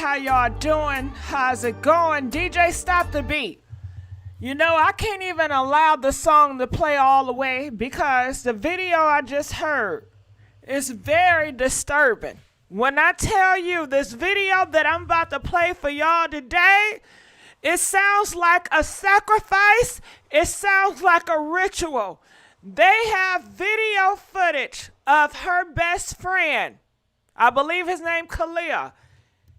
how y'all doing? How's it going? DJ, stop the beat. You know, I can't even allow the song to play all the way because the video I just heard is very disturbing. When I tell you this video that I'm about to play for y'all today, it sounds like a sacrifice. It sounds like a ritual. They have video footage of her best friend. I believe his name Khalil.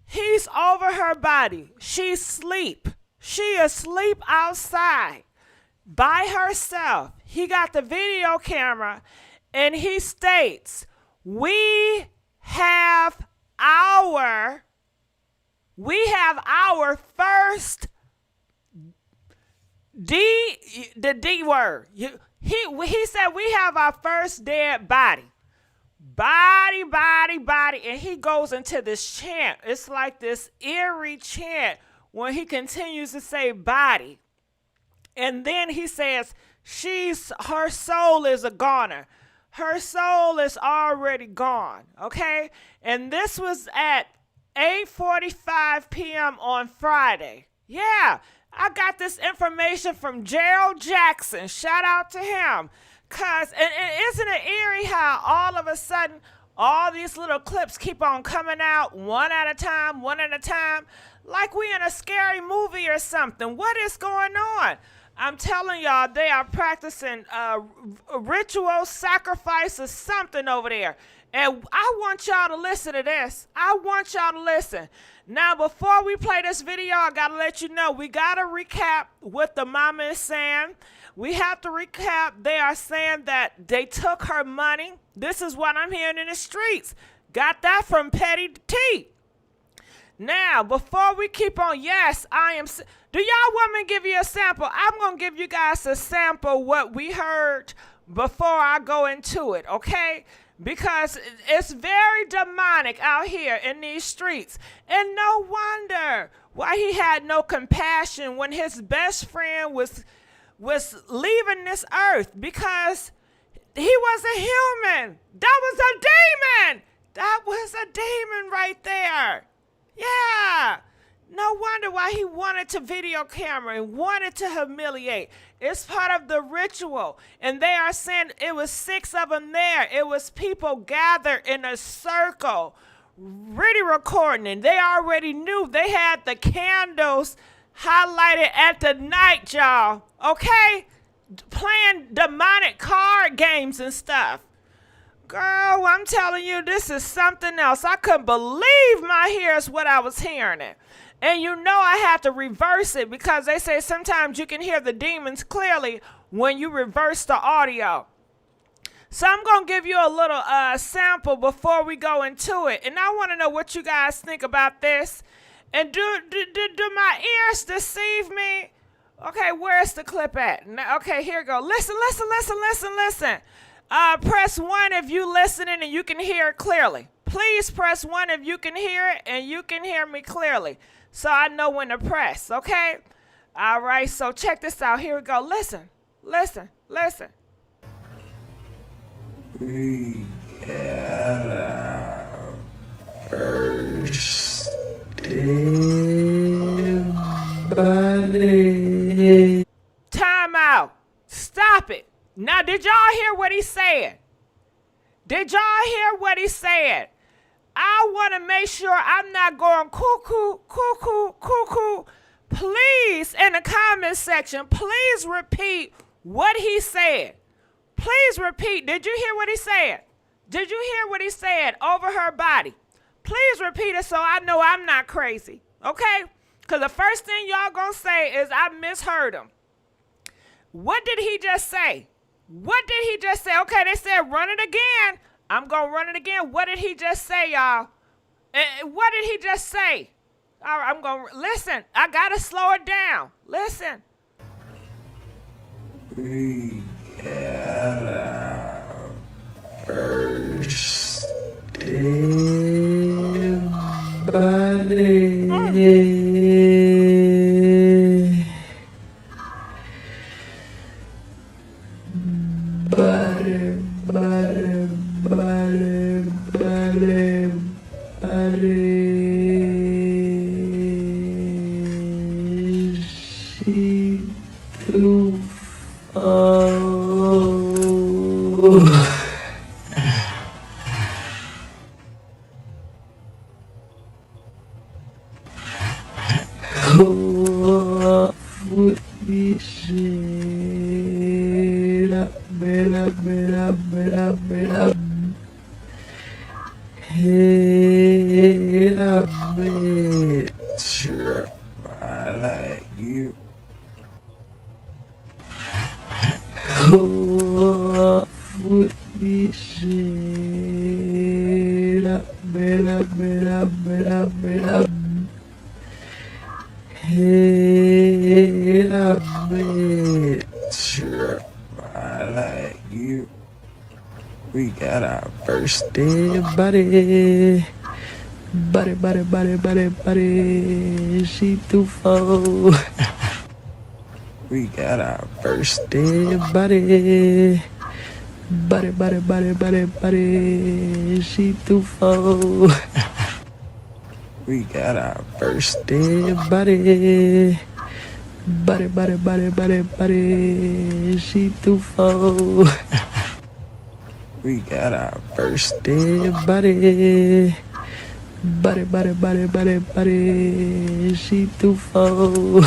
He's over her body. She's asleep. She asleep outside by herself. He got the video camera and he states, we have our first the D word. He said we have our first dead body. Body, and he goes into this chant. It's like this eerie chant when he continues to say body. And then he says her soul is a goner. Her soul is already gone, okay? And this was at 8:45 p.m. on Friday. Yeah, I got this information from Gerald Jackson. Shout out to him. And isn't it eerie how all of a sudden all these little clips keep on coming out one at a time, like we in a scary movie or something. What is going on? I'm telling y'all, they are practicing ritual sacrifice or something over there. And I want y'all to listen to this. I want y'all to listen. Now, before we play this video, I got to let you know, we got to recap what the mama is saying. We have to recap. They are saying that they took her money. This is what I'm hearing in the streets. Got that from Petty T. Now, before we keep on, yes, I am. Do y'all want me to give you a sample? I'm going to give you guys a sample what we heard before I go into it, okay? Because it's very demonic out here in these streets. And no wonder why he had no compassion when his best friend was leaving this earth, because he was a human. That was a demon. That was a demon right there. Yeah. No wonder why he wanted to video camera and wanted to humiliate. It's part of the ritual. And they are saying it was 6 of them there. It was people gathered in a circle, really recording. And they already knew. They had the candles highlighted at the night, y'all. Okay? Playing demonic card games and stuff. Girl, I'm telling you, this is something else. I couldn't believe my ears what I was hearing it. And you know I had to reverse it because they say sometimes you can hear the demons clearly when you reverse the audio. So I'm going to give you a little sample before we go into it. And I want to know what you guys think about this. And do my ears deceive me? Okay, where's the clip at? Okay, here we go. Listen. Press 1 if you listening and you can hear it clearly. Please press 1 if you can hear it and you can hear me clearly, so I know when to press, okay? All right, so check this out. Here we go. Listen. We got our first body. Time out. Stop it. Now, did y'all hear what he said? I want to make sure I'm not going cuckoo. Please, in the comment section, please repeat what he said. Please repeat. Did you hear what he said? Did you hear what he said over her body? Please repeat it so I know I'm not crazy, okay? Because the first thing y'all going to say is I misheard him. What did he just say? Okay, they said run it again. I'm going to run it again. What did he just say, y'all? What did he just say? All right, I'm going to listen. I got to slow it down. Listen. We got our first body. too far. Would be shit up, hey, up, sure, I like you. Would be shit up, hey, up, sure, I like you. We got our first day, buddy. Buddy. She too far. We got our first day, buddy. Buddy. She too far. We got our first day, buddy. Buddy. She too far. We got our first day, buddy. Buddy. She too far.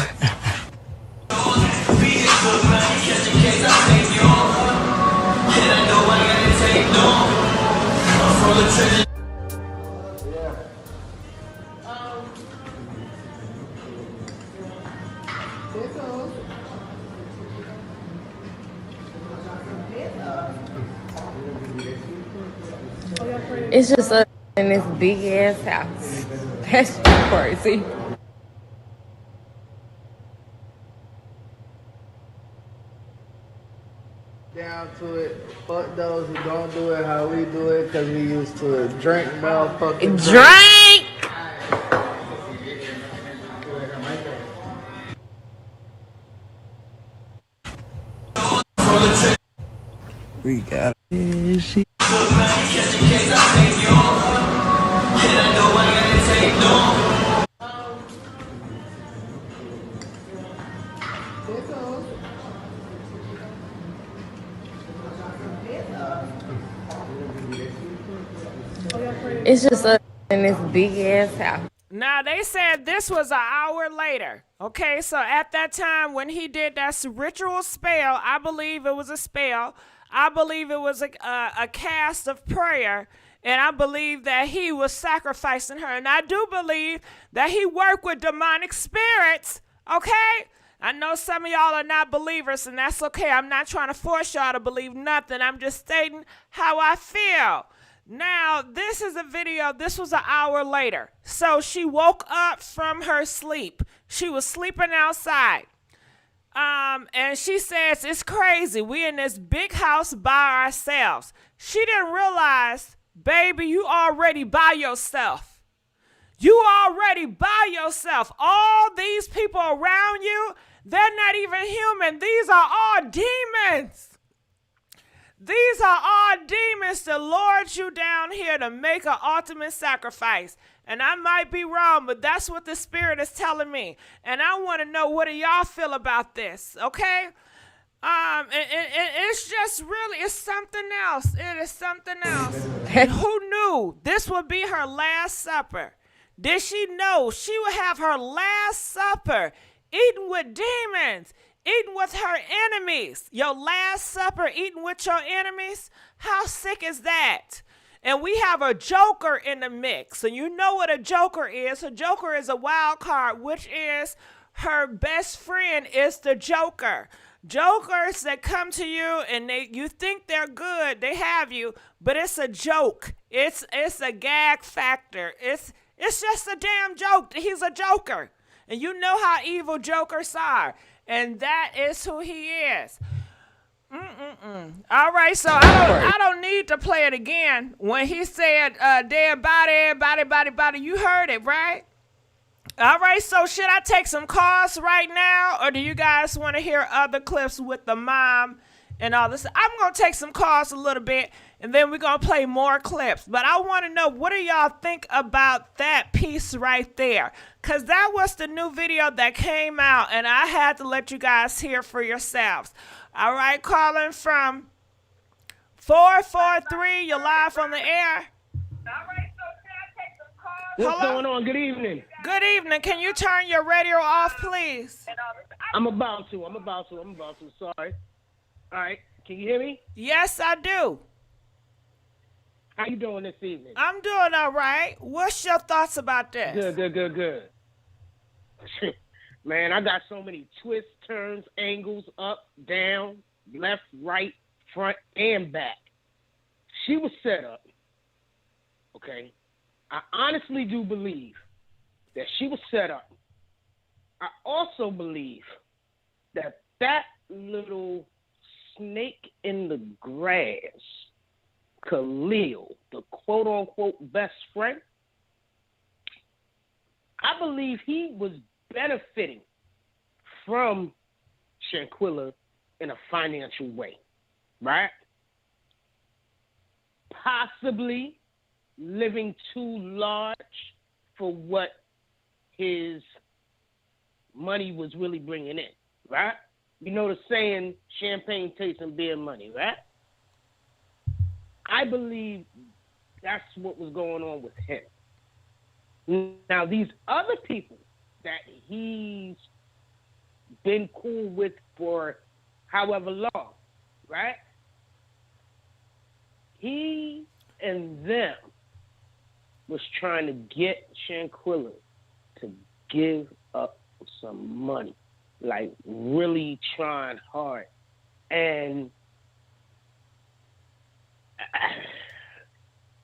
It's just us in this big ass house. That's just crazy. Down to it. Fuck those who don't do it how we do it, cause we used to it. Drink motherfucking Drink! We got she. It's just us in this big ass house. Now, they said this was an hour later. Okay, so at that time when he did that ritual spell, I believe it was a spell. I believe it was a cast of prayer. And I believe that he was sacrificing her. And I do believe that he worked with demonic spirits. Okay? I know some of y'all are not believers, and that's okay. I'm not trying to force y'all to believe nothing. I'm just stating how I feel. Now, this is a video. This was an hour later. So she woke up from her sleep. She was sleeping outside. And she says, it's crazy. We in this big house by ourselves. She didn't realize, baby, you already by yourself. You already by yourself. All these people around you, they're not even human. These are all demons. These are all demons to lord you down here to make an ultimate sacrifice. And I might be wrong, but that's what the Spirit is telling me. And I want to know, what do y'all feel about this, okay? And it's just really, it's something else. It is something else. Who knew this would be her last supper? Did she know she would have her last supper eating with demons? Eating with her enemies. Your last supper eating with your enemies? How sick is that? And we have a joker in the mix. And you know what a joker is. A joker is a wild card, which is her best friend is the joker. Jokers that come to you and you think they're good, they have you, but it's a joke. It's a gag factor. It's just a damn joke. He's a joker. And you know how evil jokers are. And that is who he is. All right, so I don't need to play it again. When he said dead body, you heard it, right? All right, so should I take some calls right now, or do you guys want to hear other clips with the mom and all this. I'm going to take some calls a little bit, and then we're going to play more clips. But I want to know, what do y'all think about that piece right there? Because that was the new video that came out, and I had to let you guys hear for yourselves. All right, calling from 443, you're live on the air. What's going on? Good evening. Good evening. Can you turn your radio off, please? I'm about to. Sorry. All right. Can you hear me? Yes, I do. How you doing this evening? I'm doing all right. What's your thoughts about this? Good. Man, I got so many twists, turns, angles, up, down, left, right, front, and back. She was set up. Okay. I honestly do believe that she was set up. I also believe that that little snake in the grass, Khalil, the quote-unquote best friend, I believe he was benefiting from Shanquella in a financial way, right? Possibly living too large for what his money was really bringing in, right? You know the saying, champagne tastes and beer money, right? I believe that's what was going on with him. Now, these other people that he's been cool with for however long, right? He and them was trying to get Shanquella to give up some money, like really trying hard. And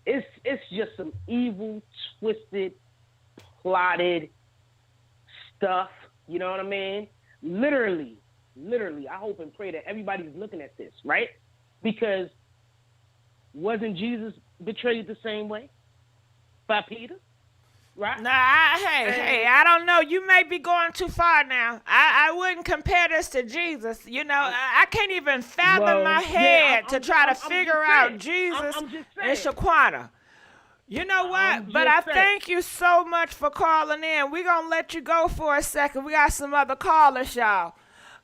it's just some evil, twisted, plotted stuff, you know what I mean? Literally, I hope and pray that everybody's looking at this, right? Because wasn't Jesus betrayed the same way? By Peter, right? Nah, I don't know. You may be going too far now. I wouldn't compare this to Jesus. You know, I can't even fathom my head to try to figure out Jesus and Shaquana. You know what? But I thank you so much for calling in. We're going to let you go for a second. We got some other callers, y'all.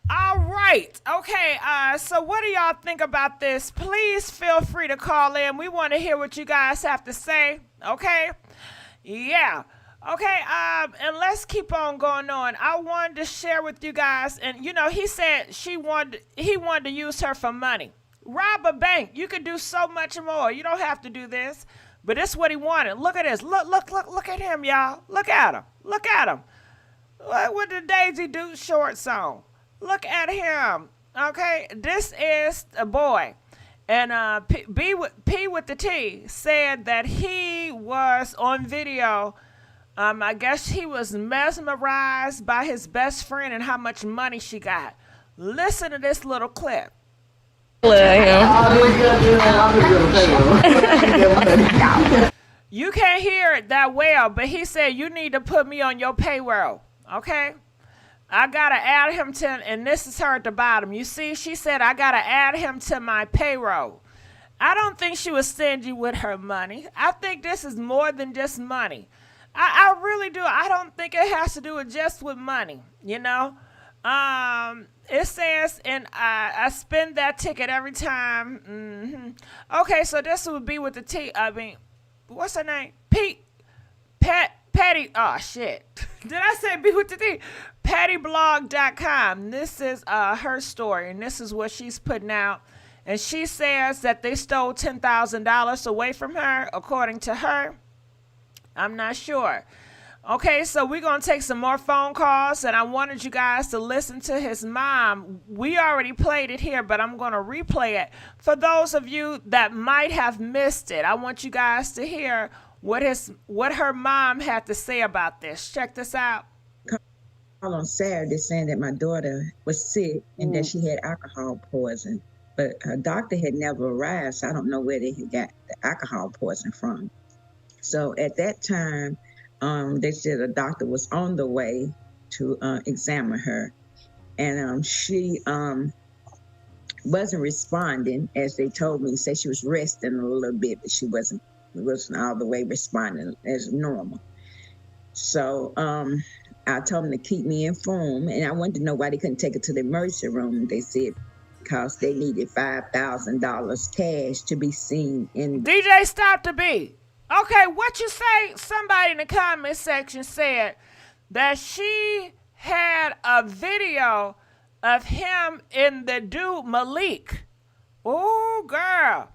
All right. Okay. So what do y'all think about this? Please feel free to call in. We want to hear what you guys have to say. Okay. Yeah. Okay. And let's keep on going on. I wanted to share with you guys, and you know, he said he wanted to use her for money. Rob a bank. You could do so much more. You don't have to do this. But this is what he wanted. Look at this. Look at him, y'all. Look at him. What did Daisy do? Short song. Look at him. Okay, this is a boy. And P with the T said that he was on video. I guess he was mesmerized by his best friend and how much money she got. Listen to this little clip. You can't hear it that well, but he said, you need to put me on your payroll. Okay? I got to add him to, and this is her at the bottom. You see, she said, I got to add him to my payroll. I don't think she was stingy with her money. I think this is more than just money. I really do. I don't think it has to do with just with money, you know. It says, and I spend that ticket every time. Okay, so this would be with the T. I mean, what's her name? Patty. Oh, shit. Did I say be with the T? PattyBlog.com. This is her story, and this is what she's putting out. And she says that they stole $10,000 away from her, according to her. I'm not sure. Okay, so we're going to take some more phone calls, and I wanted you guys to listen to his mom. We already played it here, but I'm going to replay it. For those of you that might have missed it, I want you guys to hear what her mom had to say about this. Check this out. On Saturday saying that my daughter was sick and that she had alcohol poison, but her doctor had never arrived, so I don't know where they had got the alcohol poison from. So at that time, they said a doctor was on the way to examine her, and she wasn't responding as they told me. Said she was resting a little bit, but she wasn't all the way responding as normal. So I told them to keep me informed, and I wanted to know why they couldn't take her to the emergency room. They said because they needed $5,000 cash to be seen in. DJ, stop the beat. Okay, what you say? Somebody in the comment section said that she had a video of him and the dude Malik. Oh, girl.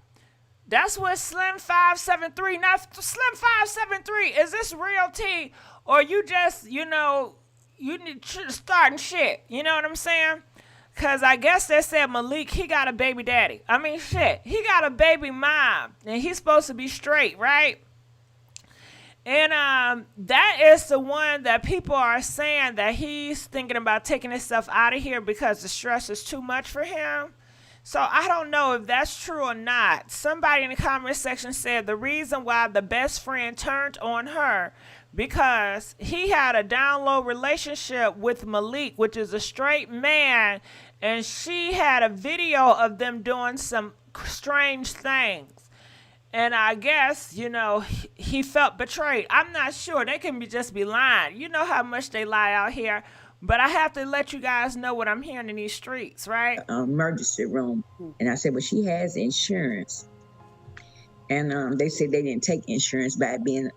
That's what Slim 573. Now, Slim 573, is this real tea? Or you just, you need starting shit. You know what I'm saying? Because I guess they said Malik, he got a baby daddy. I mean, shit. He got a baby mom. And he's supposed to be straight, right? And that is the one that people are saying that he's thinking about taking himself out of here because the stress is too much for him. So I don't know if that's true or not. Somebody in the comment section said the reason why the best friend turned on her because he had a down low relationship with Malik, which is a straight man, and she had a video of them doing some strange things. And I guess, he felt betrayed. I'm not sure. They can just be lying. You know how much they lie out here. But I have to let you guys know what I'm hearing in these streets, right? Emergency room. And I said, well, she has insurance. And they said they didn't take insurance by being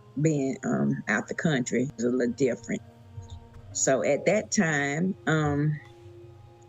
out the country. It was a little different. So at that time,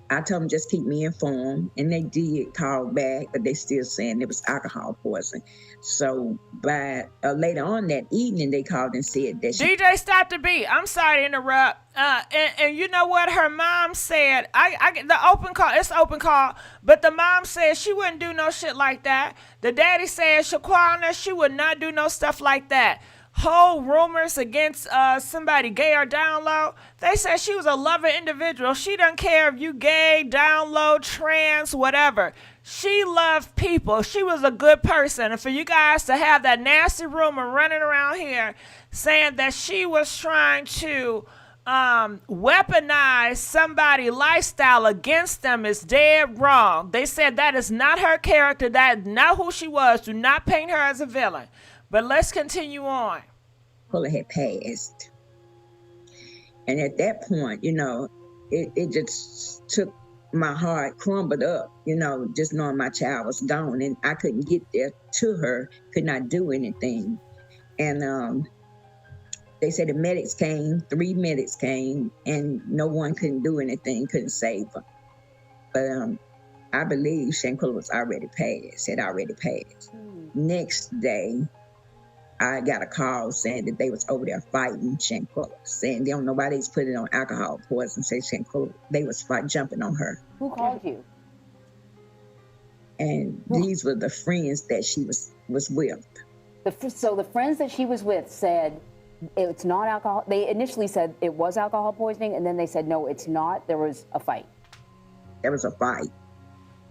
I told them just keep me informed, and they did call back, but they still saying it was alcohol poisoning. So by later on that evening, they called and said that DJ, stop the beat. I'm sorry to interrupt. And you know what her mom said? I get the open call. It's an open call, but the mom said she wouldn't do no shit like that. The daddy said Shanquella, she would not do no stuff like that. Whole rumors against somebody gay or down low. They said she was a loving individual. She doesn't care if you gay, down low, trans, whatever. She loved people. She was a good person. And for you guys to have that nasty rumor running around here saying that she was trying to weaponize somebody's lifestyle against them is dead wrong. They said that is not her character. That is not who she was. Do not paint her as a villain. But let's continue on. Puller had passed. And at that point, it just took my heart, crumbled up, just knowing my child was gone. And I couldn't get there to her, could not do anything. And they said the medics came, 3 medics came, and no one couldn't do anything, couldn't save her. But I believe Shanquella was already passed, had already passed. Next day, I got a call saying that they was over there fighting Shanquella, saying they don't know why they was putting on alcohol poison, say Shanquella, they was jumping on her. Who called you? And these were the friends that she was with. So the friends that she was with said it's not alcohol. They initially said it was alcohol poisoning, and then they said, no, it's not. There was a fight. There was a fight.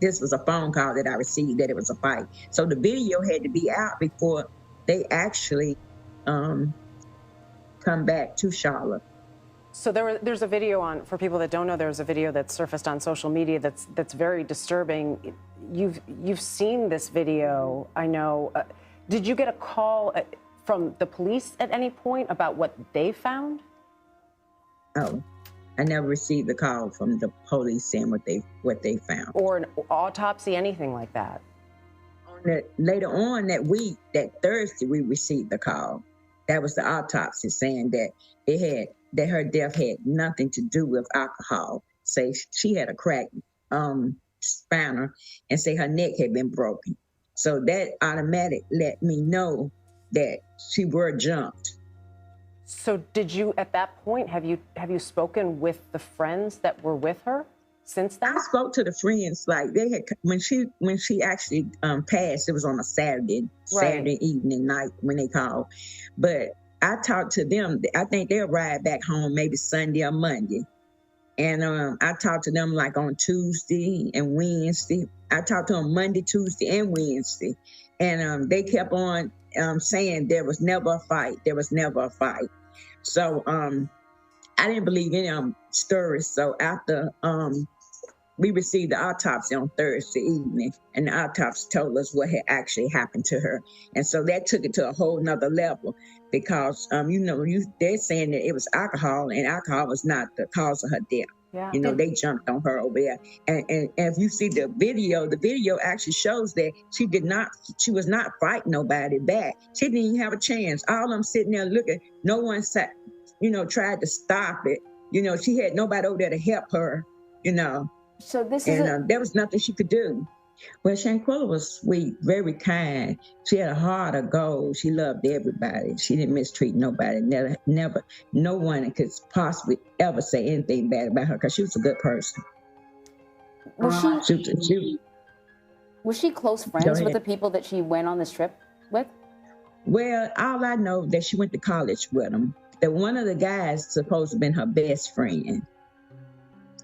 This was a phone call that I received that it was a fight. So the video had to be out before they actually come back to Charlotte. So there's a video on, for people that don't know, there's a video that surfaced on social media that's very disturbing. You've seen this video, I know. Did you get a call from the police at any point about what they found? Oh, I never received a call from the police saying what they found. Or an autopsy, anything like that? Later on that week, that Thursday, we received the call. That was the autopsy saying that her death had nothing to do with alcohol. Say she had a cracked spinal and say her neck had been broken. So that automatic let me know that she were jumped. So did you, at that point, have you spoken with the friends that were with her since then? I spoke to the friends, like they had, when she actually passed, it was on a Saturday evening night when they called. But I talked to them, I think they'll ride back home maybe Sunday or Monday. And I talked to them like on Tuesday and Wednesday. I talked to them Monday, Tuesday, and Wednesday. And they kept on saying there was never a fight. There was never a fight. So I didn't believe any of them stories. So after we received the autopsy on Thursday evening, and the autopsy told us what had actually happened to her. And so that took it to a whole nother level because, they're saying that it was alcohol, and alcohol was not the cause of her death. Yeah. They jumped on her over there. And if you see the video actually shows that she was not fighting nobody back. She didn't even have a chance. All of them sitting there looking, no one sat, tried to stop it. She had nobody over there to help her, So this is there was nothing she could do. Well, Shanquella was sweet, very kind. She had a heart of gold. She loved everybody. She didn't mistreat nobody. Never, no one could possibly ever say anything bad about her because she was a good person. Was she close friends with the people that she went on this trip with? Well, all I know that she went to college with them. That one of the guys supposed to have been her best friend.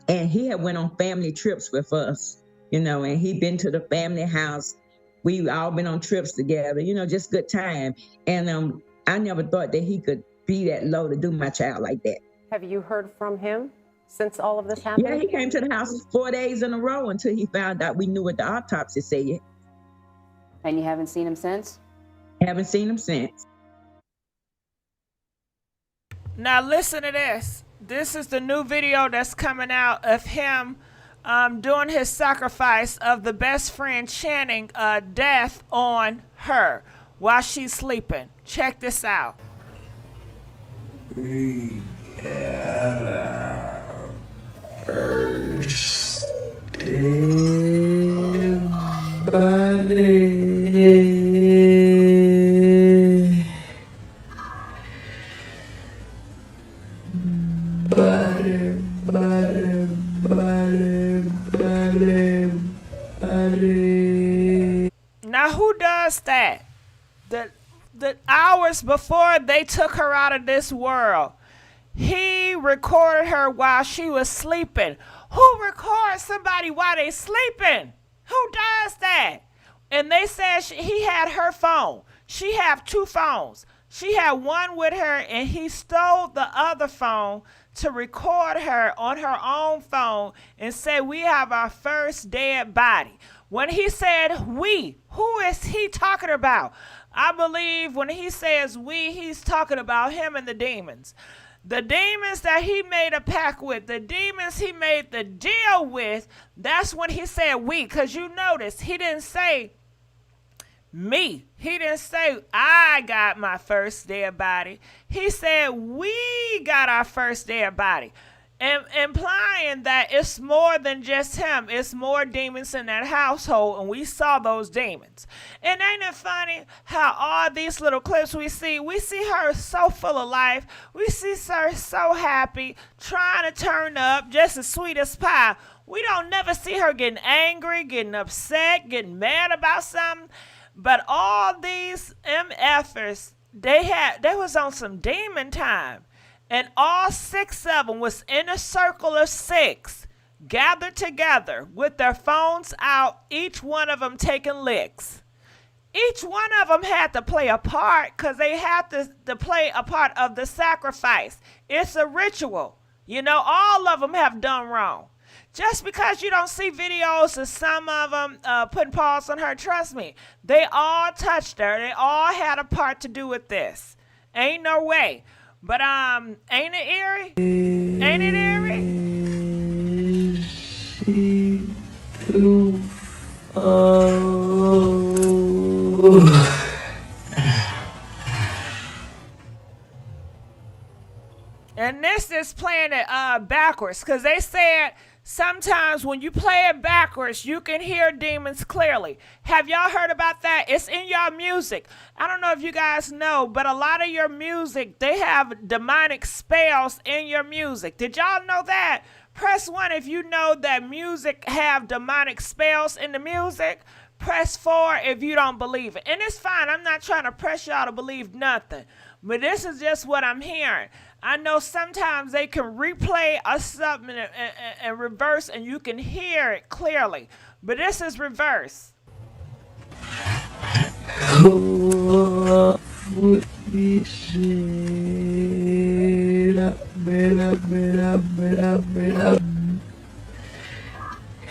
And he had went on family trips with us. And he'd been to the family house. We all been on trips together, just good time. And I never thought that he could be that low to do my child like that. Have you heard from him since all of this happened? Yeah, he came to the house 4 days in a row until he found out we knew what the autopsy said. And you haven't seen him since? Haven't seen him since. Now listen to this. This is the new video that's coming out of him doing his sacrifice of the best friend chanting death on her while she's sleeping. Check this out. We got our first dead body. Now who does that? The hours before they took her out of this world, he recorded her while she was sleeping. Who records somebody while they sleeping? Who does that? And they said he had her phone. She had 2 phones. She had one with her, and he stole the other phone to record her on her own phone and said, we have our first dead body. When he said we, who is he talking about? I believe when he says we, he's talking about him and the demons. The demons that he made a pact with, the demons he made the deal with, that's when he said we. Because you notice, he didn't say me. He didn't say I got my first dead body. He said we got our first dead body. Implying that it's more than just him. It's more demons in that household, and we saw those demons. And ain't it funny how all these little clips we see her so full of life. We see her so happy, trying to turn up, just as sweet as pie. We don't never see her getting angry, getting upset, getting mad about something. But all these MFers, they was on some demon time. And all 6 of them was in a circle of 6, gathered together with their phones out, each one of them taking licks. Each one of them had to play a part because they had to play a part of the sacrifice. It's a ritual. All of them have done wrong. Just because you don't see videos of some of them putting paws on her, trust me, they all touched her. They all had a part to do with this. Ain't no way. But ain't it eerie? Ain't it eerie? And this is playing it backwards, because they said sometimes when you play it backwards, you can hear demons clearly. Have y'all heard about that? It's in your music. I don't know if you guys know, but a lot of your music, they have demonic spells in your music. Did y'all know that? Press 1 if you know that music have demonic spells in the music. Press 4 if you don't believe it. And it's fine. I'm not trying to press y'all to believe nothing. But this is just what I'm hearing. I know sometimes they can replay a something and reverse, and you can hear it clearly. But this is reverse.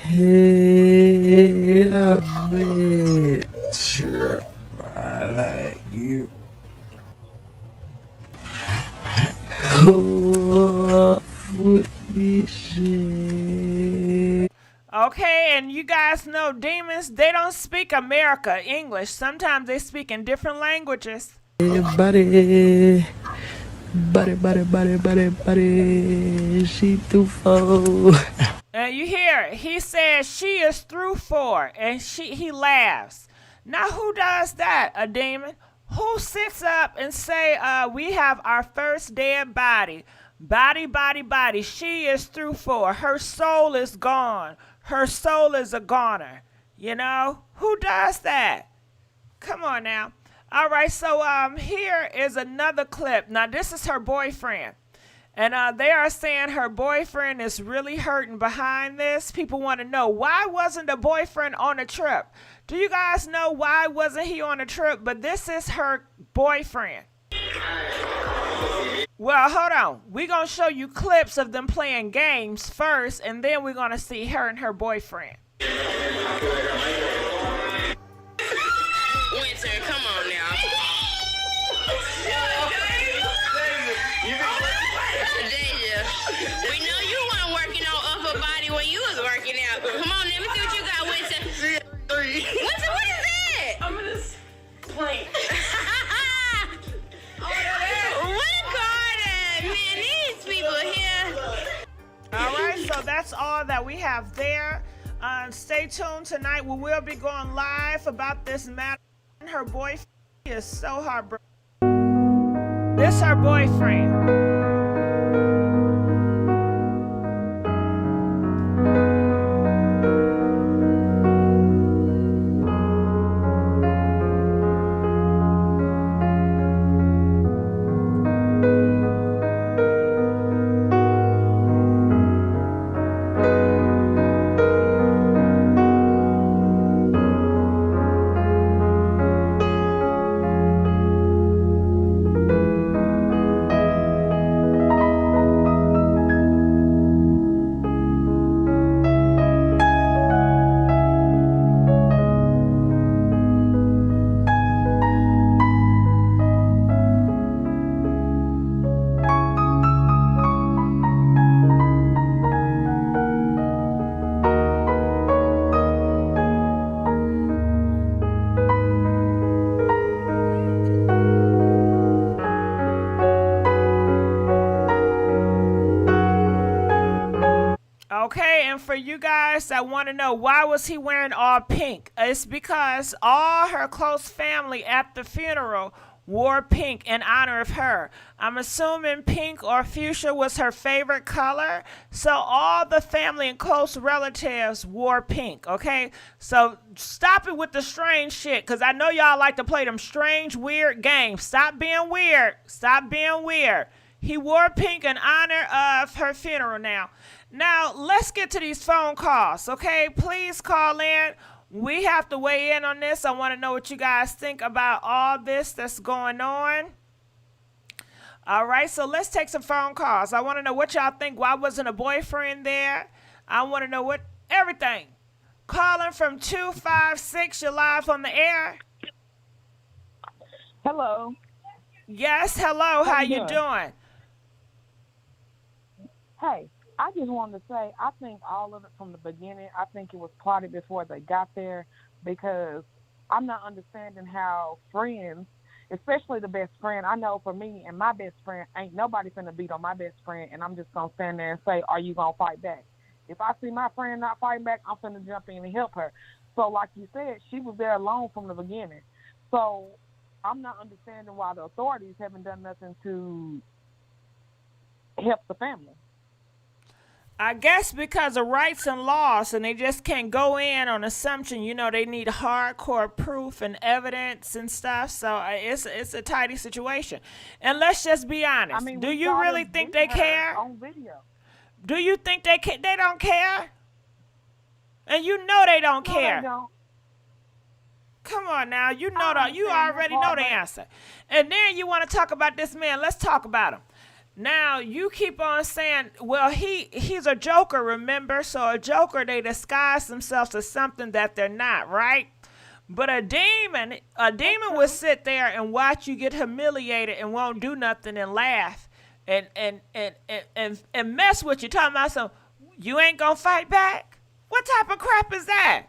Hey, I met you. I like you. Oh, what this shit? Okay, and you guys know demons, they don't speak America English. Sometimes they speak in different languages. Buddy, she too full. And you hear it. He says she is through for, and he laughs. Now who does that? A demon? Who sits up and say, we have our first dead body. Body. She is through for. Her soul is gone. Her soul is a goner. You know? Who does that? Come on now. All right, so here is another clip. Now, this is her boyfriend. And they are saying her boyfriend is really hurting behind this. People want to know, why wasn't the boyfriend on the trip? Do you guys know why wasn't he on the trip? But this is her boyfriend. Well, hold on. We're going to show you clips of them playing games first, and then we're going to see her and her boyfriend. Winter, come on now. Deja, we know you weren't working on upper body when you was working out. Come on, let me see what you got, Winter. Winter, what is that? I'm gonna plane. Record it, man. These people here. All right, so that's all that we have there. Stay tuned tonight. We will be going live about this matter. Her boyfriend is so heartbroken. This her boyfriend. Okay, and for you guys that want to know why was he wearing all pink, it's because all her close family at the funeral wore pink in honor of her. I'm assuming pink or fuchsia was her favorite color, so all the family and close relatives wore pink, okay? So stop it with the strange shit, because I know y'all like to play them strange, weird games. Stop being weird. Stop being weird. He wore pink in honor of her funeral now. Now, let's get to these phone calls, okay? Please call in. We have to weigh in on this. I want to know what you guys think about all this that's going on. All right, so let's take some phone calls. I want to know what y'all think. Why wasn't a boyfriend there? I want to know what everything. Calling from 256, you're live on the air. Hello. Yes, hello. How you doing? Hey, I just wanted to say, I think all of it from the beginning, I think it was plotted before they got there, because I'm not understanding how friends, especially the best friend, I know for me and my best friend, ain't nobody finna beat on my best friend, and I'm just gonna stand there and say, are you gonna fight back? If I see my friend not fighting back, I'm finna jump in and help her. So like you said, she was there alone from the beginning. So I'm not understanding why the authorities haven't done nothing to help the family. I guess because of rights and laws, and they just can't go in on assumption. You know, they need hardcore proof and evidence and stuff. So it's a tidy situation. And let's just be honest. I mean, do you really think they care? On video. Do you think they don't care? And you know they don't care. They don't. Come on now, you know you already know the answer. And then you want to talk about this man. Let's talk about him. Now you keep on saying, well, he's a joker, remember? So a joker, they disguise themselves as something that they're not, right? But a demon will sit there and watch you get humiliated and won't do nothing and laugh and mess with you, talking about some, you ain't gonna fight back? What type of crap is that?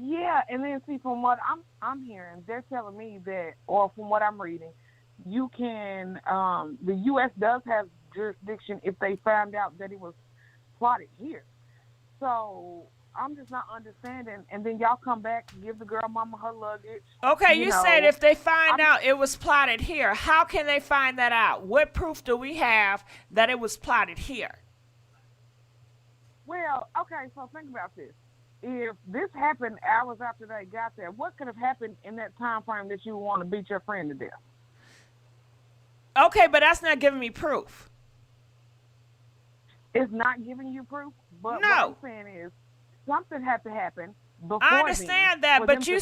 Yeah, and then see, from what I'm hearing, they're telling me that, or from what I'm reading, you can, the U.S. does have jurisdiction if they found out that it was plotted here. So I'm just not understanding. And then y'all come back and give the girl mama her luggage. Okay, you said if they find out it was plotted here, how can they find that out? What proof do we have that it was plotted here? Well, okay, so think about this. If this happened hours after they got there, what could have happened in that time frame that you want to beat your friend to death? Okay, but that's not giving me proof. It's not giving you proof? But no. What I'm saying is something had to happen before I understand that, but you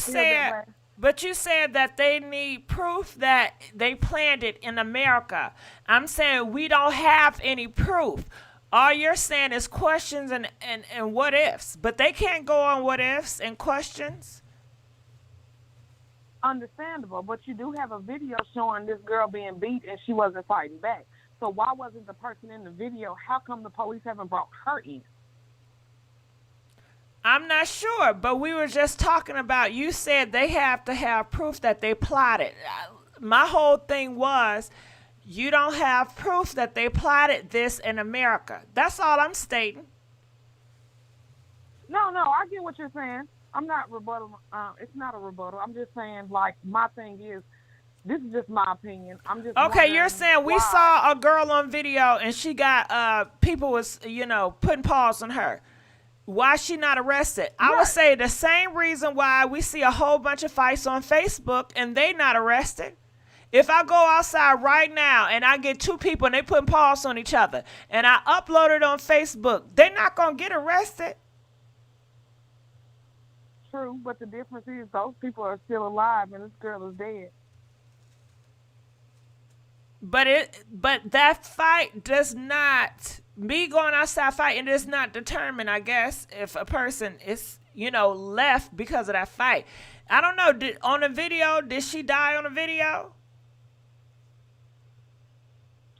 said that they need proof that they planned it in America. I'm saying we don't have any proof. All you're saying is questions and what ifs, but they can't go on what ifs and questions. Understandable, but you do have a video showing this girl being beat and she wasn't fighting back. So why wasn't the person in the video? How come the police haven't brought her in? I'm not sure, but we were just talking about, you said they have to have proof that they plotted. My whole thing was, you don't have proof that they plotted this in America. That's all I'm stating. No, I get what you're saying. I'm not rebuttal. It's not a rebuttal. I'm just saying, like, my thing is, this is just my opinion. I'm just okay. You're saying we saw a girl on video and she got people was putting paws on her. Why is she not arrested? I would say the same reason why we see a whole bunch of fights on Facebook and they not arrested. If I go outside right now and I get two people and they putting paws on each other and I upload it on Facebook, they're not going to get arrested. True, but the difference is those people are still alive and this girl is dead. But that fight does not, me going outside fighting does not determine, I guess, if a person is, left because of that fight. I don't know, on the video, did she die on the video?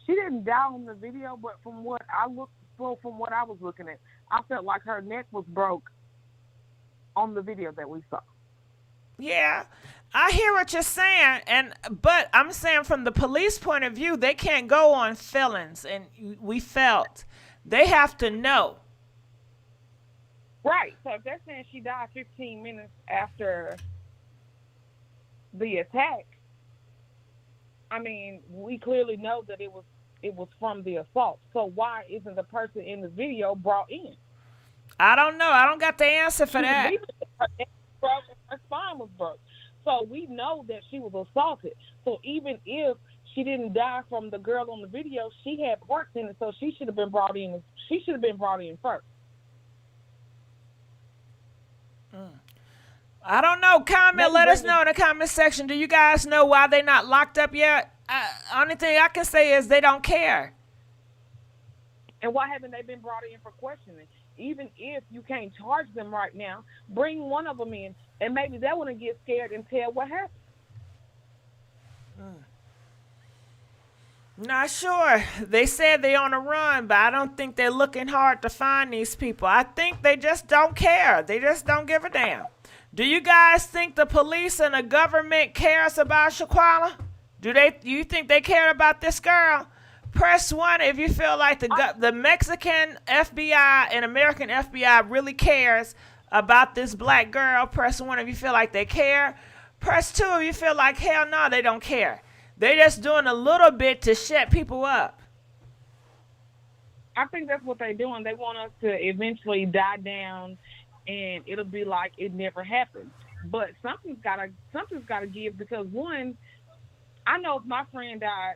She didn't die on the video, but from what I was looking at, I felt like her neck was broke on the video that we saw. Yeah, I hear what you're saying, but I'm saying from the police point of view, they can't go on feelings, and we felt they have to know. Right. So if they're saying she died 15 minutes after the attack, I mean, we clearly know that it was from the assault. So why isn't the person in the video brought in? I don't know. I don't got the answer for that. Her spine was broke. So we know that she was assaulted. So even if she didn't die from the girl on the video, she had parts in it, so she should have been brought in. She should have been brought in first. I don't know. Let us know in the comment section. Do you guys know why they're not locked up yet? Only thing I can say is they don't care. And why haven't they been brought in for questioning? Even if you can't charge them right now, bring one of them in, and maybe they want to get scared and tell what happened. Not sure. They said they're on a run, but I don't think they're looking hard to find these people. I think they just don't care. They just don't give a damn. Do you guys think the police and the government cares about Shanquella? Do you think they care about this girl? Press 1 if you feel like the Mexican FBI and American FBI really cares about this black girl. Press 1 if you feel like they care. Press 2 if you feel like, hell no, they don't care. They're just doing a little bit to shut people up. I think that's what they're doing. They want us to eventually die down, and it'll be like it never happened. But something's gotta give, because one, I know if my friend died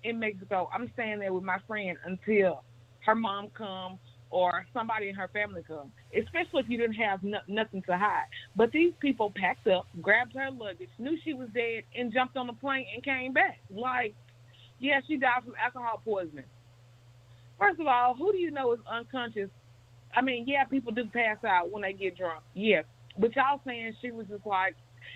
in Mexico, I'm staying there with my friend until her mom comes or somebody in her family comes, especially if you didn't have nothing to hide. But these people packed up, grabbed her luggage, knew she was dead, and jumped on the plane and came back. Like, Yeah, she died from alcohol poisoning. First of all, who do you know is unconscious? I mean, yeah, people do pass out when they get drunk. Yes. But y'all saying she was just like,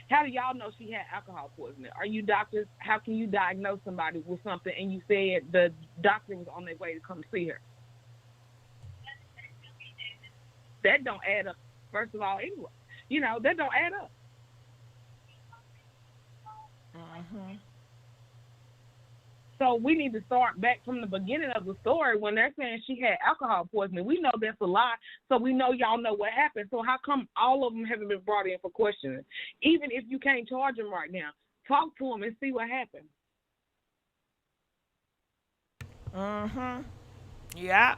how do y'all know she had alcohol poisoning? Are you doctors? How can you diagnose somebody with something and you said the doctor was on their way to come see her? That don't add up, first of all, anyway. You know, that don't add up. Mm-hmm. So we need to start back from the beginning of the story when they're saying she had alcohol poisoning. We know that's a lie, so we know y'all know what happened. So how come all of them haven't been brought in for questioning? Even if you can't charge them right now, talk to them and see what happened. Mm-hmm. Yeah.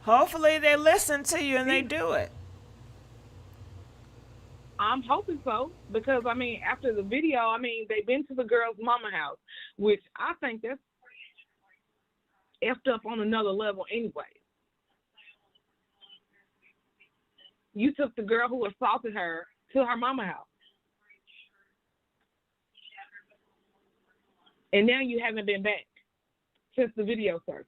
Hopefully they listen to you and they do it. I'm hoping so because, I mean, after the video, I mean, they've been to the girl's mama house, which I think that's effed up on another level anyway. You took the girl who assaulted her to her mama house. And now you haven't been back since the video surfaced.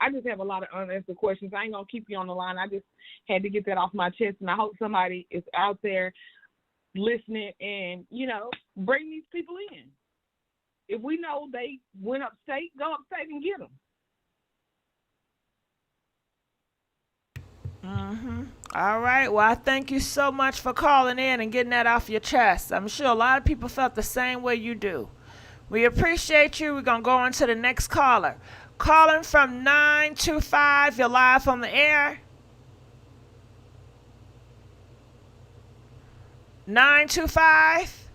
I just have a lot of unanswered questions. I ain't going to keep you on the line. I just had to get that off my chest, and I hope somebody is out there listening and, you know, bring these people in. If we know they went upstate, go upstate and get them. Mm-hmm. All right. Well, I thank you so much for calling in and getting that off your chest. I'm sure a lot of people felt the same way you do. We appreciate you. We're going to go on to the next caller. Calling from 925. You're live on the air. 925.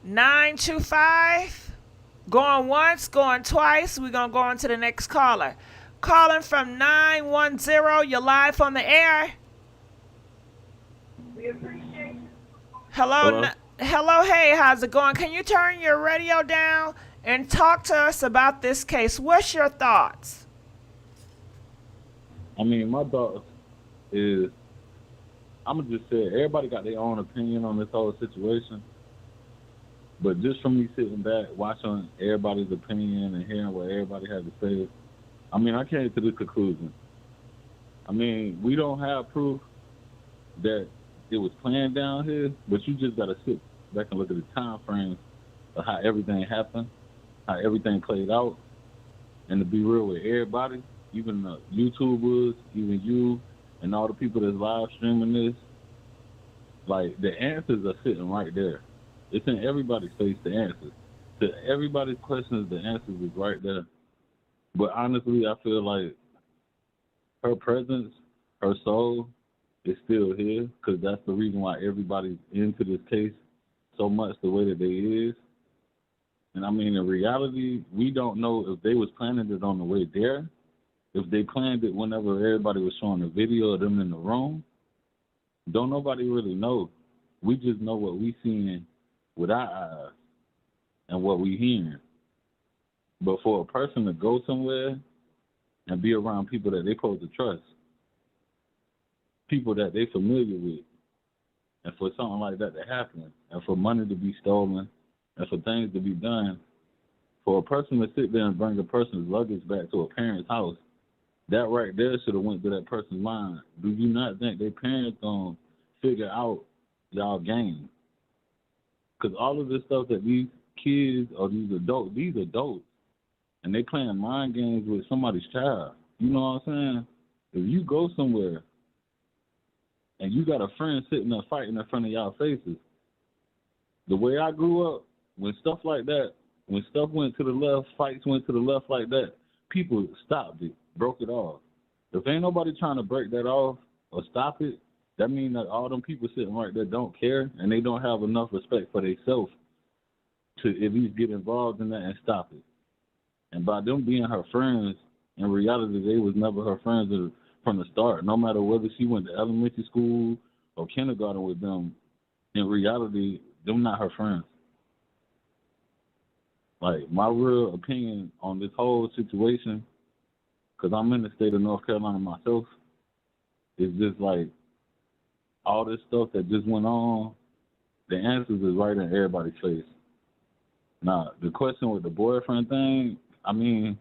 925. Going once, going twice. We're going to go on to the next caller. Calling from 910. You're live on the air. We appreciate you. Hello. Hello, hey, how's it going? Can you turn your radio down and talk to us about this case? What's your thoughts? I mean, my thoughts is, I'm going to just say, everybody got their own opinion on this whole situation. But just from me sitting back, watching everybody's opinion and hearing what everybody had to say, I mean, I came to the conclusion. I mean, we don't have proof that it was planned down here, but you just got to sit back and look at the time frames of how everything happened, how everything played out, and to be real with everybody, even the YouTubers, even you, and all the people that's live streaming this, like, the answers are sitting right there. It's in everybody's face, the answers. To everybody's questions, the answers is right there. But honestly, I feel like her presence, her soul, is still here, because that's the reason why everybody's into this case so much the way that they is. And I mean, in reality, we don't know if they was planning it on the way there, if they planned it whenever everybody was showing a video of them in the room. Don't nobody really know. We just know what we seeing with our eyes and what we hearing. But for a person to go somewhere and be around people that they supposed to trust, people that they familiar with, and for something like that to happen, and for money to be stolen, and for things to be done, for a person to sit there and bring a person's luggage back to a parent's house, that right there should have went through that person's mind. Do you not think their parents gonna figure out y'all game? Because all of this stuff that these kids or these adults, and they playing mind games with somebody's child. You know what I'm saying? If you go somewhere and you got a friend sitting there fighting in front of y'all faces, the way I grew up, when stuff like that, when stuff went to the left, fights went to the left like that, people stopped it, broke it off. If ain't nobody trying to break that off or stop it, that means that all them people sitting right there don't care, and they don't have enough respect for themselves to at least get involved in that and stop it. And by them being her friends, in reality, they was never her friends from the start. No matter whether she went to elementary school or kindergarten with them, in reality, them not her friends. Like, my real opinion on this whole situation, because I'm in the state of North Carolina myself, is just like, all this stuff that just went on, the answers is right in everybody's face. Now, the question with the boyfriend thing, I mean,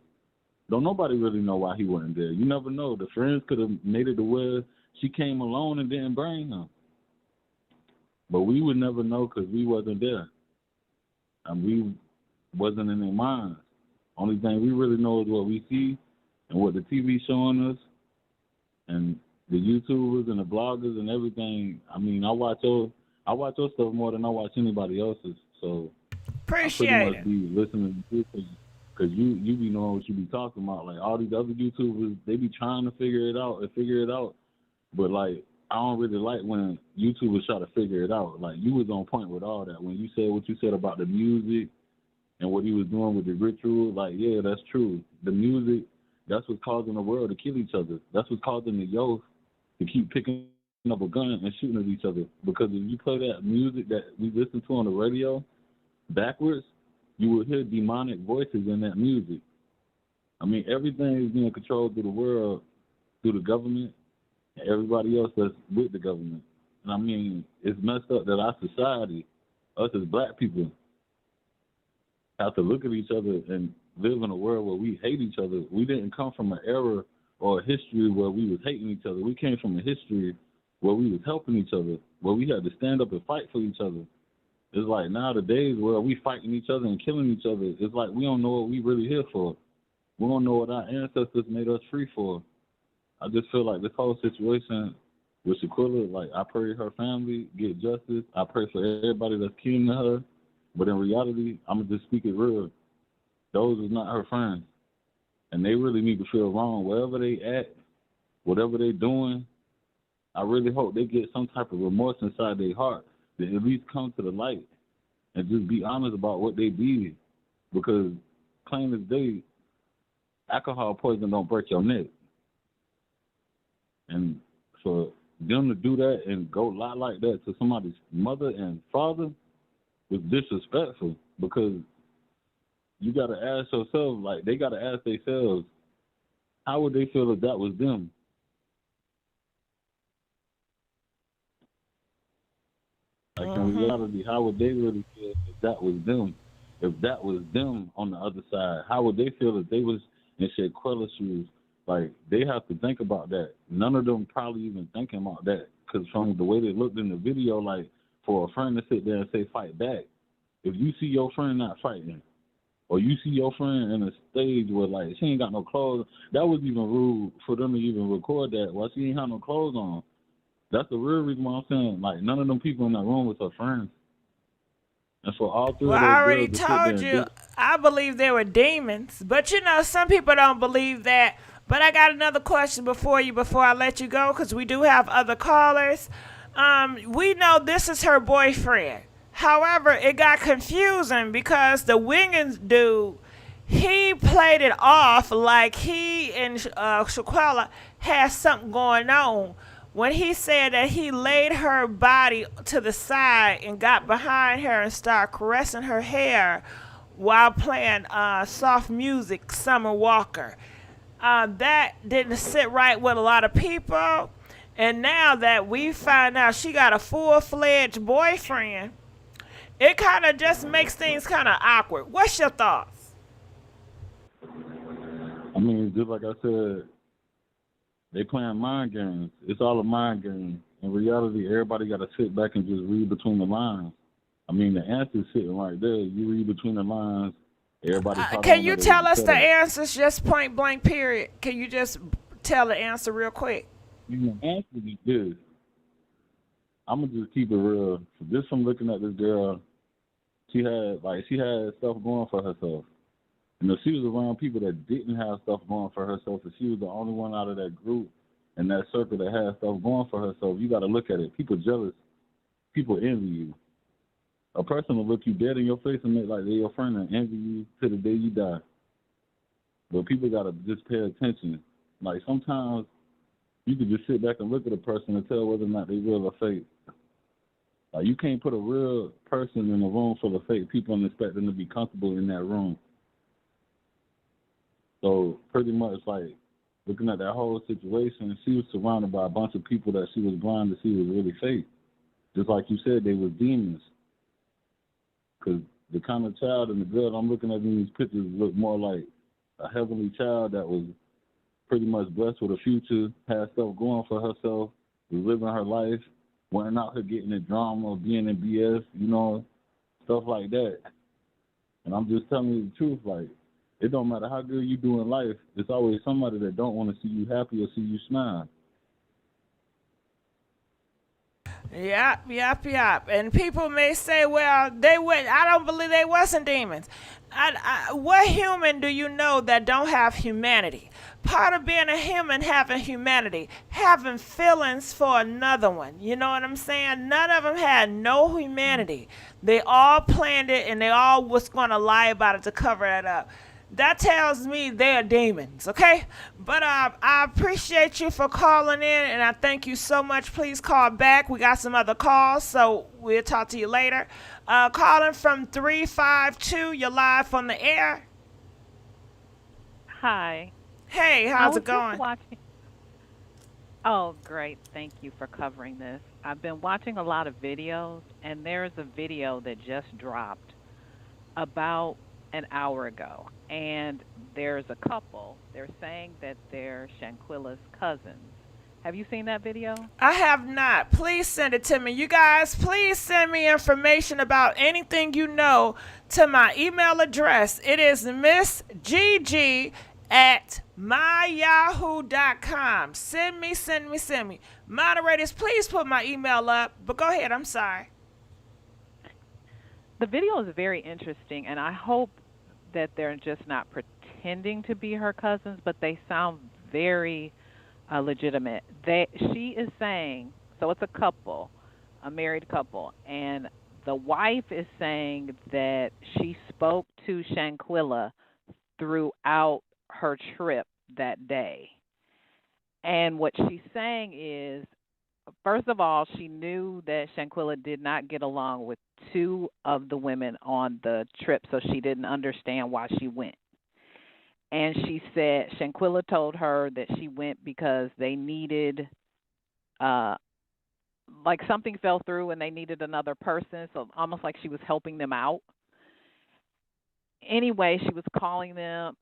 don't nobody really know why he wasn't there. You never know. The friends could have made it to where she came alone and didn't bring him. But we would never know because we wasn't there. And we wasn't in their minds. Only thing we really know is what we see and what the TV showing us and the YouTubers and the bloggers and everything. I mean, I watch your stuff more than I watch anybody else's. So Appreciate I pretty much it. be listening to you because you be knowing what you be talking about. Like all these other YouTubers, they be trying to figure it out. But like I don't really like when YouTubers try to figure it out. Like you was on point with all that. When you said what you said about the music and what he was doing with the ritual, like yeah, that's true. The music, that's what's causing the world to kill each other. That's what's causing the youth to keep picking up a gun and shooting at each other. Because if you play that music that we listen to on the radio backwards, you will hear demonic voices in that music. I mean, everything is being controlled through the world, through the government, and everybody else that's with the government. And I mean, it's messed up that our society, us as black people, have to look at each other and live in a world where we hate each other. We didn't come from an era or a history where we was hating each other. We came from a history where we was helping each other, where we had to stand up and fight for each other. It's like nowadays where we fighting each other and killing each other. It's like we don't know what we really here for. We don't know what our ancestors made us free for. I just feel like this whole situation with Shanquella, like I pray her family get justice. I pray for everybody that's kin to her. But in reality, I'm going to just speak it real. Those is not her friends. And they really need to feel wrong. Wherever they at, whatever they doing, I really hope they get some type of remorse inside their heart to at least come to the light and just be honest about what they did. Because plain as day, alcohol poison don't break your neck. And for them to do that and go lie like that to somebody's mother and father was disrespectful, because you got to ask yourself, like they got to ask themselves, how would they feel if that was them? Like in reality, how would they really feel if that was them? If that was them on the other side, how would they feel if they was in Shanquella's shoes? Like they have to think about that. None of them probably even thinking about that, because from the way they looked in the video, like for a friend to sit there and say fight back, if you see your friend not fighting, or you see your friend in a stage where like she ain't got no clothes, that was even rude for them to even record that while she ain't have no clothes on. That's the real reason why I'm saying, like, none of them people in that room was her friends. And for all three Well, of I those already girls to sit there told and you, do, I believe they were demons. But you know, some people don't believe that. But I got another question before I let you go, because we do have other callers. We know this is her boyfriend. However, it got confusing because the Wiggins dude, he played it off like he and Shanquella had something going on when he said that he laid her body to the side and got behind her and started caressing her hair while playing soft music, Summer Walker. That didn't sit right with a lot of people. And now that we find out she got a full-fledged boyfriend, it kind of just makes things kind of awkward. What's your thoughts? I mean, just like I said, they playing mind games. It's all a mind game. In reality, everybody got to sit back and just read between the lines. I mean, the answer's sitting right there. You read between the lines. Everybody. Can you tell us the answers, just point blank, period? Can you just tell the answer real quick? The answer is this. I'm gonna just keep it real. Just from looking at this girl, she had stuff going for herself. And if she was around people that didn't have stuff going for herself, if she was the only one out of that group and that circle that had stuff going for herself, you got to look at it. People jealous. People envy you. A person will look you dead in your face and make like they're your friend and envy you to the day you die. But people got to just pay attention. Like sometimes you can just sit back and look at a person and tell whether or not they real or fake. Like you can't put a real person in a room full of fake people and expect them to be comfortable in that room. So pretty much like looking at that whole situation, she was surrounded by a bunch of people that she was blind to see was really fake. Just like you said, they were demons. Because the kind of child and the girl I'm looking at in these pictures look more like a heavenly child that was pretty much blessed with a future, had stuff going for herself, was living her life, wasn't out here getting in drama, being in BS, you know, stuff like that. And I'm just telling you the truth, like, it don't matter how good you do in life, there's always somebody that don't want to see you happy or see you smile. Yep. And people may say, well, they went. I don't believe they wasn't demons. What human do you know that don't have humanity? Part of being a human, having humanity, having feelings for another one. You know what I'm saying? None of them had no humanity. They all planned it, and they all was going to lie about it to cover that up. That tells me they're demons, okay? But I appreciate you for calling in, and I thank you so much. Please call back. We got some other calls, so we'll talk to you later. Calling from 352, you're live on the air. Hi. Hey, how's it going? Oh, great. Thank you for covering this. I've been watching a lot of videos, and there's a video that just dropped about an hour ago, and there's a couple. They're saying that they're Shanquella's cousins. Have you seen that video? I have not. Please send it to me. You guys, please send me information about anything you know to my email address. It is MissGiGi@myyahoo.com. Send me. Moderators, please put my email up. But go ahead. I'm sorry. The video is very interesting, and I hope that they're just not pretending to be her cousins, but they sound very legitimate. She is saying, so it's a couple, a married couple, and the wife is saying that she spoke to Shanquella throughout her trip that day. And what she's saying is, first of all, she knew that Shanquella did not get along with two of the women on the trip, so she didn't understand why she went. And she said Shanquella told her that she went because they needed, like something fell through and they needed another person, so almost like she was helping them out. Anyway, she was calling her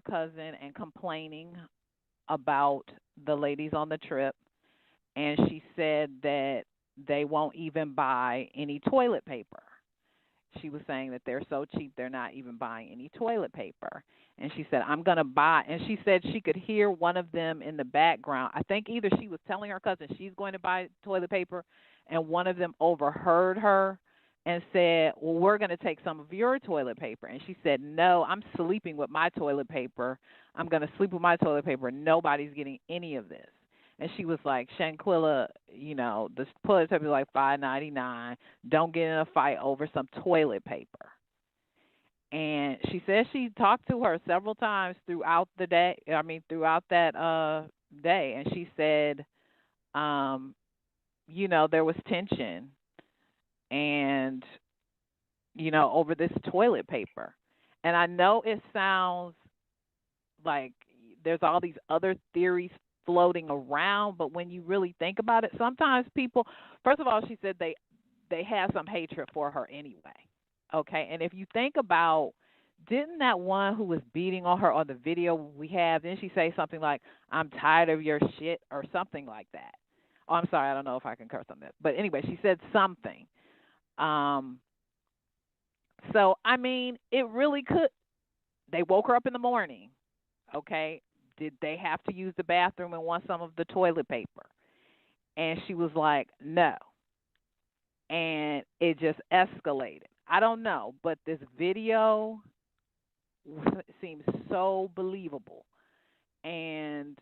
cousin and complaining about the ladies on the trip. And she said that they won't even buy any toilet paper. She was saying that they're so cheap, they're not even buying any toilet paper. And she said, I'm going to buy. And she said she could hear one of them in the background. I think either she was telling her cousin she's going to buy toilet paper, and one of them overheard her and said, well, we're going to take some of your toilet paper. And she said, no, I'm sleeping with my toilet paper. I'm going to sleep with my toilet paper. Nobody's getting any of this. And she was like, Shanquella, you know, the toilet paper is like $5.99. Don't get in a fight over some toilet paper. And she said she talked to her several times throughout the day. Throughout that day. And she said, you know, there was tension and, you know, over this toilet paper. And I know it sounds like there's all these other theories floating around, but when you really think about it, sometimes people, first of all, she said they have some hatred for her anyway. Okay, and if you think about, didn't that one who was beating on her on the video we have, didn't she say something like, I'm tired of your shit or something like that? Oh, I'm sorry, I don't know if I can curse on that. But anyway, she said something. So, I mean, it really could. They woke her up in the morning, okay? Did they have to use the bathroom and want some of the toilet paper? And she was like, no. And it just escalated. I don't know, but this video seems so believable. And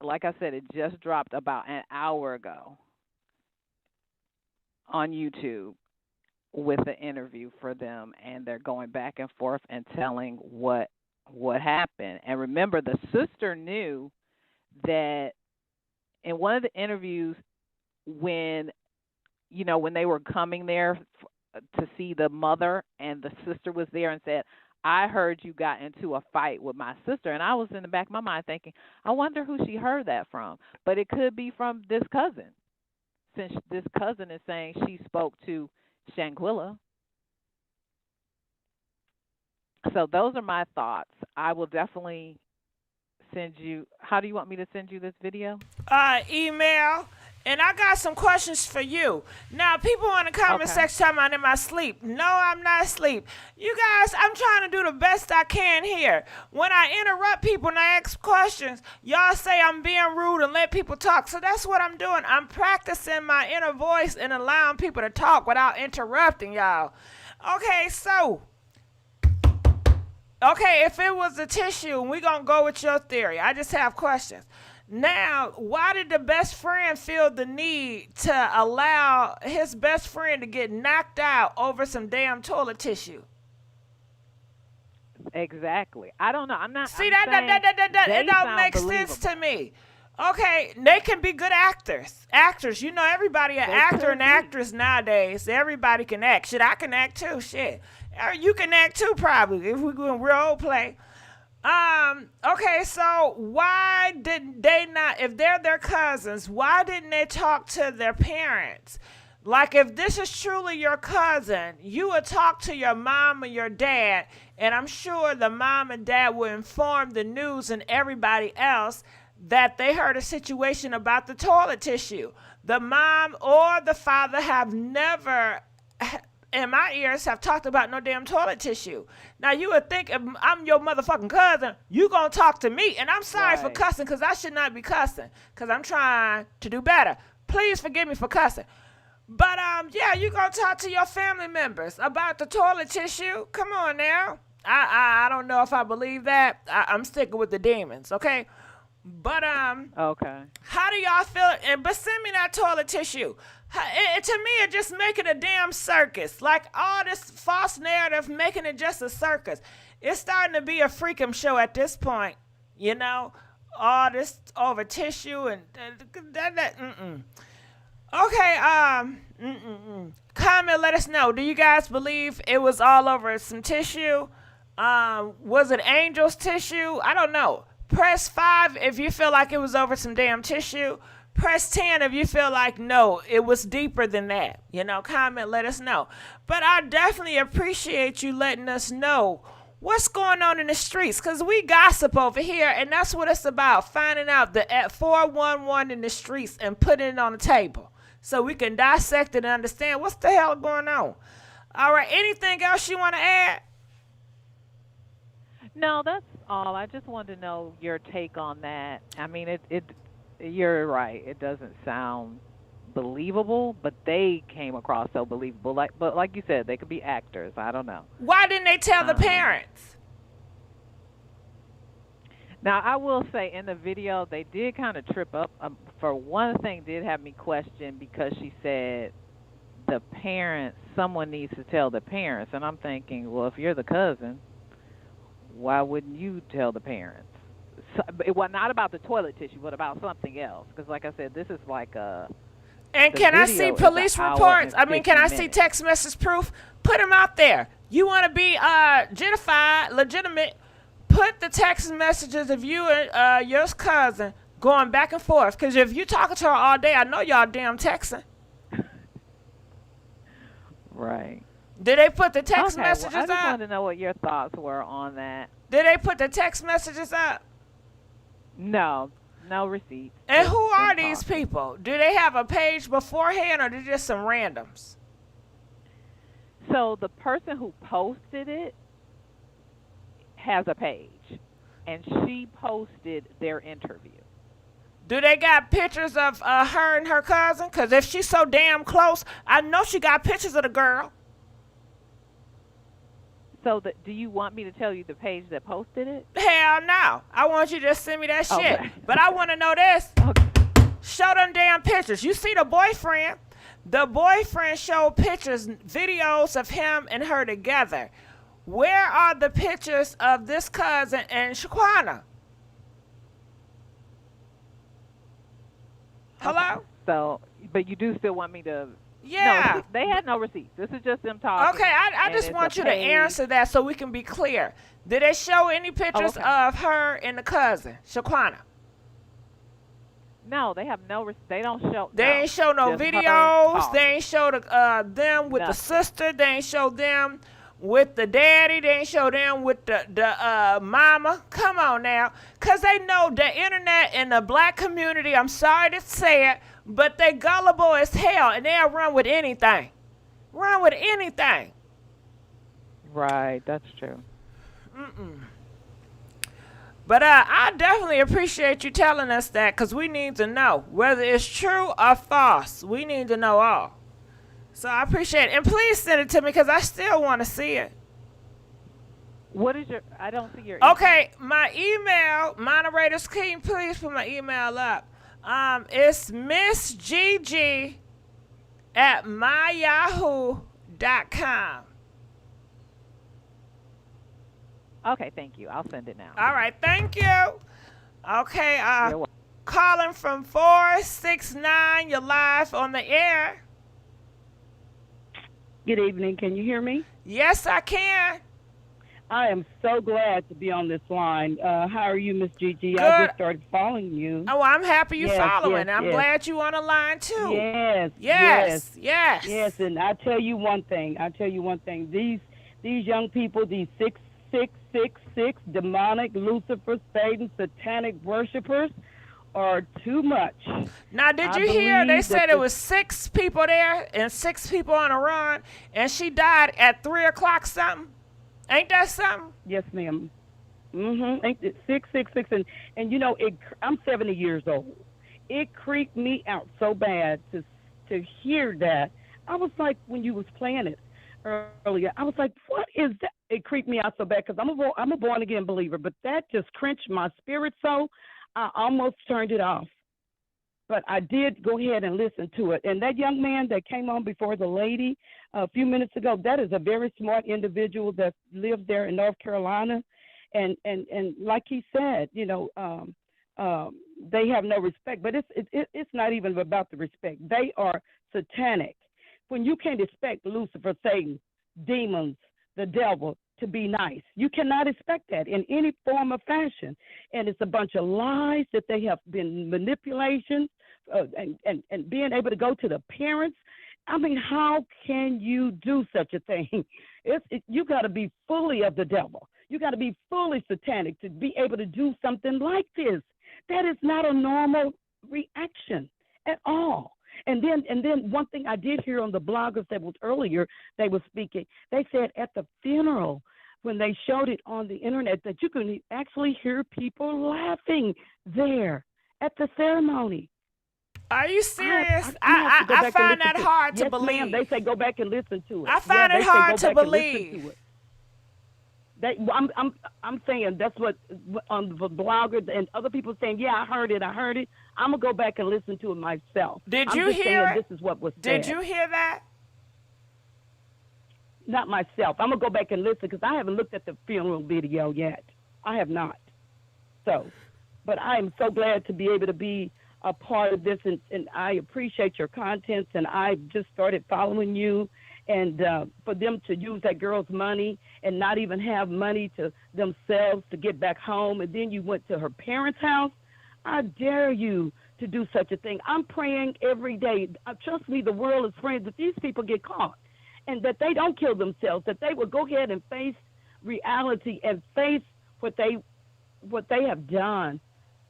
like I said, it just dropped about an hour ago on YouTube with the interview for them, and they're going back and forth and telling what happened. And remember, the sister knew that in one of the interviews when they were coming there to see the mother, and the sister was there and said, I heard you got into a fight with my sister, and I was in the back of my mind thinking, I wonder who she heard that from. But it could be from this cousin, since this cousin is saying she spoke to Shanquella. So those are my thoughts. I will definitely send you. How do you want me to send you this video? Email. And I got some questions for you. Now, people in the comment section talking about in my sleep. No, I'm not asleep. You guys, I'm trying to do the best I can here. When I interrupt people and I ask questions, y'all say I'm being rude and let people talk. So that's what I'm doing. I'm practicing my inner voice and allowing people to talk without interrupting y'all. Okay, so. Okay, if it was a tissue, we're going to go with your theory. I just have questions. Now, why did the best friend feel the need to allow his best friend to get knocked out over some damn toilet tissue? Exactly. I don't know. I'm not. See, it don't make sense to me. Okay, they can be good actors. Actors, you know, everybody an actor and actress nowadays. Everybody can act. Shit, I can act too. Shit, you can act too probably if we're doing role play. Okay, so why didn't they not, if they're their cousins, why didn't they talk to their parents? Like, if this is truly your cousin, you would talk to your mom and your dad, and I'm sure the mom and dad would inform the news and everybody else that they heard a situation about the toilet tissue. The mom or the father have never, in my ears, have talked about no damn toilet tissue. Now, you would think if I'm your motherfucking cousin, you gonna talk to me. And I'm sorry for cussing, because I should not be cussing, because I'm trying to do better. Please forgive me for cussing. But, yeah, you gonna talk to your family members about the toilet tissue? Come on now. I don't know if I believe that. I'm sticking with the demons, okay? But, okay. How do y'all feel? But send me that toilet tissue. To me, it just making a damn circus. Like, all this false narrative making it just a circus. It's starting to be a freakum show at this point. You know? All this over tissue and Okay, comment, let us know. Do you guys believe it was all over some tissue? Was it Angel's tissue? I don't know. Press 5 if you feel like it was over some damn tissue. Press 10 if you feel like, no, it was deeper than that. You know, comment, let us know. But I definitely appreciate you letting us know what's going on in the streets, because we gossip over here, and that's what it's about, finding out the 411 in the streets and putting it on the table so we can dissect it and understand what's the hell going on. All right, anything else you want to add? No, that's all. I just wanted to know your take on that. I mean, you're right. It doesn't sound believable, but they came across so believable. But like you said, they could be actors. I don't know. Why didn't they tell the parents? Now, I will say in the video, they did kind of trip up. For one thing, did have me question, because she said the parents, someone needs to tell the parents. And I'm thinking, well, if you're the cousin, why wouldn't you tell the parents? So, it was not about the toilet tissue, but about something else. Because, like I said, this is like a... And can I see police reports? I mean, can I see text message proof? Put them out there. You want to be legitimate, put the text messages of you and your cousin going back and forth. Because if you talking to her all day, I know y'all damn texting. Right. Did they put the text messages up? I just up? wanted to know what your thoughts were on that. Did they put the text messages up? No receipts. And who are these people? Do they have a page beforehand, or they're just some randoms? So the person who posted it has a page, and she posted their interview. Do they got pictures of her and her cousin? Because if she's so damn close, I know she got pictures of the girl. So do you want me to tell you the page that posted it? Hell no. I want you to just send me that shit. Okay. But I want to know this. Okay. Show them damn pictures. You see the boyfriend? The boyfriend showed pictures, videos of him and her together. Where are the pictures of this cousin and Shaquana? Hello? Okay. So, but you do still want me to Yeah. No, they had no receipts. This is just them talking. Okay, I and just it's want a you to page. answer that so we can be clear. Did they show any pictures okay. of her and the cousin, Shaquana? No, they have no. They don't show. They no, ain't show no just her videos. talking. They ain't show them with the Nothing. sister. They ain't show them with the daddy. They ain't show them with the mama. Come on now. Because they know the internet and the black community, I'm sorry to say it, but they gullible as hell, and they'll run with anything. Run with anything. Right, that's true. But I definitely appreciate you telling us that, because we need to know whether it's true or false. We need to know all. So I appreciate it. And please send it to me, because I still want to see it. What is your? I don't see your. Email. Okay, my email, moderators, can you please put my email up? It's MissGiGi at myyahoo.com. Okay, thank you. I'll send it now. All right, thank you. Okay, You're welcome. calling from 469, you're live on the air. Good evening. Can you hear me? Yes, I can. I am so glad to be on this line. How are you, Miss Gigi? Good. I just started following you. Oh, I'm happy you're Yes, following. yes, I'm yes. glad you on the line too. Yes, Yes. yes. And I tell you one thing. These young people, these 666 demonic Lucifer, Satan, Satanic worshipers, are too much. Now, did you hear they said it was 6 people there and 6 people on a run, and she died at 3 o'clock something? Ain't that something? Yes, ma'am. Ain't it 666? And you know, I'm 70 years old. It creeped me out so bad to hear that. I was like, when you was playing it earlier, I was like, what is that? It creeped me out so bad because I'm a born again believer, but that just crunched my spirit so I almost turned it off. But I did go ahead and listen to it. And that young man that came on before the lady a few minutes ago, that is a very smart individual that lives there in North Carolina. And like he said, you know, they have no respect. But it's not even about the respect. They are satanic. When you can't expect Lucifer, Satan, demons, the devil to be nice, you cannot expect that in any form or fashion. And it's a bunch of lies that they have been manipulations and being able to go to the parents. I mean, how can you do such a thing? You got to be fully of the devil. You got to be fully satanic to be able to do something like this. That is not a normal reaction at all. And then one thing I did hear on the bloggers that was earlier, they were speaking, they said at the funeral, when they showed it on the internet, that you can actually hear people laughing there at the ceremony. Are you serious? I find that hard to believe. Yes, ma'am. They say go back and listen to it. I find it hard to believe. I'm saying that's what on the blogger and other people saying, yeah, I heard it. I'm gonna go back and listen to it myself. Did you hear it? This is what was said. Did you hear that? Not myself. I'm gonna go back and listen because I haven't looked at the funeral video yet. I have not. So, but I am so glad to be able to be a part of this, and I appreciate your contents. And I just started following you. And for them to use that girl's money and not even have money to themselves to get back home, and then you went to her parents' house, I dare you to do such a thing. I'm praying every day. Trust me, the world is praying that these people get caught and that they don't kill themselves, that they will go ahead and face reality and face what they have done.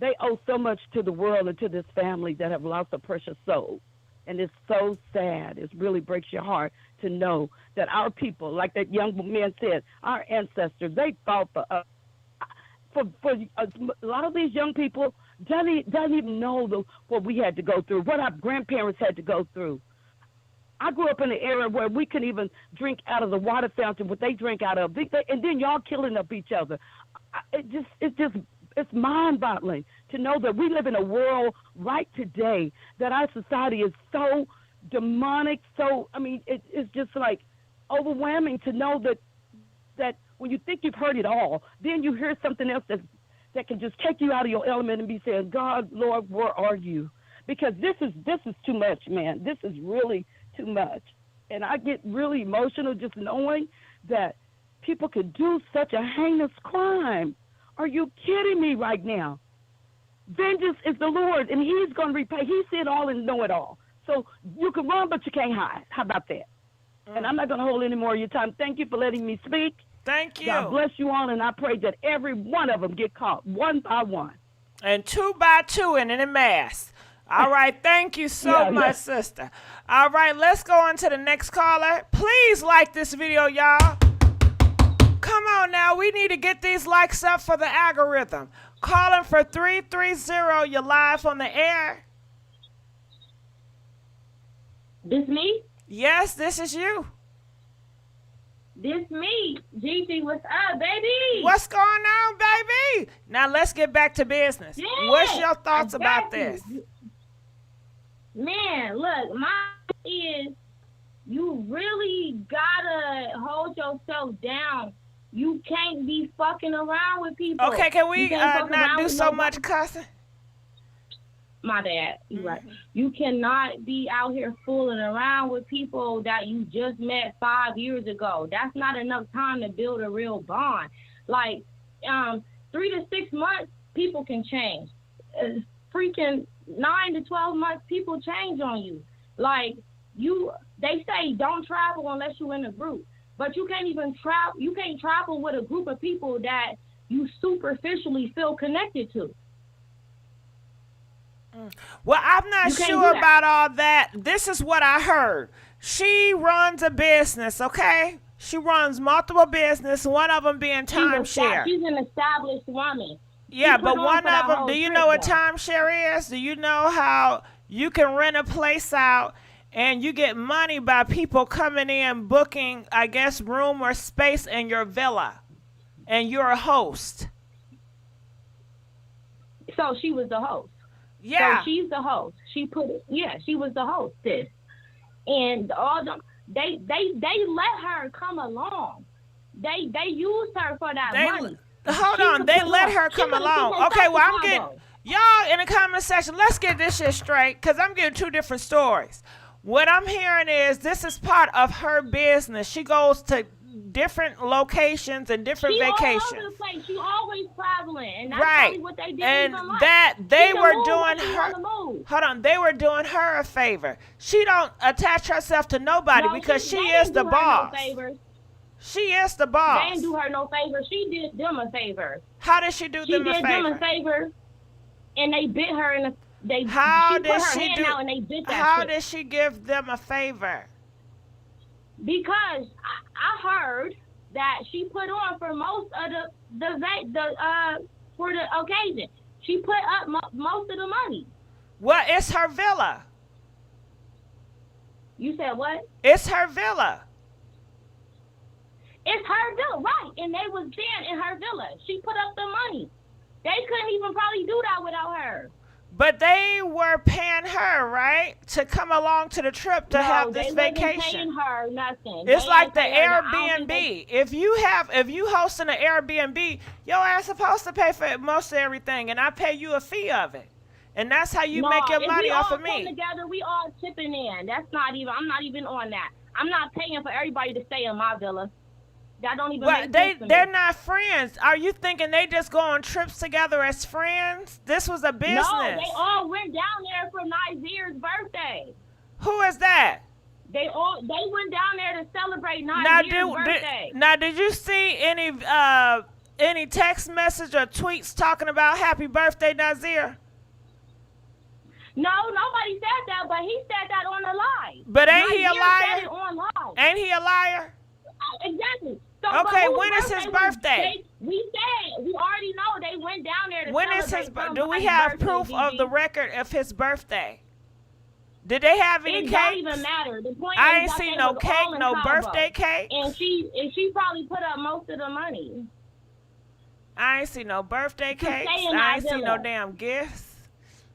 They owe so much to the world and to this family that have lost a precious soul. And it's so sad. It really breaks your heart to know that our people, like that young man said, our ancestors, they fought for us. For a lot of these young people doesn't even know what we had to go through, what our grandparents had to go through. I grew up in an era where we couldn't even drink out of the water fountain what they drink out of, and then y'all killing up each other. It's mind-boggling to know that we live in a world right today that our society is so demonic. So, I mean, it's just like overwhelming to know that when you think you've heard it all, then you hear something else that can just take you out of your element and be saying, God, Lord, where are you? Because this is too much, man. This is really too much. And I get really emotional just knowing that people could do such a heinous crime. Are you kidding me right now? Vengeance is the Lord, and he's going to repay. He see it all and know it all. So you can run, but you can't hide. How about that? And I'm not going to hold any more of your time. Thank you for letting me speak. Thank you. God bless you all, and I pray that every one of them get caught one by one. And 2 by 2 and in a mass. All right, thank you so much, sister. All right, let's go on to the next caller. Please like this video, y'all. Come on now, we need to get these likes up for the algorithm. Calling for 330, you're live on the air. This me? Yes, this is you. This me. Gigi, what's up, baby? What's going on, baby? Now let's get back to business. Yeah, what's your thoughts about this? Man, look, mine is you really gotta hold yourself down. You can't be fucking around with people. Okay, can we not do so much cussing? My bad. You're right. You cannot be out here fooling around with people that you just met 5 years ago. That's not enough time to build a real bond. Like, 3 to 6 months, people can change. Freaking 9 to 12 months, people change on you. Like, they say don't travel unless you're in a group. But you can't even travel. You can't travel with a group of people that you superficially feel connected to. Well, I'm not sure about all that. This is what I heard. She runs a business, okay? She runs multiple business, one of them being timeshare. She's an established woman. Yeah, but one of them, do you know what timeshare is? Do you know how you can rent a place out and you get money by people coming in, booking, I guess, room or space in your villa, and you're a host? So she was the host. Yeah. So she's the host. She was the hostess. And all them, they let her come along. They used her for that money. Hold on, they let her come along. Okay, well, I'm getting, y'all in the comment section, let's get this shit straight, because I'm getting 2 different stories. What I'm hearing is this is part of her business. She goes to different locations and different vacations. All over the place. She always traveling, and that's right. Really what they did. And that they were doing her. Hold on, they were doing her a favor. She don't attach herself to nobody because she is the boss. She is the boss. They didn't do her no favor. She did them a favor. How did she do them a favor? She did them a favor, and they bit her in the. How did she do? And they bit that how shit. did she give them a favor? Because I heard that she put on for most of for the occasion. She put up most of the money. Well, it's her villa. You said what? It's her villa. It's her villa, right? And they was there in her villa. She put up the money. They couldn't even probably do that without her. But they were paying her, right, to come along to the trip to have this vacation. They paying her nothing. It's like the Airbnb. If you hosting an Airbnb, your ass supposed to pay for most of everything, and I pay you a fee of it, and that's how you make your money off of me. Together, we all chipping in. That's not even. I'm not even on that. I'm not paying for everybody to stay in my villa. That don't even make sense to me. They're not friends. Are you thinking they just go on trips together as friends? This was a business. No, they all went down there for Nazeer's birthday. Who is that? They went down there to celebrate Nazeer's birthday. Now, did you see any text message or tweets talking about happy birthday, Nazeer? No, nobody said that, but he said that on the live. But ain't he a Nazeer liar? said it on live. Ain't he a liar? Exactly. So, okay, when is his birthday? We already know they went down there to when celebrate. Is his birthday? Do we have proof of the record of his birthday? Did they have any cake? It don't even matter. The point I is ain't that seen they no was cake, all in no combo. birthday cake. And she probably put up most of the money. I ain't seen no birthday To cakes. stay in I ain't seen no Godzilla. damn gifts.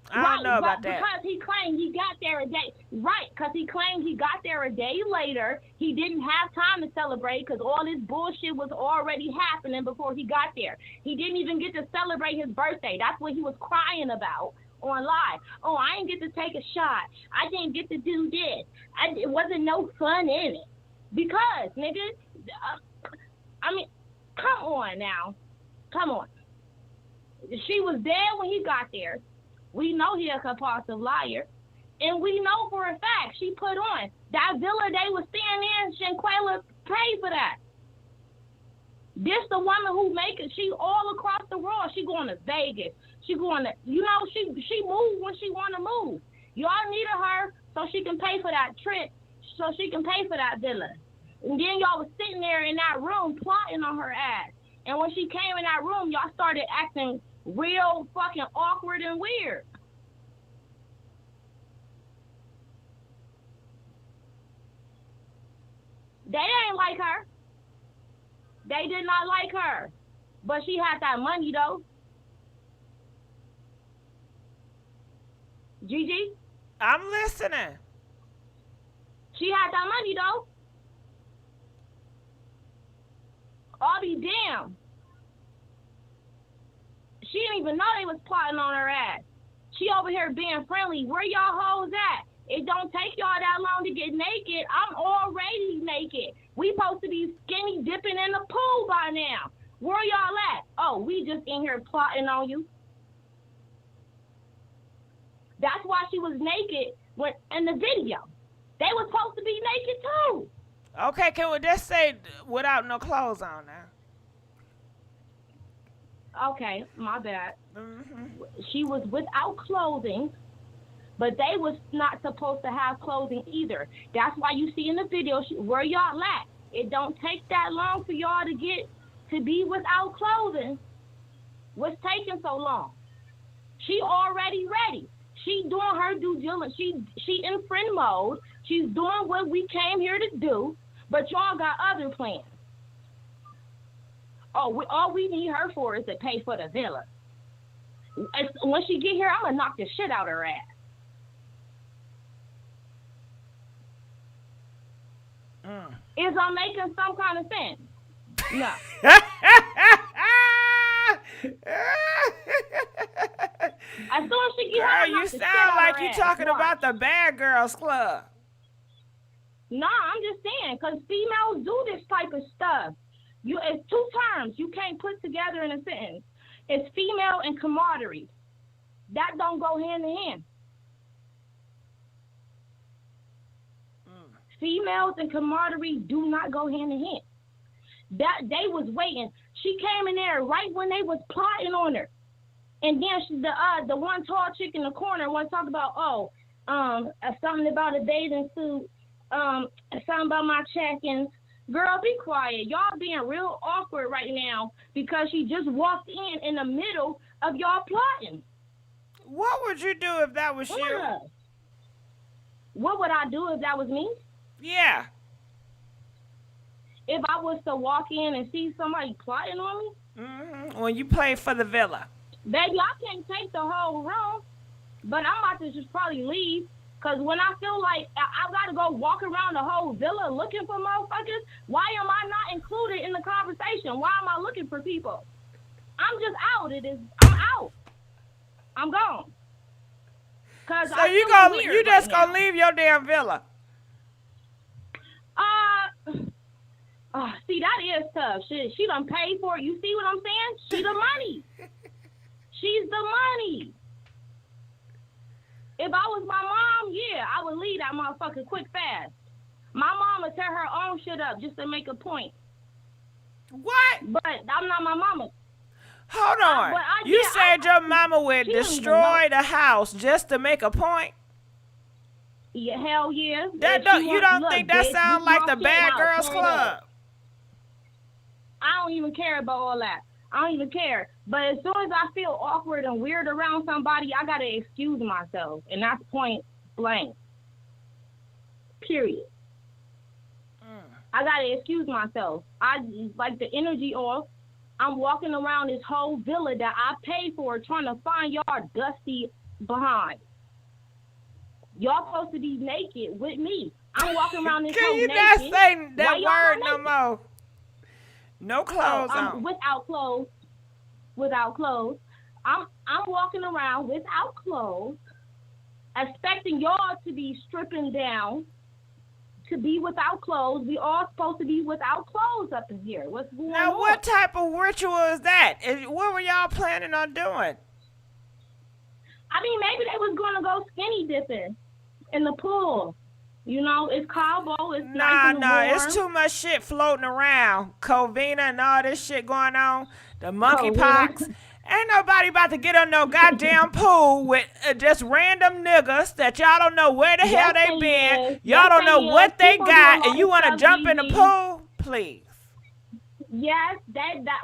I don't know about that. Because he claimed he got there a day. Right, because he claimed he got there a day later. He didn't have time to celebrate because all this bullshit was already happening before he got there. He didn't even get to celebrate his birthday. That's what he was crying about on live. Oh, I didn't get to take a shot. I didn't get to do this. It wasn't no fun in it. Because, nigga, I mean, come on now. Come on. She was there when he got there. We know he a compulsive liar. And we know for a fact she put on. That villa they was staying in, Shanquella paid for that. This the woman who make it. She all across the world. She going to Vegas. She going to, you know, she moves when she want to move. Y'all needed her so she can pay for that trip, so she can pay for that villa. And then y'all was sitting there in that room plotting on her ass. And when she came in that room, y'all started acting real fucking awkward and weird. They ain't like her. They did not like her. But she had that money, though. Gigi? I'm listening. She had that money, though. I'll be damned. She didn't even know they was plotting on her ass. She over here being friendly. Where y'all hoes at? It don't take y'all that long to get naked. I'm already naked. We supposed to be skinny dipping in the pool by now. Where y'all at? Oh, we just in here plotting on you. That's why she was naked when in the video. They was supposed to be naked too. Okay, can we just say without no clothes on now? Okay, my bad. She was without clothing, but they was not supposed to have clothing either. That's why you see in the video where y'all at. It don't take that long for y'all to get to be without clothing. What's taking so long? She already ready. She doing her due diligence. She in friend mode. She's doing what we came here to do, but y'all got other plans. Oh, all we need her for is to pay for the villa. When she get here, I'm going to knock the shit out her ass. Is I'm making some kind of sense? No. As soon as she get Girl, her, you sound like you talking about the Bad Girls Club. Nah, I'm just saying, because females do this type of stuff. It's two terms you can't put together in a sentence. It's female and camaraderie. That don't go hand in hand. Females and camaraderie do not go hand in hand. That they was waiting. She came in there right when they was plotting on her. And then the one tall chick in the corner was talking about, something about a bathing suit, something about my check-ins. Girl, be quiet. Y'all being real awkward right now because she just walked in the middle of y'all plotting. What would you do if that was you? What would I do if that was me? Yeah. If I was to walk in and see somebody plotting on me? When you play for the villa. Baby, I can't take the whole room, but I'm about to just probably leave. Because when I feel like I got to go walk around the whole villa looking for motherfuckers, why am I not included in the conversation? Why am I looking for people? I'm just out. I'm out. I'm gone. So you just gonna leave your damn villa? See, that is tough. She done paid for it. You see what I'm saying? She the money. She's the money. If I was my mom, yeah, I would leave that motherfucker quick fast. My mom would tear her own shit up just to make a point. What? But I'm not my mama. Hold on. You said your mama would destroy the house just to make a point? Yeah, hell yeah. You don't think that sounds like the Bad Girls Club? I don't even care about all that. I don't even care. But as soon as I feel awkward and weird around somebody, I got to excuse myself. And that's point blank. Period. I got to excuse myself. I like the energy off. I'm walking around this whole villa that I paid for trying to find y'all dusty behind. Y'all supposed to be naked with me. I'm walking around this whole naked. Can you not say that word no more? No clothes on. Without clothes. Without clothes. I'm walking around without clothes, expecting y'all to be stripping down, to be without clothes. We all supposed to be without clothes up in here. What's going on? Now, what type of ritual is that? What were y'all planning on doing? I mean, maybe they was gonna go skinny dipping in the pool. You know, it's Cabo. It's nice and warm. It's too much shit floating around. Covina and all this shit going on. The monkeypox. Ain't nobody about to get on no goddamn pool with just random niggas that y'all don't know where the hell they been. Y'all don't know what they got, and you want to jump in the pool? Please. Yes,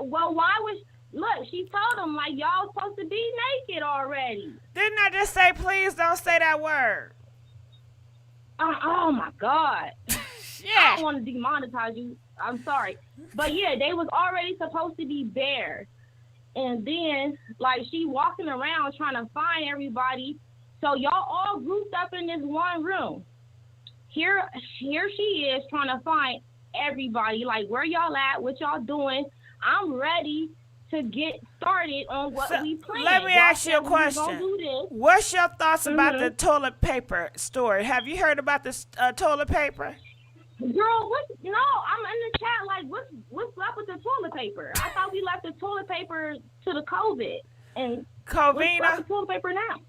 well, why was... Look, she told them, like, y'all supposed to be naked already. Didn't I just say, please don't say that word? Oh, my God. Yeah. I don't want to demonetize you. I'm sorry. But, yeah, they was already supposed to be bare. And then, like, she walking around trying to find everybody. So y'all all grouped up in this one room. Here she is trying to find everybody. Like, where y'all at? What y'all doing? I'm ready to get started on what we planned. Let me ask you a question. What's your thoughts about the toilet paper story? Have you heard about this toilet paper? Girl, no, I'm in the chat like, what's up with the toilet paper? I thought we left the toilet paper to the COVID. And Covina? What's up with toilet paper now?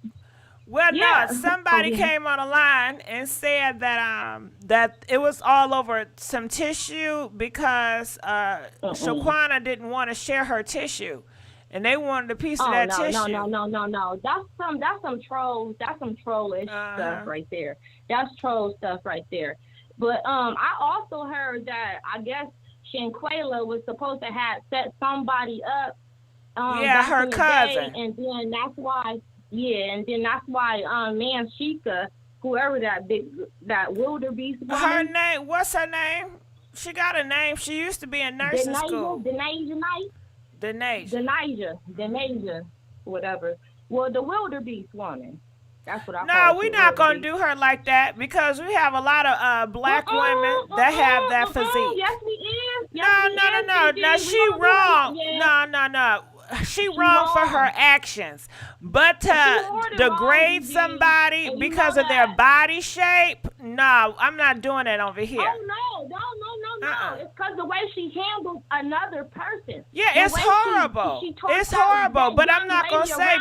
Well, yeah. No, somebody came on the line and said that that it was all over some tissue because Shaquana didn't want to share her tissue, and they wanted a piece of that tissue. No. That's some trolls. That's some trollish stuff right there. That's troll stuff right there. But I also heard that I guess Shanquella was supposed to have set somebody up. Her cousin. And then that's why. Yeah, and then that's why man Sheikah, whoever that wildebeest woman. Her name, what's her name? She got a name. She used to be in nursing school. Daejhanae, whatever. Well, the wildebeest woman. That's what I No, we're not going to do her like that because we have a lot of black women that have that physique. Yes, we is. No. Now, she wrong. No. She wrong for her actions. But to degrade somebody because of their body shape, no, I'm not doing it over here. Oh, no. It's because the way she handled another person. Yeah, it's horrible. It's horrible, but I'm not going to say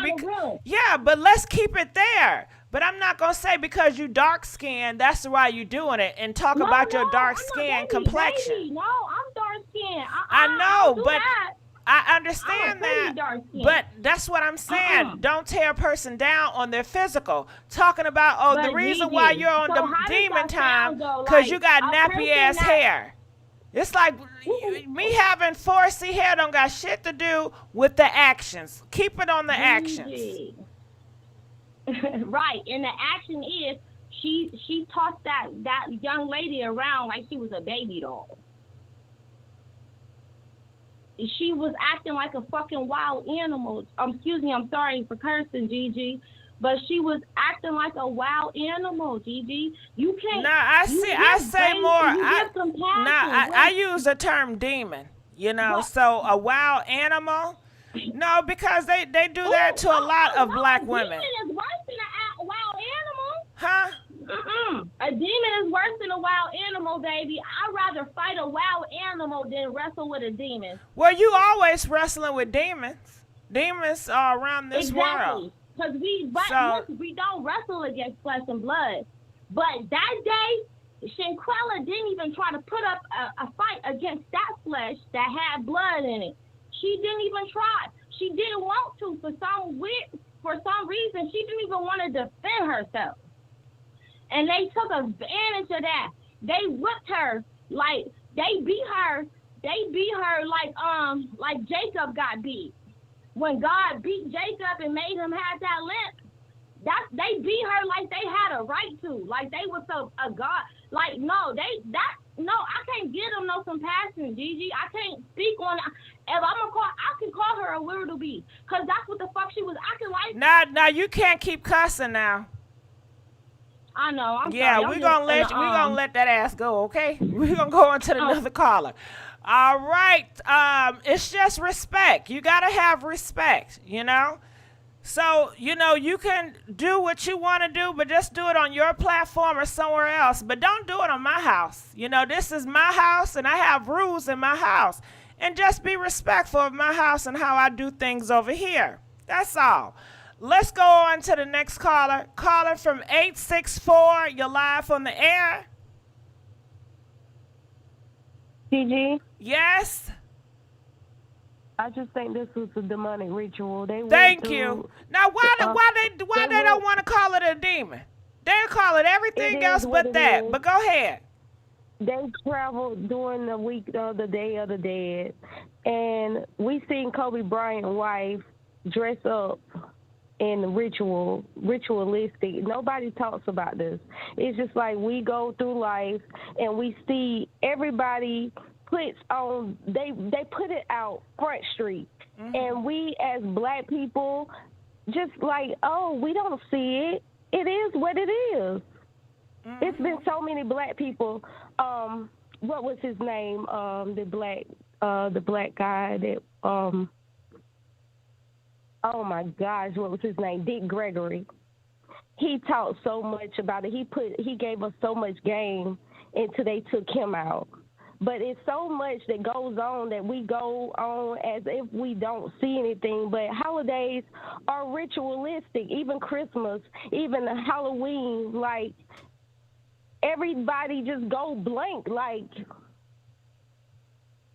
but let's keep it there. But I'm not going to say because you dark skinned, that's why you're doing it and talk about your dark skin complexion. Baby. No, I'm dark skinned. I know, but I understand that, but that's what I'm saying. Don't tear a person down on their physical. Talking about, the reason why you're on the demon time, because you got nappy ass hair. It's like me having 4C hair don't got shit to do with the actions. Keep it on the actions. Right, and the action is she tossed that young lady around like she was a baby doll. She was acting like a fucking wild animal. Excuse me, I'm sorry for cursing, Gigi. But she was acting like a wild animal, Gigi. You can't. I use the term demon, so a wild animal. No, because they do that to a lot of black women. A demon is worse than a wild animal. Huh? A demon is worse than a wild animal, baby. I'd rather fight a wild animal than wrestle with a demon. Well, you always wrestling with demons. Demons are around this world. Because we don't wrestle against flesh and blood. But that day, Shanquella didn't even try to put up a fight against that flesh that had blood in it. She didn't even try. She didn't want to for some reason. She didn't even want to defend herself. And they took advantage of that. They whipped her like they beat her like Jacob got beat. When God beat Jacob and made him have that limp, they beat her like they had a right to. Like they was a God. Like I can't give them no compassion, Gigi. I can't speak on. If I can call her a weirdo bee, cause that's what the fuck she was acting like. Now you can't keep cussing now. I know. I'm sorry. We're gonna let that ass go, okay? We're gonna go on to another caller. All right. It's just respect. You gotta have respect, So, you know, you can do what you want to do, but just do it on your platform or somewhere else. But don't do it on my house. You know, this is my house, and I have rules in my house. And just be respectful of my house and how I do things over here. That's all. Let's go on to the next caller. Caller from 864. You're live on the air. GG? Yes? I just think this was a demonic ritual. Thank you. Now, why they don't want to call it a demon? They'll call it everything else but that. But go ahead. They traveled during the week of the Day of the Dead, and we seen Kobe Bryant's wife dress up in ritualistic. Nobody talks about this. It's just like we go through life and we see everybody puts on, they put it out Front Street. Mm-hmm. And we as black people just like, oh, we don't see it. It is what it is. Mm-hmm. It's been so many black people. What was his name? The black guy that oh my gosh, what was his name? Dick Gregory. He talked so much about it. He gave us so much game until they took him out. But it's so much that goes on that we go on as if we don't see anything. But holidays are ritualistic, even Christmas, even Halloween. Like, everybody just go blank. Like,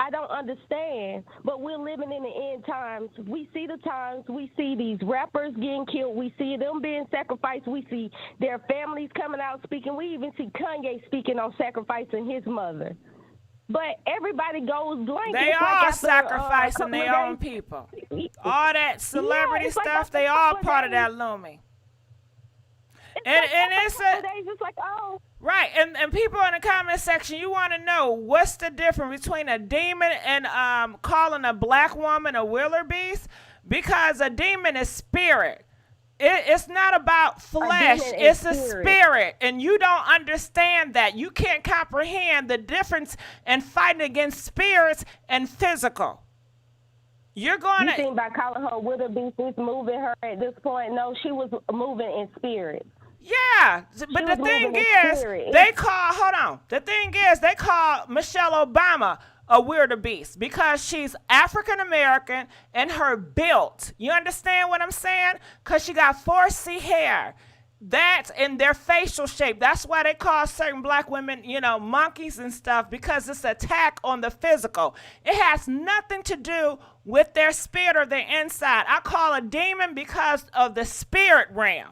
I don't understand, but we're living in the end times. We see the times. We see these rappers getting killed. We see them being sacrificed. We see their families coming out speaking. We even see Kanye speaking on sacrificing his mother. But everybody goes blank. They are sacrificing their own people. All that celebrity stuff, they all part of that looming. And it's just like, oh. Right, and people in the comment section, you want to know what's the difference between a demon and calling a black woman a wildebeest? Because a demon is spirit. It's not about flesh. It's a spirit. And you don't understand that. You can't comprehend the difference in fighting against spirits and physical. You're going to... You think by calling her wildebeest is moving her at this point? No, she was moving in spirit. Yeah, but the thing is, they call Michelle Obama a wildebeest because she's African American and her built. You understand what I'm saying? Because she got 4C hair. That's in their facial shape. That's why they call certain black women, you know, monkeys and stuff, because it's an attack on the physical. It has nothing to do with their spirit or their inside. I call a demon because of the spirit realm.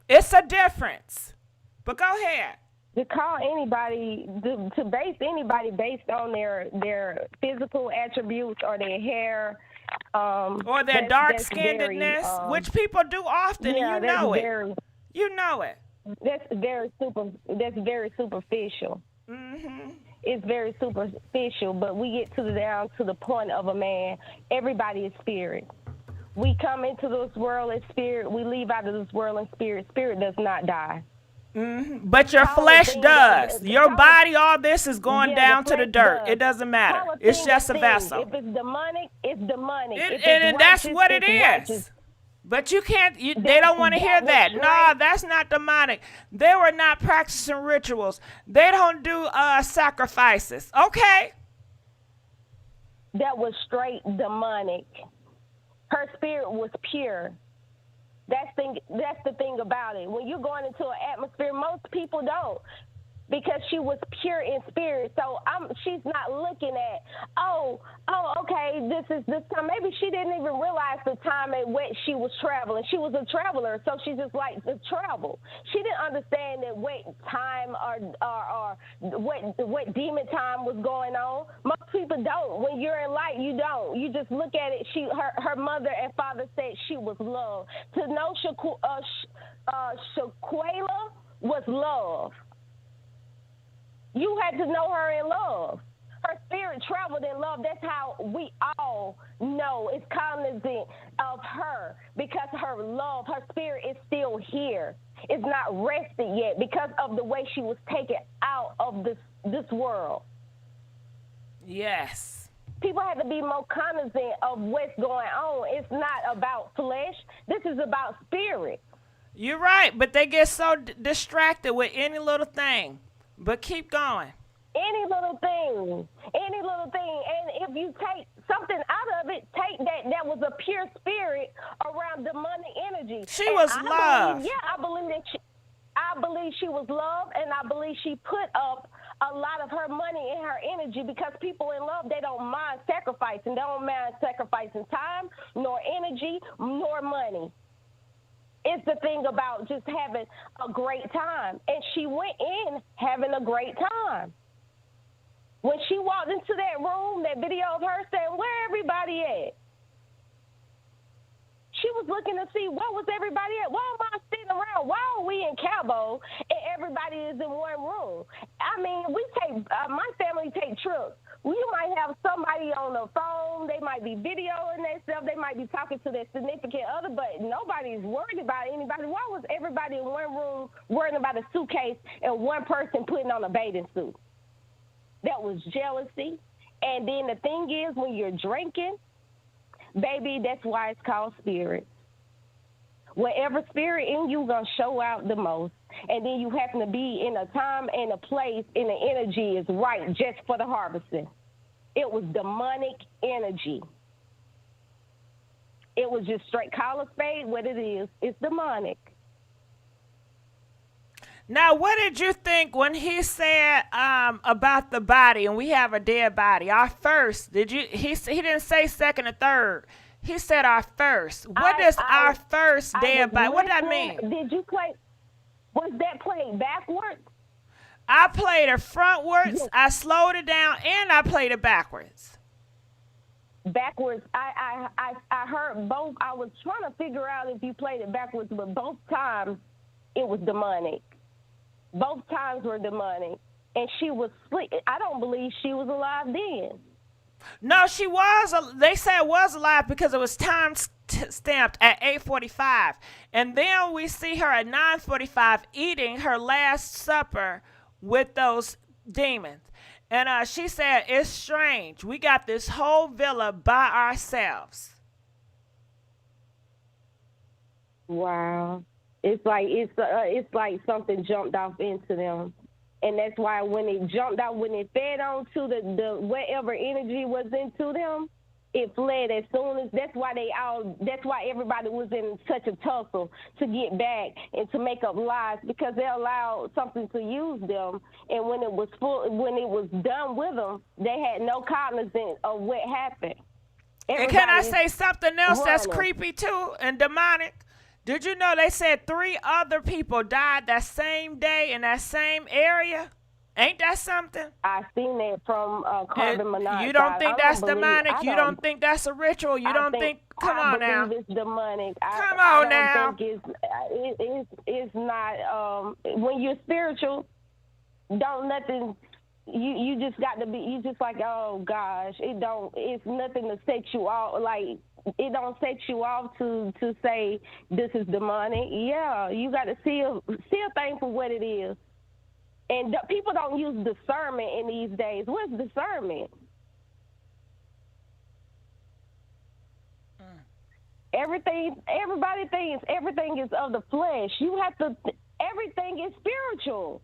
It's a difference. But go ahead. To call anybody, to base anybody based on their physical attributes or their hair. Or their dark-skinnedness, which people do often, and you know it. You know it. That's very superficial. Mm-hmm. It's very superficial, but we get down to the point of a man. Everybody is spirit. We come into this world as spirit. We leave out of this world in spirit. Spirit does not die. Mm-hmm. But your flesh does. Your body, all this is going down to the dirt. It doesn't matter. It's just a vessel. If it's demonic, it's demonic. And that's what it is. Righteous. But you can't, they don't want to hear that. No, that's not demonic. They were not practicing rituals. They don't do sacrifices. Okay. That was straight demonic. Her spirit was pure. That's the thing about it. When you're going into an atmosphere, most people don't, because she was pure in spirit. So she's not looking at, okay, this is this time. Maybe she didn't even realize the time at which she was traveling. She was a traveler, so she just liked to travel. She didn't understand that what time or what demon time was going on. Most people don't. When you're in light, you don't. You just look at it. Her mother and father said she was love. To know Shanquella was love. You had to know her in love. Her spirit traveled in love. That's how we all know. It's cognizant of her, because her love, her spirit is still here. It's not rested yet because of the way she was taken out of this world. Yes. People have to be more cognizant of what's going on. It's not about flesh. this is about spirit. You're right, but they get so distracted with any little thing. But keep going. Any little thing. And if you take something out of it, take that was a pure spirit around demonic energy. She was loved. I believe she was loved, and I believe she put up a lot of her money and her energy, because people in love, they don't mind sacrificing. They don't mind sacrificing time, nor energy, nor money. It's the thing about just having a great time. And she went in having a great time. When she walked into that room, that video of her saying, "Where everybody at?" She was looking to see, where was everybody at? Why am I sitting around? Why are we in Cabo and everybody is in one room? I mean, we take, my family take trips. We might have somebody on the phone. They might be videoing themselves. They might be talking to their significant other, but nobody's worried about anybody. Why was everybody in one room worrying about a suitcase and one person putting on a bathing suit? That was jealousy. And then the thing is, when you're drinking, baby, that's why it's called spirit. Whatever spirit in you gonna show out the most. And then you happen to be in a time and a place and the energy is right just for the harvesting. It was demonic energy. It was just straight, call a spade what it is. It's demonic. Now, what did you think when he said about the body, and we have a dead body? Our first, he didn't say second or third. He said our first. What does our first dead body? What does that mean? Did you play? Was that played backwards? I played it frontwards. Yes. I slowed it down, and I played it backwards. Backwards. I heard both. I was trying to figure out if you played it backwards, but both times it was demonic. Both times were demonic. And she was asleep. I don't believe she was alive then. No, she was. They said was alive because it was time stamped at 8:45. And then we see her at 9:45 eating her last supper with those demons. And she said, it's strange. We got this whole villa by ourselves. Wow. It's like something jumped off into them, and that's why when it jumped out, when it fed onto the whatever energy was into them, it fled as soon as. That's why everybody was in such a tussle to get back and to make up lies, because they allowed something to use them, and when it was done with them, they had no cognizance of what happened. And can I say something else that's creepy too and demonic? Did you know they said 3 other people died that same day in that same area? Ain't that something? I seen that from carbon monoxide. You don't think that's demonic? You don't think that's a ritual? You don't think? Come on now. I believe it's demonic. Come on now. I don't think it's not. When you're spiritual, don't nothing. You just got to be. You just like, oh gosh, it's nothing to set you off. Like, it don't set you off to say this is demonic. Yeah, you got to see a thing for what it is. And people don't use discernment in these days. What's discernment? Everybody thinks everything is of the flesh. You have to. Everything is spiritual.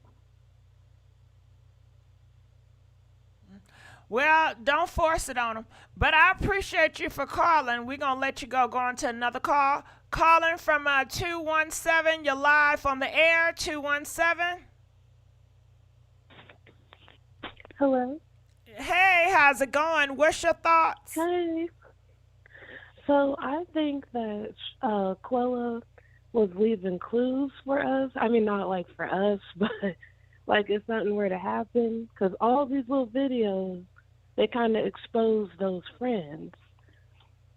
Well, don't force it on them. But I appreciate you for calling. We're going to let you go. Go on to another call. Calling from 217. You're live on the air. 217. Hello. Hey, how's it going? What's your thoughts? Hey. So I think that Quella was leaving clues for us. I mean, not like for us, but like if something were to happen. Because all these little videos, they kind of expose those friends.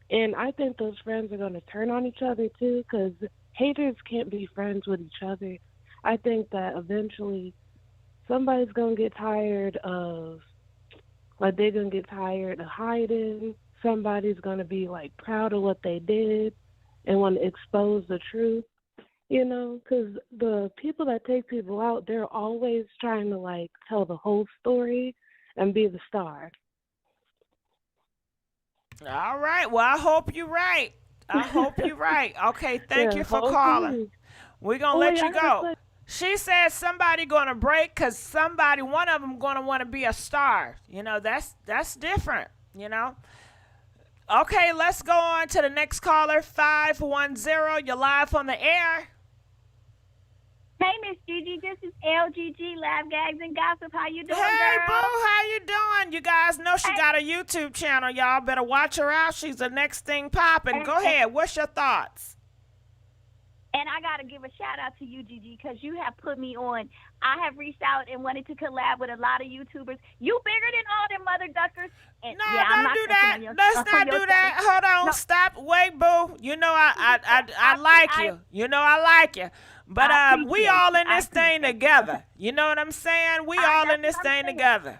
And I think those friends are going to turn on each other too, because haters can't be friends with each other. I think that eventually somebody's going to get tired of, like, they're going to get tired of hiding. Somebody's going to be, like, proud of what they did and want to expose the truth, you know, because the people that take people out, they're always trying to, like, tell the whole story and be the star. All right. Well, I hope you're right. I hope you're right. Okay, thank you for calling. We're going to let you go. She said somebody going to break because one of them going to want to be a star. You know, that's different, you know. Okay, let's go on to the next caller, 510. You're live on the air. Hey, Miss Gigi, this is LGG, Laugh Gags and Gossip. How you doing, Hey, girl? boo, how you doing? You guys know she got a YouTube channel. Y'all better watch her out. She's the next thing popping. Go ahead. What's your thoughts? And I got to give a shout out to you, Gigi, because you have put me on. I have reached out and wanted to collab with a lot of YouTubers. You bigger than all them mother duckers. And No, yeah, don't do that. Let's not do that. Hold on. Stop. Wait, boo. You know I like you. You know I like you. But we all in this thing together. You know what I'm saying? We all in this thing together.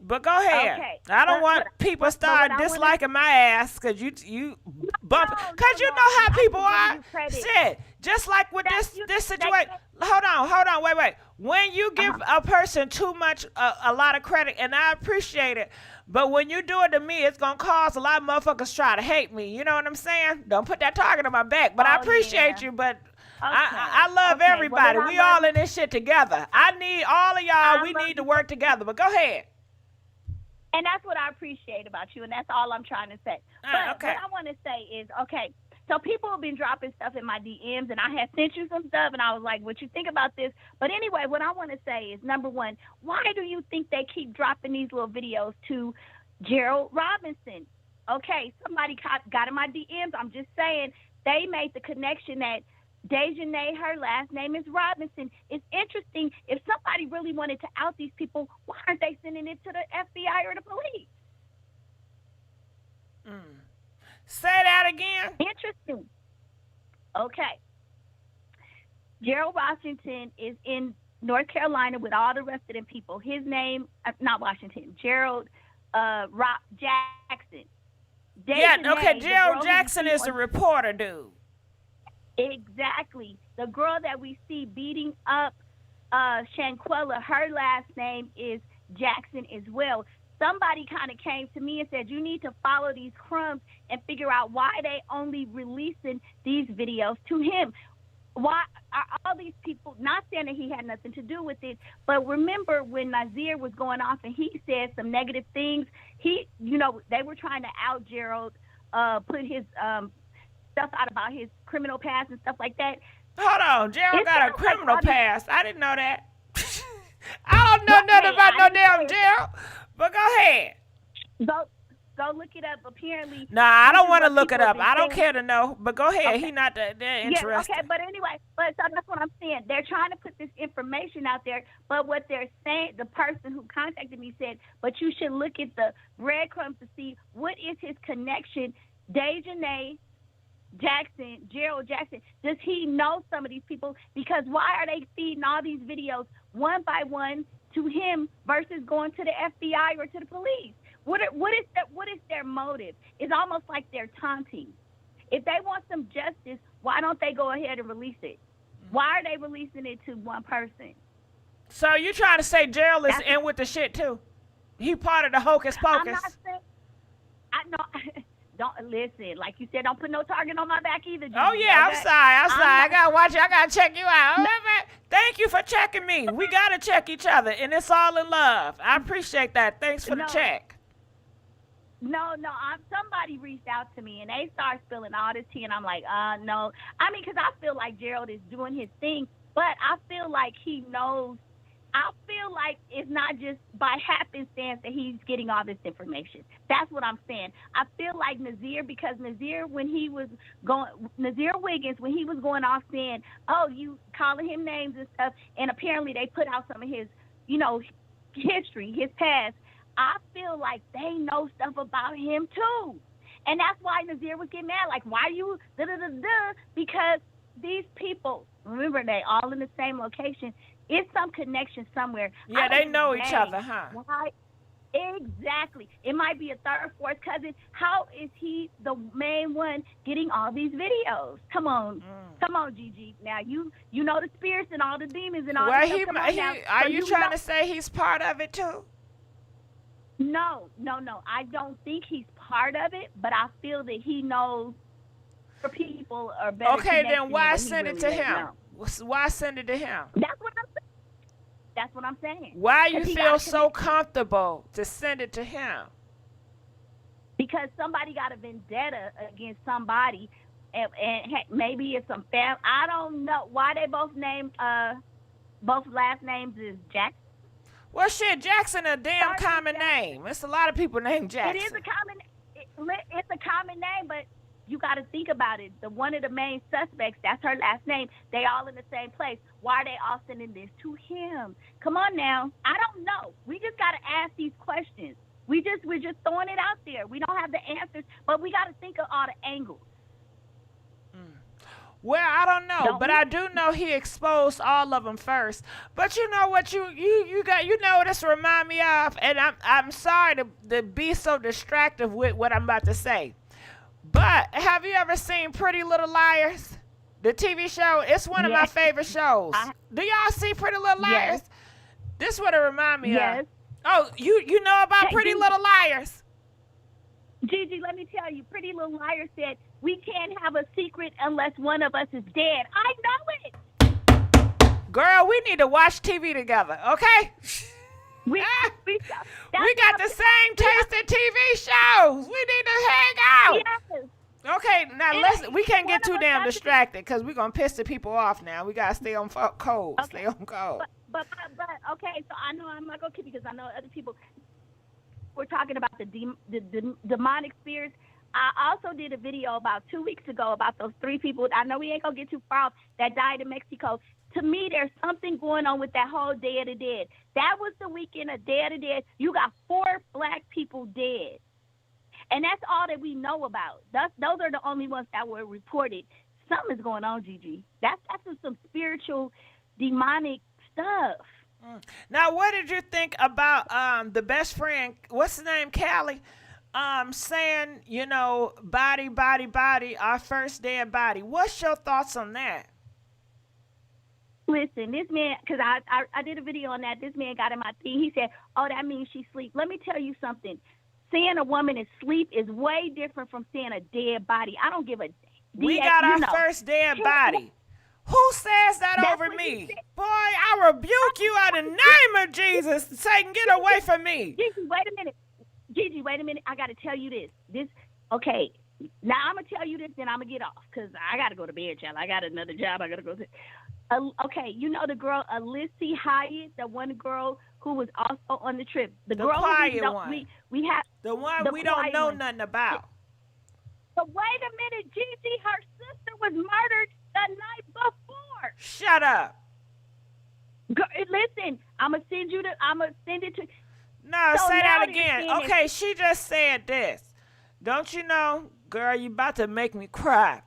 But go ahead. Okay. I don't want people start disliking my ass because you bump. Because you know how people are. Shit. Just like with this situation. Hold on. Wait. When you give a person too much, a lot of credit, and I appreciate it, but when you do it to me, it's going to cause a lot of motherfuckers try to hate me. You know what I'm saying? Don't put that target on my back. But I appreciate you, but I love everybody. We all in this shit together. I need all of y'all. We need to work together. But go ahead. And that's what I appreciate about you, and that's all I'm trying to say. But what I want to say is, okay, so people have been dropping stuff in my DMs, and I had sent you some stuff, and I was like, what you think about this? But anyway, what I want to say is, number one, why do you think they keep dropping these little videos to Gerald Robinson? Okay, somebody got in my DMs. I'm just saying they made the connection that Daejhanae, her last name is Robinson. It's interesting. If somebody really wanted to out these people, why aren't they sending it to the FBI or the police? Say that again. Interesting. Okay. Gerald Washington is in North Carolina with all the rest of them people. His name, not Washington, Gerald Jackson. Gerald Jackson is the reporter dude. Exactly. The girl that we see beating up Shanquella, her last name is Jackson as well. Somebody kind of came to me and said, you need to follow these crumbs and figure out why they only releasing these videos to him. Why are all these people, not saying that he had nothing to do with it, but remember when Nazeer was going off and he said some negative things, they were trying to out Gerald, put his stuff out about his criminal past and stuff like that. Hold on, Gerald got a criminal past. I didn't know that. I don't know nothing about no damn Gerald. But go ahead. Go look it up. Apparently. Nah, I don't want to look it up. I don't care to know. But go ahead. Okay. He not that interested. Yeah, okay, but anyway, so that's what I'm saying. They're trying to put this information out there, but what they're saying, the person who contacted me said, but you should look at the breadcrumbs to see what is his connection. Daejhanae Jackson, Gerald Jackson, does he know some of these people? Because why are they feeding all these videos one by one to him versus going to the FBI or to the police? What is their motive? It's almost like they're taunting. If they want some justice, why don't they go ahead and release it? Why are they releasing it to one person? So you trying to say Gerald is in with the shit too? He part of the hocus pocus. I'm not saying. I know. Don't listen. Like you said, don't put no target on my back either. Gigi, oh yeah, okay? I'm sorry. I gotta watch you. I gotta check you out. No. Thank you for checking me. We gotta check each other, and it's all in love. I appreciate that. Thanks for the check. No, somebody reached out to me and they start spilling all this tea, and I'm like, no. I mean, because I feel like Gerald is doing his thing, but I feel like he knows. I feel like it's not just by happenstance that he's getting all this information. That's what I'm saying. I feel like Nazeer, because Nazeer Wiggins, when he was going off saying, oh, you calling him names and stuff, and apparently they put out some of his, history, his past. I feel like they know stuff about him too. And that's why Nazeer was getting mad. Like, why you Because these people, remember, they all in the same location. It's some connection somewhere. Yeah, they know each other, huh? Why? Exactly. It might be a third, fourth cousin. How is he the main one getting all these videos? Come on, Gigi. Now you know the spirits and all the demons and all. Well, that. Are you trying to say he's part of it too? No. I don't think he's part of it, but I feel that he knows people are better. Okay, connected then why than send what it he to really him? let know. Why send it to him? That's what I'm saying. Why you 'Cause he feel gotta so comfortable to send it to him? Because somebody got a vendetta against somebody, and maybe it's some family. I don't know why they both last names is Jackson. Well, shit, Jackson a damn common name. It's a lot of people named Jackson. It is it's a common name, but you got to think about it. One of the main suspects, that's her last name. They all in the same place. Why are they all sending this to him? Come on now. I don't know. We just got to ask these questions. We're just throwing it out there. We don't have the answers, but we got to think of all the angles. Well, I don't know, but I do know he exposed all of them first. But you know what you know what this remind me of, and I'm sorry to be so distractive with what I'm about to say. But have you ever seen Pretty Little Liars? The TV show? It's one of my favorite shows. Do y'all see Pretty Little Liars? Yes. This is what it remind me Yes. of. Oh, you know about Pretty Little Liars? Gigi, let me tell you, Pretty Little Liar said, we can't have a secret unless one of us is dead. I know it. Girl, we need to watch TV together, okay? We got the same taste in TV shows. We need to hang out. Yes. Okay, now listen, we can't get too damn distracted because we're going to piss the people off now. We got to stay on code. Okay. Stay on code. But okay, so I know I'm not going to keep it because I know other people. We're talking about the demonic spirits. I also did a video about 2 weeks ago about those 3 people. I know we ain't going to get too far off that died in Mexico. To me, there's something going on with that whole Day of the Dead. That was the weekend of Day of the Dead. You got 4 black people dead. And that's all that we know about. Those are the only ones that were reported. Something's going on, Gigi. That's some spiritual, demonic stuff. Now, what did you think about the best friend, what's his name, Callie, saying, you know, body, body, body, our first dead body? What's your thoughts on that? Listen, this man, because I did a video on that. This man got in my thing. He said, oh, that means she sleep. Let me tell you something. Seeing a woman is sleep is way different from seeing a dead body. I don't give a We got our first dead body. Who says that over me? Boy, I rebuke you in the name of Jesus. Satan, get away from me. Gigi, wait a minute. I got to tell you this. Okay. Now, I'm going to tell you this, then I'm going to get off because I got to go to bed, child. I got another job I got to go to. Okay, you know the girl, Alysse Hyatt, the one girl who was also on the trip. The girl quiet one. We have the one we don't know nothing about. But wait a minute, Gigi, her sister was murdered the night before. Shut up. Girl, listen, I'm gonna send it to. No, so say that again. Okay, she just said this. Don't you know, girl, you about to make me cry.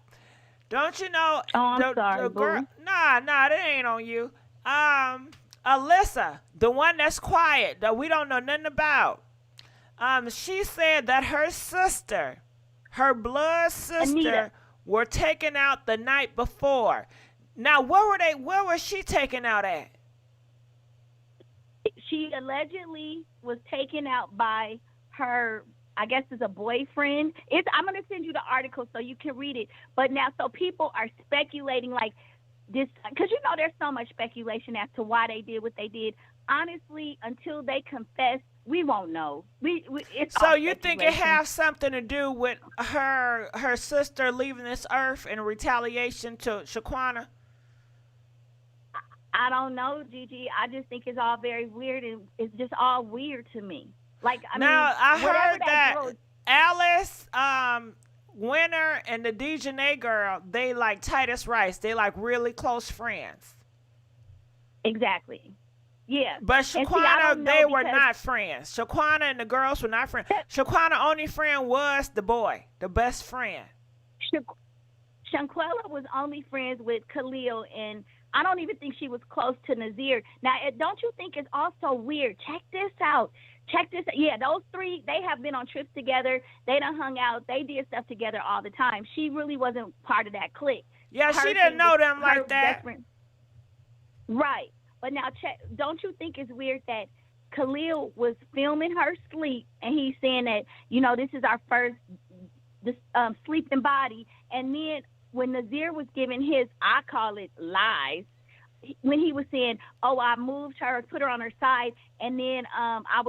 Don't you know? Oh, I'm sorry, the girl, nah, that ain't on you. Alyssa, the one that's quiet, that we don't know nothing about. She said that her sister, her blood sister, Anita, were taken out the night before. Now, where was she taken out at? She allegedly was taken out by her, I guess it's a boyfriend. I'm going to send you the article so you can read it. But now, so people are speculating like this, because you know there's so much speculation as to why they did what they did. Honestly, until they confess, we won't know. So you think it has something to do with her sister leaving this earth in retaliation to Shaquana? I don't know, Gigi. I just think it's all very weird, and it's just all weird to me. Like, I heard that Alice, Winter, and the Daejhanae girl, they like tight as rice. They like really close friends. Exactly. Yeah. But Shaquana, they were not friends. Shaquana and the girls were not friends. Shaquana only friend was the boy, the best friend. Shanquella was only friends with Khalil, and I don't even think she was close to Nazeer. Now, don't you think it's also weird? Check this out. Yeah, those 3, they have been on trips together. They done hung out. They did stuff together all the time. She really wasn't part of that clique. Yeah, she didn't know them like that. Right. But now, don't you think it's weird that Khalil was filming her sleep and he's saying that, you know, this is our first the sleeping body. And then when Nazeer was giving his, I call it lies, when he was saying, "Oh, I moved her, put her on her side," and then I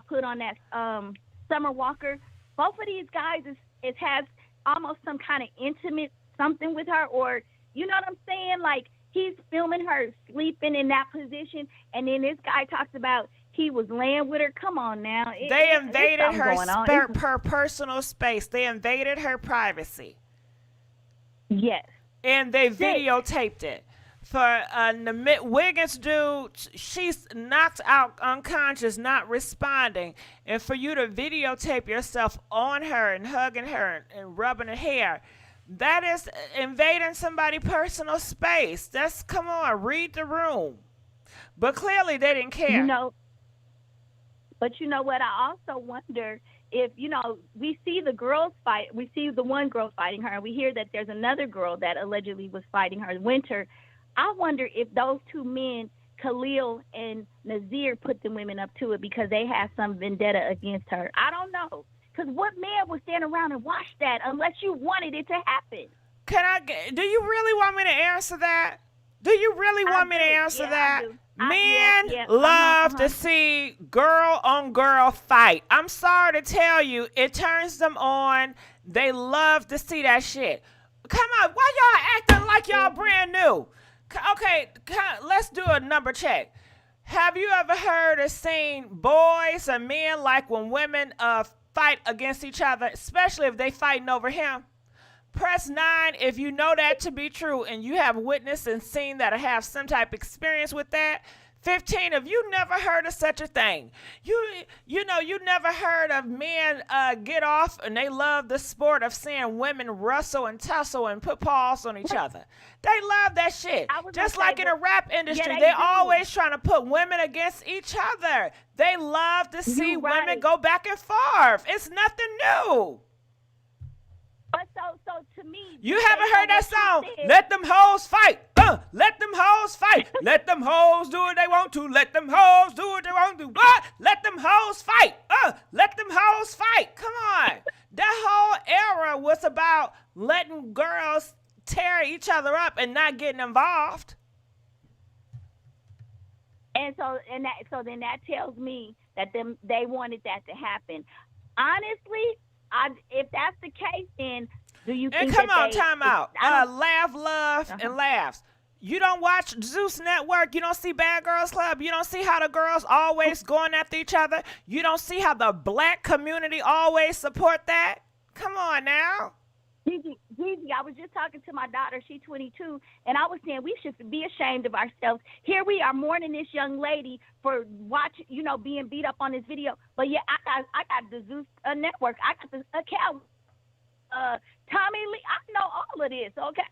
put on that Summer Walker. Both of these guys is has almost some kind of intimate something with her, or you know what I'm saying? Like he's filming her sleeping in that position, and then this guy talks about he was laying with her. Come on now. They invaded her personal space. They invaded her privacy. Yes. And they videotaped it. For Wiggins dude, she's knocked out unconscious, not responding. And for you to videotape yourself on her and hugging her and rubbing her hair, that is invading somebody's personal space. Come on, read the room. But clearly they didn't care. You know, but you know what? I also wonder if, you know, we see the girls fight. We see the one girl fighting her, and we hear that there's another girl that allegedly was fighting her, Winter. I wonder if those two men, Khalil and Nazeer, put the women up to it because they have some vendetta against her. I don't know. Because what man would stand around and watch that unless you wanted it to happen? Do you really want me to answer that? Do you really want me to answer that? Men love to see girl on girl fight. I'm sorry to tell you, it turns them on. They love to see that shit. Come on, why y'all acting like y'all brand new? Okay, let's do a number check. Have you ever heard or seen boys or men like when women fight against each other, especially if they fighting over him? Press 9 if you know that to be true and you have witnessed and seen that or have some type of experience with that. 15 if you never heard of such a thing. You know, you never heard of men get off and they love the sport of seeing women wrestle and tussle and put paws on each other. They love that shit. Just like in the rap industry, they're always trying to put women against each other. They love to see women go back and forth. It's nothing new. But so to me, you haven't heard that song? Let them hoes fight. Let them hoes fight. Let them hoes do what they want to. Let them hoes do what they want to. What? Let them hoes fight. Let them hoes fight. Come on. That whole era was about letting girls tear each other up and not getting involved. And so then that tells me that they wanted that to happen. Honestly, if that's the case, then do you think? And come on, time out. Laugh, love, and laughs. You don't watch Zeus Network. You don't see Bad Girls Club. You don't see how the girls always going after each other. You don't see how the black community always support that. Come on now. Gigi, I was just talking to my daughter. She's 22, and I was saying we should be ashamed of ourselves. Here we are mourning this young lady for watching, being beat up on this video. But yeah, I got the Zeus Network. I got the account. Tommy Lee. I know all of this. Okay.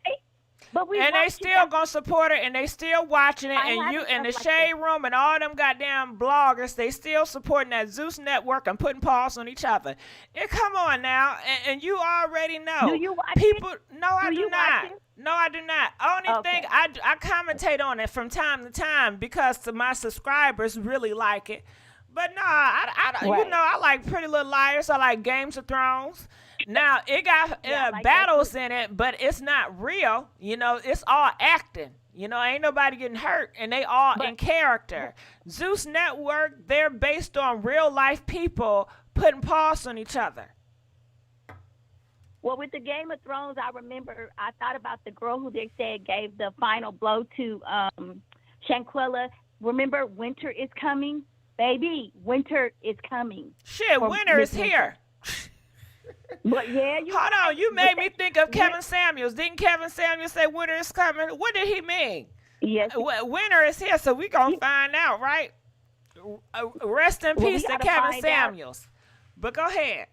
But they still gonna support it, and they still watching it, and you in the shade room and all them goddamn bloggers, they still supporting that Zeus Network and putting paws on each other. Come on now, and you already know. Do you watch people? It? No, I do not. No, I do not. Only thing I commentate on it from time to time because my subscribers really like it. But no, I I like Pretty Little Liars. I like Games of Thrones. Now, it got battles in it, but it's not real. It's all acting. Ain't nobody getting hurt, and they all in character. Zeus Network, they're based on real-life people putting paws on each other. Well, with the Game of Thrones, I thought about the girl who they said gave the final blow to Shanquella. Remember, winter is coming? Baby, winter is coming. Shit, winter is here. But yeah, hold on. You made me think of Kevin Samuels. Didn't Kevin Samuels say winter is coming? What did he mean? Yes. Winter is here, so we gonna find out, right? Rest in peace to Kevin Samuels. But go ahead.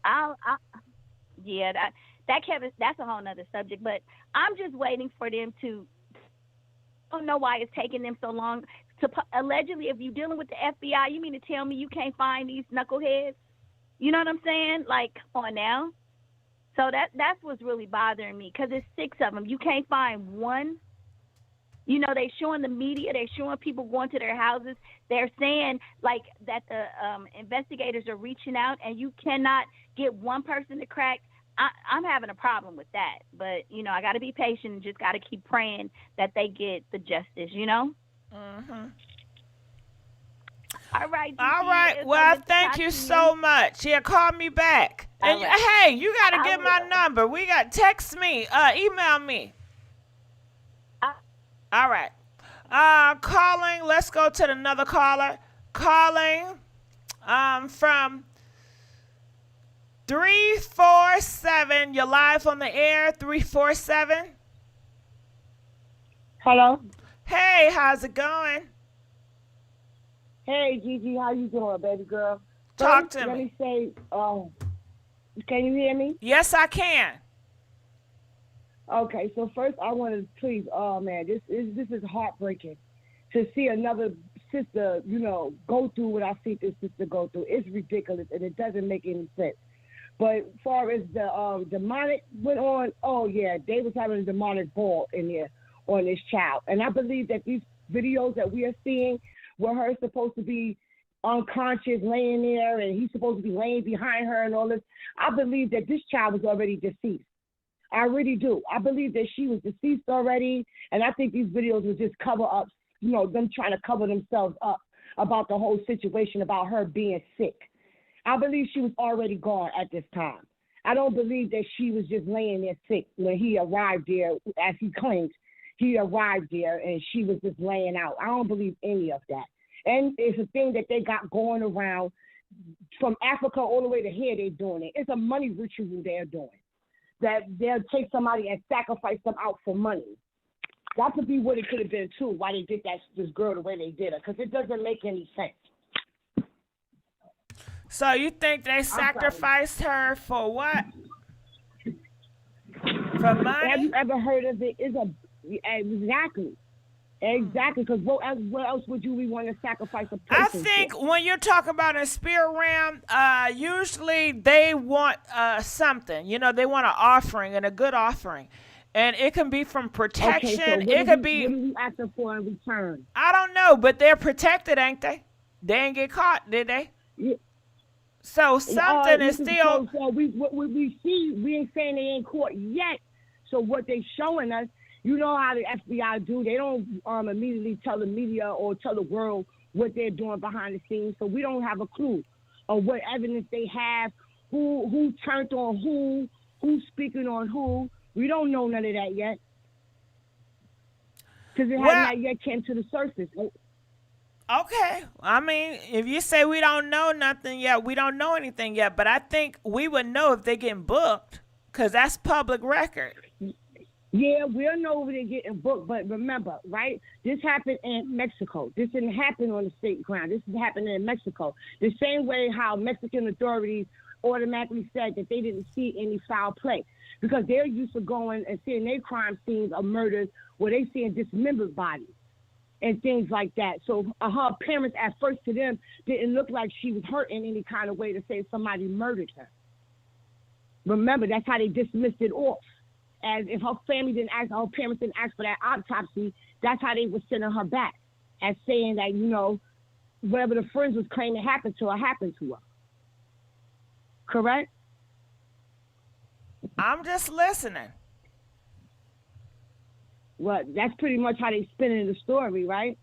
That Kevin. That's a whole nother subject. But I'm just waiting for them to. I don't know why it's taking them so long. Allegedly, if you're dealing with the FBI, you mean to tell me you can't find these knuckleheads? You know what I'm saying? Like, come on now. So that's what's really bothering me because it's 6 of them. You can't find one. They showing the media. They're showing people going to their houses. They're saying, like, that the investigators are reaching out, and you cannot get one person to crack I'm having a problem with that. But, you know, I got to be patient and just got to keep praying that they get the justice, you know? Mm-hmm. All right, Gigi, All right. it's Well, good to thank talk you to so much. Yeah, call me back. And All right. hey, you got to I get my will. number. We got text me, email me. All right. Calling. Let's go to another caller. Calling from 347. You're live on the air. 347. Hello. Hey, how's it going? Hey, Gigi, how you doing, baby girl? Talk First, to let me. me say, can you hear me? Yes, I can. Okay, so first I want to please, oh man, this is heartbreaking to see another sister, you know, go through what I see this sister go through. It's ridiculous and it doesn't make any sense. But as far as the demonic went on, oh yeah, they was having a demonic ball in there on this child. And I believe that these videos that we are seeing where her supposed to be unconscious laying there and he's supposed to be laying behind her and all this, I believe that this child was already deceased. I really do. I believe that she was deceased already, and I think these videos were just cover ups, you know, them trying to cover themselves up about the whole situation about her being sick. I believe she was already gone at this time. I don't believe that she was just laying there sick when he arrived there, as he claims. He arrived there and she was just laying out. I don't believe any of that. And it's a thing that they got going around from Africa all the way to here. They're doing it. It's a money ritual they're doing. That they'll take somebody and sacrifice them out for money. That could be what it could have been too. Why they did this girl the way they did her, because it doesn't make any sense. So you think they sacrificed her for what? For money? Have you ever heard of it? Exactly. Because what else would you want to sacrifice a person I think for? when you're talking about a spirit realm, usually they want something. You know, they want an offering and a good offering. And it can be from protection. Okay, so it could be. What are you asking for in return? I don't know, but they're protected, ain't they? They ain't get caught, did they? Yeah. So something is still. So we see, we ain't saying they ain't caught yet. So what they showing us, you know how the FBI do. They don't immediately tell the media or tell the world what they're doing behind the scenes. So we don't have a clue of what evidence they have, who turned on who's speaking on who. We don't know none of that yet. Because it has not yet came to the surface. Okay. I mean, if you say we don't know nothing yet, we don't know anything yet. But I think we would know if they're getting booked because that's public record. Yeah, we'll know if they're getting booked. But remember, right, this happened in Mexico. This didn't happen on the state ground. This is happening in Mexico. The same way how Mexican authorities automatically said that they didn't see any foul play because they're used to going and seeing their crime scenes of murders where they seeing dismembered bodies and things like that. So her appearance at first to them didn't look like she was hurt in any kind of way to say somebody murdered her. Remember, that's how they dismissed it off. As if her family didn't ask, her parents didn't ask for that autopsy, that's how they were sending her back as saying that, you know, whatever the friends was claiming happened to her. Correct? I'm just listening. Well, that's pretty much how they spinning the story, right?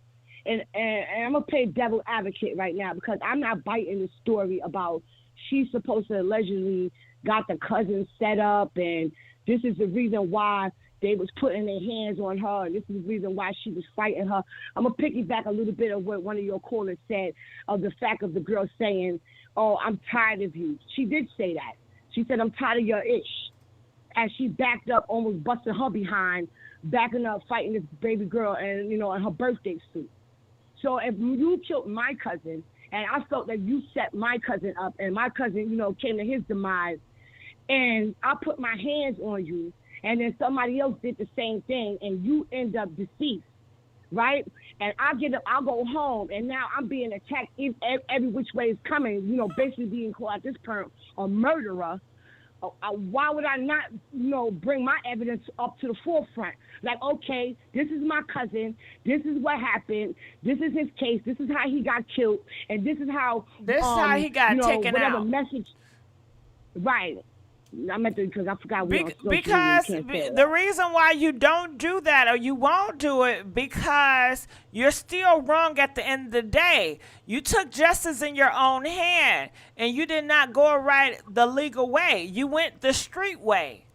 And I'm going to play devil advocate right now because I'm not biting the story about she's supposed to allegedly got the cousin set up and this is the reason why they was putting their hands on her. And this is the reason why she was fighting her. I'm going to piggyback a little bit of what one of your callers said of the fact of the girl saying, oh, I'm tired of you. She did say that. She said, I'm tired of your ish. As she backed up, almost busting her behind, backing up, fighting this baby girl and, you know, in her birthday suit. So if you killed my cousin and I felt that you set my cousin up and my cousin, you know, came to his demise, and I put my hands on you, and then somebody else did the same thing, and you end up deceased, right? And I get up, I'll go home, and now I'm being attacked every which way is coming, you know, basically being called at this point a murderer. Why would I not, you know, bring my evidence up to the forefront? Like, okay, this is my cousin. This is what happened. This is his case. This is how he got killed, and this is how he got taken whatever out. Message, right? I meant to because I forgot because the reason why you don't do that or you won't do it because you're still wrong at the end of the day. You took justice in your own hand and you did not go right the legal way. You went the street way.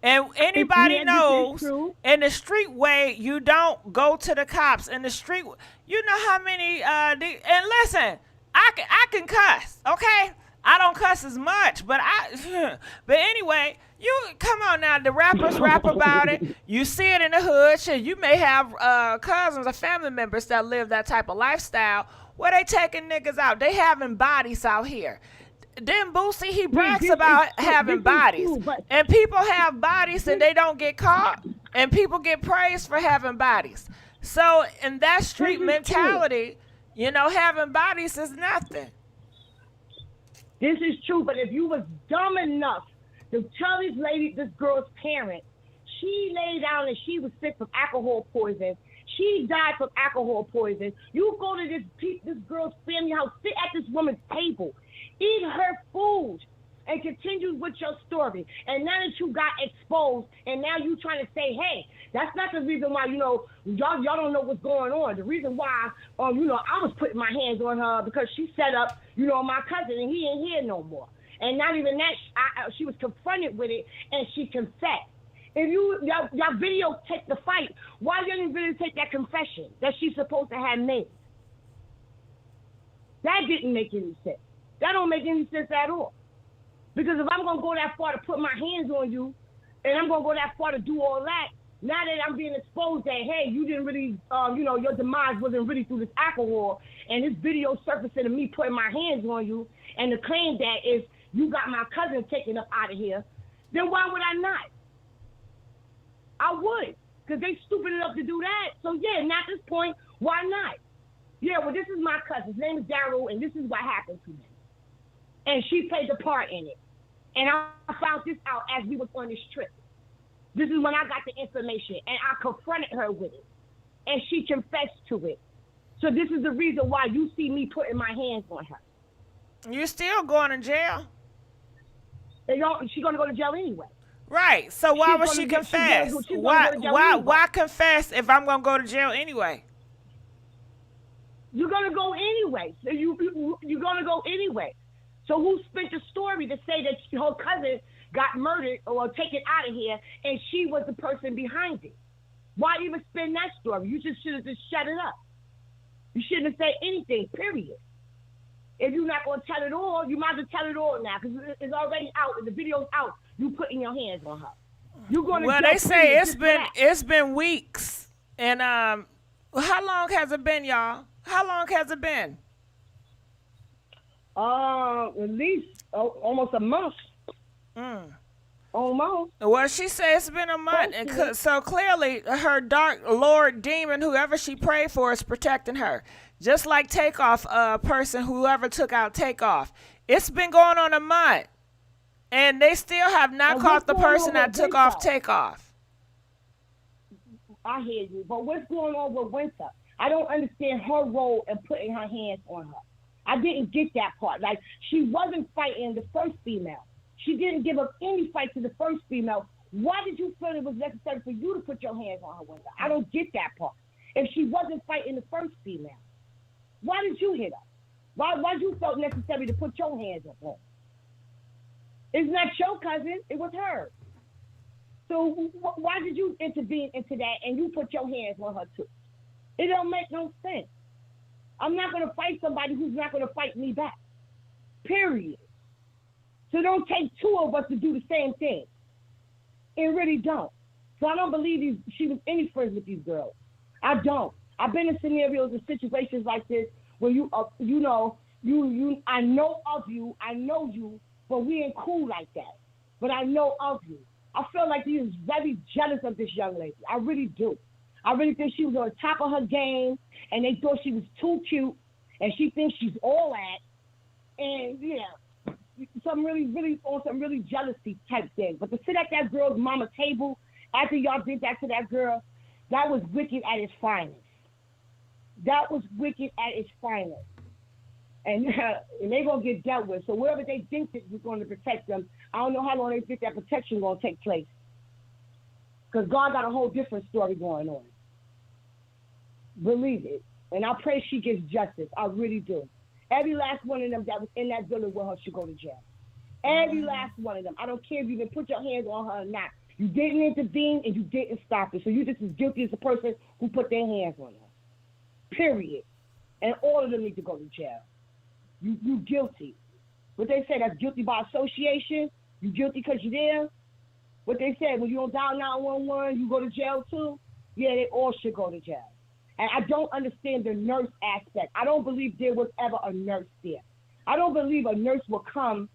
And anybody knows in the street way, you don't go to the cops. In the street, you know how many, and listen, I can cuss, okay? I don't cuss as much, but anyway, you come on now. The rappers rap about it. You see it in the hood. Shit, you may have cousins or family members that live that type of lifestyle where they taking niggas out. They having bodies out here. Then Boosie, he brags about having bodies, and people have bodies and they don't get caught, and people get praised for having bodies. So in that street mentality, you know, having bodies is nothing. This is true, but if you was dumb enough to tell this girl's parents, she lay down and she was sick from alcohol poisoning. She died from alcohol poisoning. You go to this girl's family house, sit at this woman's table, eat her food, and continue with your story. And now that you got exposed, and now you trying to say, hey, that's not the reason why, you know, y'all don't know what's going on. The reason why, you know, I was putting my hands on her because she set up, you know, my cousin, and he ain't here no more. And not even that, she was confronted with it, and she confessed. If y'all videotape the fight, why didn't you videotape that confession that she's supposed to have made? That didn't make any sense. That don't make any sense at all. Because if I'm going to go that far to put my hands on you, and I'm going to go that far to do all that, now that I'm being exposed that, hey, you didn't really, you know, your demise wasn't really through this alcohol, and this video surfacing of me putting my hands on you, and the claim that is you got my cousin taken up out of here, then why would I not? I would, because they stupid enough to do that. So, yeah, now at this point, why not? Yeah, well, this is my cousin. His name is Daryl, and this is what happened to him. And she played the part in it. And I found this out as we was on this trip. This is when I got the information, and I confronted her with it. And she confessed to it. So this is the reason why you see me putting my hands on her. You're still going to jail. She's going to go to jail anyway. Right. So why would she confess? Why confess if I'm going to go to jail anyway? You're going to go anyway. So you're going to go anyway. So who spent the story to say that her cousin got murdered or taken out of here and she was the person behind it? Why even spin that story? You just should have just shut it up. You shouldn't have said anything, period. If you're not going to tell it all, you might as well tell it all now because it's already out and the video's out. You putting your hands on her. You're going to well, they say it's been weeks. And how long has it been, y'all? How long has it been? At least almost a month. Almost. Well, she said it's been a month. And so clearly her dark Lord demon, whoever she prayed for, is protecting her. Just like Takeoff person, whoever took out Takeoff. It's been going on a month. And they still have not caught the person that took off Takeoff. I hear you. But what's going on with Winter? I don't understand her role in putting her hands on her. I didn't get that part. Like, she wasn't fighting the first female. She didn't give up any fight to the first female. Why did you feel it was necessary for you to put your hands on her, Winter? I don't get that part. If she wasn't fighting the first female, why did you hit her? Why you felt necessary to put your hands on her? It's not your cousin. It was her. So why did you intervene into that and you put your hands on her too? It don't make no sense. I'm not going to fight somebody who's not going to fight me back. Period. So don't take two of us to do the same thing. It really don't. So I don't believe she was any friends with these girls. I don't. I've been in scenarios and situations like this where I know of you, I know you, but we ain't cool like that. But I know of you. I feel like he is very jealous of this young lady. I really do. I really think she was on top of her game, and they thought she was too cute, and she thinks she's all that. And, yeah, some really on some really jealousy type thing. But to sit at that girl's mama table after y'all did that to that girl, that was wicked at its finest. That was wicked at its finest. And they're going to get dealt with. So wherever they think that you're going to protect them, I don't know how long they think that protection gonna take place. Because God got a whole different story going on. Believe it. And I pray she gets justice. I really do. Every last one of them that was in that building with her should go to jail. Every last one of them. I don't care if you even put your hands on her or not. You didn't intervene and you didn't stop it. So you just as guilty as the person who put their hands on her. Period. And all of them need to go to jail. You guilty. What they say, that's guilty by association. You guilty because you're there. What they said, when you don't dial 911, you go to jail too. Yeah, they all should go to jail. And I don't understand the nurse aspect. I don't believe there was ever a nurse there. I don't believe a nurse will come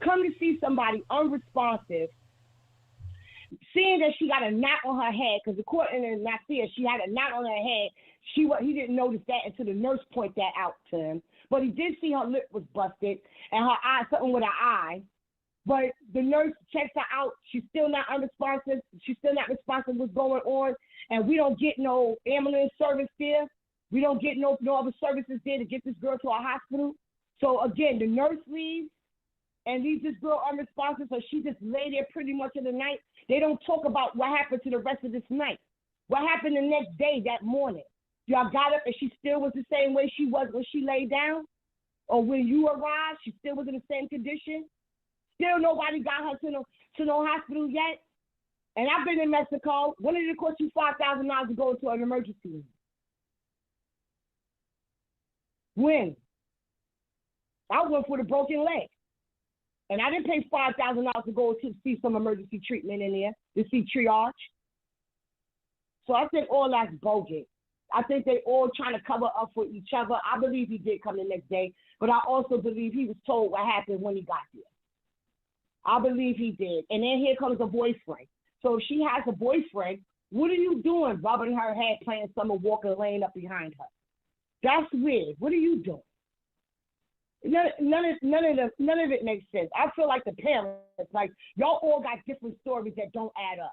to see somebody unresponsive, seeing that she got a knot on her head, because according to Nazeer, she had a knot on her head. He didn't notice that until the nurse pointed that out to him. But he did see her lip was busted and her eye, something with her eye. But the nurse checks her out. She's still not unresponsive. She's still not responsive to what's going on. And we don't get no ambulance service there. We don't get no other services there to get this girl to a hospital. So again, the nurse leaves and leaves this girl unresponsive. So she just lay there pretty much in the night. They don't talk about what happened to the rest of this night. What happened the next day, that morning? Y'all got up and she still was the same way she was when she lay down? Or when you arrived, she still was in the same condition? Still nobody got her to no hospital yet? And I've been in Mexico. When did it cost you $5,000 to go to an emergency room? When? I went for the broken leg. And I didn't pay $5,000 to go to see some emergency treatment in there, to see triage. So I think all that's bogus. I think they all trying to cover up for each other. I believe he did come the next day, but I also believe he was told what happened when he got there. I believe he did. And then here comes a boyfriend. So if she has a boyfriend, what are you doing rubbing her head, playing Summer Walker, laying up behind her? That's weird. What are you doing? None of it makes sense. I feel like the parents, like, y'all all got different stories that don't add up.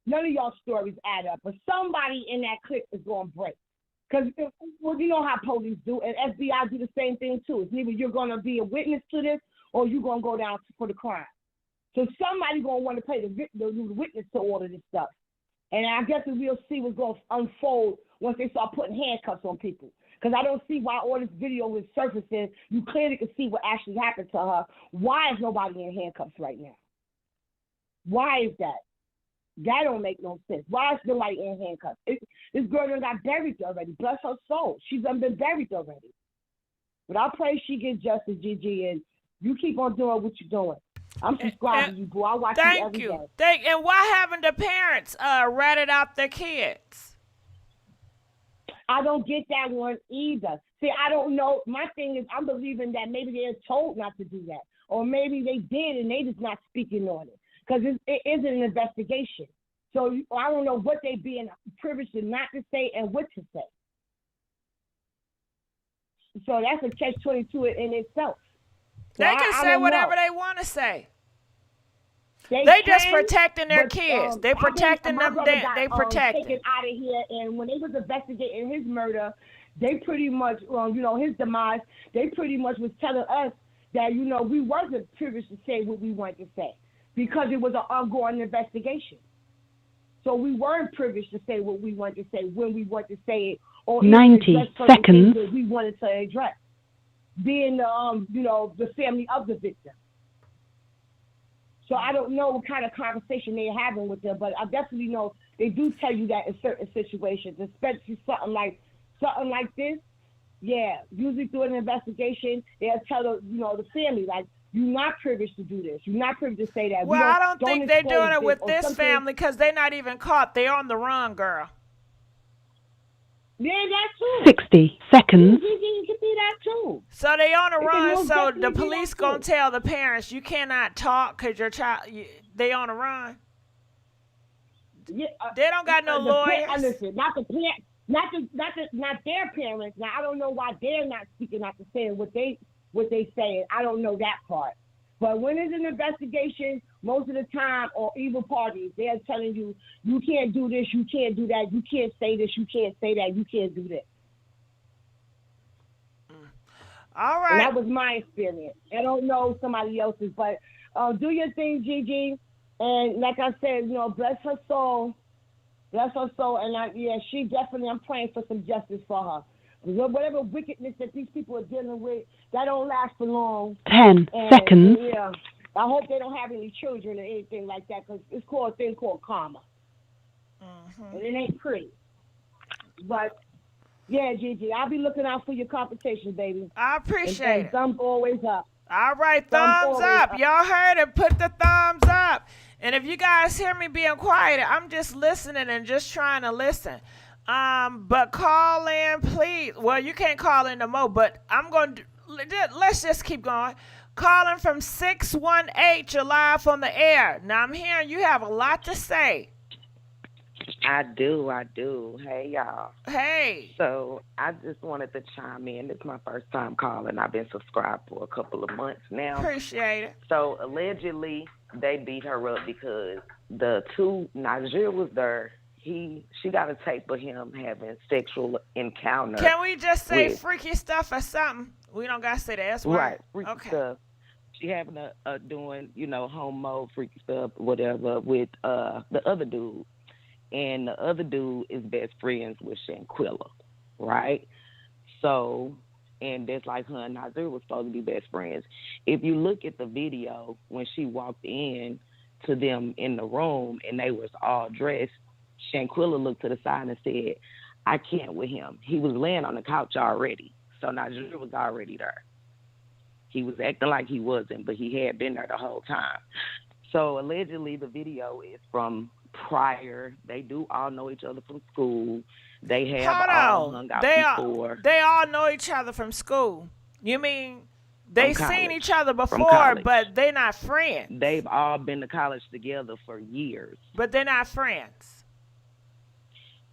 None of y'all stories add up. But somebody in that clique is going to break. Because, well, you know how police do, and FBI do the same thing too. It's either you're going to be a witness to this or you're going to go down for the crime. So somebody's going to want to play the witness to all of this stuff. And I guess we'll see what's going to unfold once they start putting handcuffs on people. Because I don't see why all this video is surfacing. You clearly can see what actually happened to her. Why is nobody in handcuffs right now? Why is that? That don't make no sense. Why is nobody in handcuffs? This girl done got buried already. Bless her soul. She's done been buried already. But I pray she gets justice, Gigi, and you keep on doing what you're doing. I'm subscribed to you, boo. I watch you every day. And why haven't the parents ratted out their kids? I don't get that one either. See, I don't know. My thing is, I'm believing that maybe they're told not to do that. Or maybe they did and they just not speaking on it. Because it isn't an investigation. So I don't know what they being privileged to not to say and what to say. So that's a catch-22 in itself. So they can say whatever they want to say. They just protecting their kids. They protecting them. They protecting. Taken out of here, and when they was investigating his murder, they pretty much, his demise. They pretty much was telling us that we wasn't privileged to say what we wanted to say because it was an ongoing investigation. So we weren't privileged to say what we wanted to say when we wanted to say it, or 90 seconds that we wanted to address, being the family of the victim. So I don't know what kind of conversation they're having with them, but I definitely know they do tell you that in certain situations, especially something like this. Yeah, usually through an investigation, they'll tell the family, like, you're not privileged to do this. You're not privileged to say that. Well, I don't think they're doing it with this family because they're not even caught. They're on the run, girl. Yeah, that too. 60 seconds. You can be that too. So they on the run, so the police going to tell the parents, you cannot talk because your child, they on the run. Yeah, they don't got no lawyers. Listen, not their parents. Now, I don't know why they're not speaking out to say what they saying. I don't know that part. But when it's an investigation, most of the time, or evil parties, they're telling you, you can't do this, you can't do that, you can't say this, you can't say that, you can't do this. All right. And that was my experience. I don't know somebody else's, but Do your thing, Gigi. And like I said, bless her soul. Bless her soul. And she definitely, I'm praying for some justice for her. Whatever wickedness that these people are dealing with, that don't last for long. 10 seconds. Yeah. I hope they don't have any children or anything like that, because it's called a thing called karma. And it ain't pretty. But, yeah, Gigi, I'll be looking out for your compensation, baby. I appreciate it. Thumb always up. All right, thumbs up. Y'all heard it. Put the thumbs up. And if you guys hear me being quiet, I'm just listening and just trying to listen. But call in, please. Well, you can't call in no more, but I'm going to, let's just keep going. Calling from 618, you're live on the air. Now, I'm hearing you have a lot to say. I do. Hey, y'all. Hey. So I just wanted to chime in. This is my first time calling. I've been subscribed for a couple of months now. Appreciate it. So allegedly, they beat her up because Nazeer was there. She got a tape of him having sexual encounter. Can we just say freaky stuff or something? We don't got to say the S word. Right, freaky stuff. She having doing, homo freaky stuff, whatever, with the other dude. And the other dude is best friends with Shanquella, right? So, and that's like her and Nazeer was supposed to be best friends. If you look at the video, when she walked in to them in the room and they was all dressed, Shanquella looked to the side and said, I can't with him. He was laying on the couch already. So Nazeer was already there. He was acting like he wasn't, but he had been there the whole time. So allegedly the video is from prior. They do all know each other from school. They have all hung out before. They all know each other from school. You mean they seen each other before, but they're not friends? They've all been to college together for years. But they're not friends?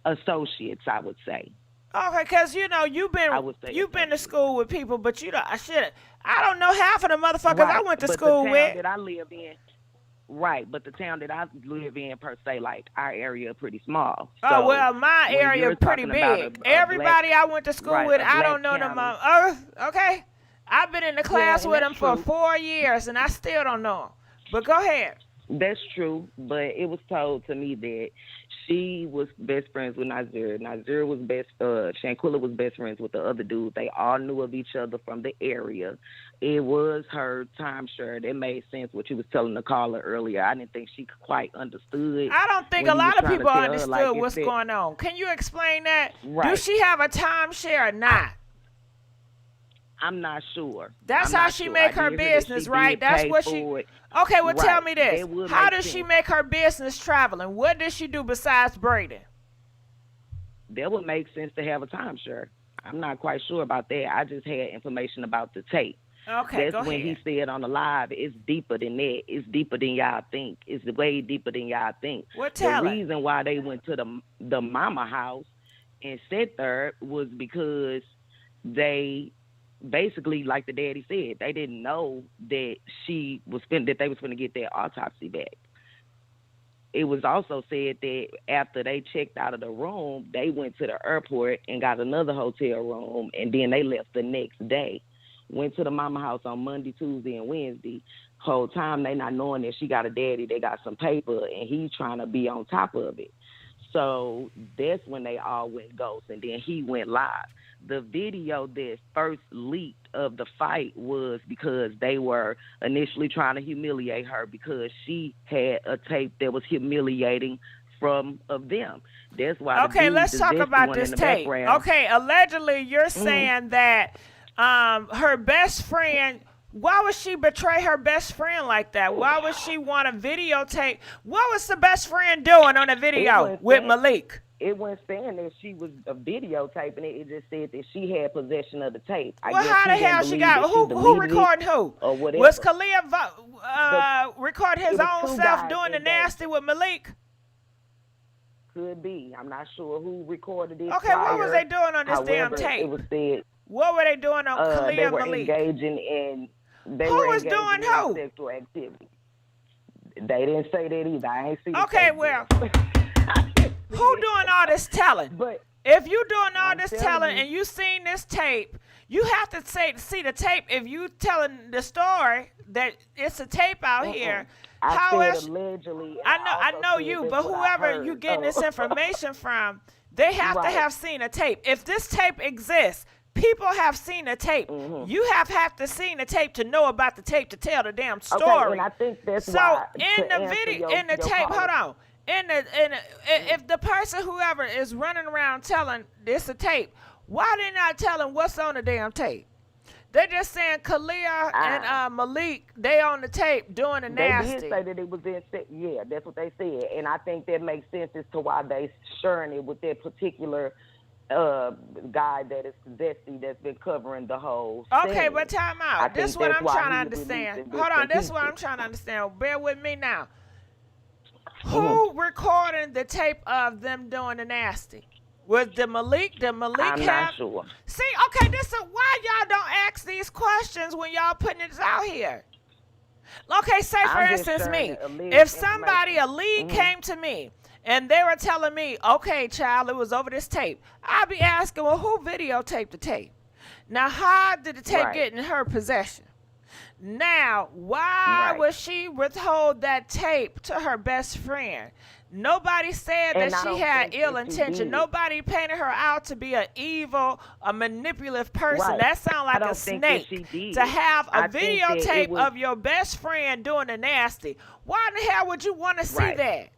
Associates, I would say. Okay, because you've been to school with people, but I don't know half of the motherfuckers I went to school with. The town that I live in, right? But the town that I live in, per se, like our area, pretty small. So my area pretty big. Everybody I went to school with, I don't know them. Okay, I've been in the class with them for 4 years, and I still don't know them. But go ahead. That's true, but it was told to me that she was best friends with Nazeer. Nazeer was Shanquella was best friends with the other dude. They all knew of each other from the area. It was her timeshare. It made sense what you was telling the caller earlier. I didn't think she quite understood. I don't think a lot of people understood what's going on. Can you explain that? Right. Do she have a timeshare or not? I'm not sure. That's how she make her business, right? That's what she. Okay, well, tell me this. How does she make her business traveling? What does she do besides braiding? That would make sense to have a timeshare. I'm not quite sure about that. I just had information about the tape. Okay, that's when he said on the live, it's deeper than that. It's deeper than y'all think. It's way deeper than y'all think. The reason why they went to the mama house and sat there was because they basically, like the daddy said, they didn't know that they was going to get their autopsy back. It was also said that after they checked out of the room, they went to the airport and got another hotel room, and then they left the next day. Went to the mama house on Monday, Tuesday, and Wednesday. Whole time they not knowing that she got a daddy, they got some paper, and he's trying to be on top of it. So that's when they all went ghost, and then he went live. The video that first leaked of the fight was because they were initially trying to humiliate her because she had a tape that was humiliating of them. That's why. Okay, let's talk about this tape. Okay, allegedly you're saying that her best friend. Why would she betray her best friend like that? Why would she want to videotape? What was the best friend doing on the video with Malik? It wasn't saying that she was videotaping it. It just said that she had possession of the tape. Well, how the hell she got who recording who? Or whatever. Was Khalil recording his own self doing the nasty with Malik? Could be. I'm not sure who recorded it. Okay, what was they doing on this damn tape? It was said. What were they doing on Khalil and Malik? Engaging in. Who was doing who? Sexual activity. They didn't say that either. I ain't seen. Okay, well. Who doing all this telling? But If you doing all I'm this telling telling you. and you seen this tape, you have to see the tape. If you telling the story that it's a tape out here, I how said else? allegedly. I know said you, that's but what I whoever heard. you getting this So- information from, they have to Right. have seen a tape. If this tape exists, people have seen a tape. You have to seen the tape to know about the tape to tell the damn story. Okay, and I think that's so why. in to the answer video, your- in the your tape, caller- hold on. If the person whoever is running around telling this a tape, why they not telling what's on the damn tape? They're just saying Khalil and Malik, they on the tape doing the nasty. They did say that it was in. Yeah, that's what they said, and I think that makes sense as to why they sharing it with that particular guy that is Bestie that's been covering the whole. Okay, scene. but time I out. This is think what that's I'm why trying to he understand. released Hold on, bits this and is what I'm pieces. trying to understand. Bear with me now. Who recording the tape of them doing the nasty? Was the Malik? Did Malik I'm have? not sure. See, okay, this is why y'all don't ask these questions when y'all putting this out here. Okay, say for I'm just instance me. sharing alleged If somebody, a information. lead came to me and they were telling me, okay, child, it was over this tape, I'd be asking, well, who videotaped the tape? Now, how did the tape Right. get in her possession? Now, why would she withhold that tape to her best friend? Nobody said And that I she don't had think ill that she intention. did. Nobody painted her out to be an evil, a manipulative person. Right. That sounds like I don't a think that snake. she did. To have a I think that it videotape was- of your best friend doing the nasty. Why in the hell would you want to see Right. that?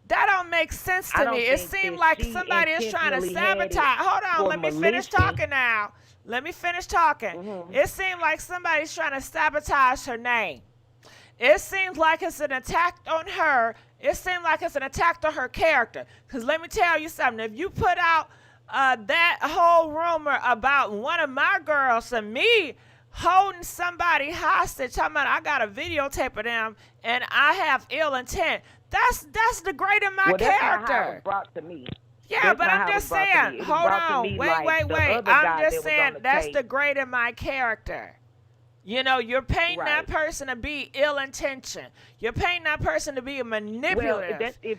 That don't make sense I to don't me. It think seemed that like she somebody is trying to intentionally had it sabotage. Hold on, for let me finish Malik. talking now. Let me finish talking. It seemed like somebody's trying to sabotage her name. It seems like it's an attack on her. It seems like it's an attack on her character. Because let me tell you something. If you put out that whole rumor about one of my girls and me holding somebody hostage, talking about I got a videotape of them and I have ill intent, that's degrading my Well, that's character. not how it was brought to me. Yeah, That's but not I'm how it just was brought to me. saying, It was hold brought to on, me wait. like the other I'm guy just that was saying on the that's tape. degrading my character. You know, you're painting that person to be ill-intentioned. You're painting that person to be a Well, manipulative. that's if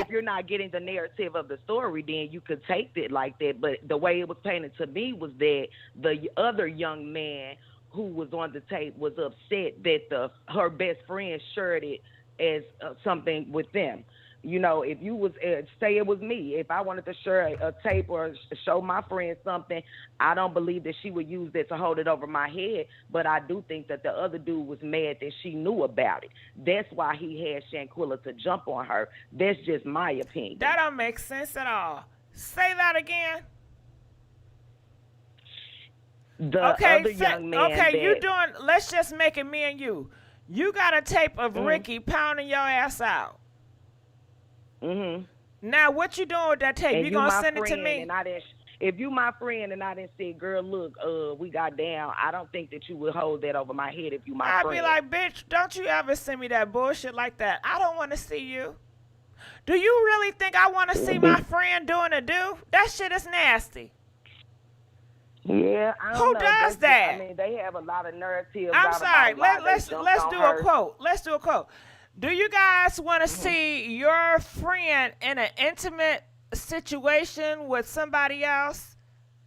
you're not getting the narrative of the story, then you could take it like that. But the way it was painted to me was that the other young man who was on the tape was upset that her best friend shared it as something with them. You know, if you was say it was me, if I wanted to share a tape or show my friend something, I don't believe that she would use that to hold it over my head. But I do think that the other dude was mad that she knew about it. That's why he had Shanquella to jump on her. That's just my opinion. That don't make sense at all. Say that again. The other young man. Okay, you that- doing? Let's just make it me and you. You got a tape of Mhm. Ricky pounding your ass out. Mm-hmm. Now, what you doing with that tape? And You gonna my send it to friend, me? And I didn't. If you my friend and I didn't say, girl, look, we got down, I don't think that you would hold that over my head if you my I'd friend. be like, bitch, don't you ever send me that bullshit like that. I don't want to see you. Do you really think I want to see my friend doing a do? That shit is nasty. Yeah, I don't Who know. does That's that? I mean, they have a lot of narratives. I'm out sorry. about why Let's they jumped let's on do her. a quote. Let's do a quote. Do you guys want to see your friend in an intimate situation with somebody else?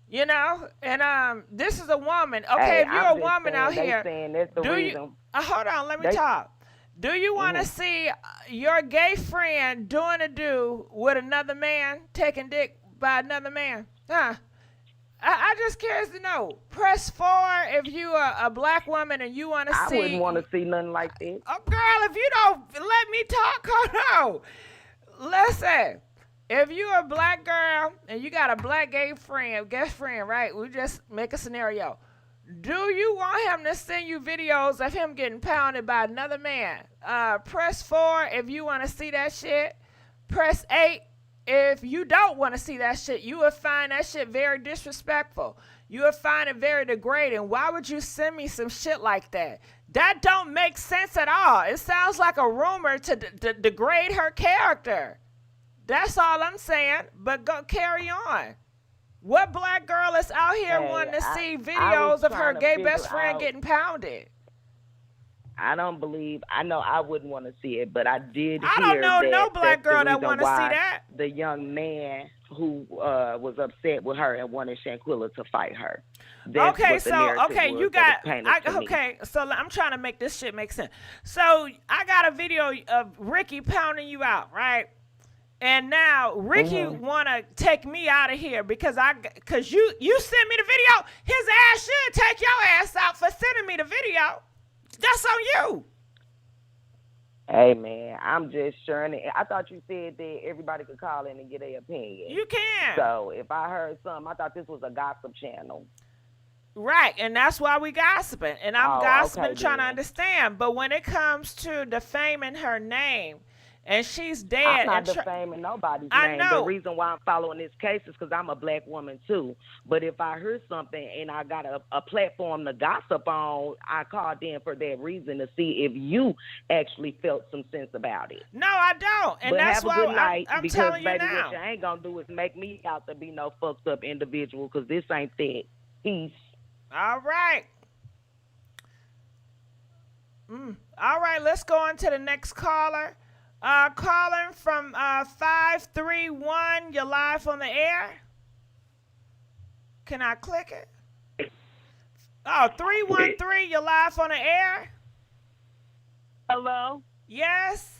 You know, and this is a woman. Okay, Hey, if you're I'm a just woman saying, out they here, saying that's the do reason. you? Hold on, let me They- talk. Do you want to see your gay friend doing a do with another man, taking dick by another man? Huh? I just curious to know. Press 4 if you are a black woman and you want to I see. wouldn't want to see nothing like that. Oh, girl, if you don't let me talk, hold on. Listen, if you're a black girl and you got a black gay friend, guest friend, right? We just make a scenario. Do you want him to send you videos of him getting pounded by another man? Press 4 if you want to see that shit. Press 8 if you don't want to see that shit. You would find that shit very disrespectful. You would find it very degrading. Why would you send me some shit like that? That don't make sense at all. It sounds like a rumor to degrade her character. That's all I'm saying. But go carry on. What black girl is out here wanting to see videos of her gay best friend getting pounded? I don't believe. I know I wouldn't want to see it, but I did. I don't hear know that no black that's the girl that reason want to see why that. the young man who was upset with her and wanted Shanquella to fight her. That's okay, what the so narrative okay, was you that got was painted to me. okay. So I'm trying to make this shit make sense. So I got a video of Ricky pounding you out, right? And now Ricky wanna take me out of here because you sent me the video. His ass should take your ass out for sending me the video. That's on you. Hey man, I'm just sharing it. I thought you said that everybody could call in and get their opinion. You can. So if I heard something, I thought this was a gossip channel. Right, and that's why we gossiping. And I'm gossiping okay, trying to then. understand. But when it comes to defaming her name, and she's dead. I'm not and defaming nobody's I name. know. The reason why I'm following this case is because I'm a black woman too. But if I heard something and I got a platform to gossip on, I called in for that reason to see if you actually felt some sense about it. No, I don't. And But that's have a why good night, I'm because telling you baby, now. what you ain't gonna do is make me out to be no fucked up individual, because this ain't that. Peace. All right. All right, let's go on to the next caller. Calling from 531. You're live on the air. Can I click it? Oh, 313. You're live on the air. Hello. Yes.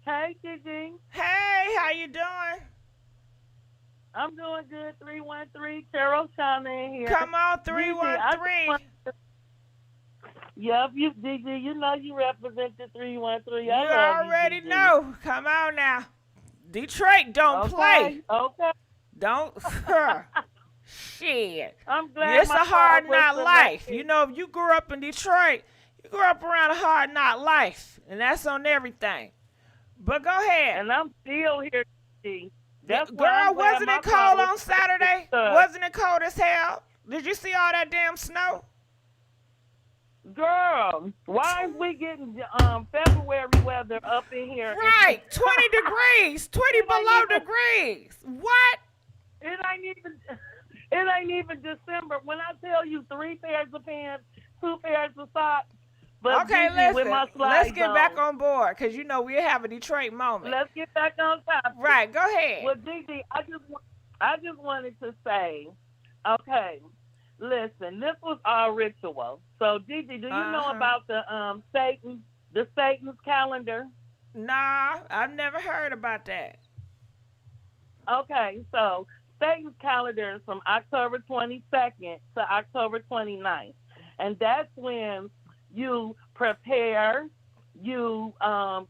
Hey, Gigi. Hey, how you doing? I'm doing good. 313. Carol Shawnee here. Come on, 313. Yep, Gigi, you know you represent the 313. You already know. Come on now. Detroit don't play. Okay. Don't. Shit. I'm glad It's my a hard call was knock life. selected. You know, if you grew up in Detroit, you grew up around a hard knock life. And that's on everything. But go ahead. And I'm still here, Gigi. That's why Girl, I'm glad wasn't my it call cold was on Saturday? selected. Wasn't it cold as hell? Did you see all that damn snow? Girl, why is we getting February weather up in here? Right, 20 degrees, 20 below degrees. What? It ain't even December. When I tell you 3 pairs of pants, 2 pairs of socks, but Okay, Gigi, with listen. my Let's slides get back on board because you know we have a Detroit moment. Let's get back on topic. Right, go ahead. Well, Gigi, I just wanted to say, okay, listen, this was all ritual. So, Gigi, do you know about the Satan's calendar? Nah, I've never heard about that. Okay, so Satan's calendar is from October 22nd to October 29th. And that's when you prepare, you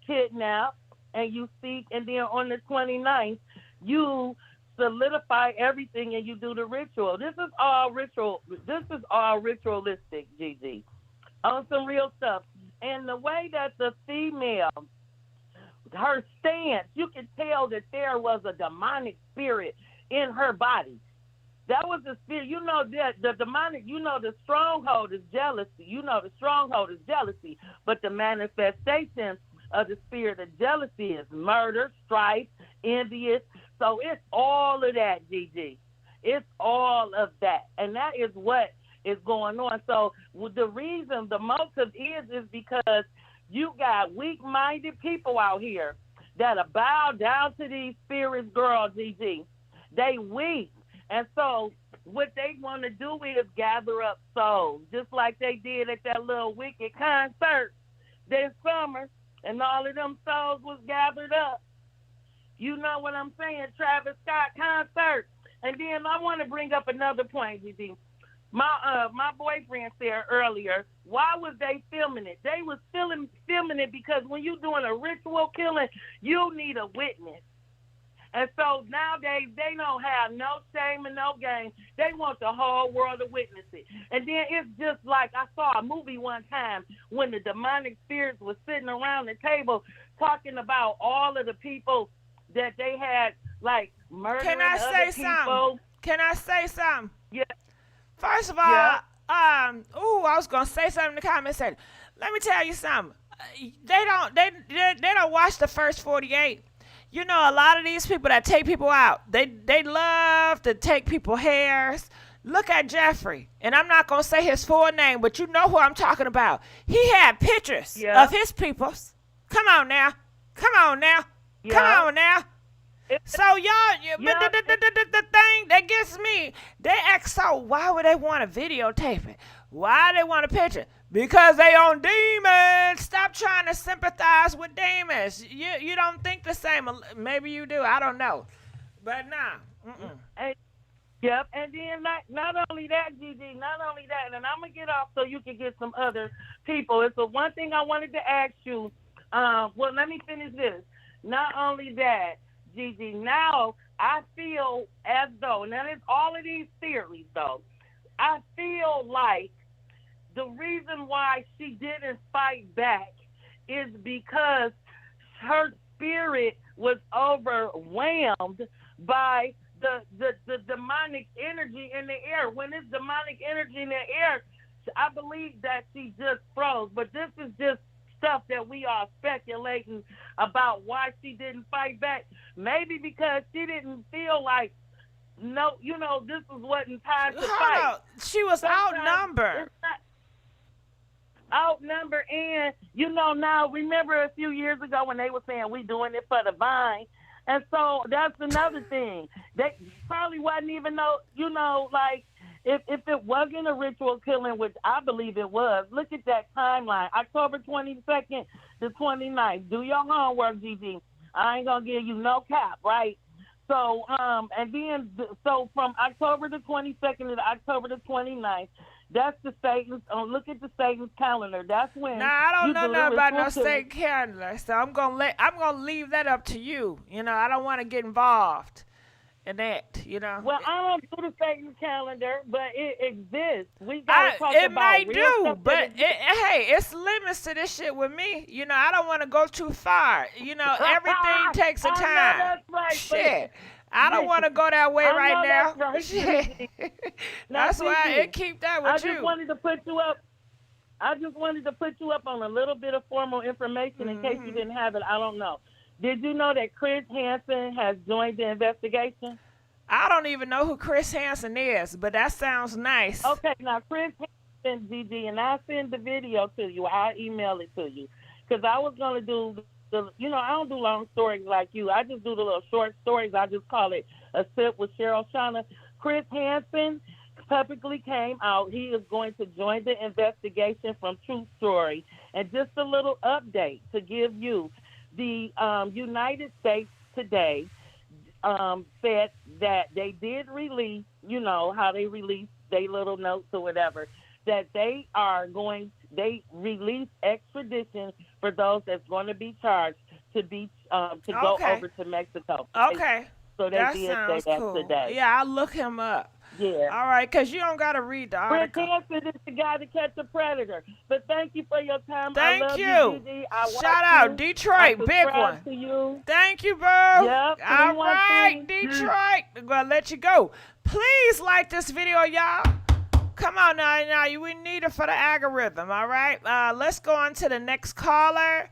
kidnap, and you seek. And then on the 29th, you solidify everything and you do the ritual. This is all ritual. This is all ritualistic, Gigi, on some real stuff. And the way that the female, her stance, you can tell that there was a demonic spirit in her body. That was the spirit. You know that the demonic, you know the stronghold is jealousy. You know the stronghold is jealousy. But the manifestation of the spirit of jealousy is murder, strife, envious. So it's all of that, Gigi. It's all of that. And that is what is going on. So the reason, the motive is because you got weak-minded people out here that are bowed down to these spirits, girl, Gigi. They weak. And so what they want to do is gather up souls, just like they did at that little Wicked concert this summer, and all of them souls was gathered up. You know what I'm saying? Travis Scott concert. And then I want to bring up another point, Gigi. My boyfriend said earlier, why was they filming it? They was filming it because when you're doing a ritual killing, you need a witness. And so nowadays, they don't have no shame and no game. They want the whole world to witness it. And then it's just like I saw a movie one time when the demonic spirits were sitting around the table talking about all of the people that they had, like, murdering Can I other say people. something? Can I say something? Yeah. First of all, I was gonna say something in the comment section. Let me tell you something. They don't watch the first 48. You know, a lot of these people that take people out, they love to take people hairs. Look at Jeffrey, and I'm not gonna say his full name, but you know who I'm talking about. He had pictures of his peoples. Come on now, come on now, come on now. So y'all, but the thing that gets me, they ask, so why would they want to videotape it? Why they want a picture? Because they on demons. Stop trying to sympathize with demons. You don't think the same. Maybe you do. I don't know. But nah. Yep, and then not only that, Gigi, not only that, and I'm going to get off so you can get some other people. It's the one thing I wanted to ask you. Well, let me finish this. Not only that, Gigi, now I feel as though, now there's all of these theories, though. I feel like the reason why she didn't fight back is because her spirit was overwhelmed by the demonic energy in the air. When it's demonic energy in the air, I believe that she just froze. But this is just stuff that we are speculating about why she didn't fight back. Maybe because she didn't feel like, no, this wasn't time to fight. She was outnumbered. Outnumbered, and now remember a few years ago when they were saying we doing it for the vine, and so that's another thing. They probably wasn't even like if it wasn't a ritual killing, which I believe it was. Look at that timeline, October 22nd to 29th. Do your homework, Gigi. I ain't gonna give you no cap, right? So and then so from October the 22nd to October the 29th. That's the Satan's. Look at the Satan's calendar. That's when. Nah, I don't know nothing about no Satan calendar, so I'm gonna leave that up to you. I don't want to get involved in that. Well, I don't do the Satan calendar, but it exists. We gotta talk it about might real do, stuff but hey, it's limits to this shit with me. I don't want to go too far. Everything takes a time. I know that's right, shit. I don't want to go that way right now. That's right. That's why it keep that with you. I just wanted to put you up on a little bit of formal information in case you didn't have it. I don't know. Did you know that Chris Hansen has joined the investigation? I don't even know who Chris Hansen is, but that sounds nice. Okay, now Chris Hansen, Gigi, and I'll send the video to you. I'll email it to you. Because I was going to do I don't do long stories like you. I just do the little short stories. I just call it A Sip with Cheryl Shauna. Chris Hansen publicly came out. He is going to join the investigation from True Story. And just a little update to give you. The United States today said that they did release, how they release their little notes or whatever, that they release extradition for those that's going to be charged to go over to Mexico. Okay. So they that did sounds say that cool. today. Yeah, I'll look him up. Yeah. All right, because you don't got to read the article. Chris Hansen is the guy to catch a predator. But thank you for your time. Thank I love you. Gigi. Shout out Detroit, big one. To you. Thank you, bro. Yep. All right, Detroit. I'm going to let you go. Please like this video, y'all. Come on now. We need it for the algorithm, all right? Let's go on to the next caller.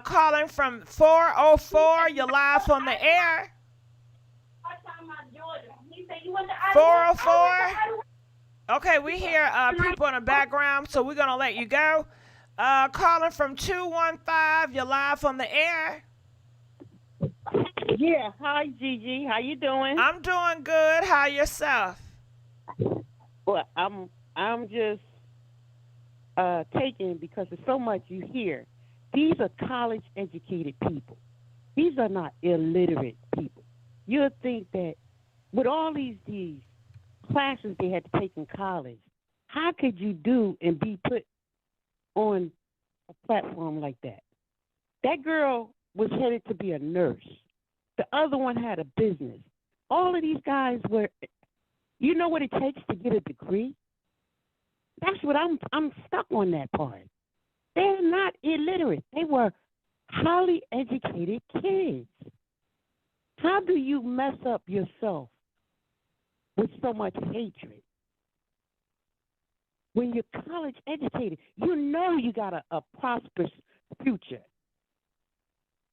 Calling from 404. You're live on the air. 404. Okay, we hear people in the background, so we're going to let you go. Calling from 215. You're live on the air. Yeah. Hi, Gigi. How you doing? I'm doing good. How yourself? Well, I'm just taken because there's so much you hear. These are college-educated people. These are not illiterate people. You'll think that with all these classes they had to take in college, how could you do and be put on a platform like that? That girl was headed to be a nurse. The other one had a business. All of these guys were, you know what it takes to get a degree? That's what I'm stuck on that part. They're not illiterate. They were highly educated kids. How do you mess up yourself with so much hatred? When you're college educated, you know you got a prosperous future.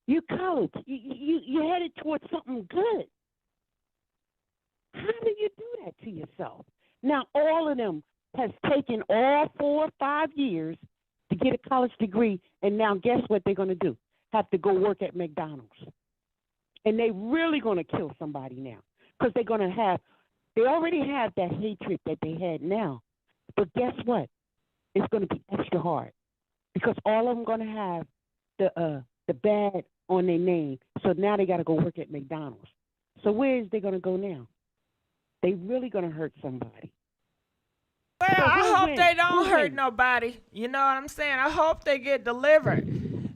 You're college. You're headed towards something good. How do you do that to yourself? Now, all of them has taken all 4 or 5 years to get a college degree, and now guess what they're going to do? Have to go work at McDonald's. And they really going to kill somebody now because they already have that hatred that they had now. But guess what? It's going to be extra hard because all of them going to have the bad on their name. So now they got to go work at McDonald's. So where is they going to go now? They really going to hurt somebody. Well, So I hope they don't hurt wins? nobody. You know what I'm saying? I hope they get delivered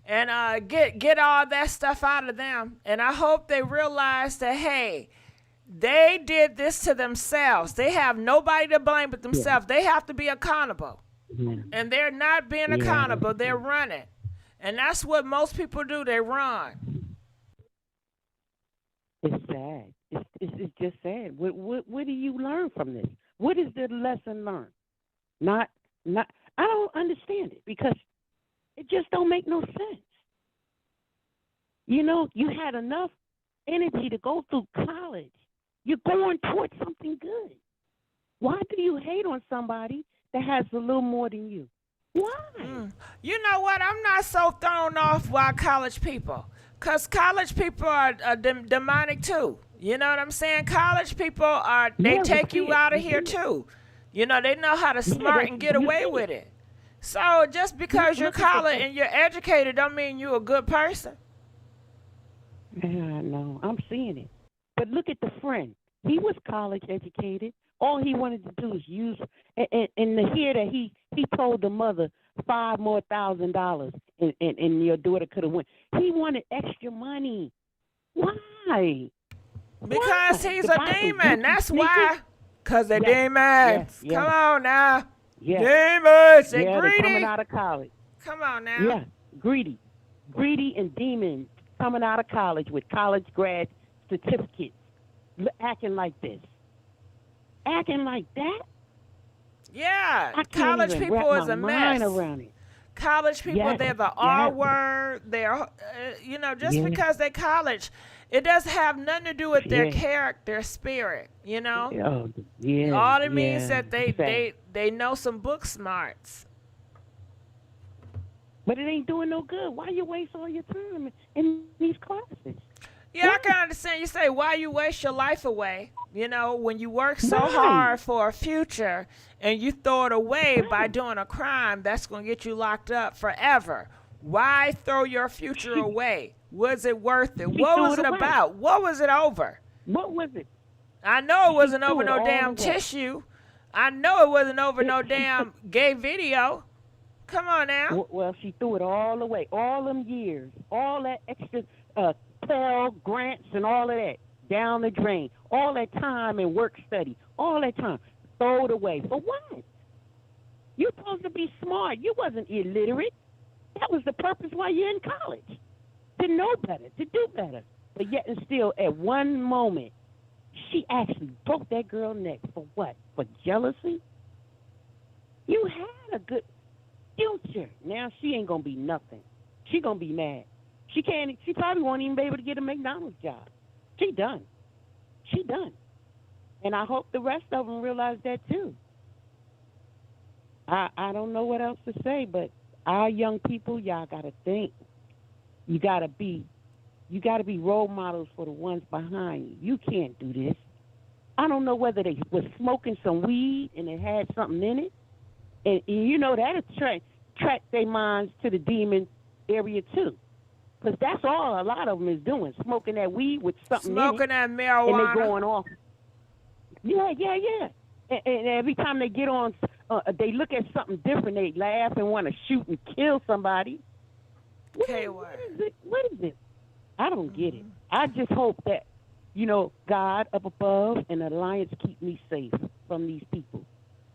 and get all that stuff out of them. And I hope they realize that, hey, they did this to themselves. They have nobody to blame but themselves. They have to be accountable. And they're not being accountable. They're running. And that's what most people do. They run. It's sad. It's just sad. What do you learn from this? What is the lesson learned? Not. I don't understand it because it just don't make no sense. You know, you had enough energy to go through college. You're going towards something good. Why do you hate on somebody that has a little more than you? Why? You know what? I'm not so thrown off by college people. Because college people are demonic too. You know what I'm saying? College people they take you out of here too. You know, they know how to smart and get away with it. So just because you're college and you're educated don't mean you're a good person. Yeah, I know. I'm seeing it. But look at the friend. He was college educated. All he wanted to do is use, and to hear that he told the mother $5,000 more and your daughter could have went. He wanted extra money. Why? Because he's a demon. That's why. Because they're demons. Yes, yes. Come on now. Yes. Demons. They're They're greedy. coming out of college. Come on now. Yeah, greedy. Greedy and demons coming out of college with college grad certificates, acting like this. Acting like that? Yeah. I can't College even people wrap is my a mind mess. around it. College people, Yes, they're the yes. R word. They're, just because they college, it doesn't have nothing to do with their character, spirit, you know? All it means that they know some book smarts. But it ain't doing no good. Why you waste all your time in these classes? Yeah, I can understand. You say, why you waste your life away? You know, when you work so hard for a future and you throw it away by doing a crime that's going to get you locked up forever. Why throw your future away? Was it worth it? What was it about? What was it over? What was it? I know it wasn't over no all damn away. tissue. I know it wasn't over no damn gay video. Come on now. Well, she threw it all away. All them years. All that extra Pell grants and all of that down the drain. All that time and work study. All that time. Throw it away. For what? You're supposed to be smart. You wasn't illiterate. That was the purpose why you're in college. To know better, to do better. But yet and still, at one moment, she actually broke that girl's neck. For what? For jealousy? You had a good future. Now she ain't going to be nothing. She going to be mad. She probably won't even be able to get a McDonald's job. She done. And I hope the rest of them realize that too. I don't know what else to say, but our young people, y'all got to think. You got to be role models for the ones behind you. You can't do this. I don't know whether they was smoking some weed and it had something in it. And you know, that'll track their minds to the demon area too. Because that's all a lot of them is doing, smoking that weed with something in it. Smoking that marijuana. And they going off. Yeah. And every time they get on, they look at something different, they laugh and want to shoot and kill somebody. What is it? I don't get it. I just hope that, God up above and the Alliance keep me safe from these people.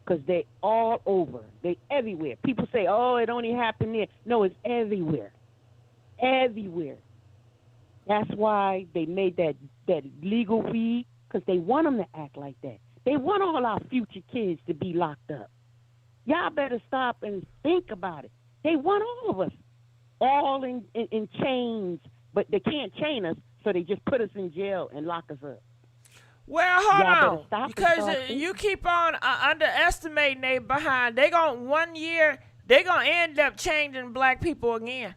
Because they all over. They everywhere. People say, oh, it only happened there. No, it's everywhere. Everywhere. That's why they made that legal weed, because they want them to act like that. They want all our future kids to be locked up. Y'all better stop and think about it. They want all of us all in chains, but they can't chain us, so they just put us in jail and lock us up. Well, hold on, because you keep on underestimating they behind. They gonna 1 year, they gonna end up changing black people again.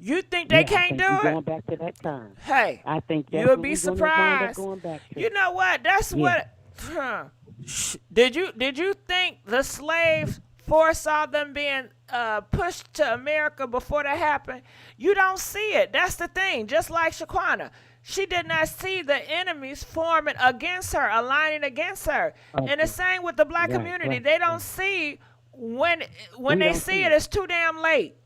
You think they can't do it? Going back to that time. Hey, I think that's you'll what be we're gonna wind up surprised. going back to. You know what? That's what. Did you think the slaves foresaw them being pushed to America before that happened? You don't see it. That's the thing. Just like Shaquana, she did not see the enemies forming against her, aligning against her. And the same with the black community. They don't see when they see it, it's too damn late.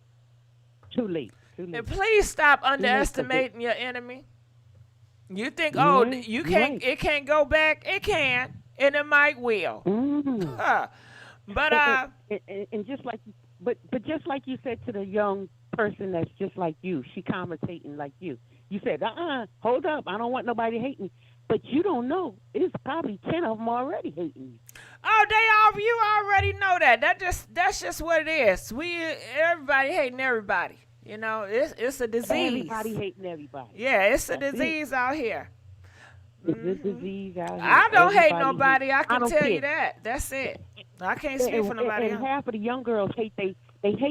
Too late. And please stop underestimating your enemy. You think, you can't, it can't go back. It can, and it might will. But and just like, but just like you said to the young person that's just like you, she commentating like you. You said, hold up, I don't want nobody hating me. But you don't know. It's probably 10 of them already hating you. Oh, you already know that. That's just what it is. Everybody hating everybody. You know, it's a disease. Everybody hating everybody. Yeah, it's a disease out here. It's a disease out here. I don't hate nobody. I can tell you that. That's it. I can't speak for nobody else. And half of the young girls hate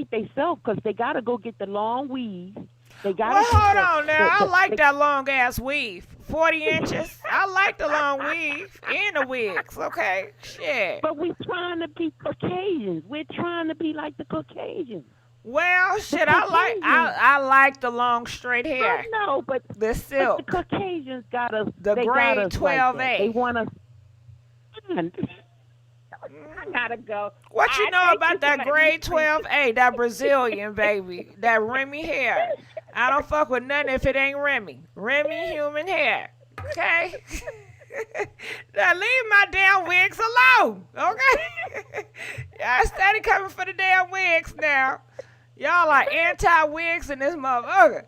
themselves because they got to go get the long weave. They got hold on now. I like that long ass weave. 40 inches. I like the long weave and the wigs. Okay. Shit. But we're trying to be Caucasians. We're trying to be like the Caucasians. Well, shit, I like the long straight hair. I know, but the silk. But the Caucasians got us. The grade 12A. Like they want us. I gotta go. What you know about that grade 12A, that Brazilian baby, that Remy hair? I don't fuck with nothing if it ain't Remy. Remy human hair. Okay? Now leave my damn wigs alone. Okay? Y'all steady coming for the damn wigs now. Y'all are anti-wigs in this motherfucker.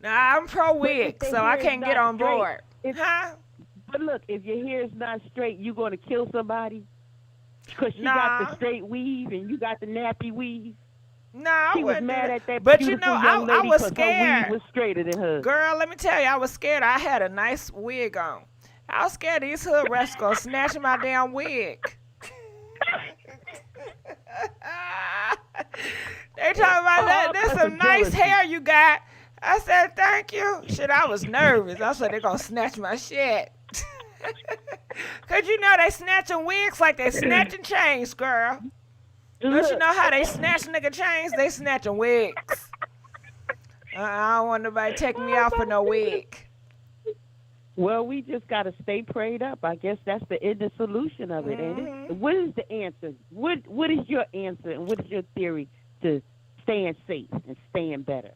Now I'm pro-wig, so I can't get on board. But look, if your hair is not straight, you gonna kill somebody? Because she got the straight weave and you got the nappy weave. No, she was mad at that. But you know, I was scared. Her weave was straighter than hers. Girl, let me tell you, I was scared. I had a nice wig on. I was scared these hood rats gonna snatch my damn wig. They talking about that. There's some nice hair you got. I said, thank you. Shit, I was nervous. I said, they're gonna snatch my shit. Cause you know they snatching wigs like they snatching chains, girl. Don't you know how they snatch nigga chains? They snatching wigs. I don't want nobody taking me out for no wig. Well, we just gotta stay prayed up. I guess that's the solution of it, ain't it? What is the answer? What is your answer and what is your theory to staying safe and staying better?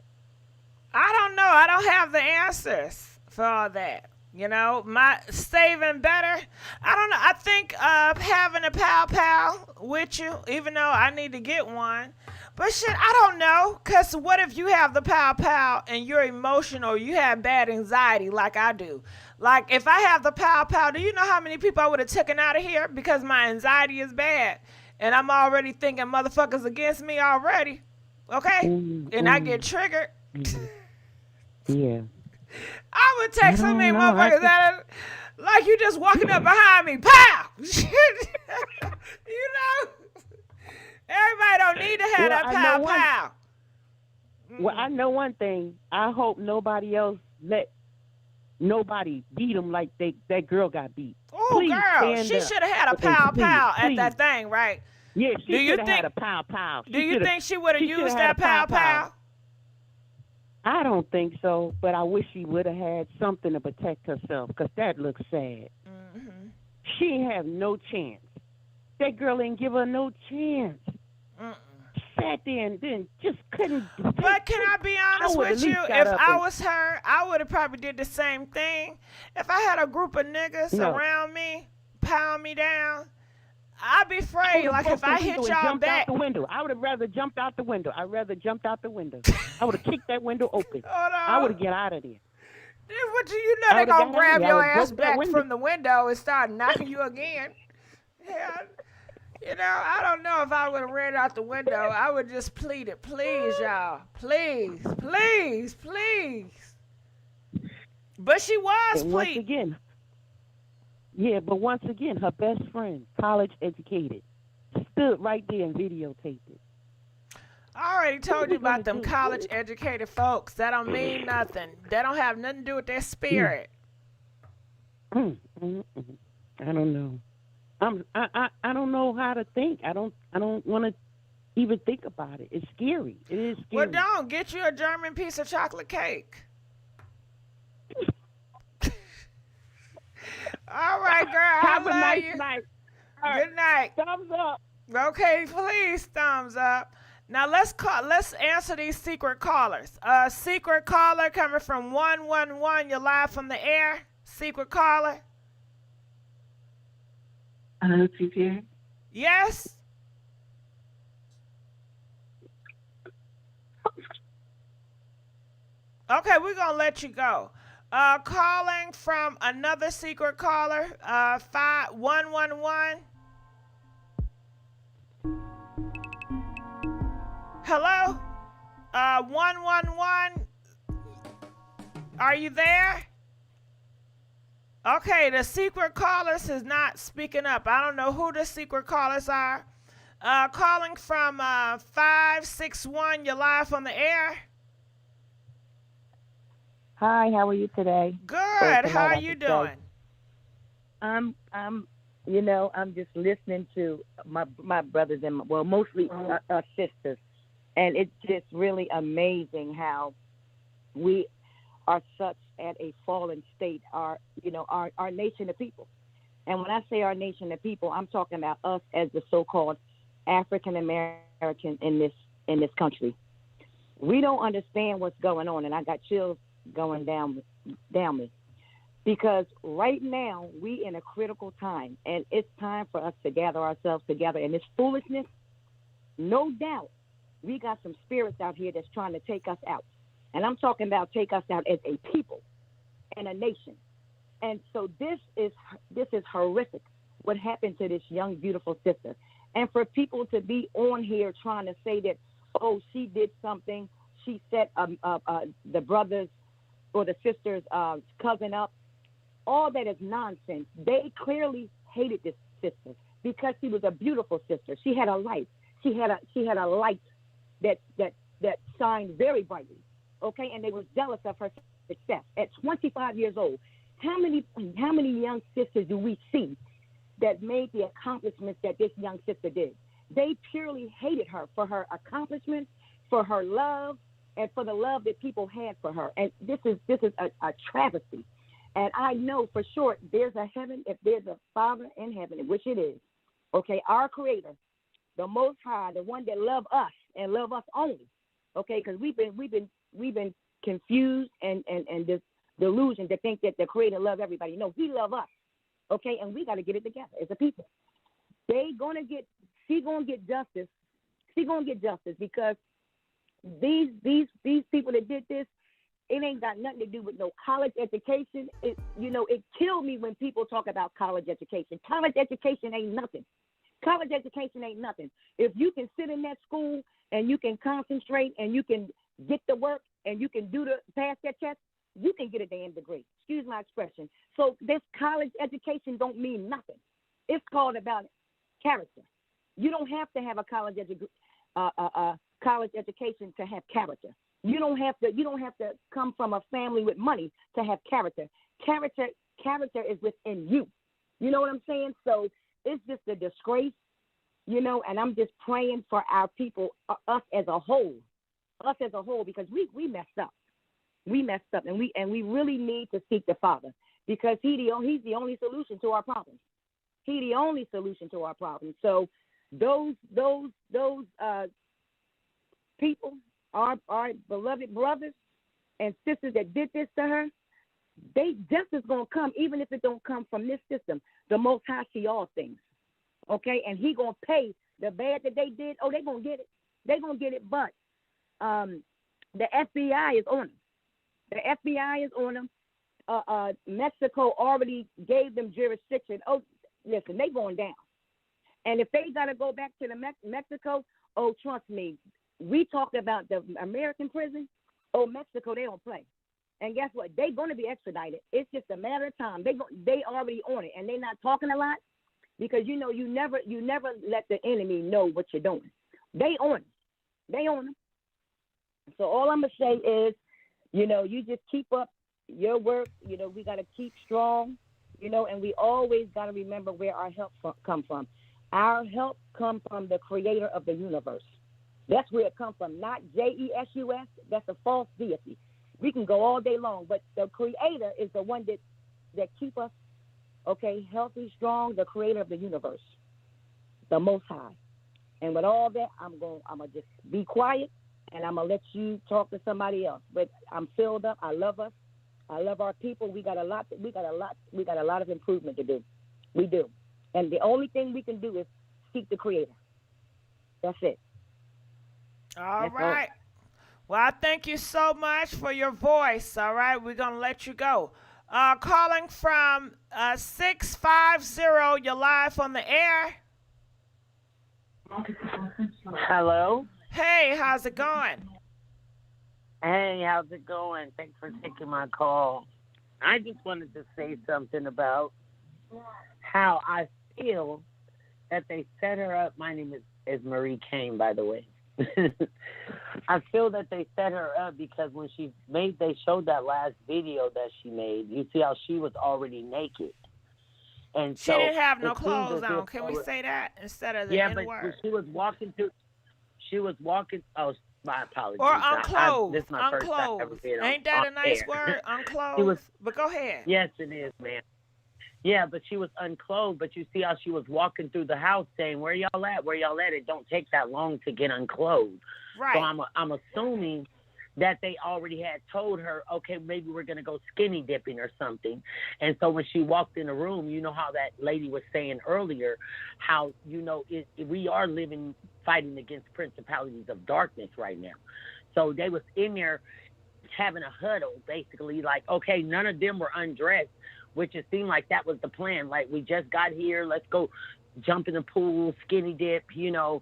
I don't know. I don't have the answers for all that. You know, my saving better. I don't know. I think having a pal with you, even though I need to get one. But shit, I don't know. Because what if you have the pal and you're emotional, you have bad anxiety like I do? Like, if I have the pal, do you know how many people I would have taken out of here? Because my anxiety is bad. And I'm already thinking motherfuckers against me already. Okay? And I get triggered. Yeah. I would take so many motherfuckers out of, like you just walking up behind me. Pow! You know? Everybody don't need to have that pow. Well, I know one thing. I hope nobody else let nobody beat them like that girl got beat. Oh, girl, she should have had a pow at that thing, right? Yeah, she should have had a pow. Do you think she would have used that pow? I don't think so, but I wish she would have had something to protect herself because that looks sad. Mm-hmm. She ain't have no chance. That girl ain't give her no chance. Sat there and then just couldn't. But can I be honest with you? If I was her, I would have probably did the same thing. If I had a group of niggas around me, pound me down, I'd be afraid. Like if I hit y'all back. I would have rather jumped out the window. I would have kicked that window open. I would have get out of there. What do you know? They're going to grab your ass back from the window and start knocking you again. Yeah. You know, I don't know if I would have ran out the window. I would just plead it. Please, y'all. Please. But she was pleading. Once again, her best friend, college educated, stood right there and videotaped it. I already told you about them college educated folks. That don't mean nothing. That don't have nothing to do with their spirit. I don't know. I don't know how to think. I don't want to even think about it. It's scary. It is scary. Well, don't get you a German piece of chocolate cake. All right, girl. Have I a love nice you. night. Good night. Thumbs up. Okay, please, thumbs up. Now let's answer these secret callers. Secret caller coming from 111. You're live from the air. Secret caller. CPA? Yes. Okay, we're gonna let you go. Calling from another secret caller. 111. Hello? 111. Are you there? Okay, the secret callers is not speaking up. I don't know who the secret callers are. Calling from 561. You're live on the air. Hi, how are you today? Good. How are you doing? I'm just listening to my brothers and mostly our sisters, and it's just really amazing how we are such at a fallen state. Our nation of people, and when I say our nation of people, I'm talking about us as the so-called African American in this country. We don't understand what's going on, and I got chills going down me, because right now we in a critical time, and it's time for us to gather ourselves together. And this foolishness, no doubt, we got some spirits out here that's trying to take us out, and I'm talking about take us out as a people and a nation. And so this is horrific, what happened to this young beautiful sister, and for people to be on here trying to say that, oh, she did something, she set the brothers or the sister's cousin up. All that is nonsense. They clearly hated this sister because she was a beautiful sister. She had a light. She had a light that shined very brightly. Okay, and they were jealous of her success at 25 years old. How many young sisters do we see that made the accomplishments that this young sister did? They purely hated her for her accomplishments, for her love, and for the love that people had for her. And this is a travesty. And I know for sure there's a heaven, if there's a Father in heaven, which it is, okay, our Creator, the Most High, the one that loves us and love us only, okay, because we've been confused and this delusion to think that the Creator loves everybody. No, He loves us, okay, and we got to get it together as a people. She's gonna get justice. She's gonna get justice because these people that did this, it ain't got nothing to do with no college education. It killed me when people talk about college education. College education ain't nothing. College education ain't nothing. If you can sit in that school and you can concentrate and you can get the work and you can pass that test, you can get a damn degree. Excuse my expression. So this college education don't mean nothing. It's called about character. You don't have to have a college education to have character. You don't have to come from a family with money to have character. Character is within you. You know what I'm saying? So it's just a disgrace, and I'm just praying for our people, us as a whole, because we messed up. We messed up, and we really need to seek the Father, because he's the only solution to our problems. He's the only solution to our problems. So those people, our beloved brothers and sisters that did this to her, justice gonna come, even if it don't come from this system. The Most High see all things, okay? And He gonna pay the bad that they did. Oh, they gonna get it. They gonna get it. But the FBI is on them. The FBI is on them. Mexico already gave them jurisdiction. Oh, listen, they going down. And if they gotta go back to the Mexico, oh, trust me. We talked about the American prison. Oh, Mexico, they don't play. And guess what? They're going to be extradited. It's just a matter of time. They already on it, and they're not talking a lot because you never let the enemy know what you're doing. They on it. They own them. So all I'm gonna say is, you know, you just keep up your work. You know, we gotta keep strong. You know, and we always gotta remember where our help come from. Our help come from the Creator of the universe. That's where it comes from, not Jesus. That's a false deity. We can go all day long, but the Creator is the one that keep us, okay, healthy, strong. The Creator of the universe, the Most High. And with all that, I'm gonna just be quiet, and I'm gonna let you talk to somebody else. But I'm filled up. I love us. I love our people. We got a lot of improvement to do. We do. And the only thing we can do is seek the Creator. That's it. All right. Well, I thank you so much for your voice. All right, we're gonna let you go. Calling from 650. You're live on the air. Hello. Hey, how's it going? Hey, how's it going? Thanks for taking my call. I just wanted to say something about how I feel that they set her up. My name is Marie Kane, by the way. I feel that they set her up because when they showed that last video that she made, you see how she was already naked. And she so didn't have no clothes on. Can we say that instead of the N-word? Yeah, but she was walking, oh, my apologies. Or unclothed. This is my first time ever being Ain't that a nice air. word? Unclothed? But go ahead. Yes, it is, man. Yeah, but she was unclothed, but you see how she was walking through the house saying, where y'all at? Where y'all at? It don't take that long to get unclothed. Right. So I'm assuming that they already had told her, okay, maybe we're going to go skinny dipping or something. And so when she walked in the room, you know how that lady was saying earlier, how, you know, we are fighting against principalities of darkness right now. So they was in there having a huddle, basically, like, okay, none of them were undressed, which it seemed like that was the plan. Like, we just got here, let's go jump in the pool, skinny dip, you know.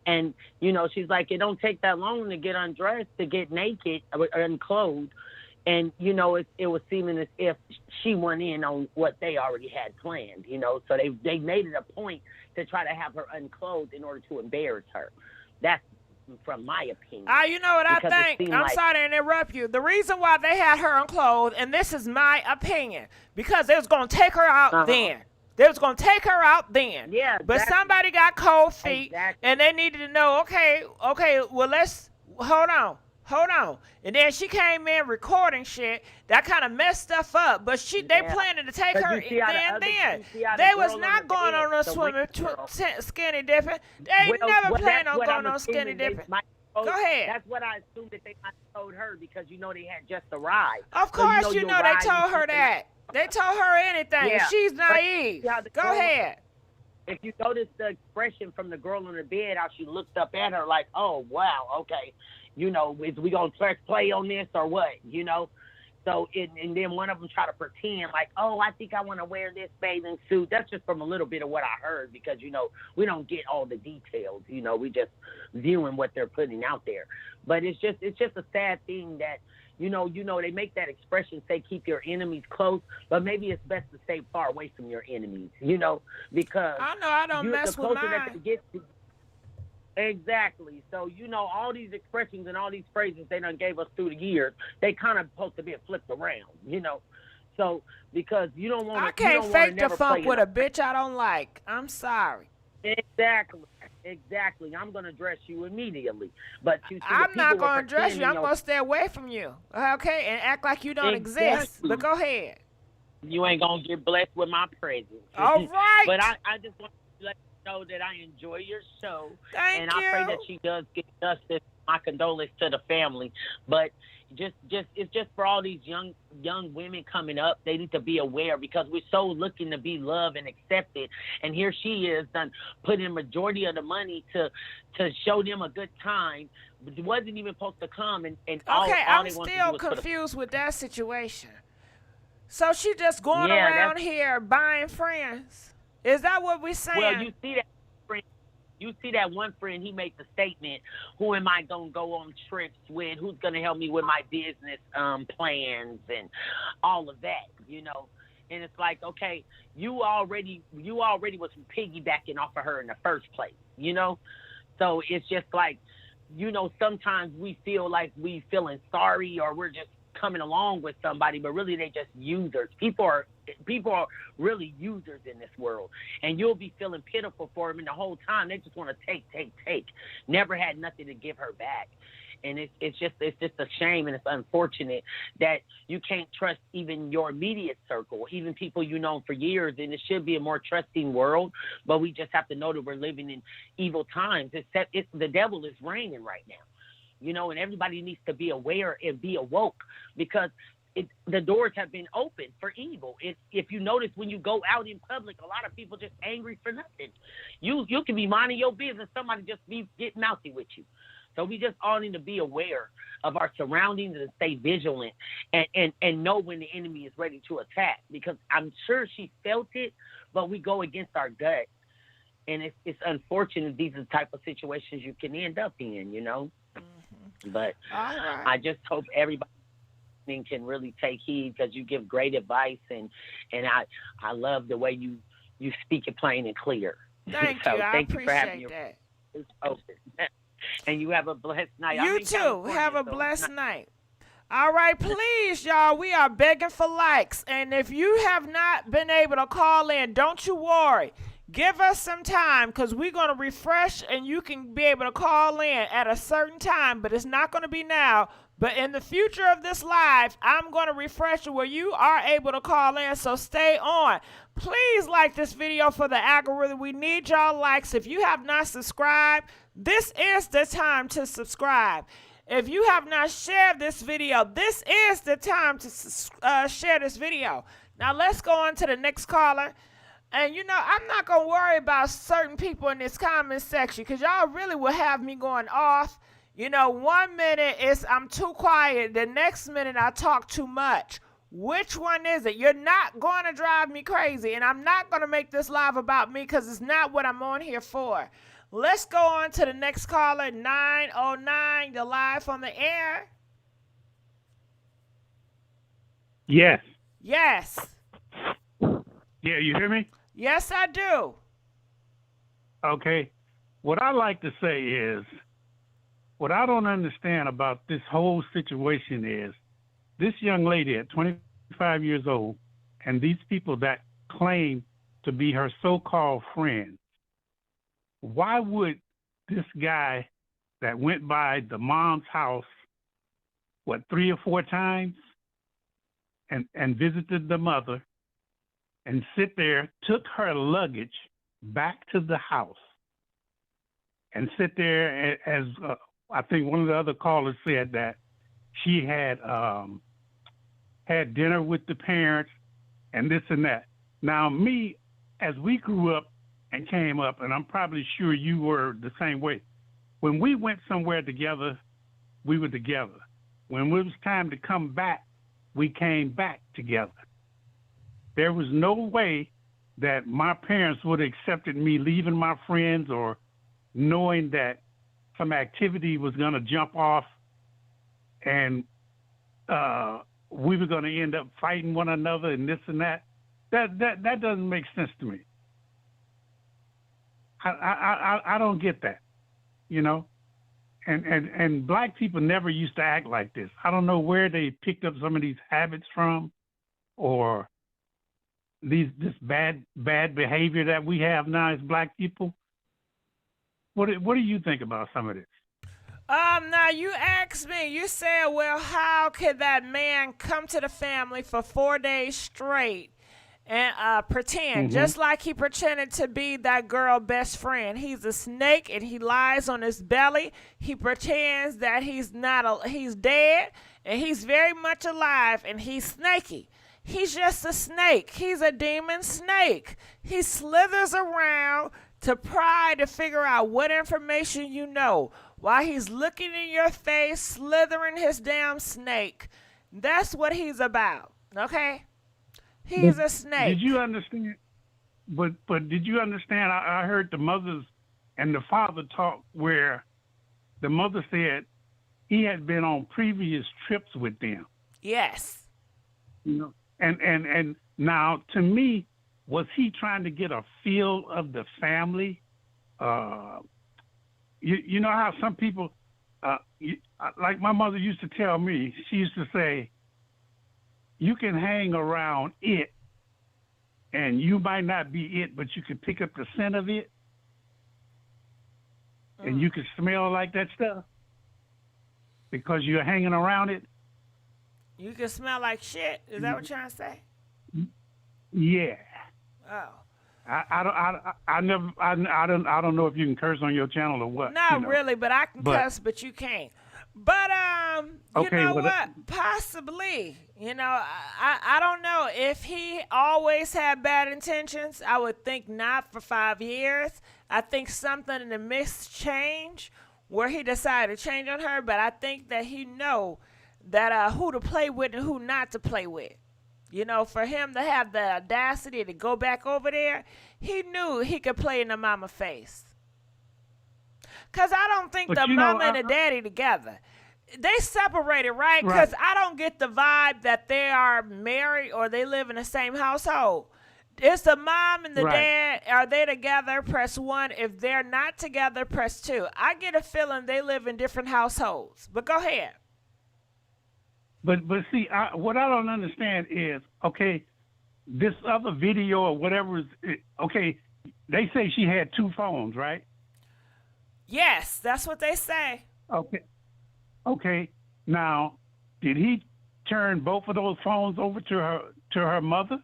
And, you know, she's like, it don't take that long to get undressed, to get naked or unclothed. And, you know, it was seeming as if she went in on what they already had planned, you know. So they made it a point to try to have her unclothed in order to embarrass her. That's from my opinion. You know what because I think? I'm sorry to interrupt you. The reason why they had her unclothed, and this is my opinion, because they was going to take her out then. They was going to take her out then. Yeah, but somebody got cold feet, and they needed to know, okay, well, let's, hold on. And then she came in recording shit that kind of messed stuff up. But they planning to take her then. They was not going on no swimming, skinny dipping. They never planned on going on skinny dipping. Go ahead. That's what I assumed that they might have told her because, you know, they had just arrived. Of course, you know they told her that. They told her anything. Yeah. She's naive. Go ahead. If you notice the expression from the girl on the bed, how she looked up at her like, oh, wow, okay. You know, is we going to press play on this or what, you know? So, and then one of them try to pretend like, oh, I think I want to wear this bathing suit. That's just from a little bit of what I heard because, you know, we don't get all the details. You know, we just viewing what they're putting out there. But it's just a sad thing that, you know, they make that expression, say, keep your enemies close, but maybe it's best to stay far away from your enemies, you know, because I know I don't mess with mine. That they get to, exactly. So, you know, all these expressions and all these phrases they done gave us through the years, they kind of supposed to be flipped around, you know. So, because you don't want to... I can't fake the funk with a bitch I don't like. I'm sorry. Exactly. I'm going to dress you immediately. But you see, I'm not going to dress you. I'm going to stay away from you. Okay? And act like you don't exist. But go ahead. You ain't going to get blessed with my presence. All right. But I just want to let you know that I enjoy your show. Thank you. I pray that she does get justice. My condolences to the family. But it's just for all these young women coming up, they need to be aware because we're so looking to be loved and accepted, and here she is done putting a majority of the money to show them a good time, but it wasn't even supposed to come. And all I'm still confused with that situation. So she just going around here buying friends. Is that what we're saying? Well, you see that friend. You see that one friend, he made the statement, who am I going to go on trips with? Who's going to help me with my business plans and all of that, you know? And it's like, okay, you already was piggybacking off of her in the first place, you know? So it's just like, you know, sometimes we feel like we feeling sorry or we're just coming along with somebody, but really they just users. People are really users in this world, and you'll be feeling pitiful for them, and the whole time they just want to take. Never had nothing to give her back. And it's just a shame, and it's unfortunate that you can't trust even your immediate circle, even people you know for years. And it should be a more trusting world, but we just have to know that we're living in evil times. The devil is reigning right now, you know, and everybody needs to be aware and be awoke, because the doors have been opened for evil. If you notice, when you go out in public, a lot of people just angry for nothing. You can be minding your business, somebody just be getting mouthy with you. So we just all need to be aware of our surroundings and stay vigilant and know when the enemy is ready to attack, because I'm sure she felt it, but we go against our gut. And it's unfortunate these are the type of situations you can end up in, you know. Mm-hmm. But right. I just hope everybody can really take heed, because you give great advice, and I love the way you speak it plain and clear. Thank so you. I thank appreciate you for having that. Open. And you have a blessed night. You too. Have a blessed night. All right, please, y'all, we are begging for likes. And if you have not been able to call in, don't you worry. Give us some time, because we're going to refresh, and you can be able to call in at a certain time, but it's not going to be now. But in the future of this live, I'm going to refresh it where you are able to call in, so stay on. Please like this video for the algorithm. We need y'all likes. If you have not subscribed, this is the time to subscribe. If you have not shared this video, this is the time to share this video. Now let's go on to the next caller. And, you know, I'm not going to worry about certain people in this comment section, because y'all really will have me going off. You know, 1 minute I'm too quiet. The next minute I talk too much. Which one is it? You're not going to drive me crazy. And I'm not going to make this live about me, because it's not what I'm on here for. Let's go on to the next caller, 909. You're live on the air. Yes. Yes. Yeah, you hear me? Yes, I do. Okay. What I like to say is, what I don't understand about this whole situation is, this young lady at 25 years old, and these people that claim to be her so-called friends, why would this guy that went by the mom's house, 3 or 4 times, and visited the mother, and sit there, took her luggage back to the house, and sit there as I think one of the other callers said that she had had dinner with the parents and this and that. Now, me, as we grew up and came up, and I'm probably sure you were the same way, when we went somewhere together, we were together. When it was time to come back, we came back together. There was no way that my parents would have accepted me leaving my friends, or knowing that some activity was going to jump off and we were going to end up fighting one another and this and that. That doesn't make sense to me. I don't get that, you know. And black people never used to act like this. I don't know where they picked up some of these habits from, or this bad behavior that we have now as black people. What do you think about some of this? Now you asked me, you said, well, how could that man come to the family for 4 days straight and pretend, just like he pretended to be that girl best friend? He's a snake, and he lies on his belly. He pretends that he's dead, and he's very much alive, and he's snaky. He's just a snake. He's a demon snake. He slithers around to pry to figure out what information you know, while he's looking in your face, slithering his damn snake. That's what he's about, okay? He's a snake. Did you understand? But did you understand? I heard the mothers and the father talk, where the mother said he had been on previous trips with them. Yes. You know, and now, to me, was he trying to get a feel of the family? You know how some people, like my mother used to tell me, she used to say, you can hang around it, and you might not be it, but you can pick up the scent of it, and you can smell like that stuff because you're hanging around it. You can smell like shit. Is that what you're trying to say? Yeah. Oh. I don't know if you can curse on your channel or what. Not really, but I can cuss, but you can't. But you know what? Possibly. You know, I don't know if he always had bad intentions. I would think not for 5 years. I think something in the mix changed where he decided to change on her. But I think that he know that who to play with and who not to play with. You know, for him to have the audacity to go back over there, he knew he could play in the mama face. Because I don't think the mama and the daddy together. They separated, right? Because I don't get the vibe that they are married or they live in the same household. It's the mom and the dad. Are they together? Press 1. If they're not together, press 2. I get a feeling they live in different households. But go ahead. But see, what I don't understand is, okay, this other video or whatever is, okay, they say she had 2 phones, right? Yes, that's what they say. Okay. Now, did he turn both of those phones over to her mother?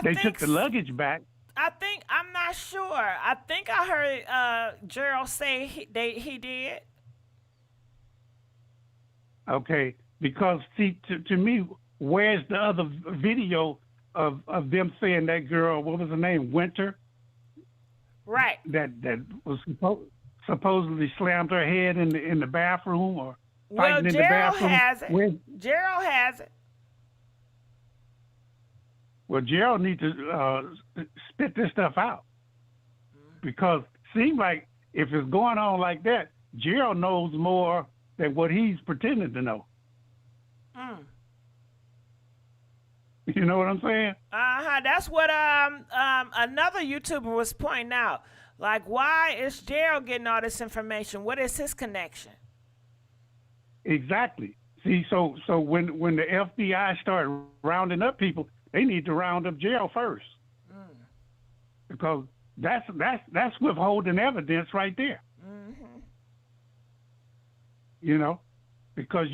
They took the luggage back. I'm not sure. I think I heard Gerald say he did. Okay. Because, see, to me, where's the other video of them saying that girl, what was her name, Winter? Right. That was supposedly slammed her head in the bathroom or fighting in the bathroom. Gerald has it. Well, Gerald needs to spit this stuff out. Because it seems like if it's going on like that, Gerald knows more than what he's pretending to know. You know what I'm saying? That's what another YouTuber was pointing out. Like, why is Gerald getting all this information? What is his connection? Exactly. See, so when the FBI start rounding up people, they need to round up Gerald first, because that's withholding evidence right there. You know, because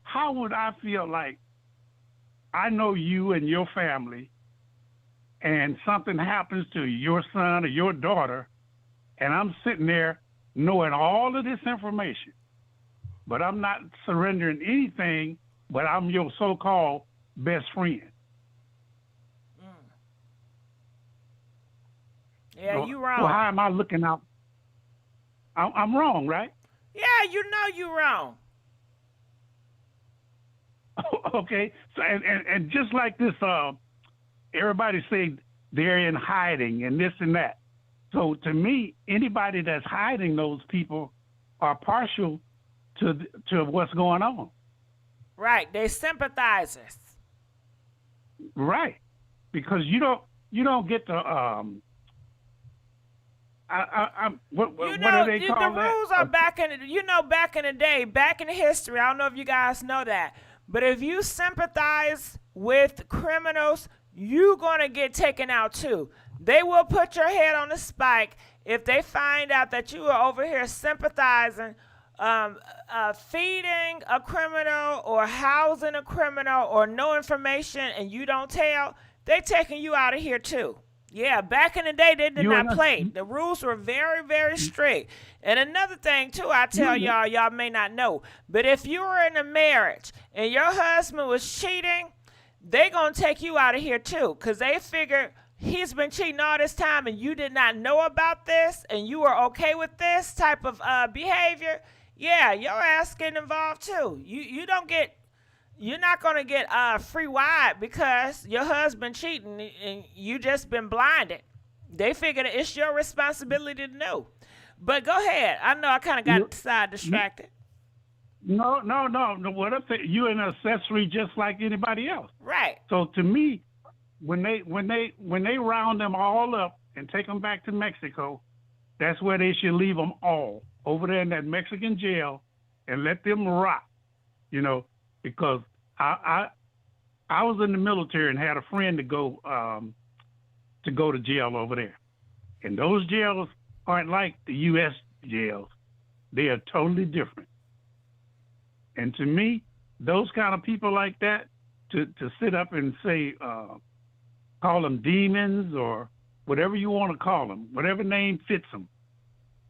how would I feel like I know you and your family, and something happens to your son or your daughter, and I'm sitting there knowing all of this information, but I'm not surrendering anything, but I'm your so-called best friend. Yeah, you wrong. Well, how am I looking out? I'm wrong, right? Yeah, you know you wrong. Okay, so and just like this, everybody say they're in hiding and this and that. So to me, anybody that's hiding those people are partial to what's going on. Right, they sympathizers. Right, because you don't get to what do they call the that? rules are back in the day, back in the history. I don't know if you guys know that. But if you sympathize with criminals, you're going to get taken out too. They will put your head on a spike if they find out that you are over here sympathizing, feeding a criminal or housing a criminal or no information and you don't tell. They taking you out of here too. Yeah, back in the day, they did not play. The rules were very, very strict. And another thing, too, I tell y'all may not know, but if you were in a marriage and your husband was cheating, they going to take you out of here, too, because they figure he's been cheating all this time and you did not know about this and you were okay with this type of behavior. Yeah, your ass getting involved, too. You're not going to get free ride because your husband cheating and you just been blinded. They figured it's your responsibility to know. But go ahead. I know I kind of got side distracted. No. What I'm saying, you're an accessory just like anybody else. Right. So to me, when they round them all up and take them back to Mexico, That's where they should leave them all over there in that Mexican jail and let them rot, because I was in the military and had a friend to go to jail over there. And those jails aren't like the U.S. jails. They are totally different. And to me, those kind of people like that, to sit up and say, call them demons or whatever you want to call them, whatever name fits them.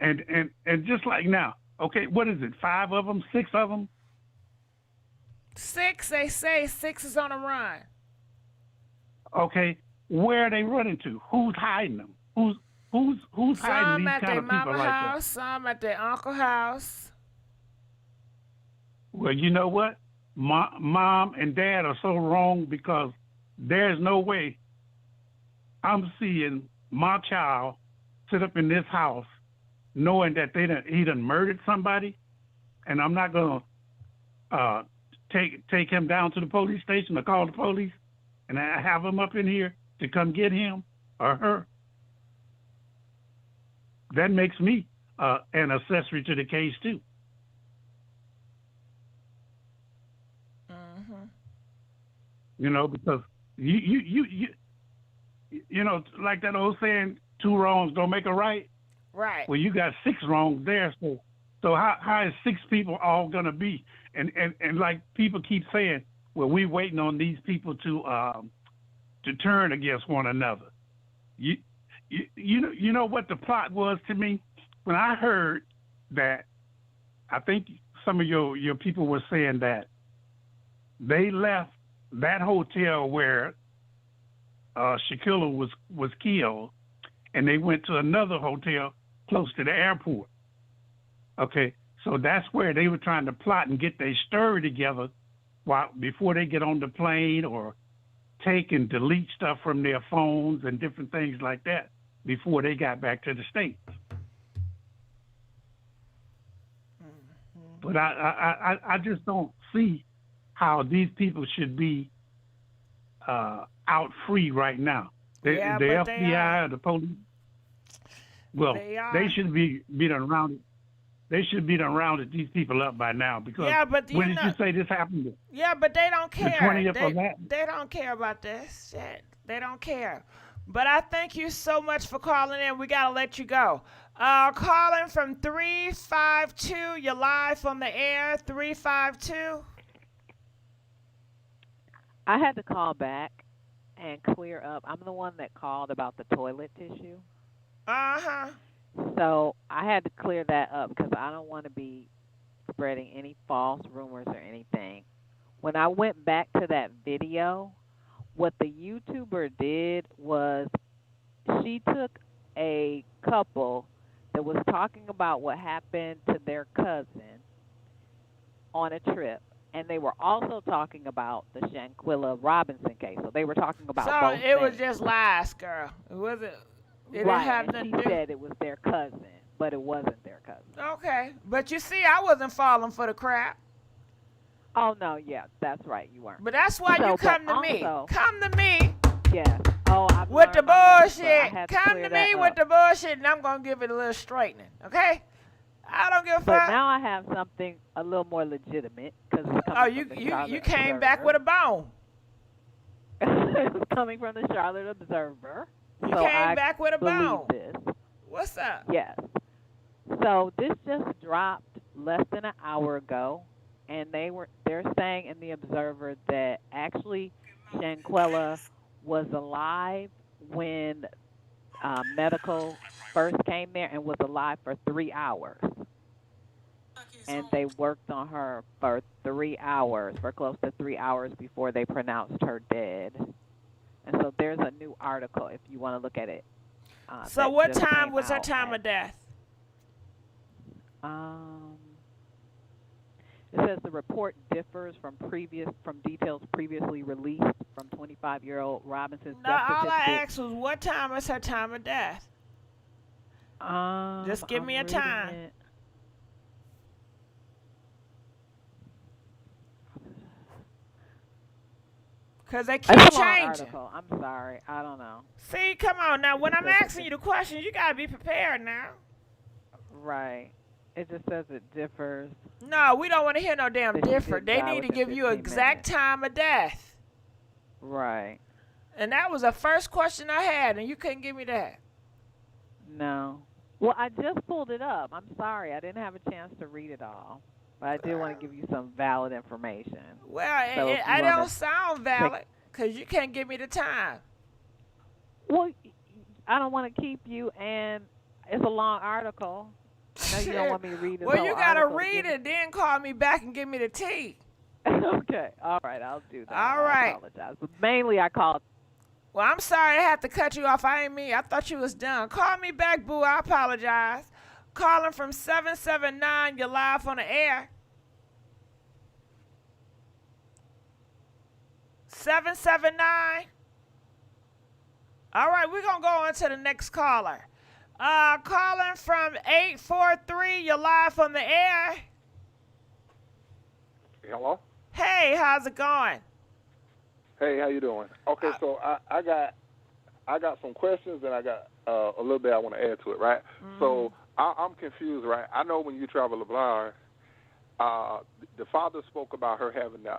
And just like now, okay, what is it, 5 of them, 6 of them? 6, they say. 6 is on the run. Okay, where are they running to? Who's hiding them? Who's hiding Some these at kind their of people mama like house, that? some at their uncle house. Well, you know what? Mom and dad are so wrong, because there's no way I'm seeing my child sit up in this house knowing that he done murdered somebody, and I'm not going to take him down to the police station or call the police and have him up in here to come get him or her. That makes me an accessory to the case too. Because you like that old saying, 2 wrongs don't make a right. Right. Well, you got 6 wrongs there, so how is 6 people all gonna be? And like people keep saying, well, we waiting on these people to turn against one another. You know what the plot was to me when I heard that. I think some of your people were saying that they left that hotel where Shanquella was killed, and they went to another hotel close to the airport. Okay, so that's where they were trying to plot and get their story together before they get on the plane, or take and delete stuff from their phones and different things like that before they got back to the States. But I just don't see how these people should be out free right now. The FBI or the police. Well, they should be done rounded. They should be done rounded these people up by now, because when did you say this happened? Yeah, but they don't care. The 20th of that? They don't care about this shit. They don't care. But I thank you so much for calling in. We got to let you go. Calling from 352. You're live on the air. 352. I had to call back and clear up. I'm the one that called about the toilet tissue. Uh-huh. So I had to clear that up, because I don't want to be spreading any false rumors or anything. When I went back to that video, what the YouTuber did was she took a couple that was talking about what happened to their cousin on a trip, and they were also talking about the Shanquella Robinson case. So they were talking about both it was things. just lies, girl. It wasn't. It right, didn't have and nothing she to do. said it was their cousin, but it wasn't their cousin. Okay, but you see, I wasn't falling for the crap. Oh, no, yeah, that's right, you weren't. But that's why you come to me. Come to me. Yes. Oh, I've with the learned my lesson, so I bullshit. had to Come clear to that me up. with the bullshit, and I'm going to give it a little straightening, okay? I don't give a But fuck. now I have something a little more legitimate, because it's coming Oh, from you the Charlotte came back with a bone. It's coming from the Charlotte Observer. You so came I back with a believe bone. This. What's up? Yes. So this just dropped less than an hour ago, and they're saying in the Observer that actually Shanquella was alive when medical first came there, and was alive for 3 hours. And they worked on her for 3 hours, for close to 3 hours, before they pronounced her dead. And so there's a new article if you want to look at it. So what time was her time of death? It says the report differs from details previously released from 25-year-old Robinson's No, death all I certificate. asked was what time is her time of death? Just give me a time. Because they keep It's a long changing. article. I'm sorry. I don't know. See, come on now. When I'm asking you the questions, you got to be prepared now. Right. It just says it differs. No, we don't want to hear no damn That she different. didn't They die need to within give you 15 exact minutes. time of death. Right. And that was the first question I had, and you couldn't give me that. No. Well, I just pulled it up. I'm sorry. I didn't have a chance to read it all. But I did want to give you some valid information. Well, So if you I wanna don't sound valid because you can't give me the time. Well, I don't want to keep you, and it's a long article. I know you don't want me to read this Well, whole you got to article. read it, then call me back and give me the tea. Okay. All right. I'll do that. All I right. apologize. But mainly I called. Well, I'm sorry I had to cut you off. I ain't mean. I thought you was done. Call me back, boo. I apologize. Calling from 779. You're live on the air. 779. All right, we're going to go on to the next caller. Calling from 843. You're live on the air. Hello? Hey, how's it going? Hey, how you doing? Okay, so I got some questions and I got a little bit I want to add to it, right? So I'm confused, right? I know when you travel abroad, the father spoke about her having the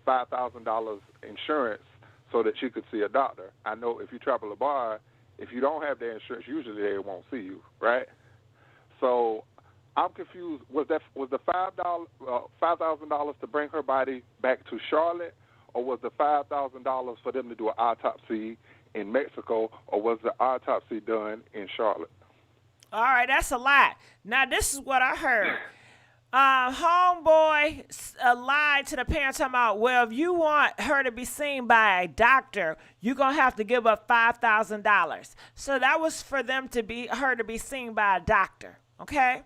$5,000 insurance so that she could see a doctor. I know if you travel abroad, if you don't have the insurance, usually they won't see you, right? So I'm confused. Was the $5,000 to bring her body back to Charlotte, or was the $5,000 for them to do an autopsy in Mexico, or was the autopsy done in Charlotte? All right, that's a lot. Now, this is what I heard. Homeboy lied to the parents talking about, well, if you want her to be seen by a doctor, you're going to have to give up $5,000. So that was for her to be seen by a doctor, okay?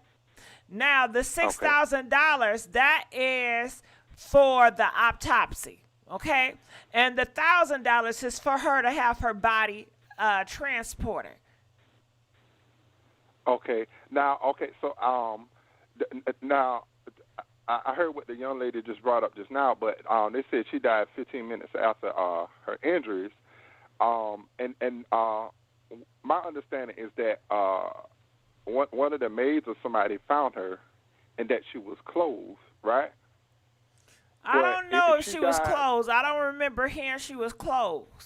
Now, the $6,000, that is for the autopsy, okay? And the $1,000 is for her to have her body transported. Okay. Now, so now I heard what the young lady just brought up just now, but they said she died 15 minutes after her injuries. And my understanding is that one of the maids or somebody found her and that she was clothed, right? I don't know if she was clothed. I don't remember hearing she was clothed.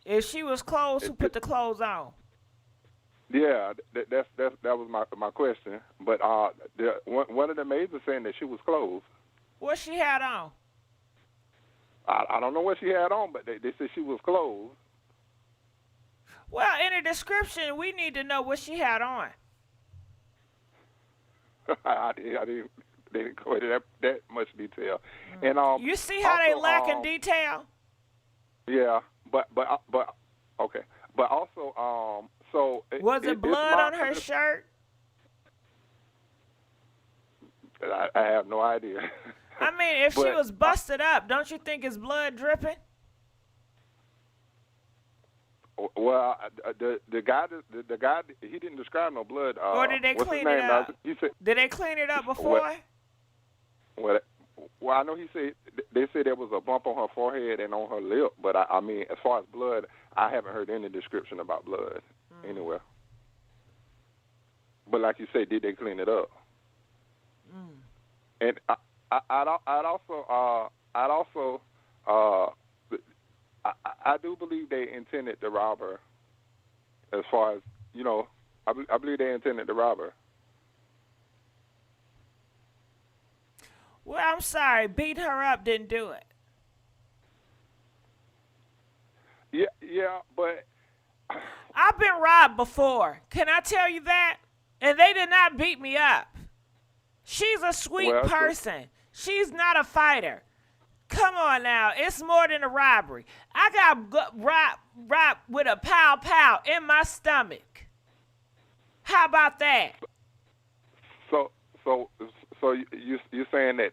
If she was clothed, who put the clothes on? Yeah, that was my question. But one of the maids was saying that she was clothed. What she had on? I don't know what she had on, but they said she was clothed. Well, in the description, we need to know what she had on. I didn't go into that much detail. And you see how they lack in detail? Yeah, but okay, but also so was it blood on her shirt? I have no idea. I mean, if she was busted up, don't you think it's blood dripping? Well, the guy he didn't describe no blood. Or did they clean it up? Did they clean it up before? Well, I know they said there was a bump on her forehead and on her lip, but I mean, as far as blood, I haven't heard any description about blood anywhere. But like you said, did they clean it up? And I do believe they intended to rob her. As far as I believe they intended to rob her. Well, I'm sorry, beat her up didn't do it. Yeah, but I've been robbed before. Can I tell you that? And they did not beat me up. She's a sweet person. She's not a fighter. Come on now. It's more than a robbery. I got robbed with a pow in my stomach. How about that? So you're saying that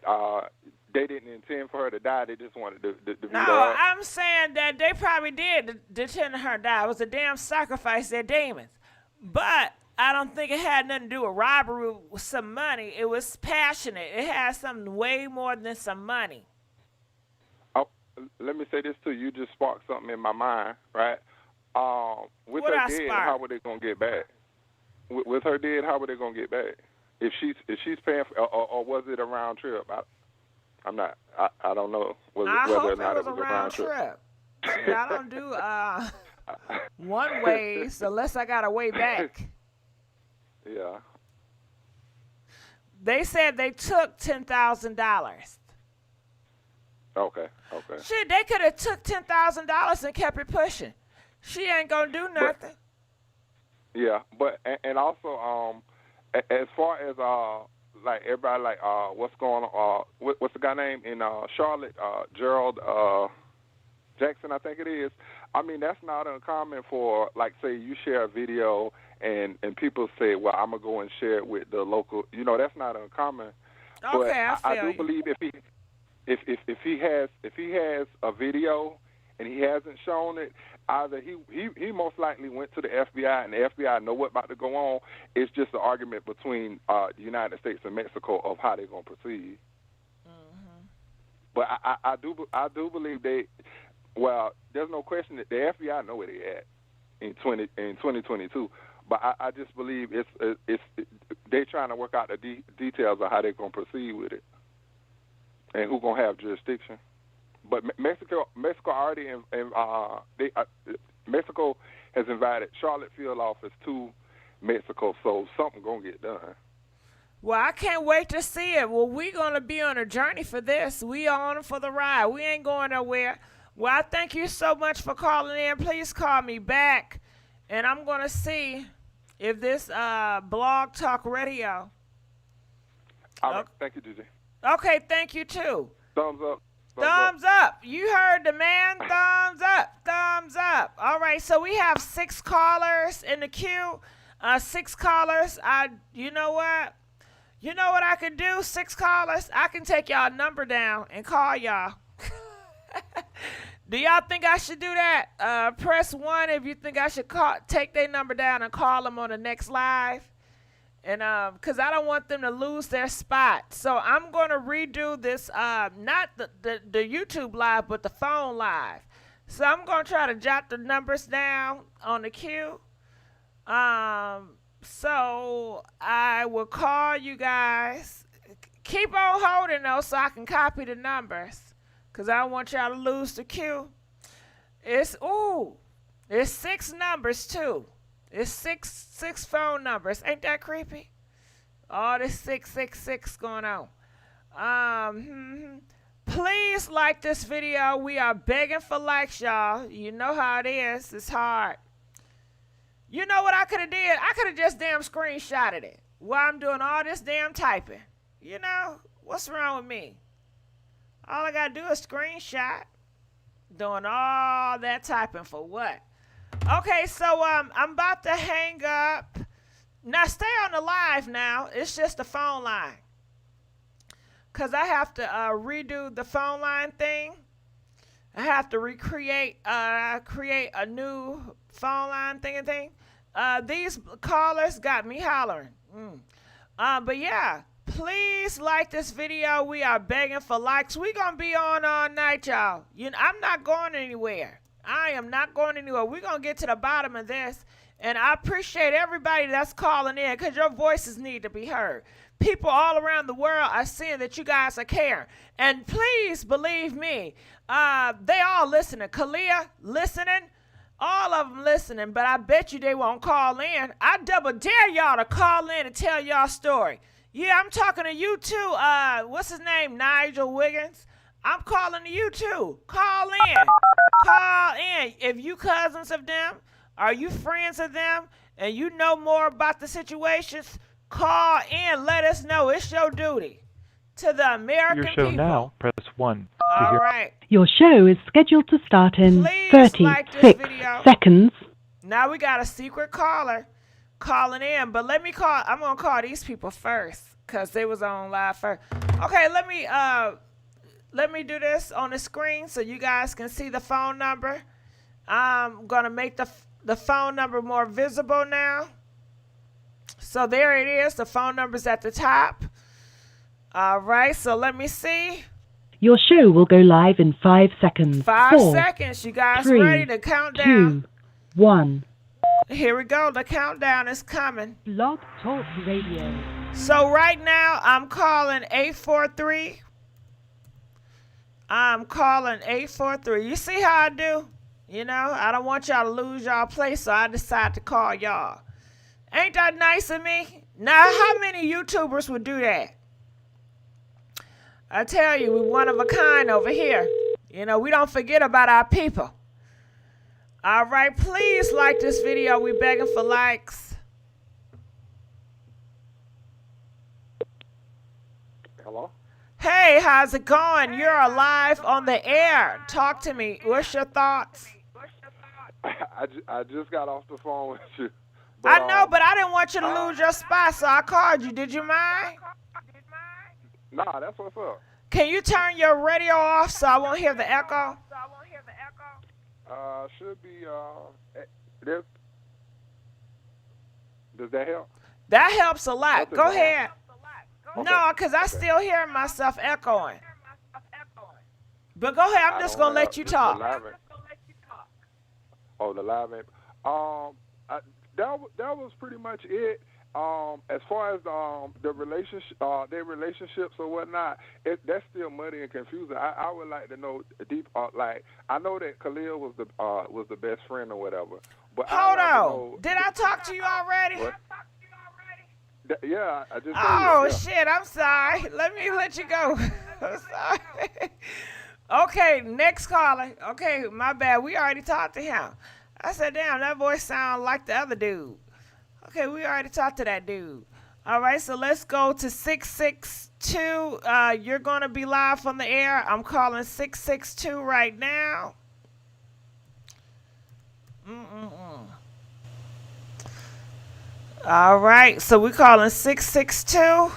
they didn't intend for her to die. They just wanted to beat her up? No, I'm saying that they probably did intend her to die. It was a damn sacrifice. They're demons. But I don't think it had nothing to do with robbery with some money. It was passionate. It had something way more than some money. Oh, let me say this too. You just sparked something in my mind, right? With What her I dead, spark? how were they going to get back? with her dead, how are they gonna get back? If she's paying, or was it a round trip? I don't know whether or not it was a round trip. See, I don't do one ways unless I got a way back. Yeah. They said they took $10,000. Okay. Shit, they could have took $10,000 and kept it pushing. She ain't gonna do nothing. Yeah, but and also as far as like everybody like what's going on, what's the guy name in Charlotte, Gerald Jackson, I think it is. I mean, that's not uncommon for, like, say you share a video and people say, well, I'm gonna go and share it with the local. You know, that's not uncommon. Okay, but I do believe if he has a video and he hasn't shown it, either he most likely went to the FBI and the FBI know what's about to go on. It's just an argument between the United States and Mexico of how they're gonna proceed. Mm-hmm. But I do believe they. Well, there's no question that the FBI know where they at in 2022. But I just believe it's they trying to work out the details of how they're gonna proceed with it and who's gonna have jurisdiction. But Mexico already Mexico has invited Charlotte field office to Mexico, so something gonna get done. Well, I can't wait to see it. Well, we're gonna be on a journey for this. We on for the ride. We ain't going nowhere. Well, I thank you so much for calling in. Please call me back, and I'm gonna see if this Blog Talk Radio. All right, thank you, Gigi. Okay, thank you too. Thumbs up. Thumbs up. You heard the man. Thumbs up. Thumbs up. All right, so we have 6 callers in the queue. 6 callers. You know what? You know what I can do? 6 callers. I can take y'all number down and call y'all. Do y'all think I should do that? Press 1 if you think I should take their number down and call them on the next live. And because I don't want them to lose their spot. So I'm going to redo this, not the YouTube live, but the phone live. So I'm going to try to jot the numbers down on the queue. So I will call you guys. Keep on holding, though, so I can copy the numbers. Because I don't want y'all to lose the queue. It's 6 numbers, too. It's six phone numbers. Ain't that creepy? All this 666 going on. Please like this video. We are begging for likes, y'all. You know how it is. It's hard. You know what I could have did? I could have just damn screenshotted it while I'm doing all this damn typing. You know, what's wrong with me? All I got to do is screenshot. Doing all that typing for what? Okay, so I'm about to hang up. Now, stay on the live now. It's just the phone line. Because I have to redo the phone line thing. I have to create a new phone line thing. These callers got me hollering. But yeah, please like this video. We are begging for likes. We're going to be on all night, y'all. I'm not going anywhere. I am not going anywhere. We're going to get to the bottom of this. And I appreciate everybody that's calling in because your voices need to be heard. People all around the world are seeing that you guys are caring. And please believe me, they all listening. Kalia listening. All of them listening. But I bet you they won't call in. I double dare y'all to call in and tell y'all story. Yeah, I'm talking to you too. What's his name? Nazeer Wiggins. I'm calling to you too. Call in. Call in. If you cousins of them, are you friends of them, and you know more about the situations, call in. Let us know. It's your duty to the American Your show people. now. Press 1. All right. Your show is scheduled to start in Please 36 like this video. seconds. Now we got a secret caller calling in, but I'm going to call these people first because they was on live first. Okay, let me do this on the screen so you guys can see the phone number. I'm going to make the phone number more visible now. So there it is. The phone number's at the top. All right, so let me see. Your show will go live in 5 seconds. 5 4, seconds. You guys 3, ready to count down? 2, 1. Here we go. The countdown is coming. Blog Talk Radio. So right now, I'm calling 843. I'm calling 843. You see how I do? You know, I don't want y'all to lose y'all place, so I decided to call y'all. Ain't that nice of me? Now, how many YouTubers would do that? I tell you, we're one of a kind over here. You know, we don't forget about our people. All right, please like this video. We're begging for likes. Hello? Hey, how's it going? You're live on the air. Talk to me. What's your thoughts? I just got off the phone with you. I know, but I didn't want you to lose your spot, so I called you. Did you mind? Nah, that's what's up. Can you turn your radio off so I won't hear the echo? Should be, does that help? That helps a lot. Nothing Go wrong. ahead. Okay. No, because I still hear myself echoing. But go ahead. I'm just going to let you talk. The live app. That was pretty much it. As far as the relationship, their relationships or whatnot, that's still muddy and confusing. I would like to know deep. Like I know that Khalil was the best friend or whatever. But Hold on. Did I talk to you already? What? Yeah, I just. Oh, yeah. shit. I'm sorry. Let me let you go. I'm sorry. Okay, next caller. Okay, my bad. We already talked to him. I said, damn, that voice sounds like the other dude. Okay, we already talked to that dude. All right, so let's go to 662. You're going to be live on the air. I'm calling 662 right now. All right, so we're calling 662.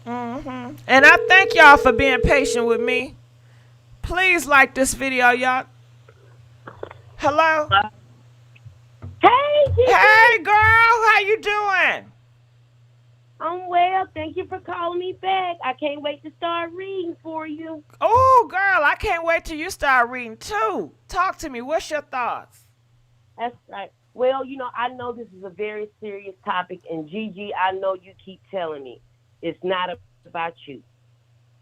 And I thank y'all for being patient with me. Please like this video, y'all. Hello? Hey, Gigi. Hey, girl. How you doing? I'm well. Thank you for calling me back. I can't wait to start reading for you. Oh, girl, I can't wait till you start reading, too. Talk to me. What's your thoughts? That's right. Well, you know, I know this is a very serious topic, and Gigi, I know you keep telling me it's not about you.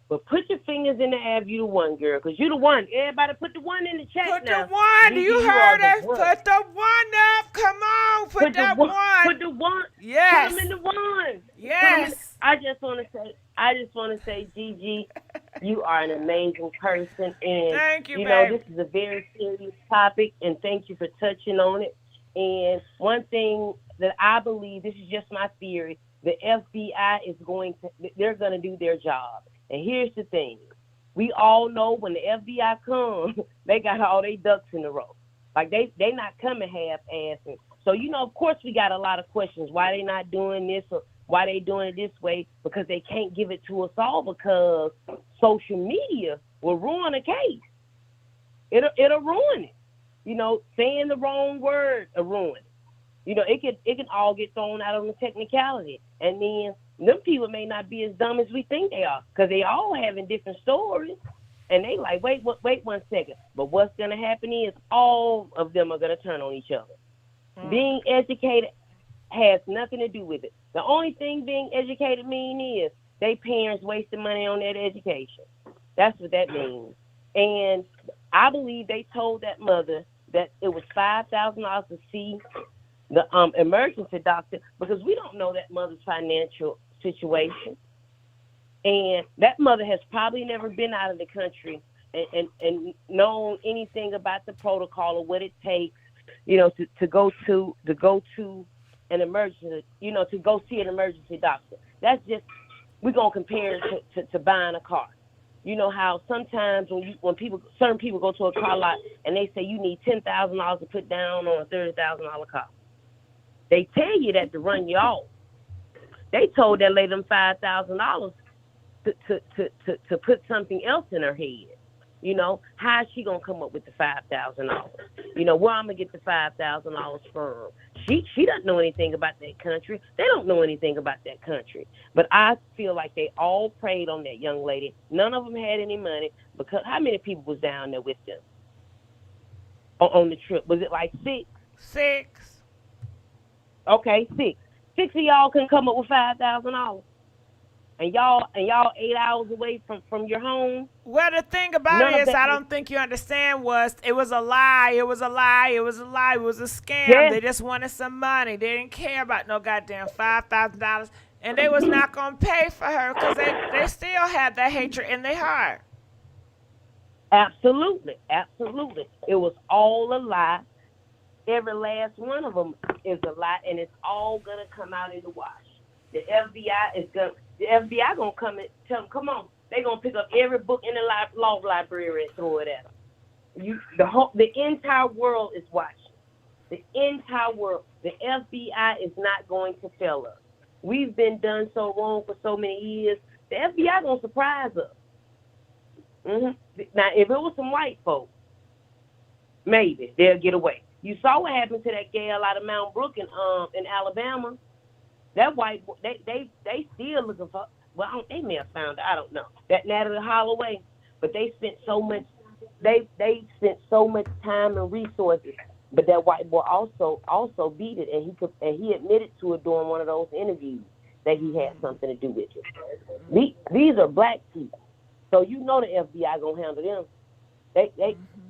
But put your fingers in the air if you the one, girl, because you the one. Everybody put the one in the chat Put now. the one. Gigi, You heard it. one. Put the one up. Come on. Put that one. Put the one. Yes. Put them in the one. Yes. I just want to say, Gigi, you are an amazing person. And, thank you, you know, baby. this is a very serious topic, and thank you for touching on it. And one thing that I believe, this is just my theory, the FBI they're going to do their job. And here's the thing. We all know when the FBI comes, they got all their ducks in a row. Like, they not coming half-assing. So, you know, of course we got a lot of questions. Why they not doing this or why they doing it this way? Because they can't give it to us all because social media will ruin a case. It'll ruin it. You know, saying the wrong word will ruin it. You know, it can all get thrown out on the technicality. And then them people may not be as dumb as we think they are because they all having different stories. And they like, wait 1 second. But what's going to happen is all of them are going to turn on each other. Being educated has nothing to do with it. The only thing being educated mean is they parents wasting money on that education. That's what that means. And I believe they told that mother that it was $5,000 to see the emergency doctor because we don't know that mother's financial situation. And that mother has probably never been out of the country and known anything about the protocol or what it takes, you know, to go to an emergency, you know, to go see an emergency doctor. That's just, we're going to compare it to buying a car. You know how sometimes when certain people go to a car lot and they say you need $10,000 to put down on a $30,000 car. They tell you that to run you off. They told that lady them $5,000 to put something else in her head. You know, how is she gonna come up with the $5,000? You know, where I'm gonna get the $5,000 from? She doesn't know anything about that country. They don't know anything about that country. But I feel like they all preyed on that young lady. None of them had any money because how many people was down there with them on the trip? Was it like 6? 6. Okay, 6. 6 of y'all can come up with $5,000. And y'all 8 hours away from your home. Well, the thing about it is, I don't think you understand was it was a lie. It was a lie. It was a lie. It was a scam. Yes. They just wanted some money. They didn't care about no goddamn $5,000. And they was not going to pay for her because they still had that hatred in their heart. Absolutely. Absolutely. It was all a lie. Every last one of them is a lie, and it's all going to come out in the wash. The FBI gonna come and tell them, come on. They gonna pick up every book in the law library and throw it at them. The entire world is watching. The entire world. The FBI is not going to fail us. We've been done so wrong for so many years. The FBI gonna surprise us. Now, if it was some white folks, maybe they'll get away. You saw what happened to that gal out of Mount Brook in Alabama. That white boy, they still looking for. Well, they may have found her. I don't know. That Natalie Holloway, but they spent so much. They spent so much time and resources. But that white boy also beat it, and he admitted to it during one of those interviews that he had something to do with it. These are black people, so you know the FBI gonna handle them. They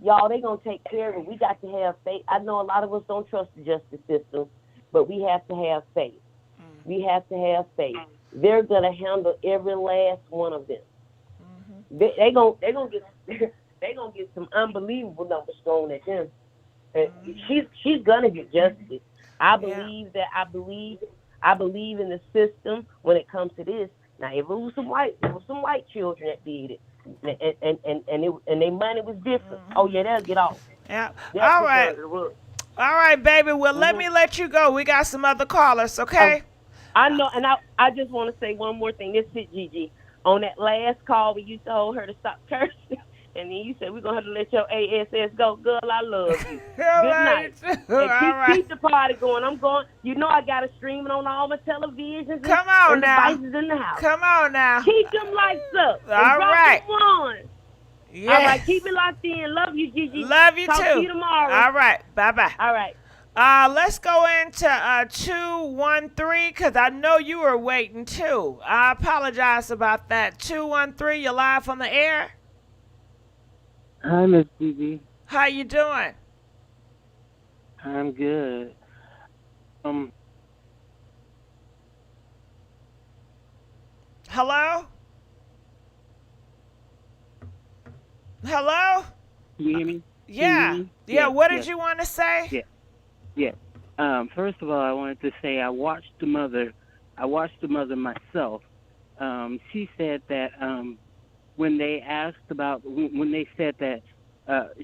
gonna take care of it. We got to have faith. I know a lot of us don't trust the justice system, but we have to have faith. We have to have faith. They're gonna handle every last one of them. They gonna get some unbelievable numbers thrown at them. She's gonna get justice. I believe that. I believe in the system when it comes to this. Now, if it was some white children that did it, and their money was different. Oh yeah, they'll get off. Yeah. All right, baby. Well, let me let you go. We got some other callers. Okay. I know, and I just want to say one more thing. This is Gigi. On that last call, when you told her to stop cursing, and then you said, we're going to have to let your ASS go. Girl, I love you. Good night. And keep the party going. I'm going. You know I got to stream it on all my televisions Come on and now. devices in the house. Come on now. Keep them lights up. All right. Yes. All right, keep it locked in. Love you, Gigi. Love you, Talk too. to you tomorrow. All right. Bye-bye. All right. Let's go into 213 because I know you were waiting too. I apologize about that. 213, you're live on the air. Hi, Miss Gigi. How you doing? I'm good. Hello? Hello? Can you hear me? Yeah. Yeah. What did you want to say? Yeah. Yeah. First of all, I wanted to say I watched the mother myself. She said that when they asked about when they said that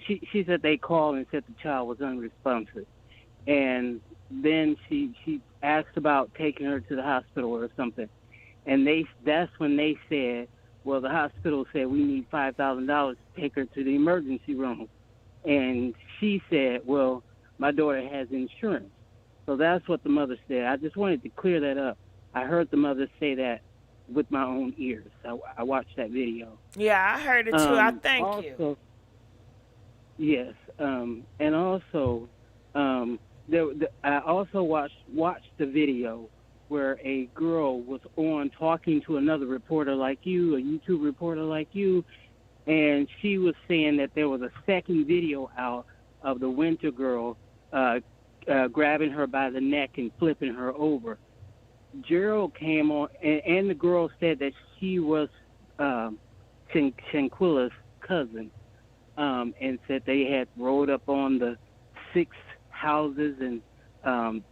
she said they called and said the child was unresponsive, and then she asked about taking her to the hospital or something, and that's when they said, well, the hospital said we need $5,000 to take her to the emergency room, and she said, well, my daughter has insurance. So that's what the mother said. I just wanted to clear that up. I heard the mother say that with my own ears. I watched that video. Yeah, I heard it too. I thank you. Yes. And also, I also watched the video where a girl was on talking to another reporter like you, a YouTube reporter like you, and she was saying that there was a second video out of the Winter girl grabbing her by the neck and flipping her over. Gerald came on, and the girl said that she was Shanquella's cousin, and said they had rode up on the 6 houses and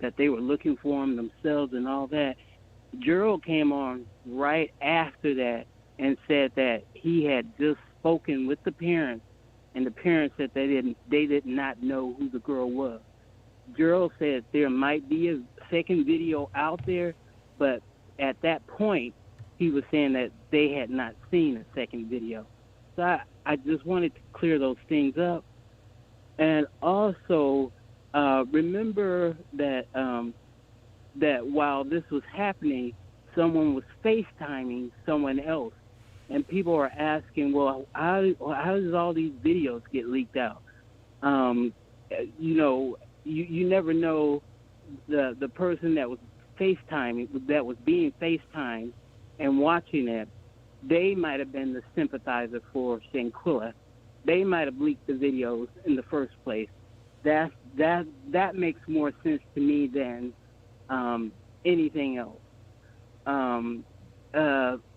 that they were looking for them themselves and all that. Gerald came on right after that and said that he had just spoken with the parents, and the parents said they did not know who the girl was. Gerald said there might be a second video out there, but at that point, he was saying that they had not seen a second video. So I just wanted to clear those things up. And also, remember that that while this was happening, someone was FaceTiming someone else, and people are asking, well, how does all these videos get leaked out? You know, you never know the person that was FaceTiming, that was being FaceTimed and watching it. They might have been the sympathizer for Shanquella. They might have leaked the videos in the first place. That makes more sense to me than anything else.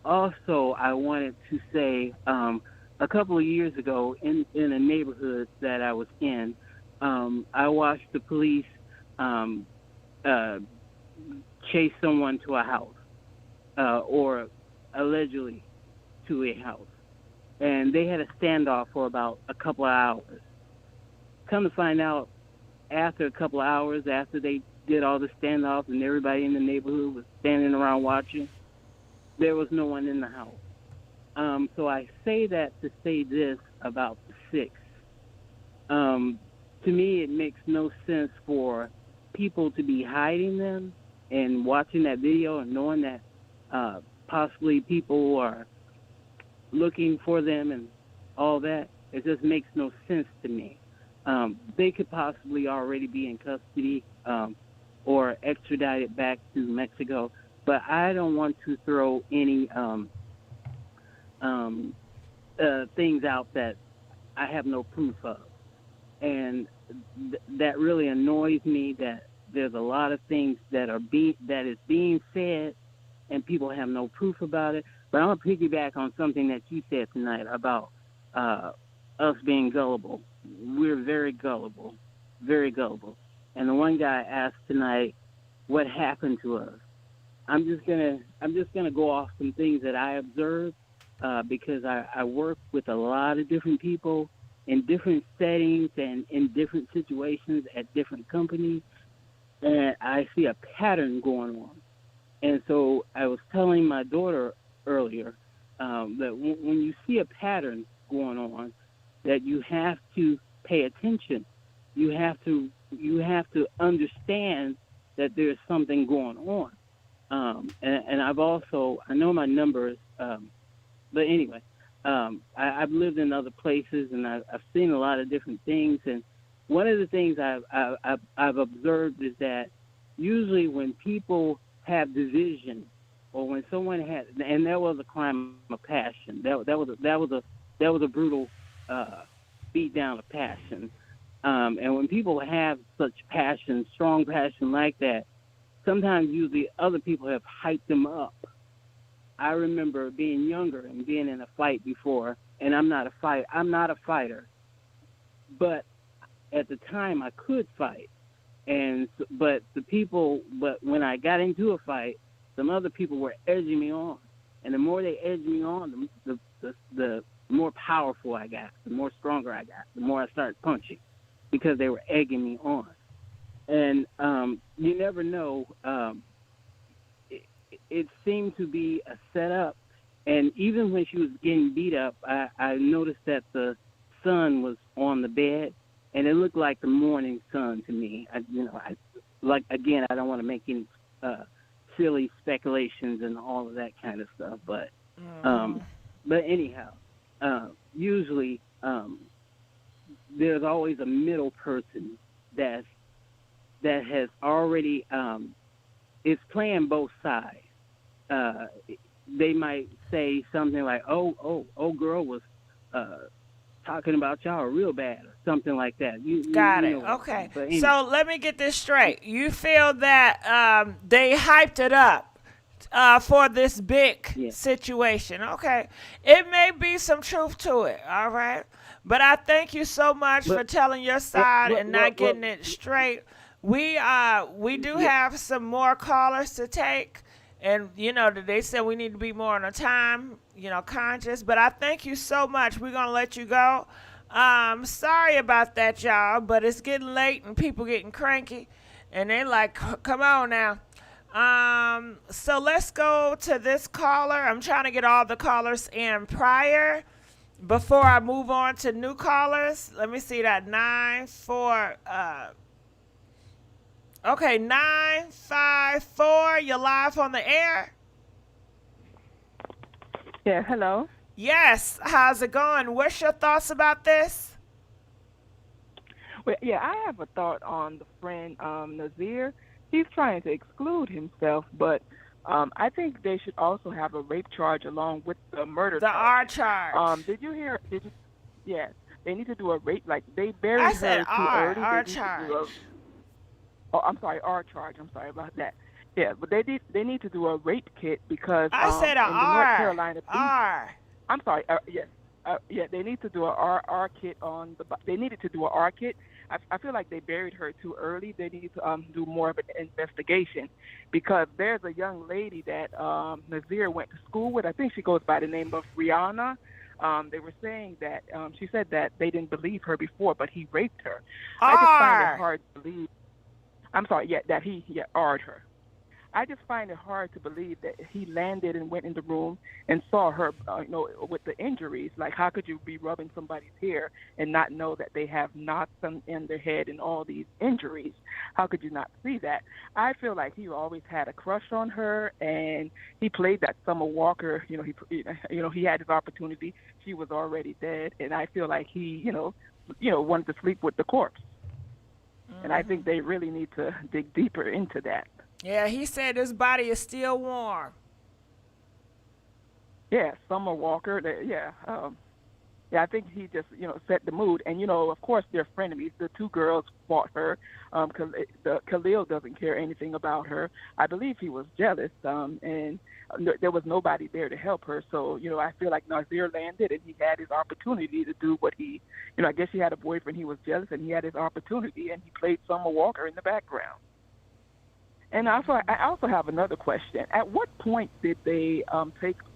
Also, I wanted to say a couple of years ago in a neighborhood that I was in, I watched the police chase someone to a house, or allegedly to a house. And they had a standoff for about a couple of hours. Come to find out, after a couple of hours, after they did all the standoff and everybody in the neighborhood was standing around watching, there was no one in the house. So I say that to say this about the six. To me, it makes no sense for people to be hiding them and watching that video and knowing that possibly people are looking for them and all that. It just makes no sense to me. They could possibly already be in custody or extradited back to Mexico, but I don't want to throw any things out that I have no proof of. And that really annoys me, that there's a lot of things that is being said and people have no proof about it. But I'm going to piggyback on something that you said tonight about us being gullible. We're very gullible, very gullible. And the one guy asked tonight, what happened to us? I'm just gonna go off some things that I observed because I work with a lot of different people in different settings and in different situations at different companies, and I see a pattern going on. And so I was telling my daughter earlier that when you see a pattern going on, that you have to pay attention. You have to understand that there's something going on. And I know my numbers, but anyway, I've lived in other places and I've seen a lot of different things. And one of the things I've observed is that usually when people have division, or when someone had, and that was a crime of passion. That was a brutal beat down of passion. And when people have such passion, strong passion like that, sometimes usually other people have hyped them up. I remember being younger and being in a fight before, and I'm not a fighter, but at the time I could fight. But when I got into a fight, some other people were edging me on, and the more they edged me on, the more powerful I got, the more stronger I got, the more I started punching, because they were egging me on. And you never know. It seemed to be a setup. And even when she was getting beat up, I noticed that the sun was on the bed, and it looked like the morning sun to me. I don't want to make any silly speculations and all of that kind of stuff, but anyhow, usually there's always a middle person that has already is playing both sides. They might say something like, "Oh, girl was talking about y'all real bad," or something like that. Got it. Okay. Anyway. So let me get this straight. You feel that they hyped it up for this big situation. Okay. It may be some truth to it. All right. But I thank you so much for telling your side and not getting it straight. We do have some more callers to take. And, they said we need to be more on a time, conscious. But I thank you so much. We're going to let you go. Sorry about that, y'all. But it's getting late and people getting cranky. And they like, come on now. So let's go to this caller. I'm trying to get all the callers in prior before I move on to new callers. Let me see that. Okay, 954. You're live on the air. Yeah, hello. Yes. How's it going? What's your thoughts about this? Well, yeah, I have a thought on the friend Nazeer. He's trying to exclude himself, but I think they should also have a rape charge along with the murder The R charge. charge. Did you hear? Yes, they need to do a rape. Like they buried I her said too R. early. R They need charge. to do I'm sorry, R charge. I'm sorry about that. Yeah, but they need to do a rape kit because I said a in the North R. Carolina police, R. I'm sorry. Yes. Yeah, they need to do a R kit on the. They needed to do a R kit. I feel like they buried her too early. They need to do more of an investigation because there's a young lady that Nazeer went to school with. I think she goes by the name of Rihanna. They were saying that she said that they didn't believe her before, but he raped her. I just find it hard to believe. I'm sorry. Yeah, that he R'd her. I just find it hard to believe that he landed and went in the room and saw her, with the injuries. Like, how could you be rubbing somebody's hair and not know that they have knots in their head and all these injuries? How could you not see that? I feel like he always had a crush on her, and he played that Summer Walker. He had his opportunity. She was already dead, and I feel like he, wanted to sleep with the corpse. Mm-hmm. And I think they really need to dig deeper into that. Yeah, he said his body is still warm. Yeah, Summer Walker. I think he just, set the mood. And, of course, they're frenemies. The two girls fought her. Khalil doesn't care anything about her. I believe he was jealous, and there was nobody there to help her. So, I feel like Nazeer landed, and he had his opportunity to do what he, I guess he had a boyfriend. He was jealous, and he had his opportunity, and he played Summer Walker in the background. And I also have another question. At what point did they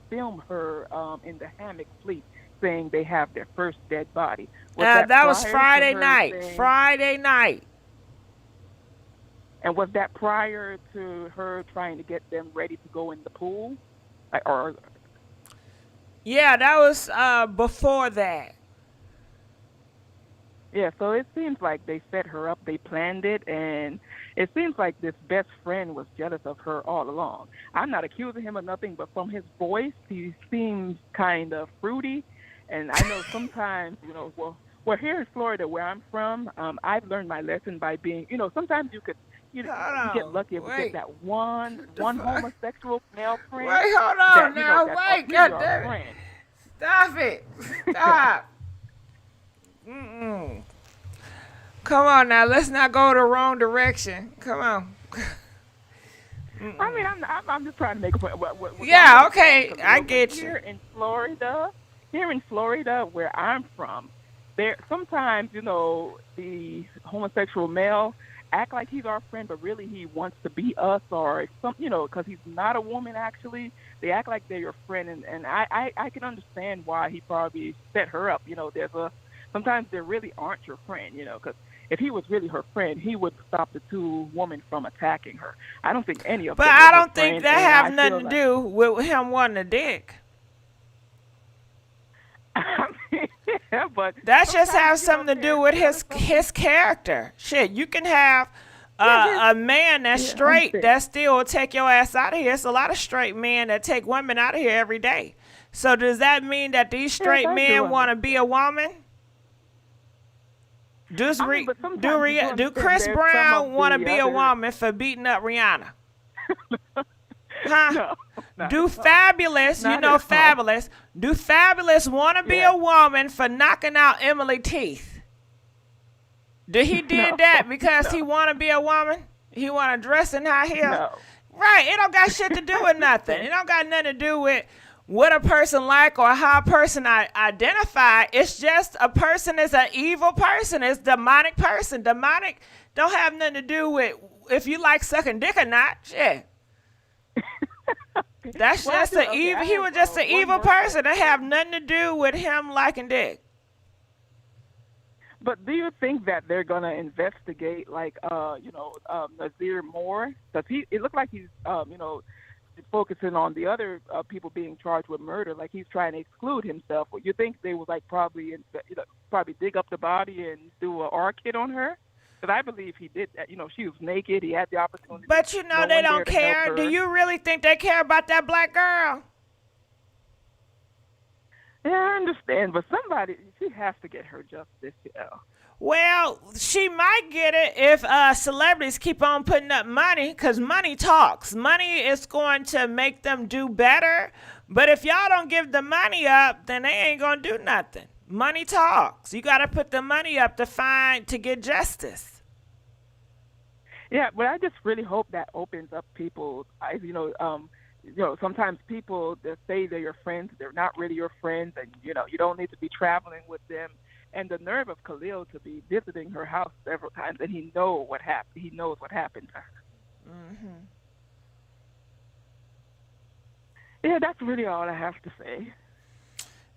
film her in the hammock sleep, saying they have their first dead body? That was Friday night. Friday night. And was that prior to her trying to get them ready to go in the pool? Yeah, that was before that. Yeah, so it seems like they set her up, they planned it, and it seems like this best friend was jealous of her all along. I'm not accusing him of nothing, but from his voice, he seems kind of fruity. And I know sometimes, well, here in Florida, where I'm from, I've learned my lesson by being, sometimes you get lucky if you get that one homosexual male friend. Wait, hold on now. Wait, goddamn. Stop it. Stop. Mm-mm. Come on now, let's not go the wrong direction. Come on. I mean, I'm just trying to make a point. Okay, I get you. Here in Florida, where I'm from, there sometimes the homosexual male act like he's our friend, but really he wants to be us, or because he's not a woman. Actually, they act like they're your friend, and I can understand why he probably set her up. Sometimes they really aren't your friend, because if he was really her friend, he would stop the two women from attacking her. I don't think any of them. But I don't think that have nothing to do with him wanting a dick. Yeah, but that just has something to do with his character. Shit, you can have a man that's straight that still will take your ass out of here. It's a lot of straight men that take women out of here every day. So does that mean that these straight men want to be a woman? Do Chris Brown want to be a woman for beating up Rihanna? Huh? No, do Fabulous, Fabulous, do Fabulous want to be a woman for knocking out Emily teeth? Did he did that because he want to be a woman? He want to dress in high heels? No. Right, it don't got shit to do with nothing. It don't got nothing to do with what a person like or how a person identify. It's just a person is an evil person. It's demonic person. Demonic don't have nothing to do with if you like sucking dick or not. Shit. That's just an evil. He was just an evil person. That have nothing to do with him liking dick. But do you think that they're gonna investigate, Nazeer more? Because it looked like he's, focusing on the other people being charged with murder, like he's trying to exclude himself. You think they would probably dig up the body and do an R kit on her? Because I believe he did that. She was naked. He had the opportunity. But no they one don't there to help care. her. Do you really think they care about that black girl? Yeah, I understand, but she has to get her justice. Well, she might get it if celebrities keep on putting up money, because money talks. Money is going to make them do better. But if y'all don't give the money up, then they ain't going to do nothing. Money talks. You got to put the money up to get justice. Yeah, but I just really hope that opens up people's eyes. Sometimes people, they say they're your friends. They're not really your friends, and, you don't need to be traveling with them. And the nerve of Khalil to be visiting her house several times, and he knows what happened. He knows what happened to her. Mm-hmm. Yeah, that's really all I have to say.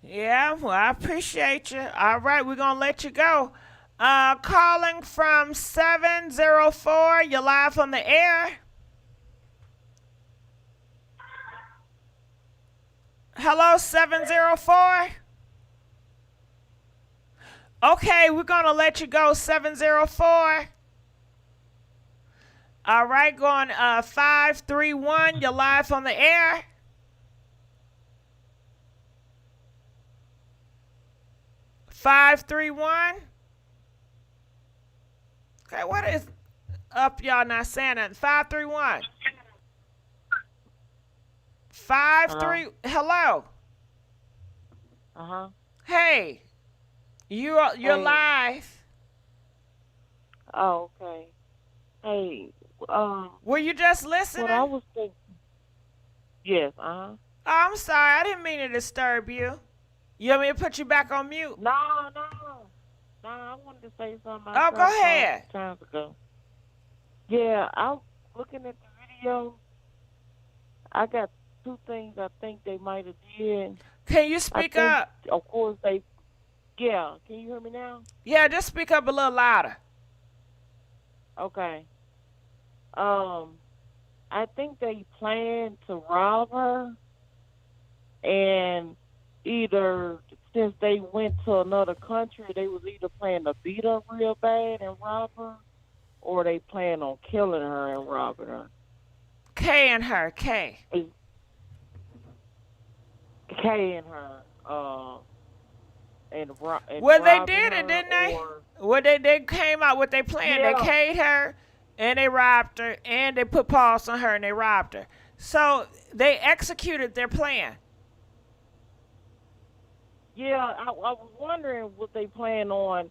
Yeah, well, I appreciate you. All right, we're going to let you go. Calling from 704, you're live on the air. Hello, 704? Okay, we're going to let you go, 704. All right, going 531, you're live on the air. Five, 3, 1. Okay, what is up? Y'all not saying that. 5, 3, 1. 5, 3. Hello. Hey, you're live. Oh, okay. Hey, were you just listening? What I was thinking. Yes. Oh, I'm sorry. I didn't mean to disturb you. You want me to put you back on mute? No, I wanted to say something. Oh, go ahead. Times ago. Yeah, I'm looking at the video. I got two things I think they might have did. Can you speak up? Of course, yeah. Can you hear me now? Yeah, just speak up a little louder. Okay. I think they planned to rob her, and either since they went to another country, they was either planning to beat her real bad and rob her, or they plan on killing her and robbing her. K and her. And well, they did it, didn't they? Well, they came out with their plan. Yeah. They K'd her, and they robbed her, and they put paws on her, and they robbed her. So they executed their plan. Yeah, I was wondering what they plan on.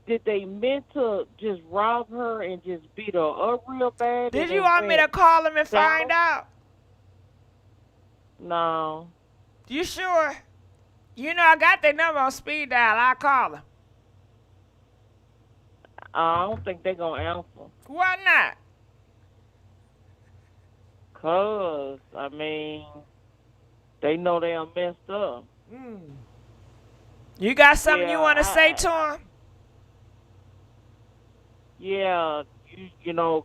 Did they meant to just rob her and just beat her up real bad? Did you want me to call them and find out? No. You sure? I got their number on speed dial. I'll call them. I don't think they're going to answer. Why not? 'Cause, they know they are messed up. You got something you want to say to them? Yeah,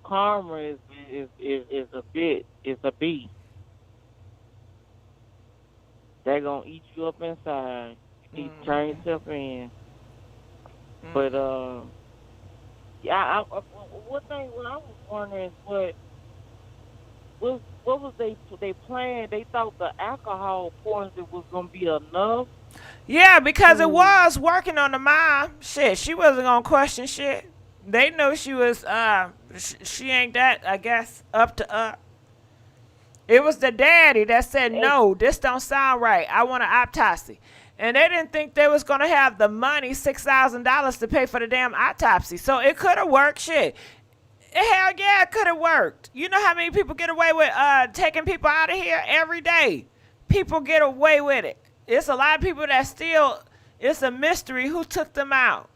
karma is a beast. They're gonna eat you up inside. You need to turn yourself in. But one thing what I was wondering is what was they plan? They thought the alcohol poison was gonna be enough. Yeah, because it was working on the mom. Shit, she wasn't gonna question shit. They know she was. She ain't that, I guess, up to up. It was the daddy that said, no, this don't sound right. I want an autopsy. And they didn't think they was going to have the money, $6,000 to pay for the damn autopsy. So it could have worked. Shit. Hell yeah, it could have worked. You know how many people get away with taking people out of here every day? People get away with it. It's a lot of people that still, it's a mystery who took them out.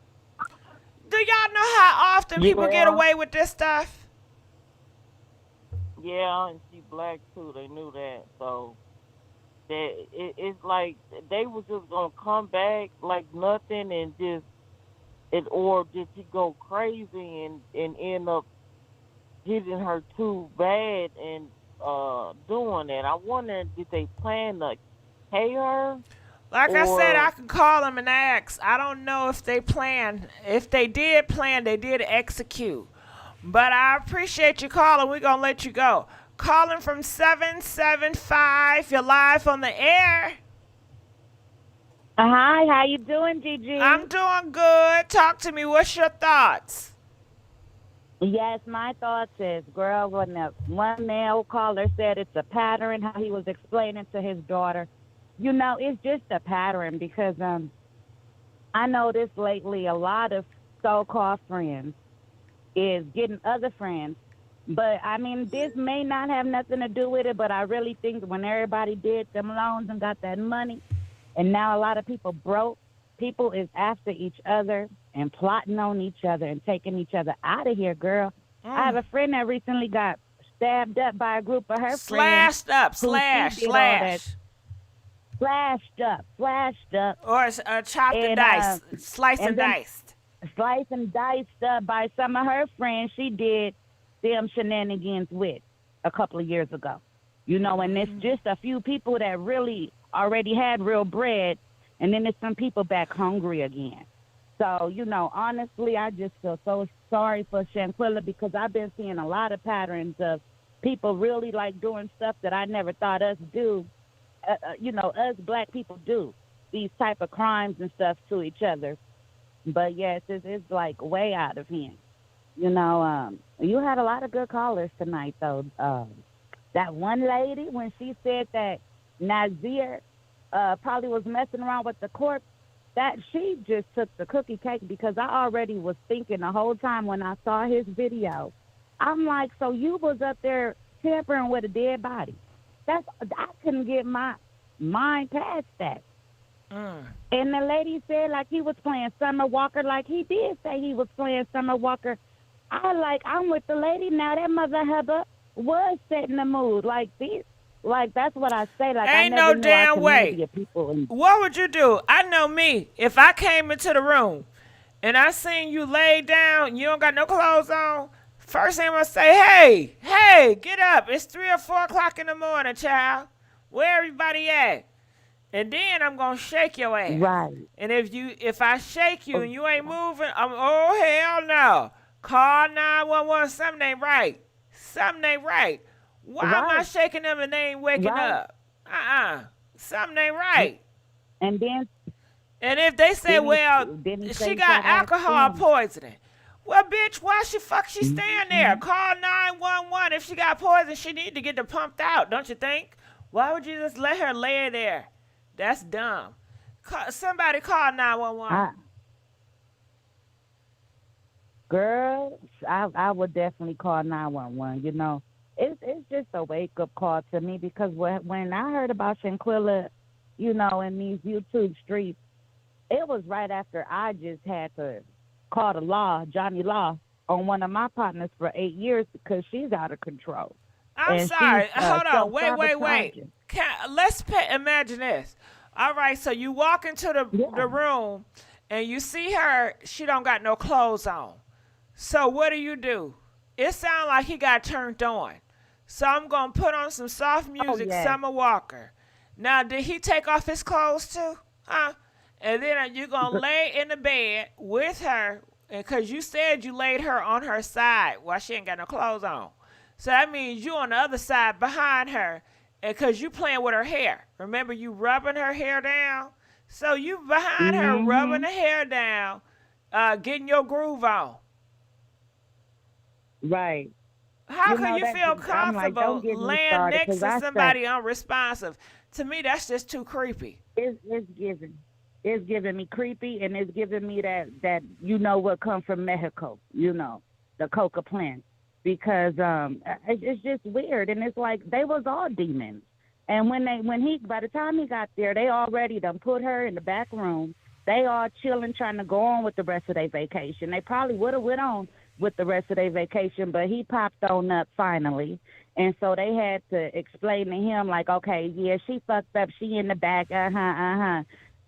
Do y'all know how often people get away with this stuff? Yeah, and she black too. They knew that. So it's like they was just gonna come back like nothing and or did she go crazy and end up hitting her too bad and doing that? I wonder, did they plan to pay her? Like I said, I could call them and ask. I don't know if they planned. If they did plan, they did execute. But I appreciate you calling. We're going to let you go. Calling from 775. You're live on the air. Hi, how you doing, Gigi? I'm doing good. Talk to me. What's your thoughts? Yes, my thoughts is, girl, when the one male caller said it's a pattern, how he was explaining to his daughter, you know, it's just a pattern because I noticed lately a lot of so-called friends is getting other friends. But, I mean, this may not have nothing to do with it, but I really think when everybody did them loans and got that money, and now a lot of people broke, people is after each other and plotting on each other and taking each other out of here, girl. I have a friend that recently got stabbed up by a group of her friends. Slashed up. Or chopped and diced. Sliced and diced. Sliced and diced up by some of her friends she did them shenanigans with a couple of years ago. You know, and it's just a few people that really already had real bread, and then there's some people back hungry again. So, you know, honestly, I just feel so sorry for Shanquella because I've been seeing a lot of patterns of people really like doing stuff that I never thought us do. You know, us black people do these type of crimes and stuff to each other. But yes, it's like way out of hand. You know, you had a lot of good callers tonight, though. That one lady, when she said that Nazeer probably was messing around with the corpse, that she just took the cookie cake because I already was thinking the whole time when I saw his video. I'm like, so you was up there tampering with a dead body. I couldn't get my mind past that. And the lady said like he was playing Summer Walker, like he did say he was playing Summer Walker. I'm with the lady now. That mother Heather was setting the mood like this. Like, that's what I say. Like, ain't I never no knew damn way. Of people what would you do? I know me. If I came into the room and I seen you laid down, you don't got no clothes on, first thing I'm going to say, hey, get up. It's 3 or 4 o'clock in the morning, child. Where everybody at? And then I'm going to shake your ass. Right. And if I shake you and you ain't moving, oh, hell no. Call 911. Something ain't right. Why am I shaking them and they ain't waking up? Something ain't right. And if they say, she got alcohol poisoning. Well, bitch, why she stand there? Call 911. If she got poison, she need to get her pumped out, don't you think? Why would you just let her lay there? That's dumb. Somebody call 911. Girl, I would definitely call 911, you know. It's just a wake-up call to me because when I heard about Shanquella, you know, in these YouTube streets, it was right after I just had to call the law, Johnny Law, on one of my partners for 8 years because she's out of control. I'm sorry. Hold on. Wait. Let's imagine this. All right, so you walk into the room and you see her. She don't got no clothes on. So what do? It sounds like he got turned on. So I'm going to put on some soft music, Summer Walker. Now, did he take off his clothes too? Huh? And then you're going to lay in the bed with her because you said you laid her on her side while she ain't got no clothes on. So that means you on the other side behind her because you playing with her hair. Remember, you rubbing her hair down? So you behind her rubbing the hair down, getting your groove on. Right. How can you feel comfortable laying next to somebody unresponsive? To me, that's just too creepy. It's giving me creepy, and it's giving me that you know what come from Mexico, you know, the coca plant, because it's just weird, and it's like they was all demons, and by the time he got there, they already done put her in the back room. They all chilling, trying to go on with the rest of their vacation. They probably would have went on with the rest of their vacation, but he popped on up finally. And so they had to explain to him, like, okay, yeah, she fucked up. She in the back,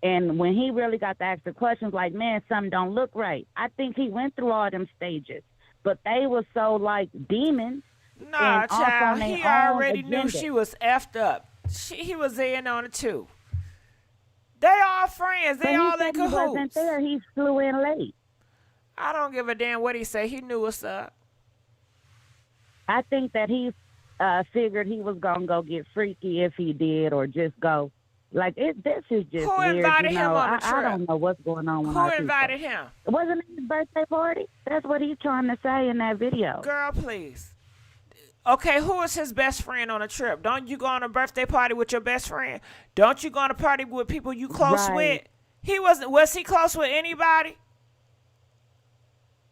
And when he really got to ask the questions, like, man, something don't look right. I think he went through all them stages. But they were so, like, demons. Nah, child, he already knew she was effed up. He was in on it, too. They all friends. They all in cahoots. He wasn't there. He flew in late. I don't give a damn what he say. He knew what's up. I think that he figured he was gonna go get freaky if he did, or just go. Like this is just Who weird. invited him on the trip? I don't know what's going on with Who invited him? Wasn't it his birthday party? That's what he's trying to say in that video. Girl, please. Okay, who is his best friend on a trip? Don't you go on a birthday party with your best friend? Don't you go on a party with people you close with? Was he close with anybody?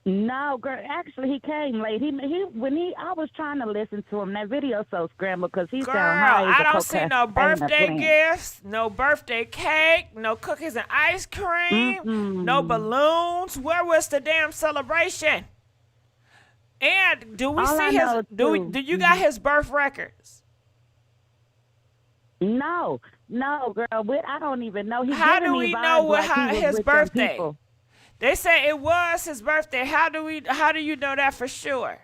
No, girl. Actually, he came late. I was trying to listen to him. That video so scrambled because he sounded high. I don't see no birthday gifts, no birthday cake, no cookies and ice cream, no balloons. Where was the damn celebration? And do we see his? Do you got his birth records? No, girl. I don't even know. How do we know his birthday? They say it was his birthday. How do you know that for sure?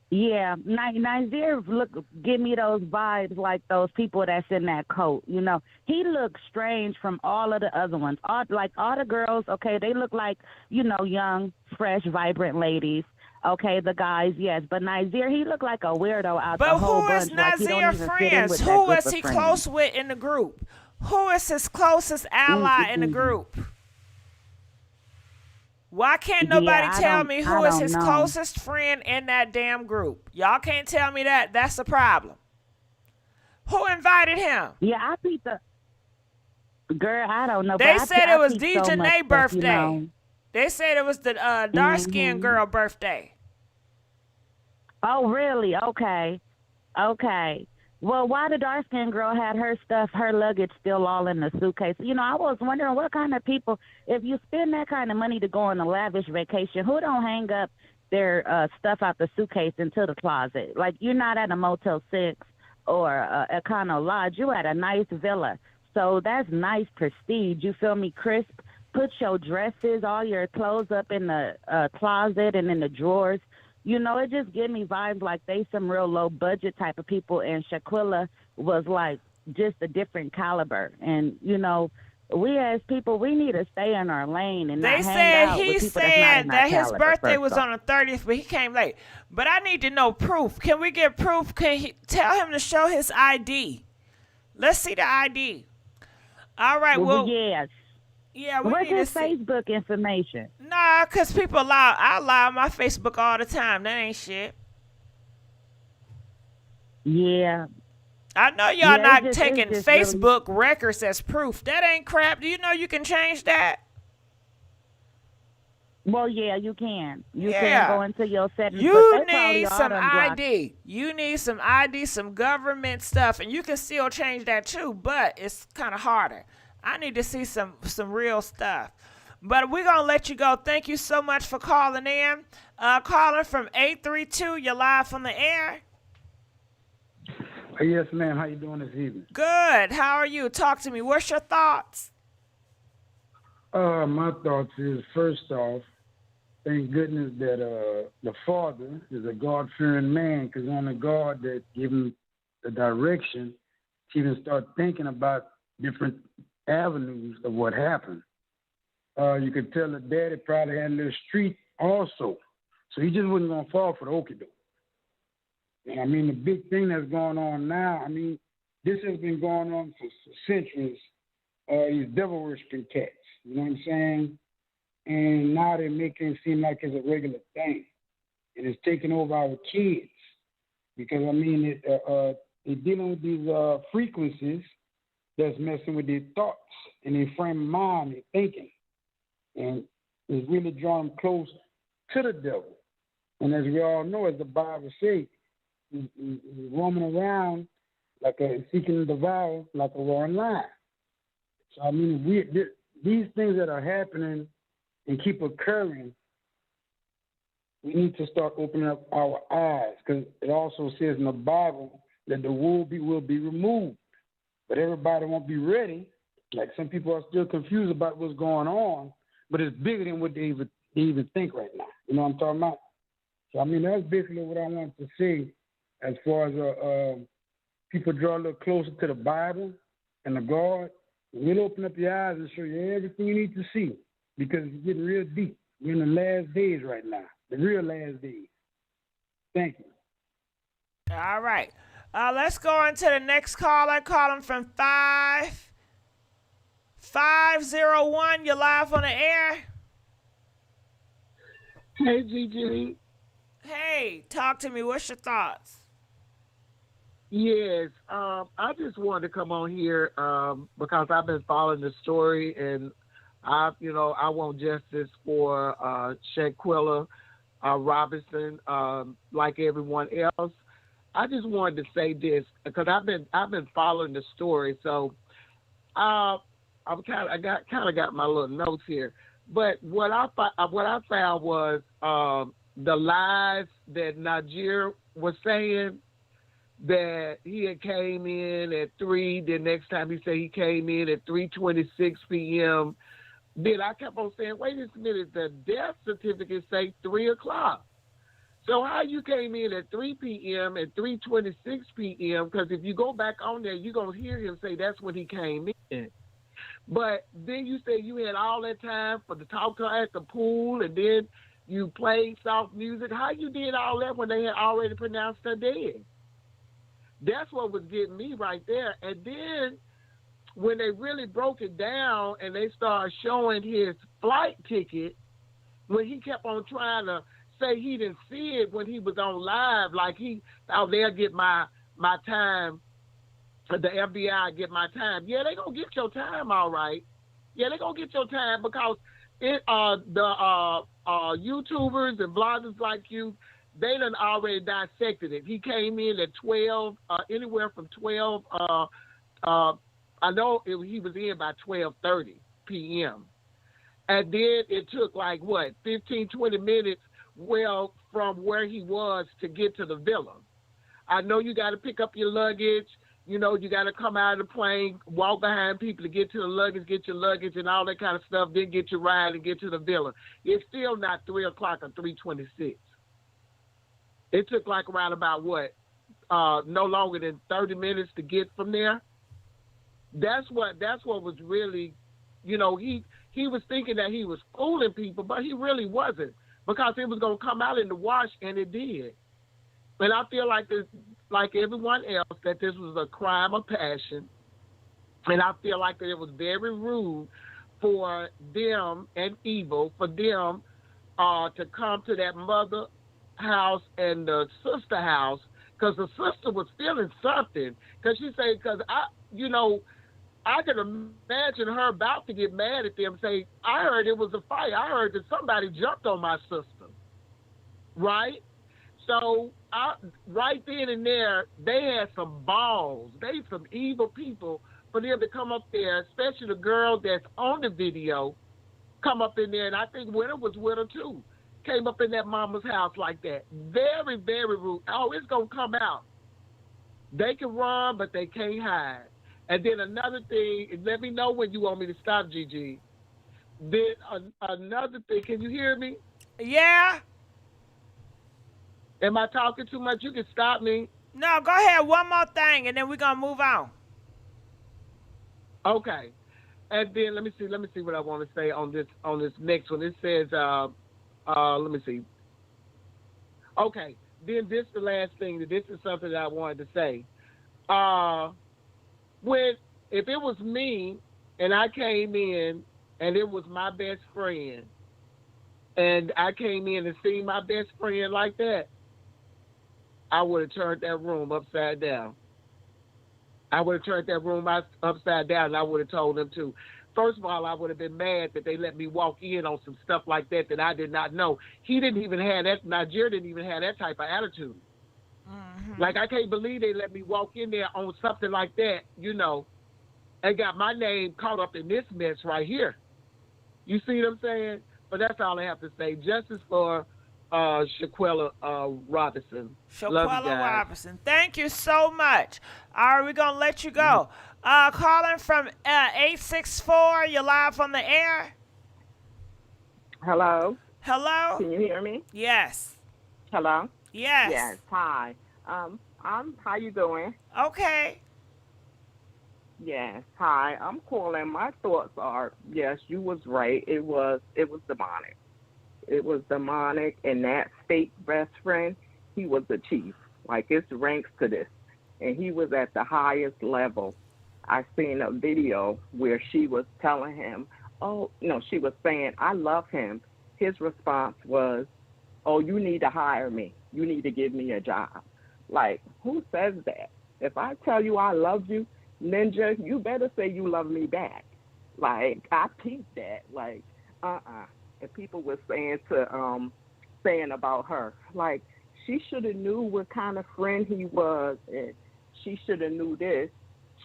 Yeah, Nazeer give me those vibes like those people that's in that coat. You know, he looks strange from all of the other ones. All the girls, okay, they look like, young, fresh, vibrant ladies. Okay, the guys, yes, but Nazeer, he looked like a weirdo out the whole bunch. But who is Nazeer friends? Who is he close with in the group? Who is his closest ally in the group? Why can't nobody tell me who is his closest friend in that damn group? Y'all can't tell me that. That's the problem. Who invited him? Yeah, I think girl, I don't know. They said it was Daejhanae's birthday. They said it was the dark-skinned girl birthday. Oh, really? Okay. Well, why the dark-skinned girl had her stuff, her luggage still all in the suitcase? I was wondering what kind of people, if you spend that kind of money to go on a lavish vacation, who don't hang up their stuff out the suitcase into the closet? Like, you're not at a Motel 6 or a Econo Lodge. You're at a nice villa. So that's nice prestige. You feel me? Crisp. Put your dresses, all your clothes up in the closet and in the drawers. It just give me vibes like they some real low budget type of people, and Shanquella was like just a different caliber. And we as people, we need to stay in our lane and not hang out with people that's not in our that his caliber, birthday was on the 30th, but he came late. But I need to know proof. Can we get proof? Can he tell him to show his ID? Let's see the ID. All right. Well, yes. Yeah, we what's need his to see. Facebook information? Nah, because people lie. I lie on my Facebook all the time. That ain't shit. Yeah. I know y'all not taking Facebook records as proof. That ain't crap. Do you know you can change that? Well, yeah, you can. You can go into your settings. You need some ID. You need some ID, some government stuff, and you can still change that too, but it's kind of harder. I need to see some real stuff. But we're going to let you go. Thank you so much for calling in. Calling from 832, you're live from the air. Yes, ma'am. How you doing this evening? Good. How are you? Talk to me. What's your thoughts? My thoughts is, first off, thank goodness that the father is a God-fearing man, because only God that gave him the direction to even start thinking about different avenues of what happened. You could tell the daddy probably had a little street also, so he just wasn't gonna fall for the okie doke. And I mean, the big thing that's going on now, I mean, this has been going on for centuries. These devil worshiping cats, you know what I'm saying? And now they're making it seem like it's a regular thing, and it's taking over our kids, because I mean, they're dealing with these frequencies that's messing with their thoughts and their frame of mind, their thinking. And it's really drawing them close to the devil. And as we all know, as the Bible says, he's roaming around like seeking to devour like a roaring lion. So, I mean, these things that are happening and keep occurring, we need to start opening up our eyes, because it also says in the Bible that the will be removed. But everybody won't be ready. Like, some people are still confused about what's going on, but it's bigger than what they even think right now. You know what I'm talking about? So, I mean, that's basically what I wanted to say as far as people draw a little closer to the Bible And the guard will open up your eyes and show you everything you need to see because it's getting real deep. We're in the last days right now, the real last days. Thank you. All right. Let's go on to the next caller. Calling from 5501. You're live on the air. Hey, Gigi. Hey, talk to me. What's your thoughts? Yes, I just wanted to come on here because I've been following the story, and I want justice for Shanquella Robinson, like everyone else. I just wanted to say this because I've been following the story, so I kind of got my little notes here. But what I found was the lies that Nazeer was saying, that he had came in at 3. The next time he said he came in at 3:26 p.m. Then I kept on saying, wait a minute, the death certificate say 3 o'clock. So how you came in at 3 p.m. at 3:26 p.m. Because if you go back on there, you're going to hear him say that's when he came in. But then you said you had all that time for the talk to her at the pool, and then you played soft music. How you did all that when they had already pronounced her dead? That's what was getting me right there. And then when they really broke it down and they started showing his flight ticket, when he kept on trying to say he didn't see it when he was on live, like they'll get my time, the FBI get my time. Yeah, they gonna get your time, all right. Yeah, they gonna get your time because the YouTubers and bloggers like you, they done already dissected it. He came in at 12, anywhere from 12. I know he was in by 12:30 p.m. And then it took 15, 20 minutes, from where he was to get to the villa. I know you got to pick up your luggage. You got to come out of the plane, walk behind people to get to the luggage, get your luggage and all that kind of stuff, then get your ride and get to the villa. It's still not 3 o'clock or 3:26. It took around about no longer than 30 minutes to get from there. That's what was really, he was thinking that he was fooling people, but he really wasn't, because it was going to come out in the wash, and it did. And I feel like everyone else, that this was a crime of passion, and I feel like that it was very rude for them and evil for them to come to that mother house and the sister house, because the sister was feeling something, because she said, because I could imagine her about to get mad at them and say, I heard it was a fight. I heard that somebody jumped on my sister, right? So right then and there, they had some balls. They some evil people for them to come up there, especially the girl that's on the video, come up in there, and I think Winter was with her too. Came up in that mama's house like that. Very, very rude. Oh, it's going to come out. They can run, but they can't hide. And then another thing, let me know when you want me to stop, Gigi. Then another thing, can you hear me? Yeah. Am I talking too much? You can stop me. No, go ahead. One more thing, and then we're going to move on. Okay. And then let me see what I want to say on this next one. It says, let me see. Okay, then this is the last thing. This is something that I wanted to say. If it was me and I came in and it was my best friend, and I came in and seen my best friend like that, I would have turned that room upside down. I would have turned that room upside down, and I would have told them to. First of all, I would have been mad that they let me walk in on some stuff like that I did not know. He didn't even have that. Nazeer didn't even have that type of attitude. Mm-hmm. I can't believe they let me walk in there on something like that, and got my name caught up in this mess right here. You see what I'm saying? But that's all I have to say. Justice for Shanquella Robinson. Shanquella Robinson. Thank you so much. All right, we're going to let you go. Calling from 864. You're live on the air. Hello. Hello. Can you hear me? Yes. Hello. Yes. Yes. Hi. How you doing? Okay. Yes. Hi, I'm calling. My thoughts are, yes, you was right. It was demonic. It was demonic, and that fake best friend, he was the chief. Like, it's ranks to this. And he was at the highest level. I seen a video where she was telling him, oh, no, she was saying, I love him. His response was, oh, you need to hire me. You need to give me a job. Like, who says that? If I tell you I love you, Ninja, you better say you love me back. Like, I peeped that. Like, And people were saying about her, like, she should have knew what kind of friend he was, and she should have knew this.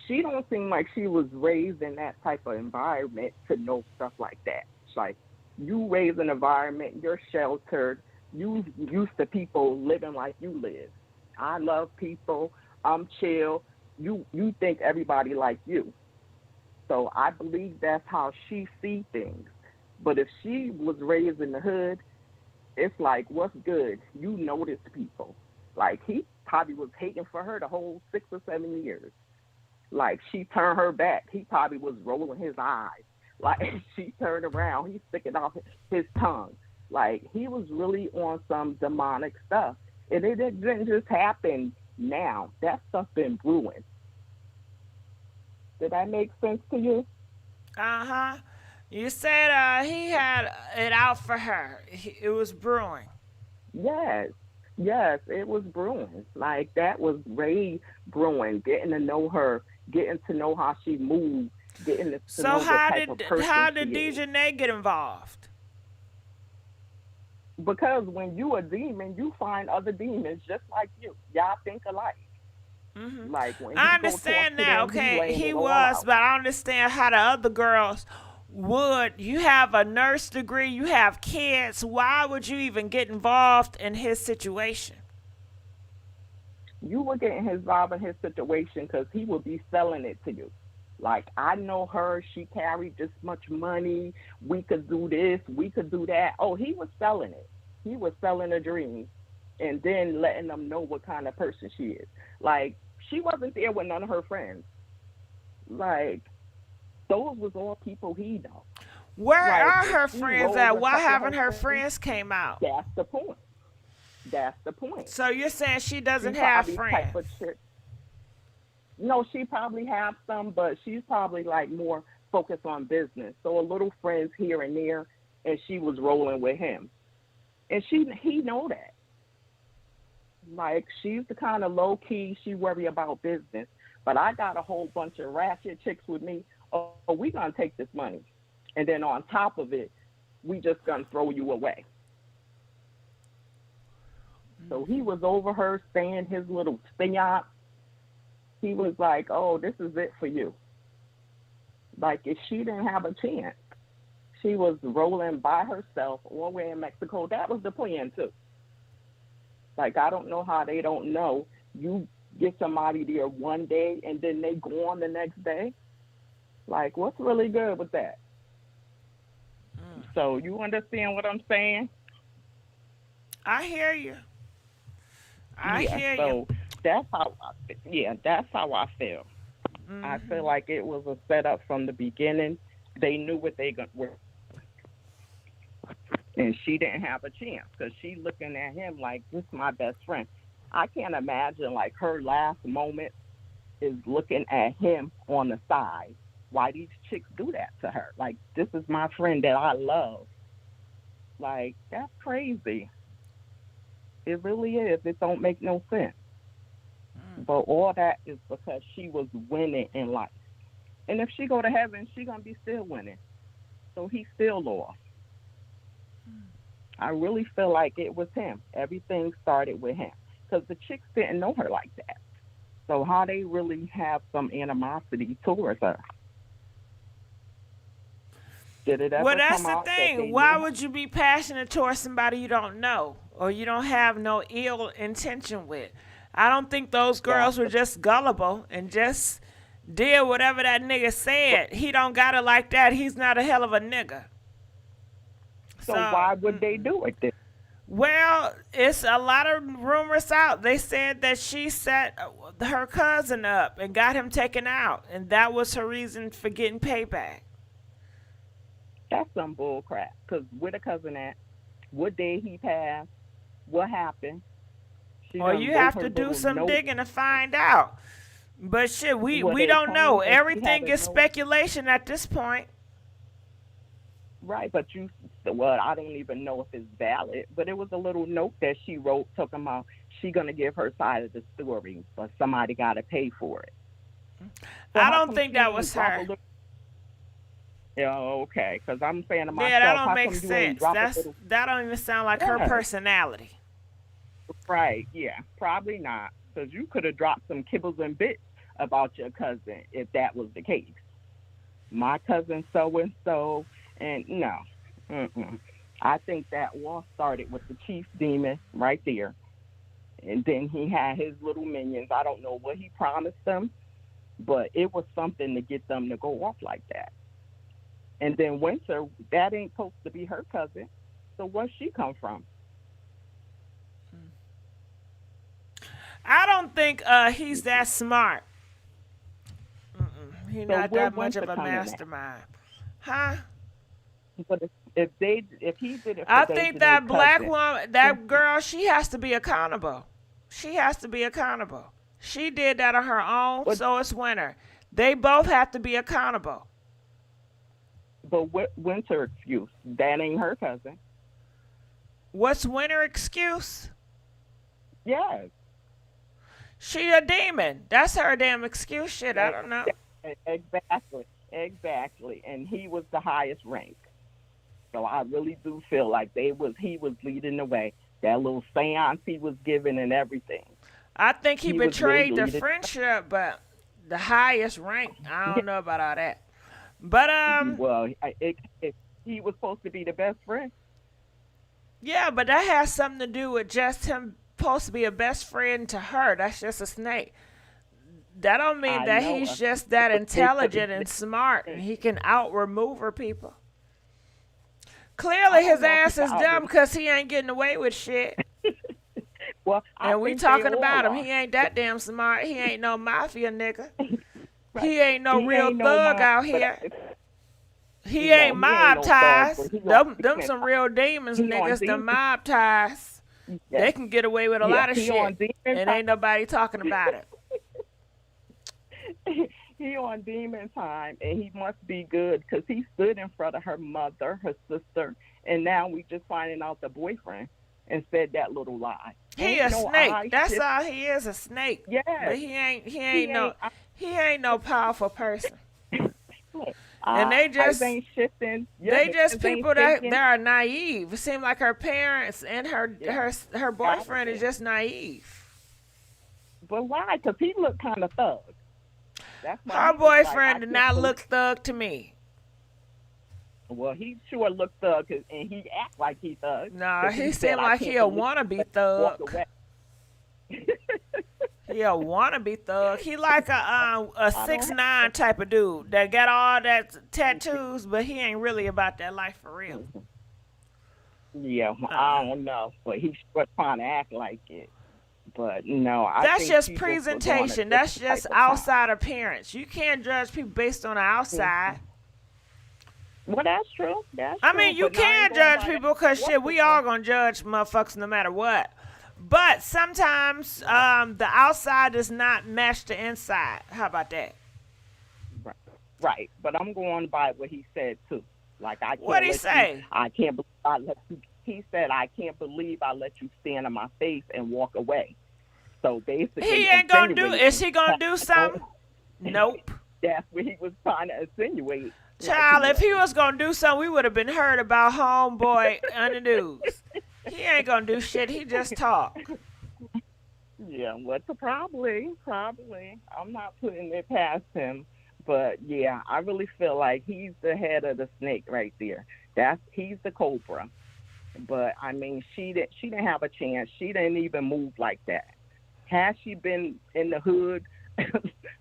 She don't seem like she was raised in that type of environment to know stuff like that. It's like, you raise an environment, you're sheltered, you used to people living like you live. I love people, I'm chill. You think everybody like you. So I believe that's how she sees things. But if she was raised in the hood, it's like, what's good? You notice people. Like, he probably was hating for her the whole 6 or 7 years. Like, she turned her back. He probably was rolling his eyes. Like, she turned around. He's sticking out his tongue. Like, he was really on some demonic stuff. And it didn't just happen now. That stuff been brewing. Did that make sense to you? Uh-huh. You said he had it out for her. It was brewing. Yes, it was brewing. Like, that was way brewing. Getting to know her, getting to know how she moved, getting to know what type of person how did she is. Daejhanae get involved? Because when you a demon, you find other demons just like you. Y'all think alike. Mm-hmm. Like, when I understand that. Okay, he was, but I understand how the other girls would. You have a nurse degree, you have kids. Why would you even get involved in his situation? You were getting involved in his situation because he would be selling it to you. Like, I know her, she carried this much money, we could do this, we could do that. Oh, he was selling it. He was selling a dream and then letting them know what kind of person she is. Like, she wasn't there with none of her friends. Like, those was all people he know. Where are her friends at? Why haven't her friends came out? That's the point. That's the point. So you're saying she doesn't have friends? No, she probably have some, but she's probably like more focused on business. So a little friends here and there, and she was rolling with him. And he know that. Like, she's the kind of low key, she worry about business. But I got a whole bunch of ratchet chicks with me. Oh, we gonna take this money. And then on top of it, we just gonna throw you away. So he was over her saying his little seance. He was like, oh, this is it for you. Like, if she didn't have a chance, she was rolling by herself all the way in Mexico. That was the plan, too. Like, I don't know how they don't know. You get somebody there one day and then they go on the next day. Like, what's really good with that? So you understand what I'm saying? I hear you. I hear you. That's how I feel. Mm-hmm. I feel like it was a setup from the beginning. They knew what they were. And she didn't have a chance because she looking at him like, this is my best friend. I can't imagine, like, her last moment is looking at him on the side. Why these chicks do that to her? Like, this is my friend that I love. Like, that's crazy. It really is. It don't make no sense. But all that is because she was winning in life. And if she go to heaven, she going to be still winning. So he still lost. I really feel like it was him. Everything started with him. Because the chicks didn't know her like that. So how they really have some animosity towards her? Did it ever well, that's come the out thing. Why would you be passionate towards somebody you don't know or you don't have no ill intention with? I don't think those girls were just gullible and just did whatever that nigga said. He don't got it like that. He's not a hell of a nigga. So why would they do it then? Well, it's a lot of rumors out. They said that she set her cousin up and got him taken out, and that was her reason for getting payback. That's some bull crap. Because where the cousin at? What day he passed? What happened? Or you have to do some digging to find out. But shit, we don't know. Everything is speculation at this point. Right, but well, I don't even know if it's valid, but it was a little note that she wrote talking about she going to give her side of the story, but somebody got to pay for it. So I don't think that was her. Yeah, okay, because I'm saying to myself, yeah, that don't make sense. That don't even sound like her personality. Right, yeah, probably not, because you could have dropped some kibbles and bits about your cousin if that was the case. My cousin so-and-so, and no. I think that all started with the chief demon right there. And then he had his little minions. I don't know what he promised them, but it was something to get them to go off like that. And then Winter, that ain't supposed to be her cousin. So where'd she come from? I don't think he's that smart. He's not that much of a mastermind. Huh? But if he did it, I think that black woman, that girl, she has to be accountable. She has to be accountable. She did that on her own, so it's Winter. They both have to be accountable. But Winter excuse, that ain't her cousin. What's Winter excuse? Yes. She a demon. That's her damn excuse. Shit, I don't know. Exactly. And he was the highest rank. So I really do feel like he was leading the way. That little seance he was giving and everything. I think he betrayed the friendship, but the highest rank, I don't know about all that. But well, he was supposed to be the best friend. Yeah, but that has something to do with just him supposed to be a best friend to her. That's just a snake. That don't mean that he's just that intelligent and smart and he can out-maneuver people. Clearly his ass is dumb because he ain't getting away with shit. Well, and we talking about him. He ain't that damn smart. He ain't no mafia nigga. Right. He ain't no real thug out here. He ain't mob ties. Them some real demons, niggas. The mob ties. Yes. They can get away with a lot of shit. And ain't nobody talking about it. He on demon time, and he must be good because he stood in front of her mother, her sister, and now we just finding out the boyfriend and said that little lie. He a snake. That's all he is, a snake. Yeah. But he ain't no powerful person. And they just ain't shifting. They just people that are naive. It seems like her parents and her boyfriend is just naive. But why? Because he looked kind of thug. Her boyfriend did not look thug to me. Well, he sure looked thug, and he act like he thug. No, he seemed like he a wannabe thug. He a wannabe thug. He like a 6'9" type of dude that got all that tattoos, but he ain't really about that life for real. Yeah, I don't know, but he's trying to act like it. But no, that's just presentation. That's just outside appearance. You can't judge people based on the outside. Well, that's true. I mean, you can judge people because shit, we all gonna judge motherfuckers no matter what. But sometimes the outside does not match the inside. How about that? Right. But I'm going by what he said too. Like What'd he say? I can't believe I let you. He said, "I can't believe I let you stand in my face and walk away." So basically, he ain't gonna do. Is he gonna do something? Nope. That's what he was trying to insinuate. Child, if he was gonna do something, we would have been heard about homeboy on the news. He ain't gonna do shit. He just talk. Yeah, what's the probably? I'm not putting it past him, but yeah, I really feel like he's the head of the snake right there. He's the cobra. But I mean, she didn't have a chance. She didn't even move like that. Had she been in the hood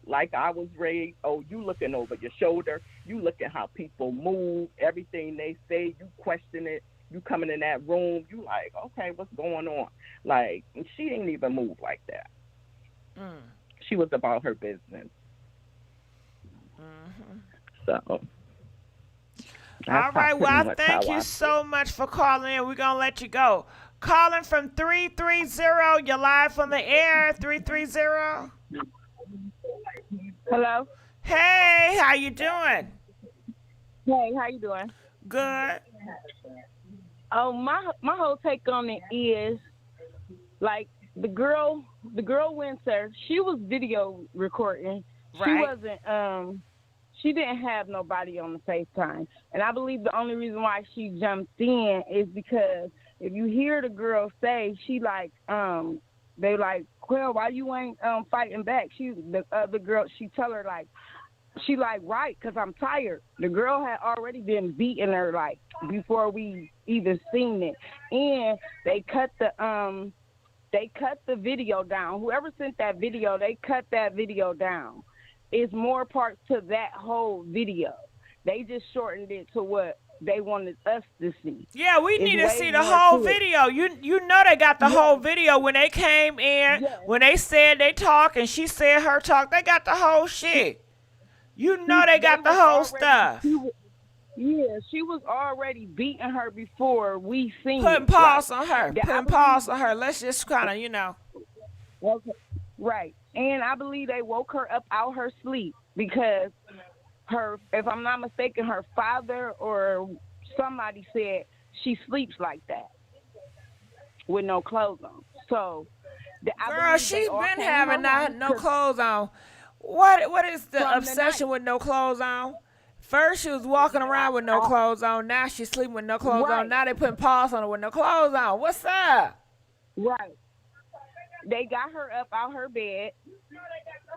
like I was raised, oh, you looking over your shoulder, you look at how people move, everything they say, you question it. You coming in that room, you like, okay, what's going on? Like, she didn't even move like that. She was about her business. So. All right, well, I thank you so much for calling in. We're going to let you go. Calling from 330. You're live from the air, 330. Hello. Hey, how you doing? Hey, how you doing? Good. Oh, my whole take on it is, like, the girl Winter, she was video recording. Right. She wasn't she didn't have nobody on the FaceTime. And I believe the only reason why she jumped in is because if you hear the girl say, she like, they like, well, why you ain't fighting back? The other girl, she tell her like, she like, right, because I'm tired. The girl had already been beating her like before we even seen it. And they cut the video down. Whoever sent that video, they cut that video down. It's more parts to that whole video. They just shortened it to what they wanted us to see. Yeah, we need to see the whole video. You know they got the whole video when they came in, when they said they talk and she said her talk. They got the whole shit. You know they got the whole stuff. She was already beating her before we seen Putting pause on her. Putting pause on her. Let's just kind of, you know. Okay. Right. And I believe they woke her up out her sleep because if I'm not mistaken, her father or somebody said she sleeps like that with no clothes on. So, girl, she's been having no clothes on. What is the obsession with no clothes on? First she was walking around with no clothes on. Now she's sleeping with no clothes on. Now they putting paws on her with no clothes on. What's up? Right. They got her up out her bed,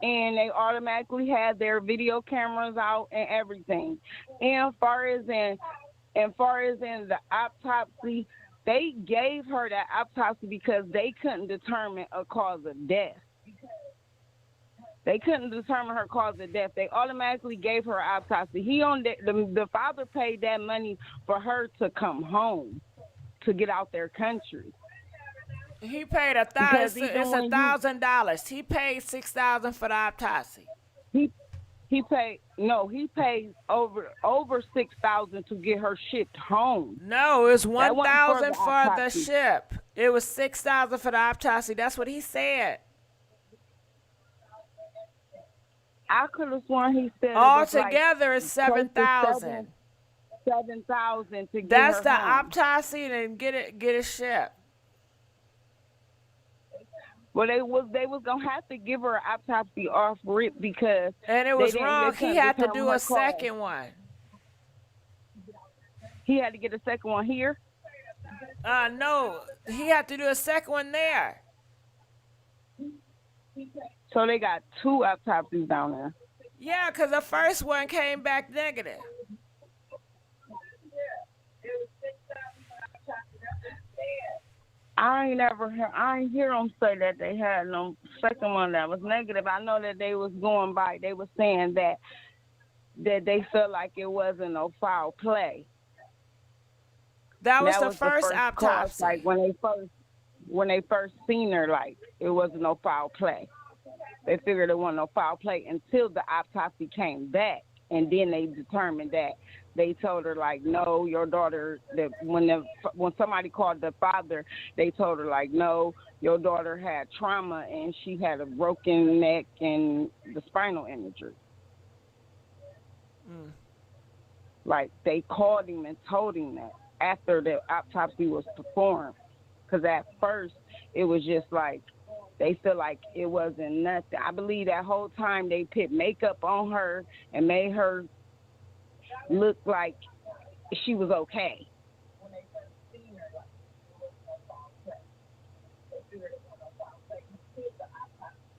and they automatically had their video cameras out and everything. And as far as in the autopsy, they gave her that autopsy because they couldn't determine a cause of death. They couldn't determine her cause of death. They automatically gave her an autopsy. The father paid that money for her to come home, to get out their country. He paid $1,000. It's $1,000. He paid $6,000 for the autopsy. He paid over $6,000 to get her shipped home. No, it's $1,000 for the ship. It was $6,000 for the autopsy. That's what he said. I could have sworn he said altogether it's $7,000. $7,000 to get That's her the home. autopsy and get it shipped. Well, they was gonna have to give her an autopsy off rip because it was wrong. He had to do a second one. He had to get a second one here. No, he had to do a second one there. So they got 2 autopsies down there. Yeah, because the first one came back negative. I ain't hear them say that they had no second one that was negative. I know that they was going by. They were saying that they felt like it wasn't no foul play. That was the first autopsy. Cause, like when they first seen her, like it wasn't no foul play. They figured it wasn't no foul play until the autopsy came back, and then they determined that. They told her like, no, your daughter. That when somebody called the father, they told her like, no, your daughter had trauma and she had a broken neck and the spinal injury. Like they called him and told him that after the autopsy was performed, because at first it was just like they feel like it wasn't nothing. I believe that whole time they put makeup on her and made her look like she was okay.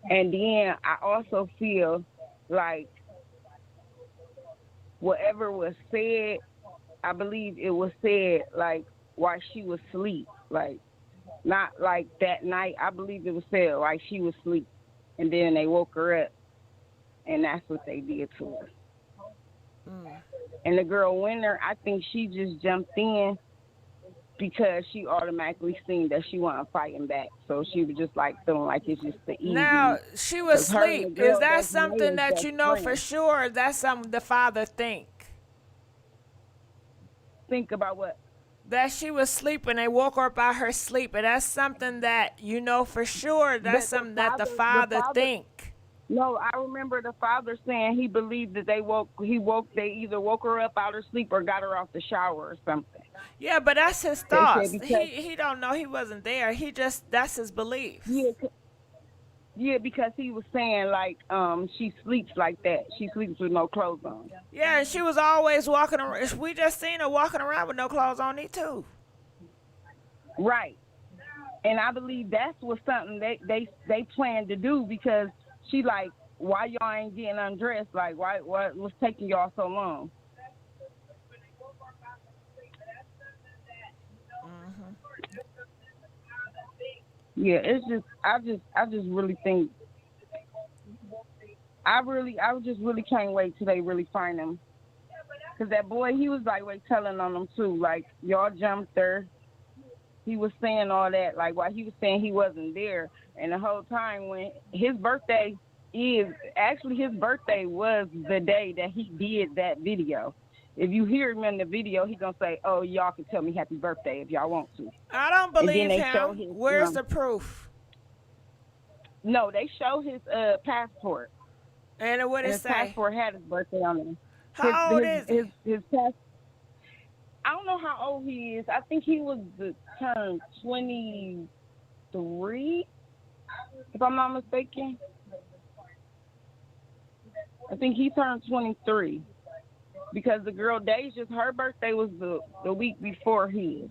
And then I also feel like whatever was said, I believe it was said like while she was asleep, like not like that night. I believe it was said like she was asleep, and then they woke her up, and that's what they did to her. And the girl Winter, I think she just jumped in because she automatically seen that she wasn't fighting back. So she was just like feeling like it's just the easy. Now, she was 'cause her and asleep. the girl Is that that's something Nate's that best you know for friend. sure? Or is that something the father think? Think about what? That she was sleeping. They woke her up out her sleep. And that's something that you know for sure. That's something that the father think. No, I remember the father saying he believed that they either woke her up out of sleep or got her off the shower or something. Yeah, but that's his They said thoughts. because- He don't know, he wasn't there. That's his belief. Yeah, because he was saying like she sleeps like that. She sleeps with no clothes on. Yeah, and she was always walking around. We just seen her walking around with no clothes on, too. Right. And I believe that's what something they planned to do, because she like, why y'all ain't getting undressed? Like, why what's taking y'all so long? Yeah, it's just I just really think I just really can't wait till they really find him. Cause that boy, he was like telling on them too, like y'all jumped her. He was saying all that, like while he was saying he wasn't there, and the whole time when his birthday was the day that he did that video. If you hear him in the video, he gonna say, "Oh, y'all can tell me happy birthday if y'all want to." I don't believe they him. show his, Where's the proof? No, they show his passport. And what and it his say? passport had his birthday on it. How old is he? His I don't know how old he is. I think he was turned 23, if I'm not mistaken. I think he turned 23. Because the girl Daejhanae, her birthday was the week before his.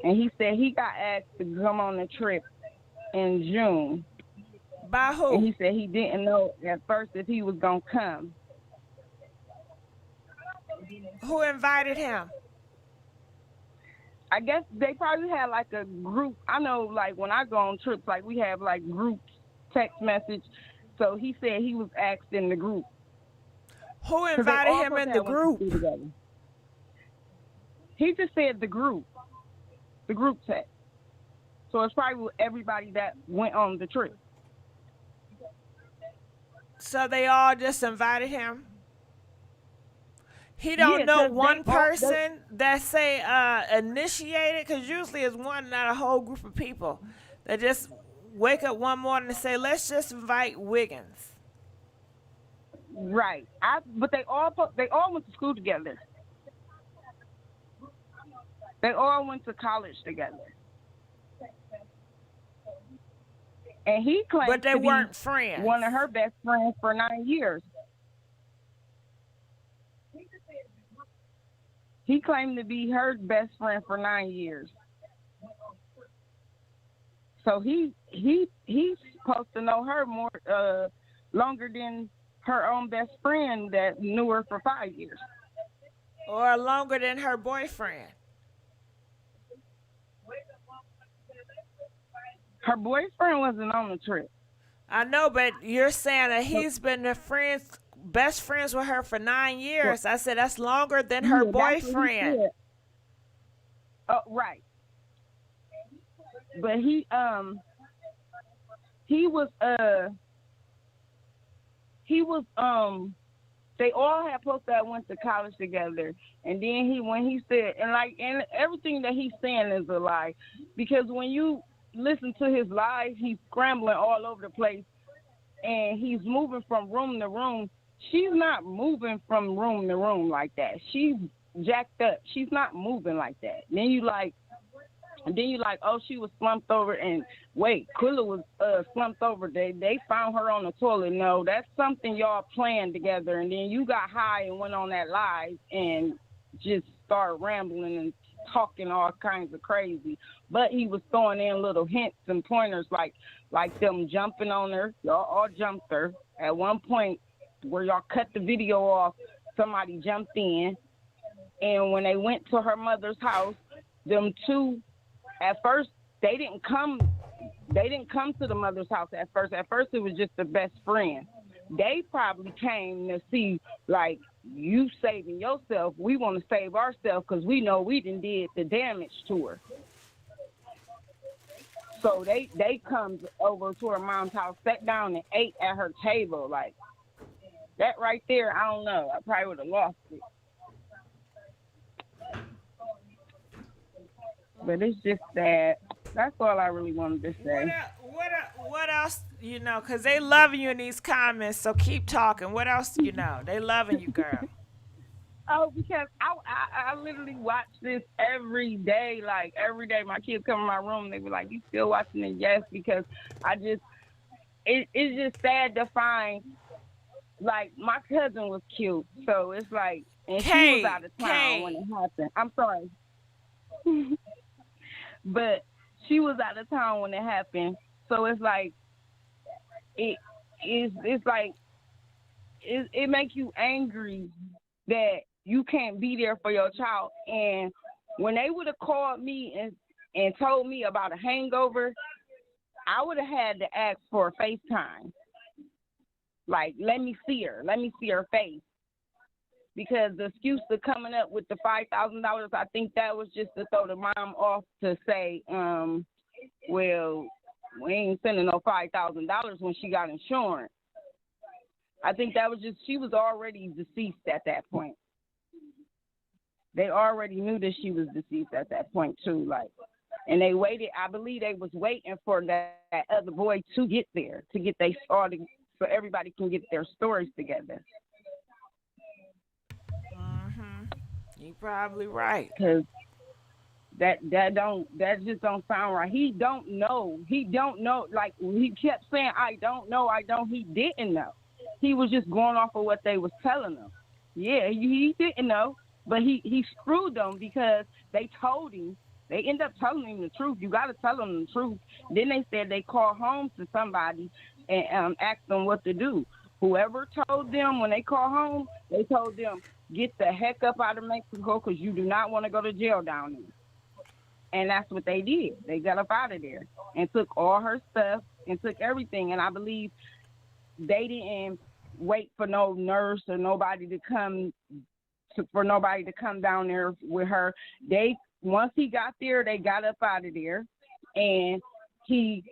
And he said he got asked to come on a trip in June. By who? And he said he didn't know at first if he was going to come. Who invited him? I guess they probably had like a group. I know like when I go on trips, like we have like group text message. So he said he was asked in the group. Who invited him in the group? He just said the group text. So it's probably everybody that went on the trip. So they all just invited him? He don't know one person that say initiated, because usually it's one, not a whole group of people that just wake up one morning and say, let's just invite Wiggins. Right. But they all went to school together. They all went to college together. And he claimed but they to be weren't friends. One of her best friends for 9 years. He claimed to be her best friend for 9 years. So he's supposed to know her more longer than her own best friend that knew her for 5 years. Or longer than her boyfriend. Her boyfriend wasn't on the trip. I know, but you're saying that he's been best friends with her for 9 years. I said that's longer than her boyfriend. Oh, right. But he was they all had posted that went to college together, and then when he said and everything that he's saying is a lie, because when you listen to his lies, he's scrambling all over the place and he's moving from room to room. She's not moving from room to room like that. She's jacked up. She's not moving like that. Then you like, oh, she was slumped over, and wait, Quilla was slumped over. They found her on the toilet. No, that's something y'all planned together, and then you got high and went on that live and just started rambling and talking all kinds of crazy. But he was throwing in little hints and pointers like them jumping on her. Y'all all jumped her. At one point where y'all cut the video off, somebody jumped in, and when they went to her mother's house, them two, at first they didn't come to the mother's house at first. At first it was just the best friend. They probably came to see like you saving yourself. We want to save ourselves because we know we done did the damage to her. So they come over to her mom's house, sat down and ate at her table. Like, that right there, I don't know. I probably would have lost it. But it's just sad. That's all I really wanted to say. What else, you know, because they loving you in these comments, so keep talking. What else, you know? They loving you, girl. Oh, because I literally watch this every day. Like, every day my kids come in my room and they be like, you still watching it? Yes, because it's just sad to find, like, my cousin was cute. So it's like, and she was out of town when it happened. I'm sorry. But she was out of town when it happened. So it's like, it makes you angry that you can't be there for your child. And when they would have called me and told me about a hangover, I would have had to ask for a FaceTime. Like, let me see her face. Because the excuse of coming up with the $5,000, I think that was just to throw the mom off to say, well, we ain't sending no $5,000 when she got insurance. I think that was just, she was already deceased at that point. They already knew that she was deceased at that point too, like, and they waited. I believe they was waiting for that other boy to get there, to get they started, so everybody can get their stories together. You're probably right. Cause that just don't sound right. He don't know. Like, he kept saying, I don't know. He didn't know. He was just going off of what they was telling him. Yeah, he didn't know, but he screwed them because they told him. They end up telling him the truth. You got to tell them the truth. Then they said they called home to somebody and asked them what to do. Whoever told them when they called home, they told them, get the heck up out of Mexico because you do not want to go to jail down there. And that's what they did. They got up out of there and took all her stuff and took everything. And I believe they didn't wait for no nurse or nobody to come down there with her. Once he got there, they got up out of there, and they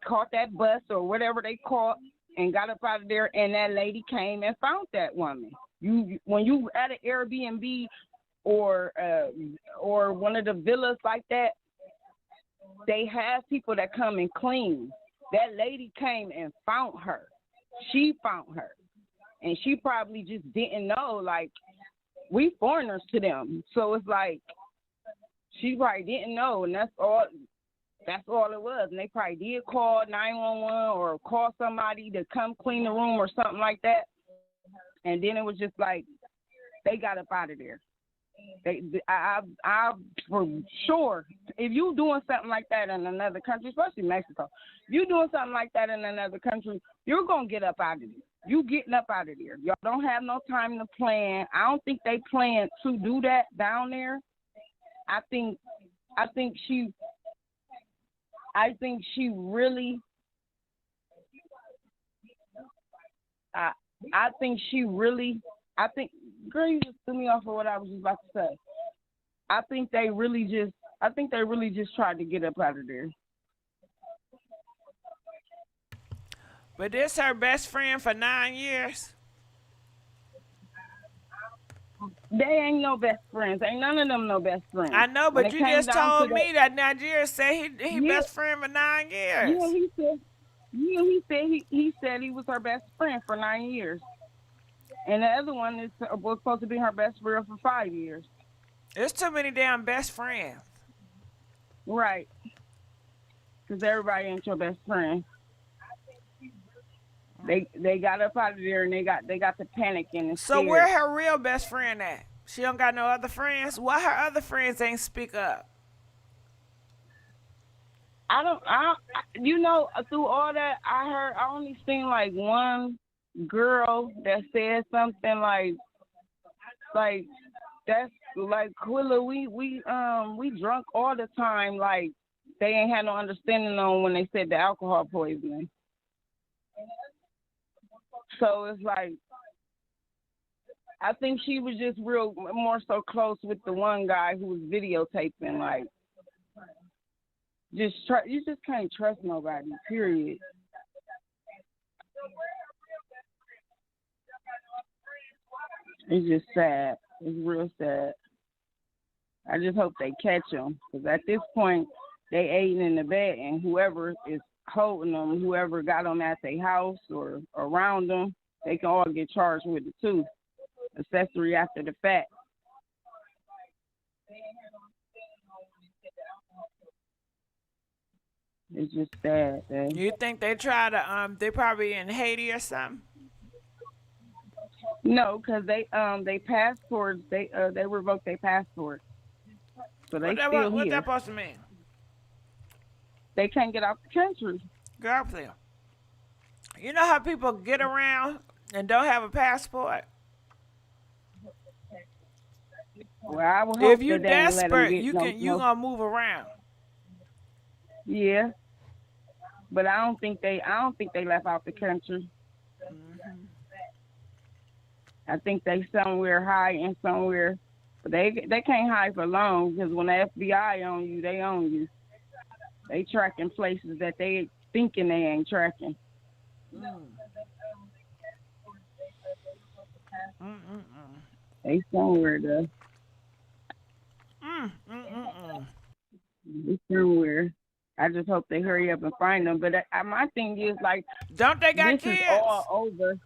caught that bus or whatever they caught and got up out of there. And that lady came and found that woman. When you at an Airbnb or one of the villas like that, they have people that come and clean. That lady came and found her. She found her. And she probably just didn't know, like, we foreigners to them. So it's like, she probably didn't know, and that's all it was. And they probably did call 911 or call somebody to come clean the room or something like that. And then it was just like, they got up out of there. I for sure, if you doing something like that in another country, especially Mexico, if you doing something like that in another country, you're going to get up out of there. You getting up out of there. Y'all don't have no time to plan. I don't think they plan to do that down there. I think she really girl, you just threw me off of what I was just about to say. I think they really just tried to get up out of there. But this her best friend for 9 years? They ain't no best friends. Ain't none of them no best friends. I know, but you just told me that Nazeer said he best friend for 9 years. Yeah, he said he was her best friend for 9 years. And the other one was supposed to be her best friend for 5 years. There's too many damn best friends. Right. Because everybody ain't your best friend. They got up out of there and they got the panicking and So where her real best friend at? She don't got no other friends? Why her other friends ain't speak up? Through all that I only seen like one girl that said something like that's like, Quilla, we drunk all the time, like they ain't had no understanding on when they said the alcohol poisoning. So it's like I think she was just real more so close with the one guy who was videotaping. Like, you just can't trust nobody. Period. It's just sad. It's real sad. I just hope they catch them, because at this point, they aiding in the bed, and whoever is holding them, whoever got them at their house or around them, they can all get charged with it too. Accessory after the fact. It's just sad, man. You think they try to they probably in Haiti or something? No, because they passports they revoked their passport, so they still here. What that supposed to mean? They can't get out the country. Girl, please. You know how people get around and don't have a passport? Well, I would hope if you're that they ain't let them desperate, get you gonna move around. Yeah, but I don't think they left out the country. Mm-hmm. I think they somewhere hiding somewhere, but they can't hide for long, because when the FBI on you, they own you. They tracking places that they thinking they ain't tracking. They somewhere though. They somewhere. I just hope they hurry up and find them. But my thing is, like, don't they got this kids? Is all over.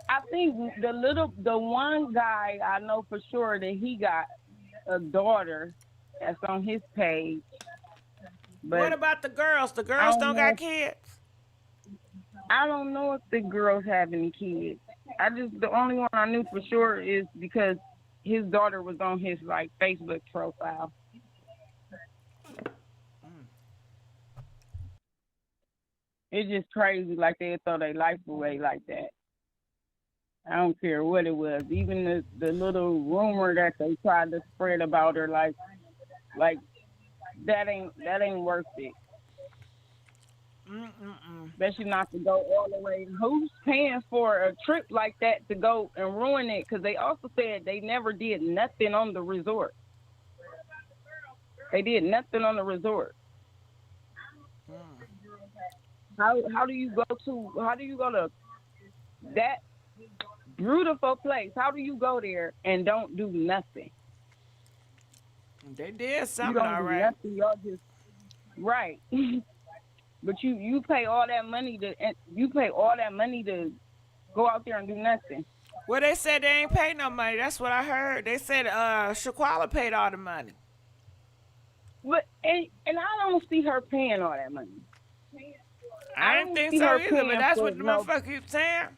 I think the one guy I know for sure that he got a daughter that's on his page. But what about the girls? The girls don't got kids? I don't know if the girls have any kids. The only one I knew for sure is because his daughter was on his like Facebook profile. It's just crazy, like they throw their life away like that. I don't care what it was. Even the little rumor that they tried to spread about her, like that ain't worth it. Especially not to go all the way. Who's paying for a trip like that to go and ruin it? Because they also said they never did nothing on the resort. They did nothing on the resort. How do you go to that beautiful place? How do you go there and don't do nothing? They did something, you don't all do right. Nothing, y'all just right. But you pay all that money to go out there and do nothing. Well, they said they ain't paid no money. That's what I heard. They said Shanquella paid all the money. But and I don't see her paying all that money. I didn't think so either, but that's what the motherfucker keeps saying.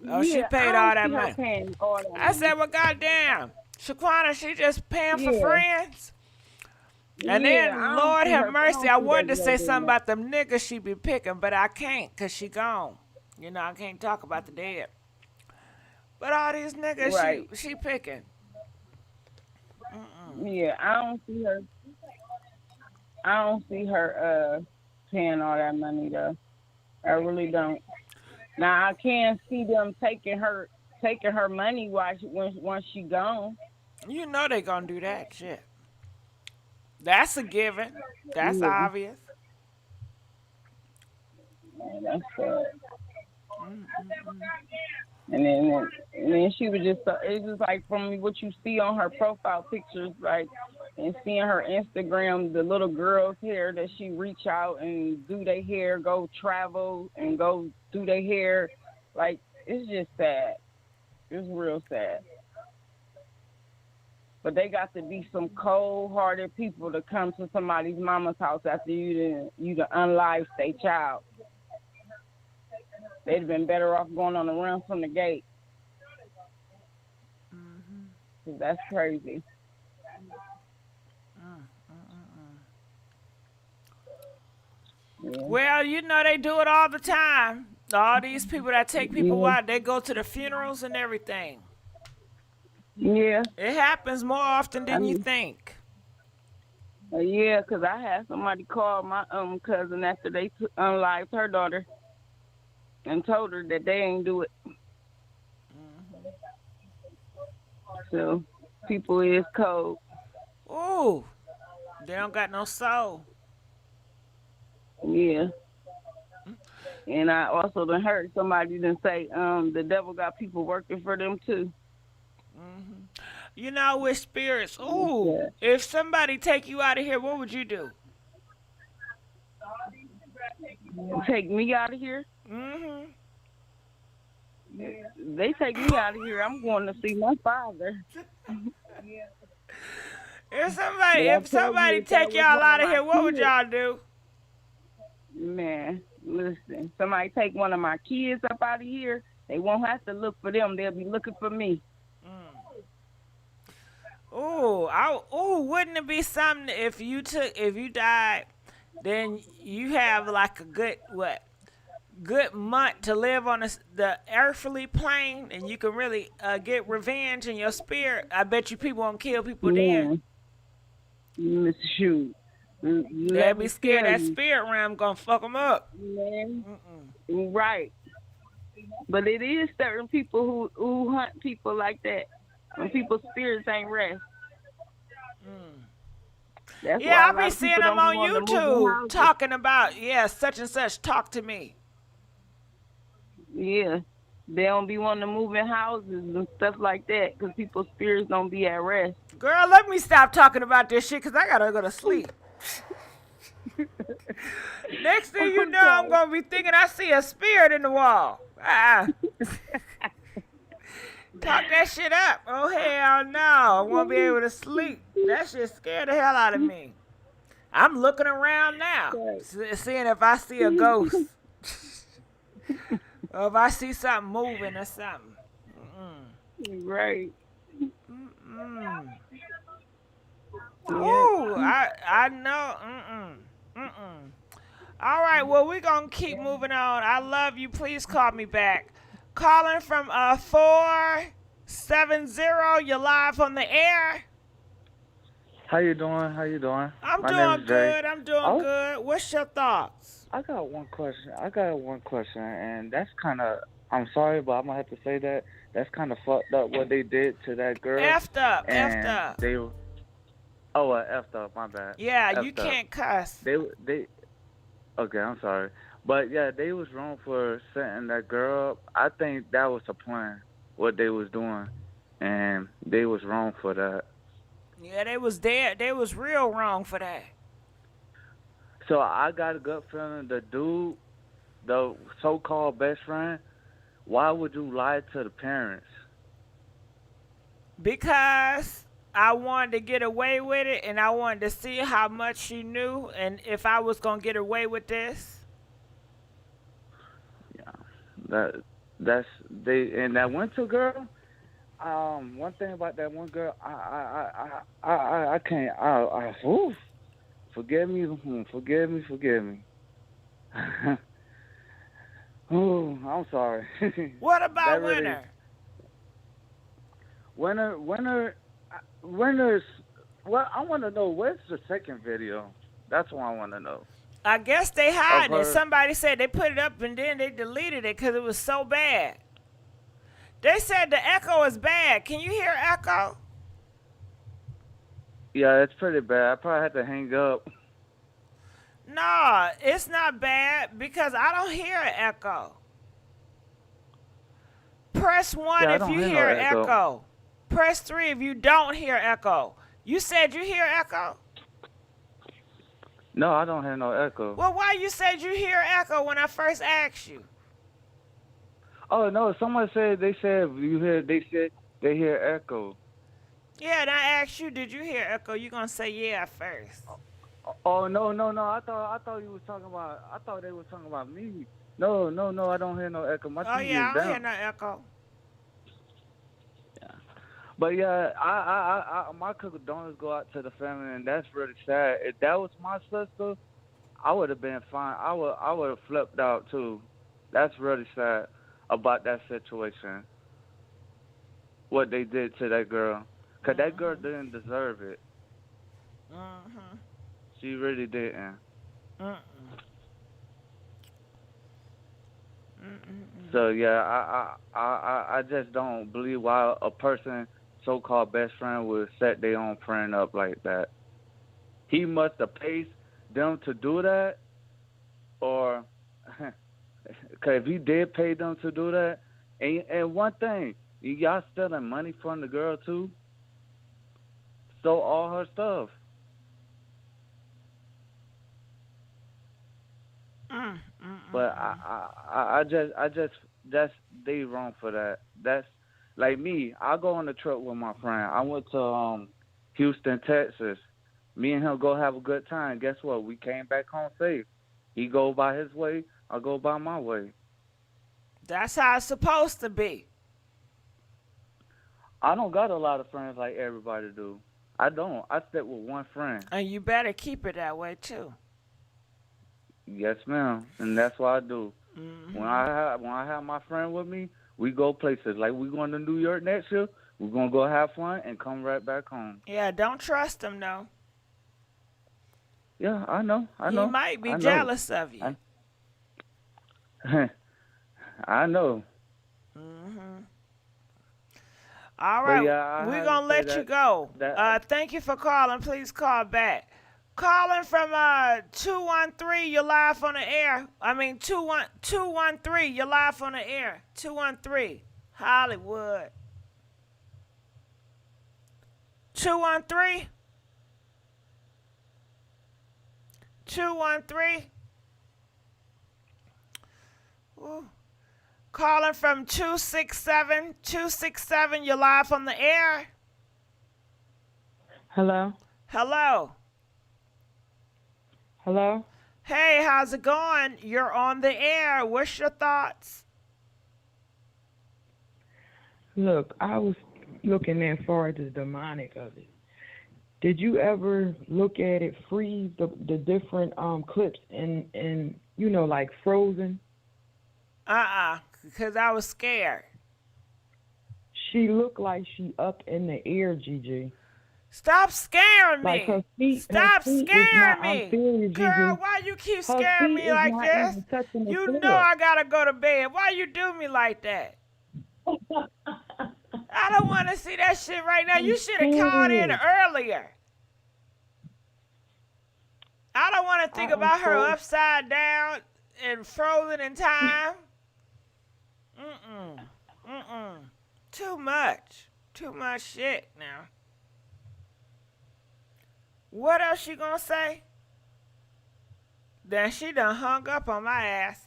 Oh, yeah, she paid all that money. I said, well, goddamn, Shaquana, she just paying for friends. And then, Lord have mercy, I wanted to say something about them niggas she be picking, but I can't because she gone. You know, I can't talk about the dead. But all these niggas she picking. Yeah, I don't see her paying all that money though. I really don't. Now I can see them taking her money once she gone. You know they gonna do that shit. That's a given. That's obvious. Yeah, that's sad. And then she was just, it's just like from what you see on her profile pictures, like, and seeing her Instagram, the little girls here that she reach out and do their hair, go travel and go do their hair. Like, it's just sad. It's real sad. But they got to be some cold-hearted people to come to somebody's mama's house after you to unlife their child. They'd have been better off going on the run from the gate. Mm-hmm. That's crazy. Yeah. Well, you know they do it all the time. All these people that take people out, they go to the funerals and everything. Yeah. It happens more often than you think. Yeah, because I had somebody call my cousin after they unlived her daughter and told her that they ain't do it. So people is cold. Ooh, they don't got no soul. Yeah. And I also done heard somebody done say, the devil got people working for them too. You know, with spirits, ooh, if somebody take you out of here, what would you do? Take me out of here? Mm-hmm. They take me out of here, I'm going to see my father. If somebody take y'all out of here, what would y'all do? Man, listen, somebody take one of my kids up out of here, they won't have to look for them, they'll be looking for me. Wouldn't it be something if you died, then you have like a good month to live on the earthly plane, and you can really get revenge in your spirit. I bet you people won't kill people then. Shoot. They'll be scared that spirit realm gonna fuck them up. Man. Right. But it is certain people who hunt people like that. When people's spirits ain't rest. Yeah, I be seeing them on YouTube talking about, such and such, talk to me. Yeah, they don't be wanting to move in houses and stuff like that because people's spirits don't be at rest. Girl, let me stop talking about this shit because I gotta go to sleep. Next thing you know, I'm gonna be thinking I see a spirit in the wall. Talk that shit up. Oh, hell no. I won't be able to sleep. That shit scared the hell out of me. I'm looking around now, seeing if I see a ghost. Or if I see something moving or something. Right. Ooh, I know. All right, well, we're going to keep moving on. I love you. Please call me back. Calling from 470. You're live on the air. How you doing? I'm My doing name is Jay. good. I'm doing good. What's your thoughts? I got one question, and that's kind of, I'm sorry, but I'm going to have to say that. That's kind of fucked up what they did to that girl. Effed up. Effed up, my bad. Yeah, Effed you up. can't cuss. Okay, I'm sorry. But, yeah, they was wrong for setting that girl up. I think that was a plan, what they was doing, and they was wrong for that. Yeah, they was dead. They was real wrong for that. So I got a gut feeling the dude, the so-called best friend, why would you lie to the parents? Because I wanted to get away with it, and I wanted to see how much she knew, and if I was gonna get away with this. Yeah, that winter girl. One thing about that one girl, I can't. Oof. Forgive me. Oh, I'm sorry. What about Winter? Winter's. Well, I want to know where's the second video. That's what I want to know. I guess they hiding it. Somebody said they put it up and then they deleted it because it was so bad. They said the echo is bad. Can you hear echo? Yeah, it's pretty bad. I probably had to hang up. No, it's not bad because I don't hear an echo. Press 1 if you hear echo. Press 3 if you don't hear echo. You said you hear echo? No, I don't hear no echo. Well, why you said you hear echo when I first asked you? Oh no! Someone said they said they hear echo. Yeah, and I asked you, did you hear echo? You gonna say yeah first? Oh no! I thought you was talking about. I thought they were talking about me. No! I don't hear no echo. My TV yeah, is I don't down. hear no echo. Yeah, but yeah, I my condolences go out to the family, and that's really sad. If that was my sister, I would have been fine. I would have flipped out too. That's really sad about that situation. What they did to that girl. Because that girl didn't deserve it. She really didn't. So, yeah, I just don't believe why a person so-called best friend would set their own friend up like that. He must have paid them to do that, or because if he did pay them to do that, and one thing, y'all stealing money from the girl too, stole all her stuff. But I just that's they wrong for that. That's like me. I go on a trip with my friend. I went to Houston, Texas. Me and him go have a good time. Guess what? We came back home safe. He go by his way. I go by my way. That's how it's supposed to be. I don't got a lot of friends like everybody do. I don't. I stick with one friend. And you better keep it that way too. Yes, ma'am. And that's what I do. Mm-hmm. When I have my friend with me, we go places. Like we going to New York next year. We're gonna go have fun and come right back home. Yeah, don't trust him though. Yeah, I know. He might be jealous of you. I know. All right, we're going to let you go. Thank you for calling. Please call back. Calling from 213, you're live on the air. 213, you're live on the air. 213, Hollywood. 213. 213. Ooh. Calling from 267. 267, you're live on the air. Hello? Hello. Hello? Hey, how's it going? You're on the air. What's your thoughts? Look, I was looking as far as the demonic of it. Did you ever look at it, freeze the different clips and like Frozen? Because I was scared. She looked like she up in the air, Gigi. Stop scaring me. Like her feet, Stop scaring me. Serious, Girl, why you keep scaring me like this? You know I got to go to bed. Why you do me like that? I don't want to see that shit right now. You should have called in earlier. I don't want to think about her upside down and frozen in time. Too much shit now. What else she gonna say? Then she done hung up on my ass.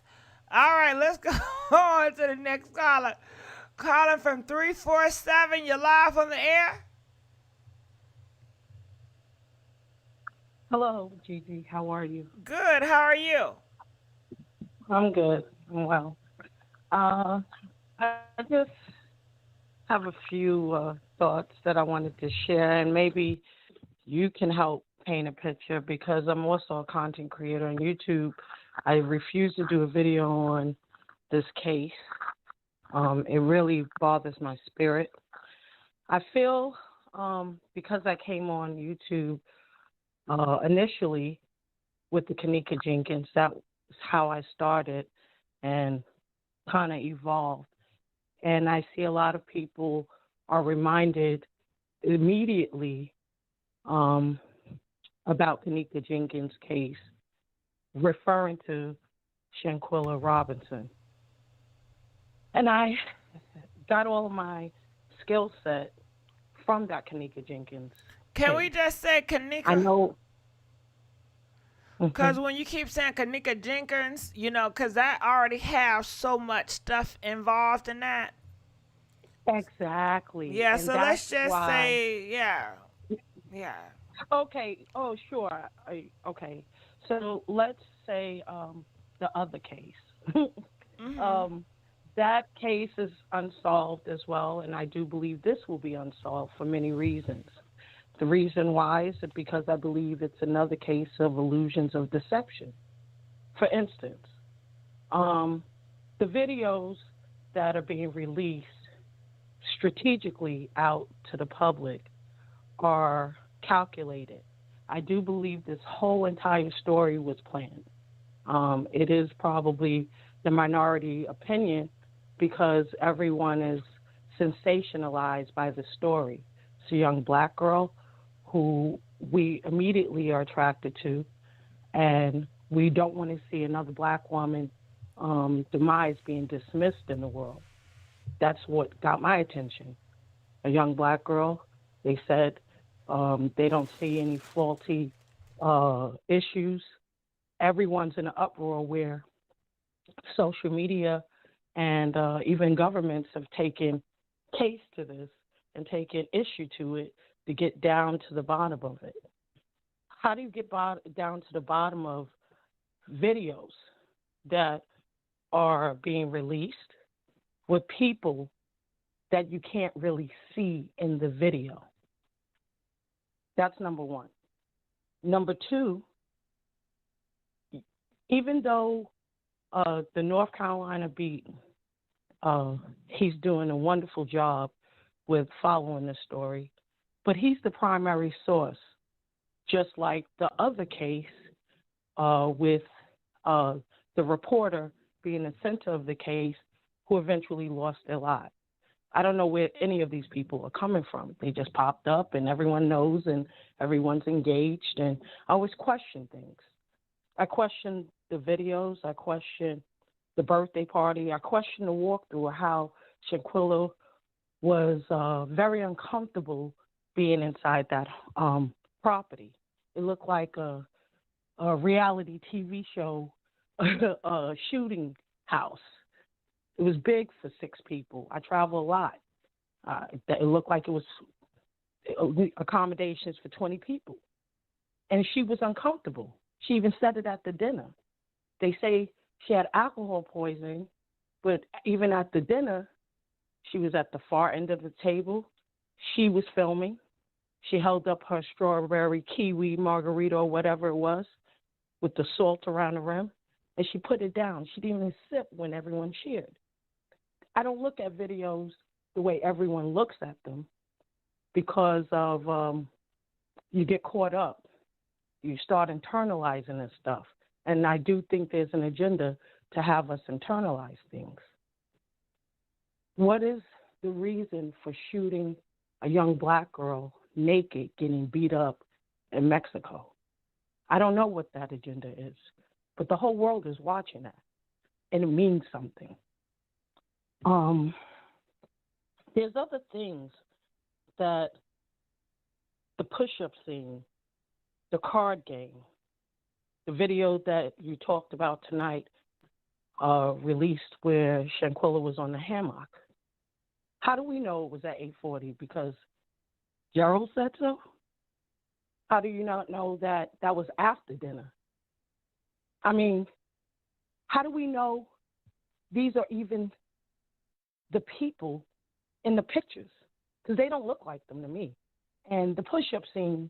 All right, let's go on to the next caller. Calling from 347, you're live on the air. Hello, Gigi. How are you? Good. How are you? I'm good. I'm well. I just have a few thoughts that I wanted to share, and maybe you can help paint a picture because I'm also a content creator on YouTube. I refuse to do a video on this case. It really bothers my spirit. I feel because I came on YouTube initially with the Kanika Jenkins, that's how I started and kind of evolved. And I see a lot of people are reminded immediately about Kanika Jenkins' case, referring to Shanquella Robinson. And I got all of my skill set from that Kanika Jenkins Can case. we just say Kanika? I know. Because when you keep saying Kanika Jenkins, because that already have so much stuff involved in that. Exactly. Yeah, and so let's just say, yeah. Okay. Oh, sure. Okay. So let's say the other case. That case is unsolved as well, and I do believe this will be unsolved for many reasons. The reason why is because I believe it's another case of illusions of deception. For instance, the videos that are being released strategically out to the public are calculated. I do believe this whole entire story was planned. It is probably the minority opinion because everyone is sensationalized by the story. It's a young black girl who we immediately are attracted to, and we don't want to see another black woman demise being dismissed in the world. That's what got my attention. A young black girl, they said they don't see any faulty issues. Everyone's in an uproar where social media and even governments have taken case to this and taken issue to it to get down to the bottom of it. How do you get down to the bottom of videos that are being released with people that you can't really see in the video? That's number one. Number two, even though the North Carolina beat, he's doing a wonderful job with following the story, but he's the primary source, just like the other case with the reporter being the center of the case who eventually lost their lives. I don't know where any of these people are coming from. They just popped up and everyone knows and everyone's engaged, and I always question things. I question the videos. I question the birthday party. I question the walkthrough of how Shanquella was very uncomfortable being inside that property. It looked like a reality TV show shooting house. It was big for 6 people. I travel a lot. It looked like it was accommodations for 20 people. And she was uncomfortable. She even said it at the dinner. They say she had alcohol poisoning, but even at the dinner, she was at the far end of the table. She was filming. She held up her strawberry kiwi margarita or whatever it was with the salt around the rim, and she put it down. She didn't even sip when everyone cheered. I don't look at videos the way everyone looks at them because of you get caught up. You start internalizing this stuff. And I do think there's an agenda to have us internalize things. What is the reason for shooting a young black girl naked getting beat up in Mexico? I don't know what that agenda is, but the whole world is watching that, and it means something. There's other things that the push-up scene, the card game, the video that you talked about tonight, released where Shanquella was on the hammock. How do we know it was at 8:40? Because Gerald said so? How do you not know that that was after dinner? I mean, how do we know these are even the people in the pictures? Because they don't look like them to me. And the push-up scene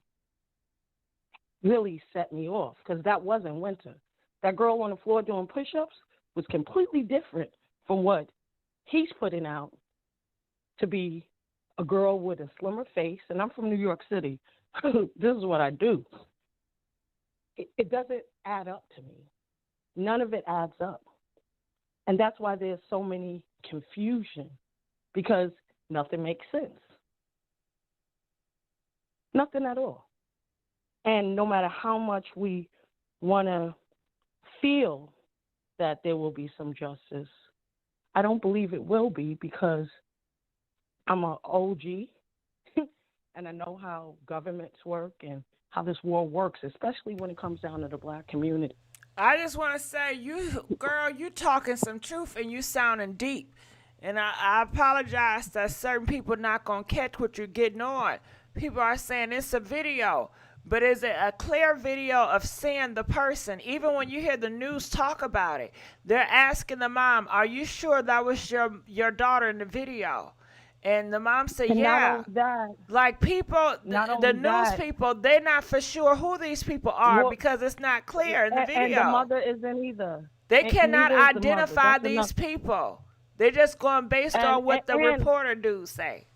really set me off because that wasn't Winter. That girl on the floor doing push-ups was completely different from what he's putting out to be a girl with a slimmer face. And I'm from New York City. This is what I do. It doesn't add up to me. None of it adds up. And that's why there's so many confusion, because nothing makes sense. Nothing at all. And no matter how much we want to feel that there will be some justice, I don't believe it will be, because I'm an OG and I know how governments work and how this world works, especially when it comes down to the black community. I just want to say, you talking some truth and you sounding deep. And I apologize that certain people not going to catch what you're getting on. People are saying it's a video, but is it a clear video of seeing the person? Even when you hear the news talk about it, they're asking the mom, are you sure that was your daughter in the video? And the mom said, and yeah. Like people, the news people, they're not for sure who these people are because it's not clear in the video. And the mother isn't either. They cannot identify these people. They're just going based on what the reporter dudes say.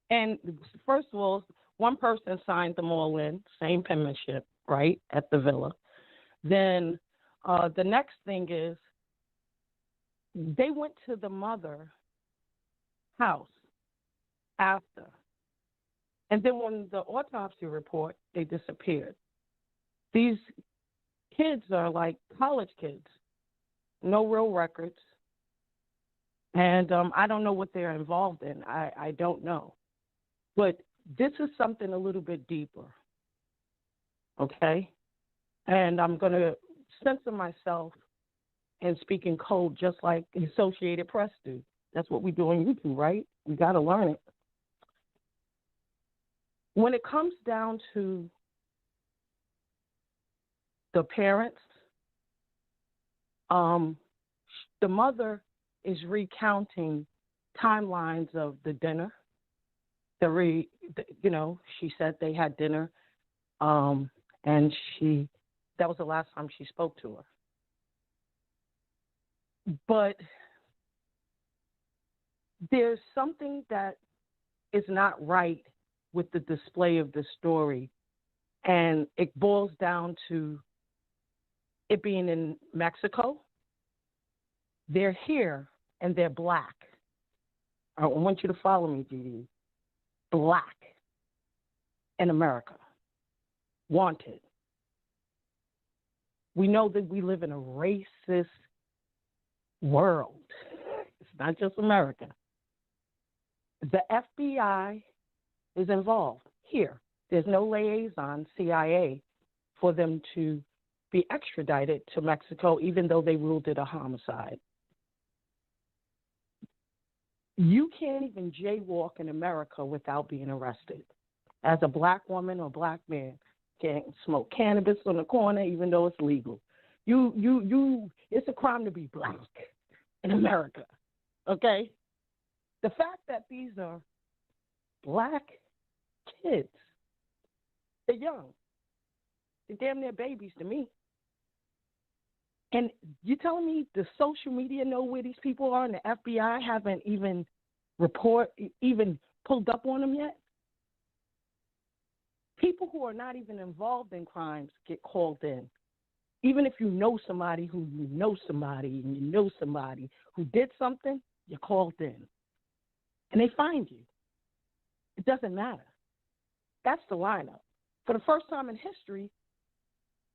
And first of all, one person signed them all in, same penmanship, right, at the villa. Then the next thing is they went to the mother house after. And then when the autopsy report, they disappeared. These kids are like college kids, no real records. And I don't know what they're involved in. I don't know. But this is something a little bit deeper, okay? And I'm going to censor myself and speak in code just like Associated Press do. That's what we do on YouTube, right? We got to learn it. When it comes down to the parents, the mother is recounting timelines of the dinner. She said they had dinner, and that was the last time she spoke to her. But there's something that is not right with the display of the story, and it boils down to it being in Mexico. They're here, and they're black. I want you to follow me, Gigi. Black in America. Wanted. We know that we live in a racist world. It's not just America. The FBI is involved here. There's no liaison, CIA, for them to be extradited to Mexico, even though they ruled it a homicide. You can't even jaywalk in America without being arrested. As a black woman or black man, can't smoke cannabis on the corner, even though it's legal. It's a crime to be black in America, okay? The fact that these are black kids, they're young. They're damn near babies to me. And you telling me the social media know where these people are and the FBI haven't even pulled up on them yet? People who are not even involved in crimes get called in. Even if you know somebody who you know somebody and you know somebody who did something, you're called in. And they find you. It doesn't matter. That's the lineup. For the first time in history,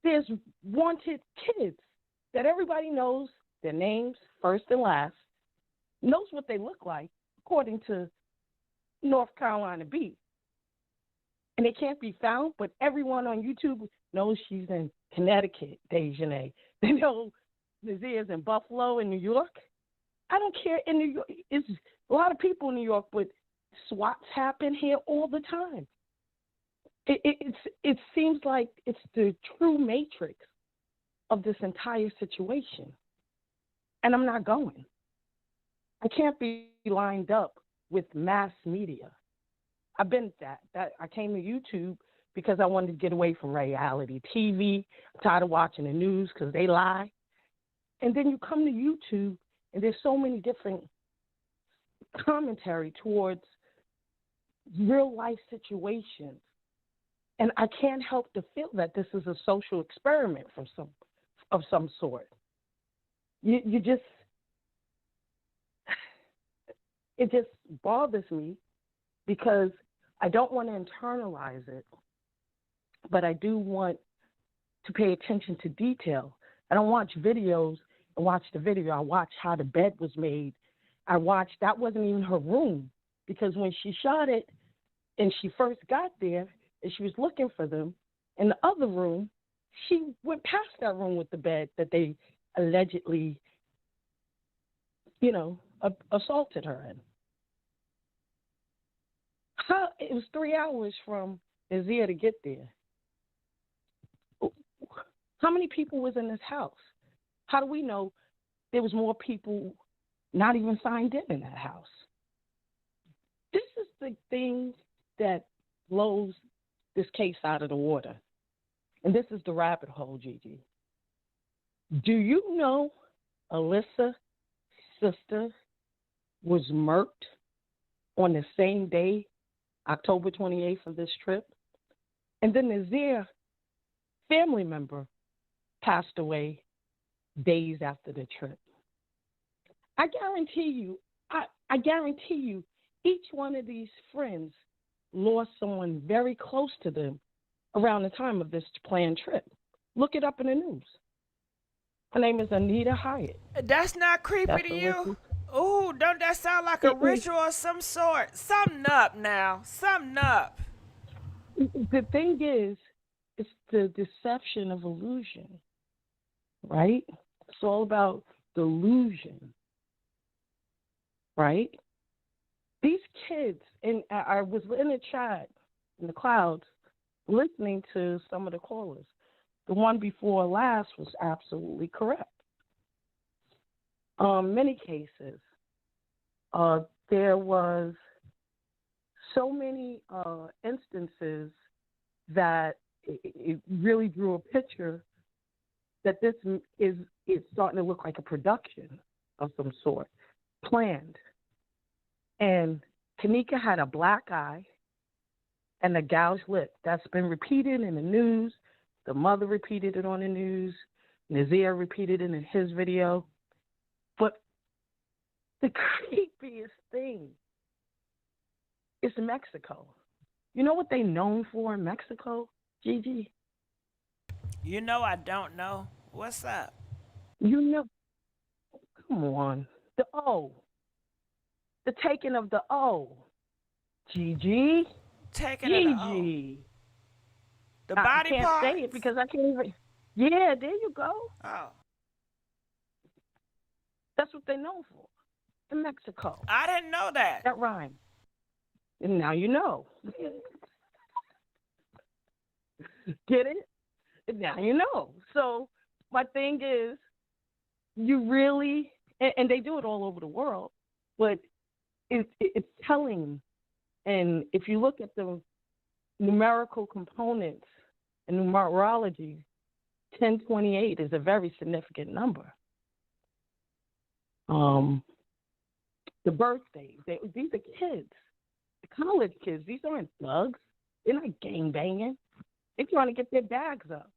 there's wanted kids that everybody knows their names, first and last, knows what they look like, according to North Carolina Beat. And they can't be found, but everyone on YouTube knows she's in Connecticut, Daejhanae. They know Nazeer's in Buffalo in New York. I don't care. In New York, it's a lot of people in New York, but SWATs happen here all the time. It seems like it's the true matrix of this entire situation. And I'm not going. I can't be lined up with mass media. I've been that I came to YouTube because I wanted to get away from reality TV. I'm tired of watching the news because they lie. And then you come to YouTube and there's so many different commentary towards real life situations. And I can't help to feel that this is a social experiment of some sort. You just, it just bothers me because I don't want to internalize it, but I do want to pay attention to detail. I don't watch videos and watch the video. I watch how the bed was made. I watched, that wasn't even her room, because when she shot it and she first got there and she was looking for them in the other room, she went past that room with the bed that they allegedly, assaulted her in. It was 3 hours from Nazeer to get there. How many people was in this house? How do we know there was more people not even signed in that house? This is the thing that blows this case out of the water. And this is the rabbit hole, Gigi. Do you know Alysse's sister was murked on the same day, October 28th of this trip? And then Nazeer, family member, passed away days after the trip. I guarantee you, Each one of these friends lost someone very close to them around the time of this planned trip. Look it up in the news. Her name is Alysse Hyatt. That's not creepy to you? Ooh, don't that sound like a ritual of some sort? Something up now. Something up. The thing is, it's the deception of illusion, right? It's all about delusion, right? These kids, and I was in the chat, in the clouds, listening to some of the callers. The one before last was absolutely correct. Many cases, there was so many instances that it really drew a picture that this is starting to look like a production of some sort, planned. And Tanika had a black eye and a gouged lip. That's been repeated in the news. The mother repeated it on the news. Nazeer repeated it in his video. But the creepiest thing is Mexico. You know what they're known for in Mexico, Gigi? You know I don't know. What's up? You know, come on. The O. The taking of the O. Gigi. Taking of the O. The body I can't part? say it because I can't even. Yeah, there you go. Oh. That's what they're known for in Mexico. I didn't know that. That rhyme. And now you know. Get it? And now you know. So my thing is, you really, and they do it all over the world, but it's telling. And if you look at the numerical components and numerology, 1028 is a very significant number. The birthdays, these are kids, the college kids. These aren't thugs. They're not gang banging. They're trying to get their bags up.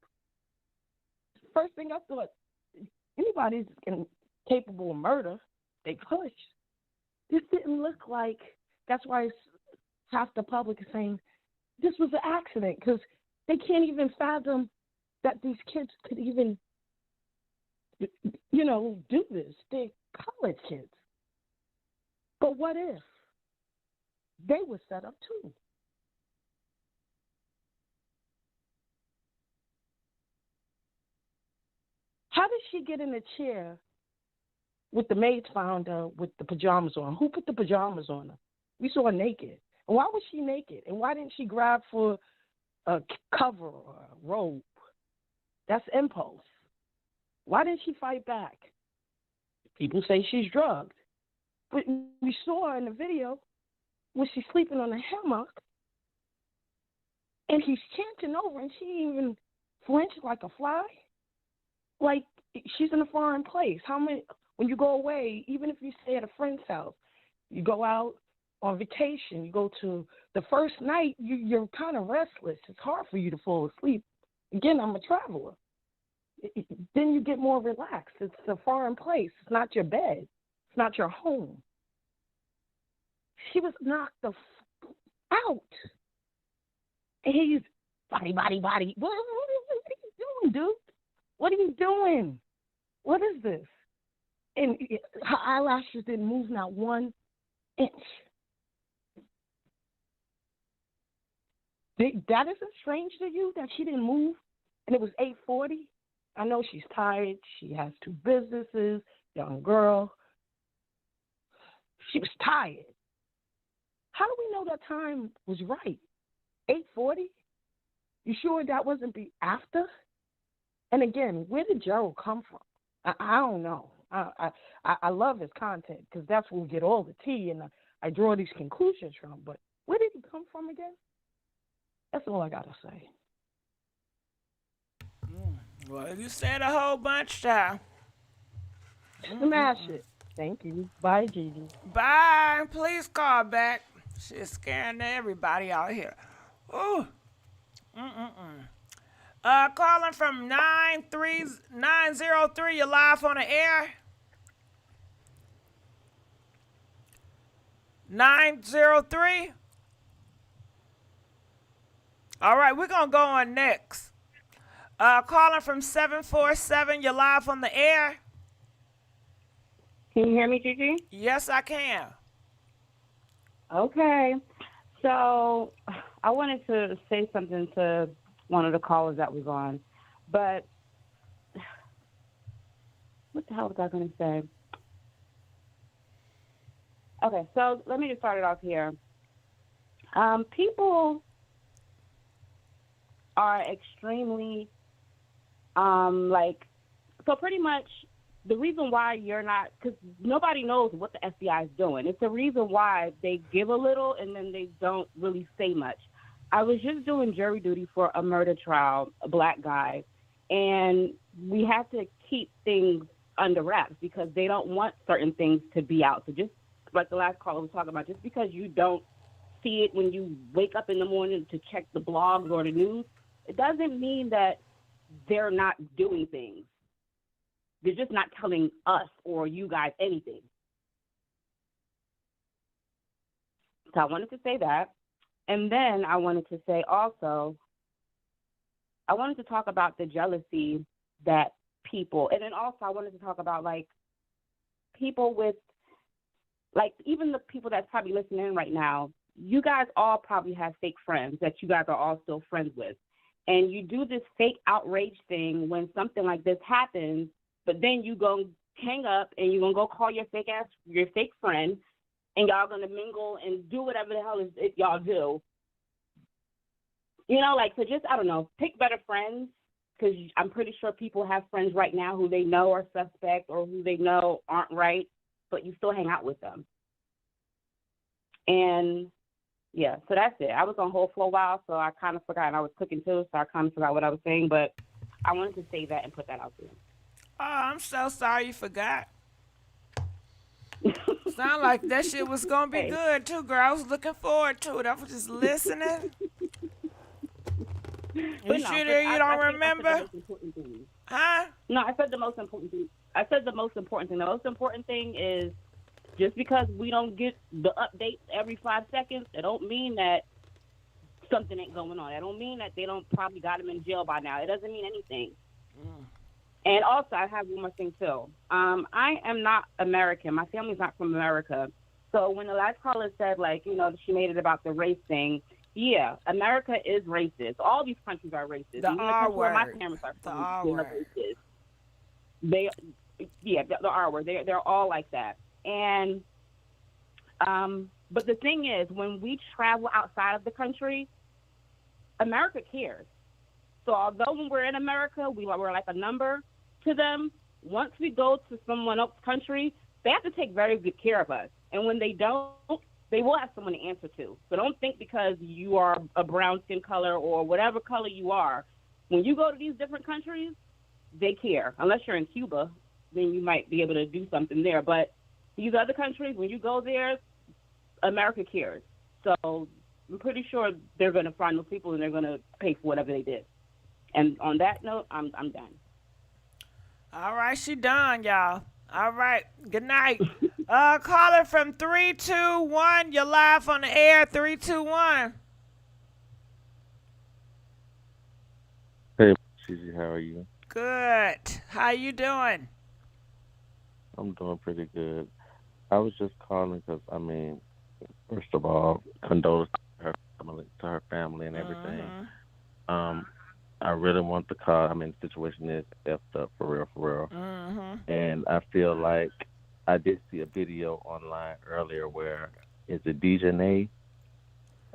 First thing I thought, anybody's capable of murder, they push. This didn't look like. That's why half the public is saying this was an accident, because they can't even fathom that these kids could even, do this. They're college kids. But what if they were set up too? How did she get in the chair with the maid found her with the pajamas on? Who put the pajamas on her? We saw her naked. And why was she naked? And why didn't she grab for a cover or a robe? That's impulse. Why didn't she fight back? People say she's drugged. But we saw her in the video when she's sleeping on a hammock, and he's chanting over, and she even flinched like a fly. Like she's in a foreign place. When you go away, even if you stay at a friend's house, you go out on vacation, you go to the first night, you're kind of restless. It's hard for you to fall asleep. Again, I'm a traveler. Then you get more relaxed. It's a foreign place. It's not your bed. It's not your home. She was knocked out. And he's body. What are you doing, dude? What are you doing? What is this? And her eyelashes didn't move not 1 inch. That isn't strange to you that she didn't move? And it was 8:40? I know she's tired. She has 2 businesses, young girl. She was tired. How do we know that time was right? 8:40? You sure that wasn't after? And again, where did Gerald come from? I don't know. I love his content because that's where we get all the tea and I draw these conclusions from. But where did he come from again? That's all I got to say. Well, you said a whole bunch, child. Smash it. Thank you. Bye, Gigi. Bye. Please call back. She's scaring everybody out here. Ooh. Calling from 903. You're live on the air. 903. All right, we're going to go on next. Calling from 747, you're live on the air. Can you hear me, Gigi? Yes, I can. Okay. So I wanted to say something to one of the callers that was on, but what the hell was I going to say? Okay, so let me just start it off here. People are extremely, so pretty much the reason why you're not, because nobody knows what the FBI is doing. It's the reason why they give a little and then they don't really say much. I was just doing jury duty for a murder trial, a black guy, and we have to keep things under wraps because they don't want certain things to be out. So just like the last caller was talking about, just because you don't see it when you wake up in the morning to check the blogs or the news, it doesn't mean that they're not doing things. They're just not telling us or you guys anything. So I wanted to say that. And then I wanted to say also, I wanted to talk about the jealousy that people, and then also I wanted to talk about like people with, like even the people that's probably listening in right now, you guys all probably have fake friends that you guys are all still friends with. And you do this fake outrage thing when something like this happens, but then you go hang up and you're going to go call your fake friend, and y'all going to mingle and do whatever the hell it y'all do. You know, like, so just, I don't know, pick better friends, because I'm pretty sure people have friends right now who they know are suspect or who they know aren't right, but you still hang out with them. And yeah, so that's it. I was on hold for a while, so I kind of forgot, and I was cooking too, so I kind of forgot what I was saying, but I wanted to say that and put that out there. Oh, I'm so sorry you forgot. Sound like that shit was going to be good, too, girl. I was looking forward to it. I was just listening. You sure you don't remember? Huh? No, I said the most important thing. The most important thing is just because we don't get the updates every 5 seconds, it don't mean that something ain't going on. It don't mean that they don't probably got him in jail by now. It doesn't mean anything. And also, I have one more thing, too. I am not American. My family's not from America. So when the last caller said, like, you know, she made it about the race thing, yeah, America is racist. All these countries are racist. The R word. My parents are from, the R word. Racist. The R word. They're all like that. And, but the thing is, when we travel outside of the country, America cares. So although when we're in America, we're like a number to them, once we go to someone else's country, they have to take very good care of us. And when they don't, they will have someone to answer to. So don't think because you are a brown skin color or whatever color you are, when you go to these different countries, they care. Unless you're in Cuba, then you might be able to do something there. But these other countries, when you go there, America cares. So I'm pretty sure they're going to find those people and they're going to pay for whatever they did. And on that note, I'm done. All right, she done, y'all. All right, good night. Caller from 321, you're live on the air, 321. Hey, Gigi, how are you? Good. How you doing? I'm doing pretty good. I was just calling because, I mean, first of all, condolences to her family and everything. I really want to call. I mean, the situation is effed up for real. And I feel like I did see a video online earlier where, is it Daejhanae?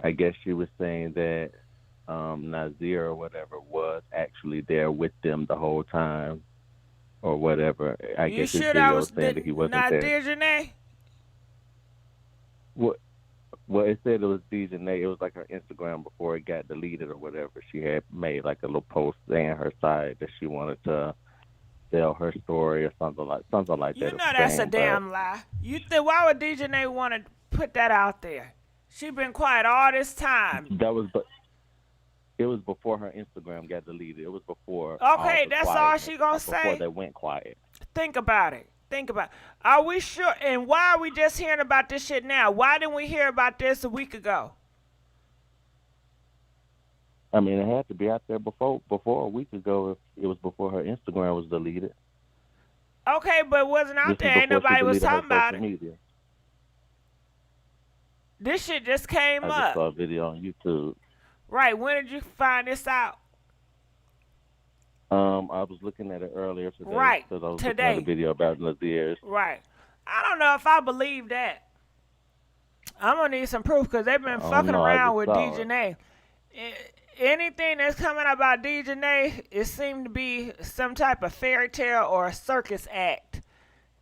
I guess she was saying that Nazeer or whatever was actually there with them the whole time or whatever. I You guess his sure that video was saying that he wasn't not there. Daejhanae? Well, it said it was Daejhanae. It was like her Instagram before it got deleted or whatever. She had made like a little post saying her side that she wanted to tell her story or something like that. You know that's a damn lie. You think why would Daejhanae want to put that out there? She been quiet all this time. It was before her Instagram got deleted. It was before. Okay, that's all she gonna say. Before they went quiet. Think about it. think about it. Are we sure? And why are we just hearing about this shit now? Why didn't we hear about this a week ago? I mean, it had to be out there before a week ago. If it was before her Instagram was deleted. Okay, but it wasn't out there. Ain't nobody was talking about it. Media. This shit just came up. I just saw a video on YouTube. Right. When did you find this out? I was looking at it earlier today. Right. Because I was today. looking at a video about Nazeer's. Right. I don't know if I believe that. I'm gonna need some proof because they've been fucking around with Daejhanae. Anything that's coming about Daejhanae, it seemed to be some type of fairy tale or a circus act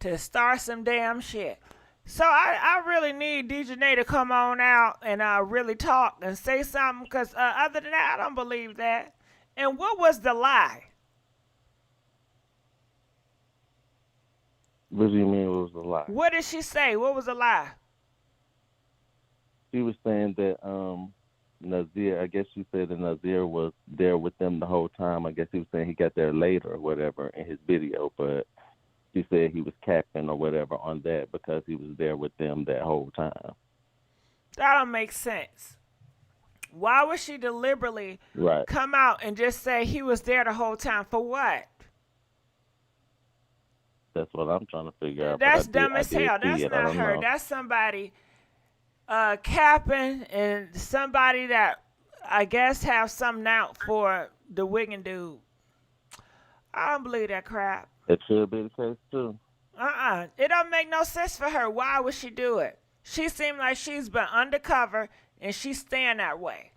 to start some damn shit. So I really need Daejhanae to come on out and really talk and say something because other than that, I don't believe that. And what was the lie? What do you mean what was the lie? What did she say? What was the lie? She was saying that Nazeer, I guess she said that Nazeer was there with them the whole time. I guess he was saying he got there later or whatever in his video, but she said he was capping or whatever on that because he was there with them that whole time. That don't make sense. Why would she deliberately come out and just say he was there the whole time? For what? That's what I'm trying to figure out. That's dumb as hell. That's not her. That's somebody capping and somebody that I guess have something out for the Wiggin dude. I don't believe that crap. It should be the case too. It don't make no sense for her. Why would she do it? She seemed like she's been undercover and she's staying that way.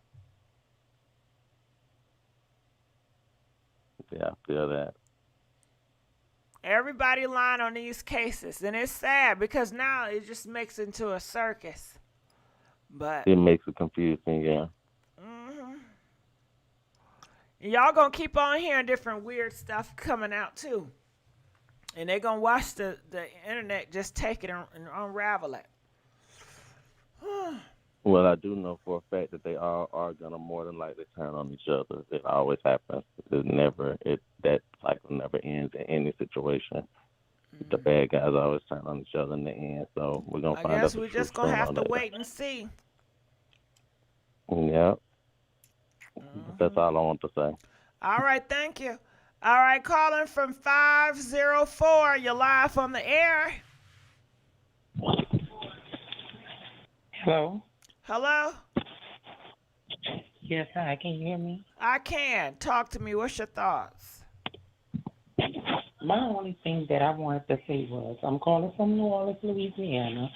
Yeah, I feel that. Everybody lying on these cases, and it's sad because now it just makes it into a circus. But it makes it confusing, yeah. Y'all gonna keep on hearing different weird stuff coming out too, and they gonna watch the internet just take it and unravel it. Well, I do know for a fact that they all are gonna more than likely turn on each other. It always happens. That cycle never ends in any situation. The bad guys always turn on each other in the end. So we're gonna find out. I guess we're just gonna have to wait and see. Yeah. That's all I want to say. All right, thank you. All right, calling from 504. You're live on the air. Hello. Hello? Yes, hi. Can you hear me? I can. Talk to me. What's your thoughts? My only thing that I wanted to say was I'm calling from New Orleans, Louisiana.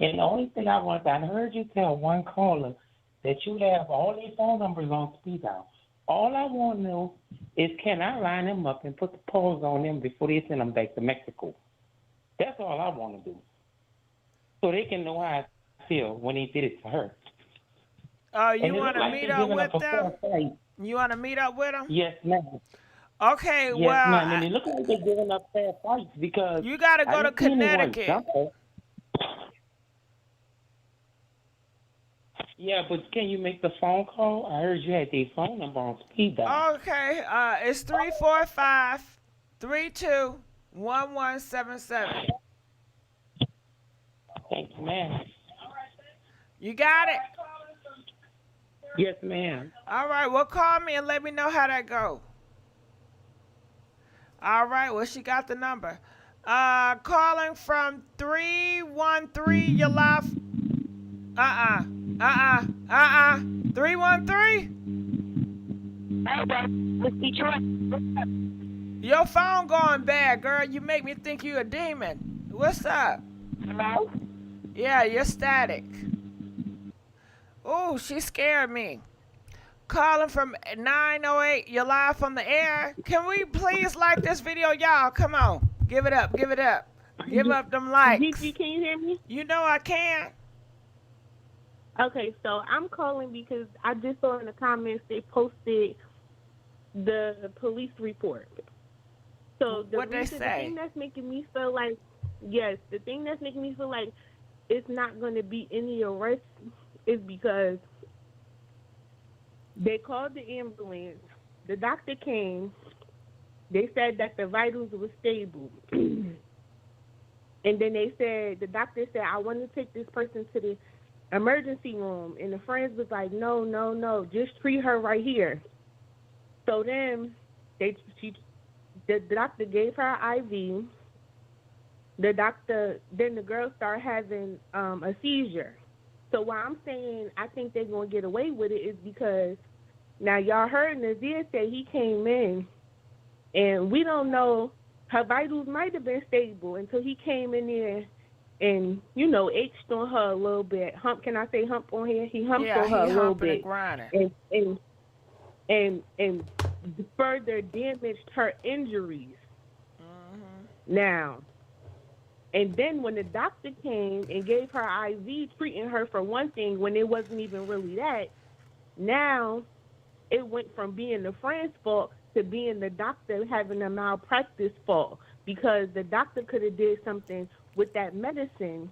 And the only thing I heard you tell one caller that you have all these phone numbers on speed dial. All I want to know is can I line them up and put the polls on them before they send them back to Mexico? That's all I want to do. So they can know how I feel when they did it to her. Oh, you want to meet up with them? You want to meet up with them? Yes, ma'am. Okay, yes, well. Ma'am. And it looks like they're giving up fair fights because you got to go to Connecticut. Yeah, but can you make the phone call? I heard you had the phone number on speed dial. Okay, it's 345-321177. Thank you, ma'am. You got it? Yes, ma'am. All right, well, call me and let me know how that go. All right, well, she got the number. Calling from 313, you're live. 313? Your phone going bad, girl. You make me think you a demon. What's up? Hello? Yeah, you're static. Ooh, she scared me. Calling from 908, you're live from the air. Can we please like this video, y'all? Come on. Give it up, give it up. Give up them likes. Gigi, can you hear me? You know I can. Okay, so I'm calling because I just saw in the comments they posted the police report. So what they say? The thing that's making me feel like, yes, the thing that's making me feel like it's not going to be any arrest is because they called the ambulance. The doctor came. They said that the vitals were stable. And then they said, the doctor said, I want to take this person to the emergency room. And the friends was like, no, just treat her right here. So then the doctor gave her an IV. Then the girl started having a seizure. So why I'm saying I think they're going to get away with it is because now y'all heard Nazeer say he came in, and we don't know, her vitals might have been stable until he came in there and, H'd on her a little bit. Can I say hump on here? He humped on her a little bit. And further damaged her injuries. Mm-hmm. Now, and then when the doctor came and gave her IV, treating her for one thing when it wasn't even really that, now it went from being the friend's fault to being the doctor having a malpractice fault, because the doctor could have did something with that medicine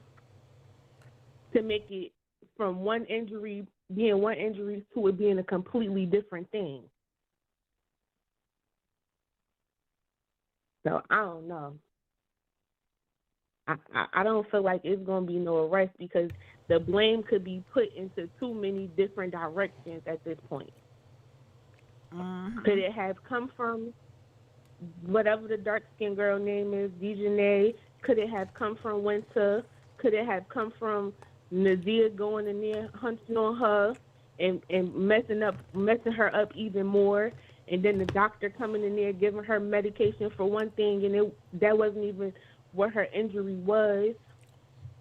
to make it from one injury being one injury to it being a completely different thing. So I don't know. I don't feel like it's going to be no arrest because the blame could be put into too many different directions at this point. Mm-hmm. Could it have come from whatever the dark-skinned girl name is, Daejhanae? Could it have come from Winter? Could it have come from Nazeer going in there, hunting on her and messing her up even more? And then the doctor coming in there giving her medication for one thing, and that wasn't even what her injury was.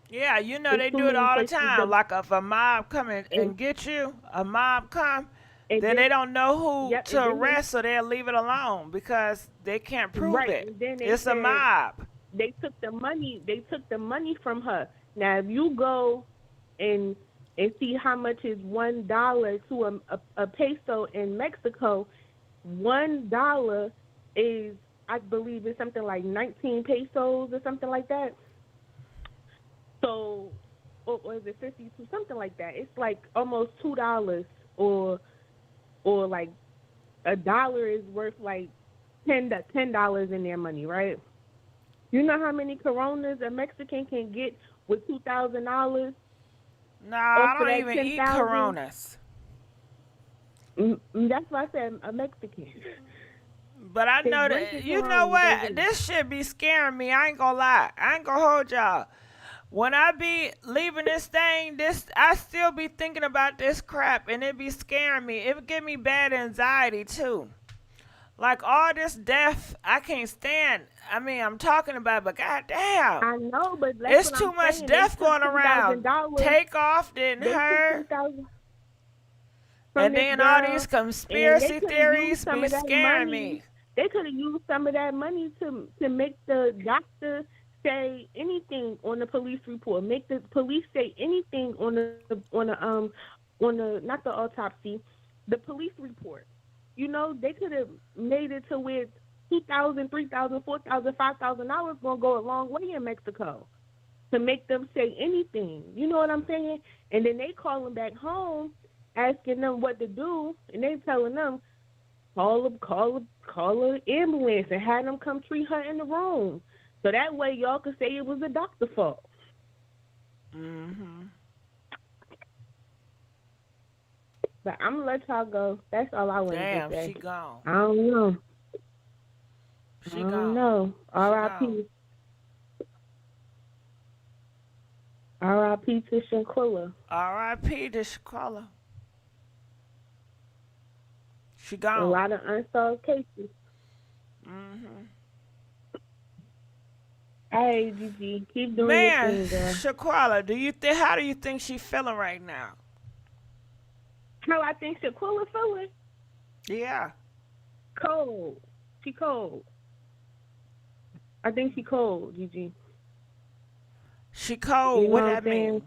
Yeah, they do it all the time. Like if a mob come and get you, a mob come, then they don't know who to arrest, so they'll leave it alone because they can't prove it. It's a mob. They took the money. They took the money from her. Now, if you go and see how much is $1 to a peso in Mexico, $1 is, I believe, it's something like 19 pesos or something like that. So, or is it 52? Something like that. It's like almost $2, or like $1 is worth like $10 in their money, right? You know how many Coronas a Mexican can get with $2,000? No, I don't even eat Coronas. That's why I said a Mexican. But I know that, you know what? This shit be scaring me. I ain't gonna lie. I ain't gonna hold y'all. When I be leaving this thing, I still be thinking about this crap, and it be scaring me. It would give me bad anxiety, too. Like, all this death, I can't stand. I mean, I'm talking about it, but goddamn. I know, but it's too much death going around. Takeoff didn't hurt. And then all these conspiracy theories be scaring me. They could have used some of that money to make the doctor say anything on the police report. Make the police say anything on the not the autopsy, the police report. They could have made it to where $2,000, $3,000, $4,000, $5,000 gonna go a long way in Mexico to make them say anything. You know what I'm saying? And then they call them back home, asking them what to do, and they telling them call an ambulance and have them come treat her in the room, so that way y'all could say it was the doctor's fault. Mhm. But I'm gonna let y'all go. That's all I want to say. Damn, she gone. I don't know. She I gone. don't know. R.I.P. R.I.P. to Shanquella. R.I.P. to Shanquella. She gone. A lot of unsolved cases. Mhm. Hey, Gigi, keep doing Man, your thing, girl. Shanquella, how do you think she feeling right now? How I think Shanquella feeling? Yeah. Cold. She cold. I think she cold, Gigi. She cold. What that mean?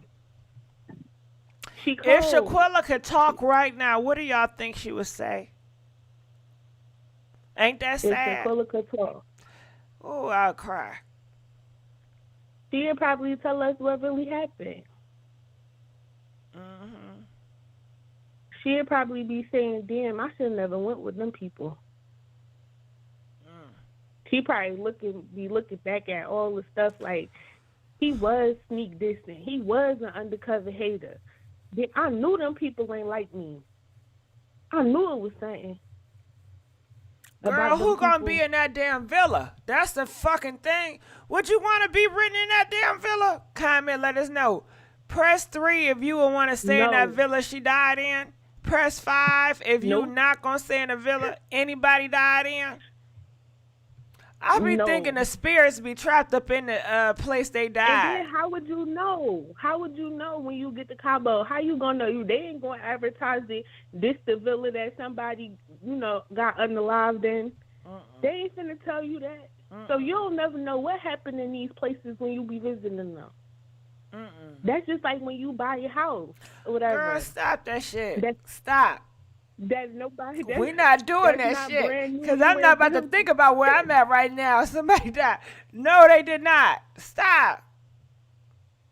She cold. If Shanquella could talk right now, what do y'all think she would say? Ain't that sad? If Shanquella could talk. Oh, I'll cry. She'll probably tell us what really happened. Mhm. She'll probably be saying, damn, I should have never went with them people. She probably be looking back at all the stuff like, He was sneak dissing. He was an undercover hater. I knew them people ain't like me. I knew it was something. Girl, who gonna be in that damn villa? That's the fucking thing. Would you want to be written in that damn villa? Comment, let us know. Press 3 if you would want to stay in that villa she died in. Press 5 if you not gonna stay in the villa anybody died in. I be thinking the spirits be trapped up in the place they died. And then how would you know? How would you know when you get to Cabo? How you gonna know? They ain't gonna advertise this the villa that somebody, got unalived in. They ain't finna tell you that. So you'll never know what happened in these places when you be visiting them. That's just like when you buy your house or whatever. Girl, stop that shit. Stop. We're not doing that shit. Because I'm not about to think about where I'm at right now. Somebody died. No, they did not. Stop.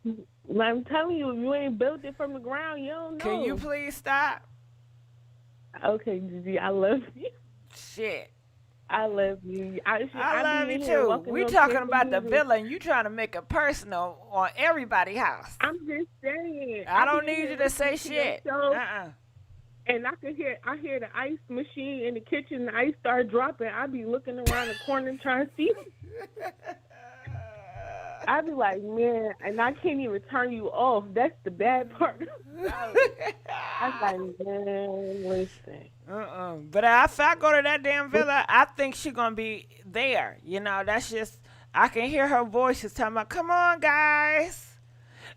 I'm telling you, if you ain't built it from the ground, you don't know. Can you please stop? Okay, Gigi, I love you. Shit. I love you. I love you too. We talking about the villa and you trying to make it personal on everybody's house. I'm just saying. I don't need you to say shit. And I hear the ice machine in the kitchen, the ice start dropping. I be looking around the corner trying to see. I be like, man, and I can't even turn you off. That's the bad part. I was like, man, listen. But if I go to that damn villa, I think she gonna be there. That's just, I can hear her voice just talking about, come on, guys.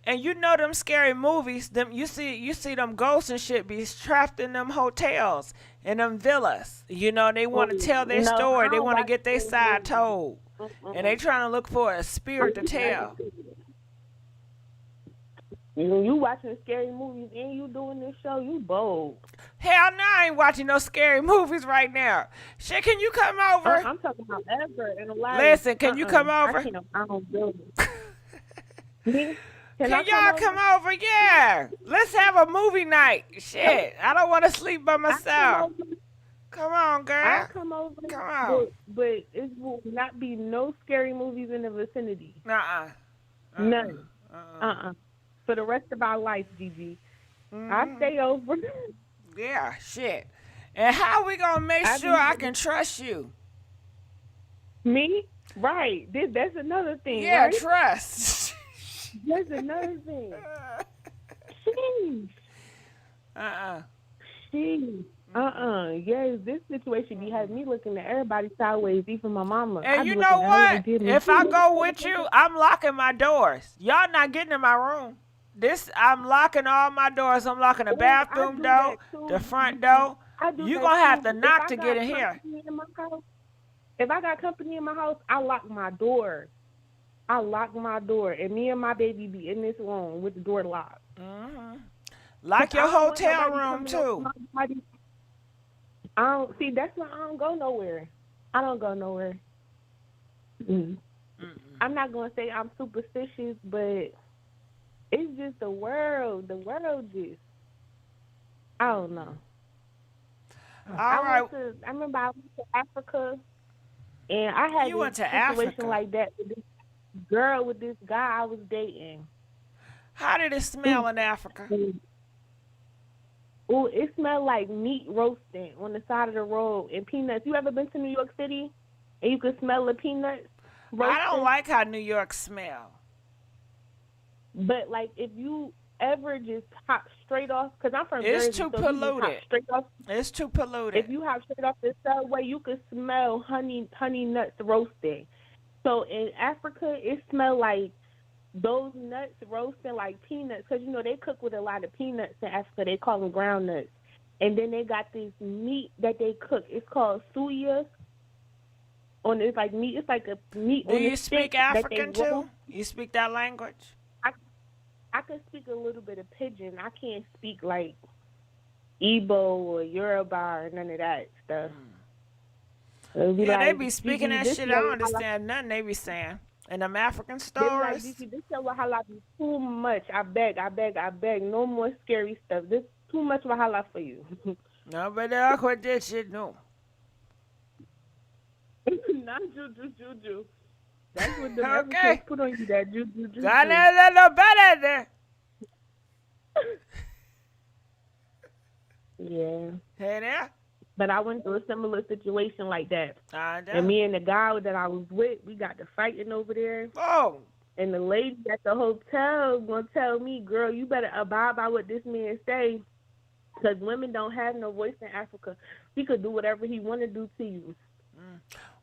And them scary movies, you see them ghosts and shit be trapped in them hotels, in them villas. They want to tell their story. They want to get their side told. And they trying to look for a spirit to tell. You watching scary movies and you doing this show, you bold. Hell no, I ain't watching no scary movies right now. Shit, can you come over? I'm talking about ever in a while. Listen, can you come over? I don't do it. Can y'all come over? Yeah. Let's have a movie night. Shit. I don't want to sleep by myself. Come on, girl. I'll come over. Come on. But it will not be no scary movies in the vicinity. None. For the rest of our life, Gigi. I stay over. Yeah, shit. And how we going to make sure I can trust you? Me? Right. That's another thing. Yeah, right? Trust. That's another thing. Yes, this situation be having me looking at everybody sideways, even my mama. And you know what? If I go with you, I'm locking my doors. Y'all not getting in my room. I'm locking all my doors. I'm locking the bathroom door, the front door. You gonna have to knock to get in here. If I got company in my house, I lock my door. And me and my baby be in this room with the door locked. Lock your hotel room too. I don't see. That's why I don't go nowhere. I'm not gonna say I'm superstitious, but it's just the world. The world just, I don't know. I remember I went to Africa, and I had a situation like that with this girl with this guy I was dating. How did it smell in Africa? Oh, it smelled like meat roasting on the side of the road and peanuts. You ever been to New York City and you could smell the peanuts roasting? I don't like how New York smell. But like if you ever just hop straight off, because I'm from Jersey, it's too polluted. It's too polluted. If you hop straight off the subway, you could smell honey nuts roasting. So in Africa, it smelled like those nuts roasting like peanuts, because they cook with a lot of peanuts in Africa. They call them ground nuts. And then they got this meat that they cook. It's called suya. It's like meat. It's like a meat. Do you speak African too? You speak that language? I can speak a little bit of Pidgin. I can't speak like Igbo or Yoruba or none of that stuff. They be speaking that shit. I don't understand nothing they be saying. And them African stories. This wahala be too much. I beg. No more scary stuff. This too much wahala for you. No, but I quit that shit, no. Not juju. That's what the Okay. put on you, that juju. God knows a little better there. Yeah. Hey there. But I went through a similar situation like that. I know. And me and the guy that I was with, we got to fighting over there. Oh. And the lady at the hotel gonna tell me, girl, you better abide by what this man say, because women don't have no voice in Africa. He could do whatever he want to do to you.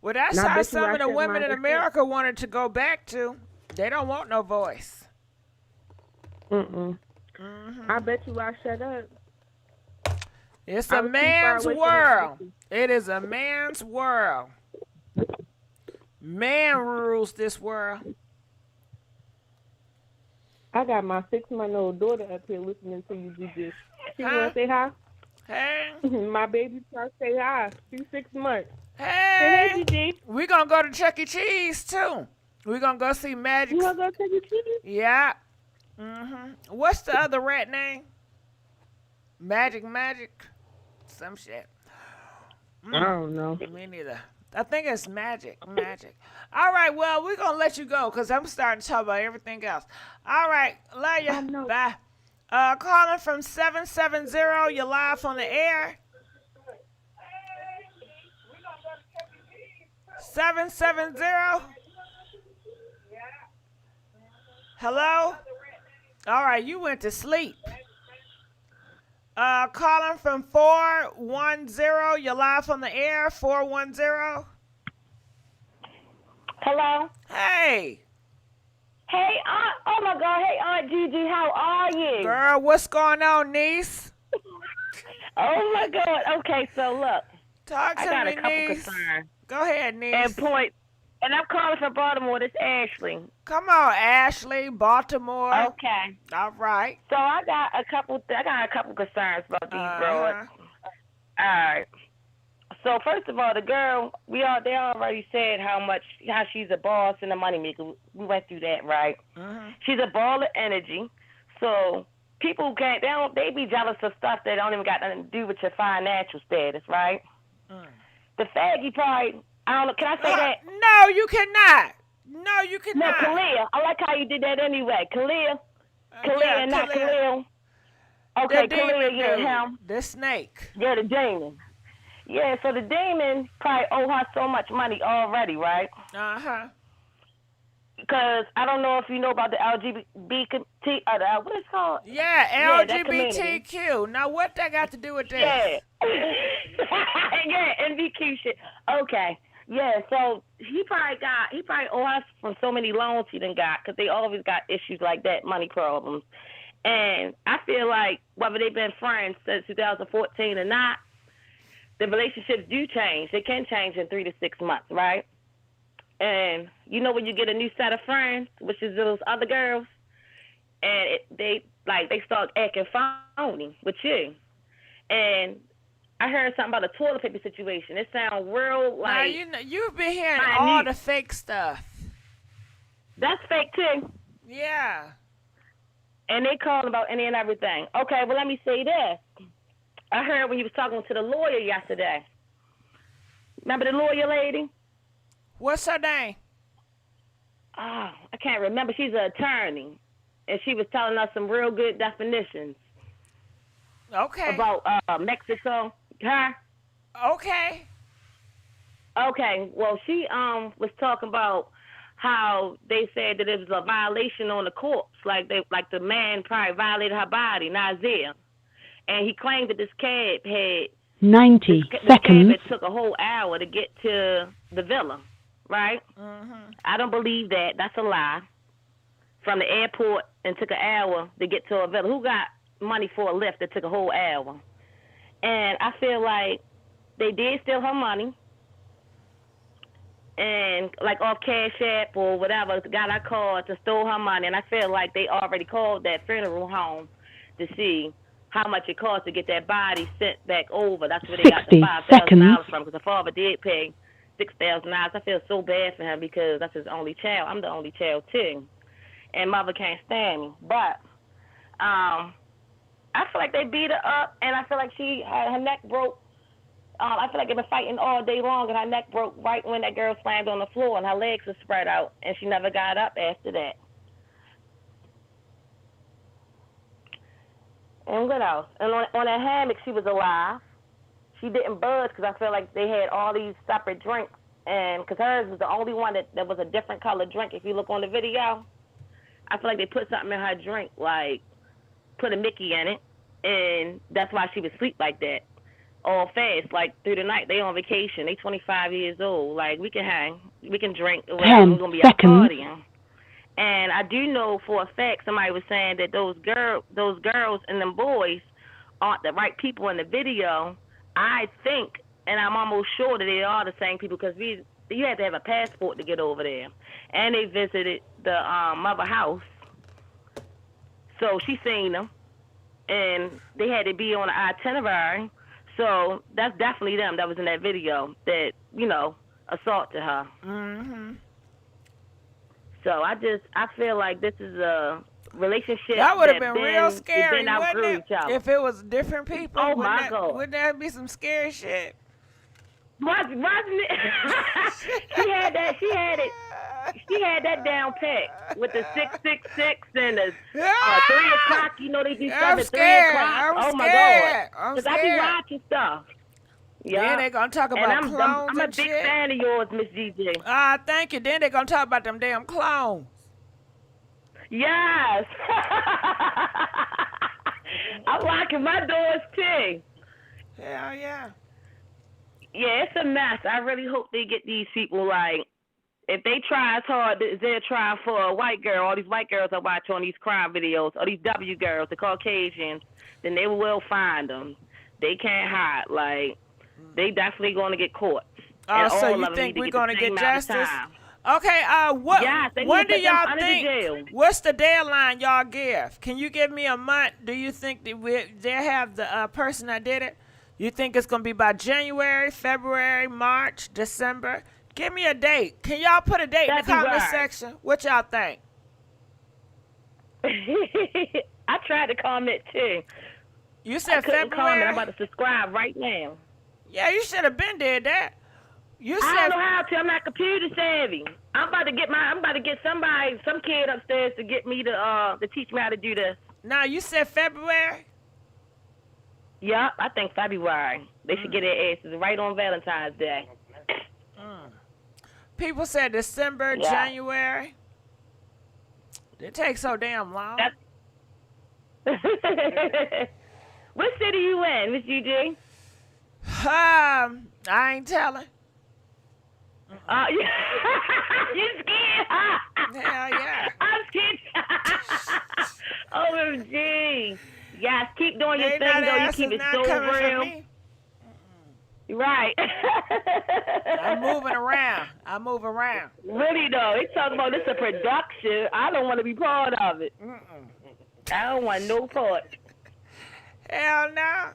Well, that's And I how bet you some I of the said women mine in was America wanted to go back to. They don't want no voice. I bet you I shut up. It's I a was too far man's away from world. the It is a man's world. Man rules this world. I got my 6-month-old daughter up here listening to you, Juju. She want to say hi? Hey. My baby trying to say hi. She's 6 months. Hey. Say hey, Gigi. We gonna go to Chuck E. Cheese too. We gonna go see Magic. You wanna go to Chuck E. Cheese? Yeah. What's the other rat name? Magic. Some shit. I don't know. Me neither. I think it's Magic. All right, well, we're going to let you go because I'm starting to talk about everything else. All right, love you. Bye. Calling from 770, you're live on the air. 770. Hello? All right, you went to sleep. Calling from 410, you're live on the air, 410. Hello? Hey. Hey, Aunt. Oh, my God. Hey, Aunt Gigi, how are you? Girl, what's going on, niece? Oh, my God. Okay, so look. Talk to I got me, a couple niece. concerns. Go ahead, niece. And I'm calling from Baltimore. This is Ashley. Come on, Ashley, Baltimore. Okay. All right. So I got a couple concerns about these broads. All right. So first of all, the girl, they already said how she's a boss and a moneymaker. We went through that, right? She's a ball of energy. So people they be jealous of stuff that don't even got nothing to do with your financial status, right? The faggy probably, I don't know, can I say that? No, you cannot. No, you cannot. No, Khalil. I like how you did that anyway. Khalil. Yeah, not Khalil. Okay, the Khalil, demon yeah, dude, him. the snake. Yeah, the demon. Yeah, so the demon probably owe her so much money already, right? Because I don't know if you know about the LGBT, what is it called? Yeah, that community. LGBTQ. Now, what that got to do with this? Yeah. Yeah, NVQ shit. Okay. Yeah, so he probably owe us from so many loans he done got, because they always got issues like that, money problems. And I feel like whether they've been friends since 2014 or not, the relationships do change. They can change in 3 to 6 months, right? And you know when you get a new set of friends, which is those other girls, and they start acting phony with you. And I heard something about a toilet paper situation. It sounds real like. Now, you've been hearing all the fake stuff. That's fake too. Yeah. And they calling about any and everything. Okay, well let me say this. I heard when you was talking to the lawyer yesterday. Remember the lawyer lady? What's her name? Oh, I can't remember. She's an attorney. And she was telling us some real good definitions. Okay. About Mexico. Huh? Okay. Okay. Well, she was talking about how they said that it was a violation on the corpse. Like the man probably violated her body, Nazeer. And he claimed that this cab had 90 this seconds. cab took a whole hour to get to the villa, right? I don't believe that. That's a lie. From the airport and took an hour to get to a villa. Who got money for a lift that took a whole hour? And I feel like they did steal her money. And like off Cashapps or whatever, the guy I called to stole her money. And I feel like they already called that funeral home to see how much it cost to get that body sent back over. That's where they got the $5,000 from, because the father did pay $6,000. I feel so bad for him because that's his only child. I'm the only child too, and mother can't stand me. But I feel like they beat her up, and I feel like she had her neck broke I feel like they've been fighting all day long, and her neck broke right when that girl slammed on the floor, and her legs were spread out, and she never got up after that. And what else? And on that hammock, she was alive. She didn't budge because I feel like they had all these separate drinks, and because hers was the only one that was a different color drink. If you look on the video, I feel like they put something in her drink, like put a Mickey in it, and that's why she would sleep like that. All fast, like through the night. They on vacation. They 25 years old. Like, we can hang, we can drink. We're gonna be out partying. And I do know for a fact somebody was saying that those girls and them boys aren't the right people in the video. I think, and I'm almost sure that they are the same people because you had to have a passport to get over there. And they visited the mother house, so she seen them, and they had to be on an itinerary. So that's definitely them that was in that video that, assaulted her. Mm-hmm. So I feel like this is a relationship that would have been real scary, wouldn't it? If it was different people. Oh, my God. Wouldn't that be some scary shit? Wasn't it? She had that down pat with the 666 and the 3 o'clock. They do stuff at 3 o'clock. I'm my scared. God. Because I be watching stuff. Yeah, then they gonna talk about clones. I'm a big fan of yours, MissGiGi. Thank you. Then they gonna talk about them damn clones. Yes. I'm locking my doors too. Hell yeah. Yeah, it's a mess. I really hope they get these people, like, if they try as hard as they're trying for a white girl, all these white girls I watch on these crime videos, or these W girls, the Caucasians, then they will find them. They can't hide. Like, they definitely going to get caught. Oh, so you think we're going to get justice? Okay, when do y'all think, what's the deadline y'all give? Can you give me a month? Do you think that they have the person that did it? You think it's going to be by January, February, March, December? Give me a date. Can y'all put a date in the comment section? What y'all think? I tried to comment too. You said February? February? I'm about to subscribe right now. Yeah, you should have been did that. I don't know how to. I'm not computer savvy. I'm about to get some kid upstairs to get me to teach me how to do this. Now you said February? Yep, I think February. They should get their asses right on Valentine's Day. People said December, January. It takes so damn long. What city you in, MissGiGi? I ain't telling. You scared? Hell yeah. I'm scared. OMG. Yes, keep doing your thing, though. You keep it so real. Right. I move around. Really, though. They talking about this a production. I don't want to be part of it. I don't want no part. Hell no.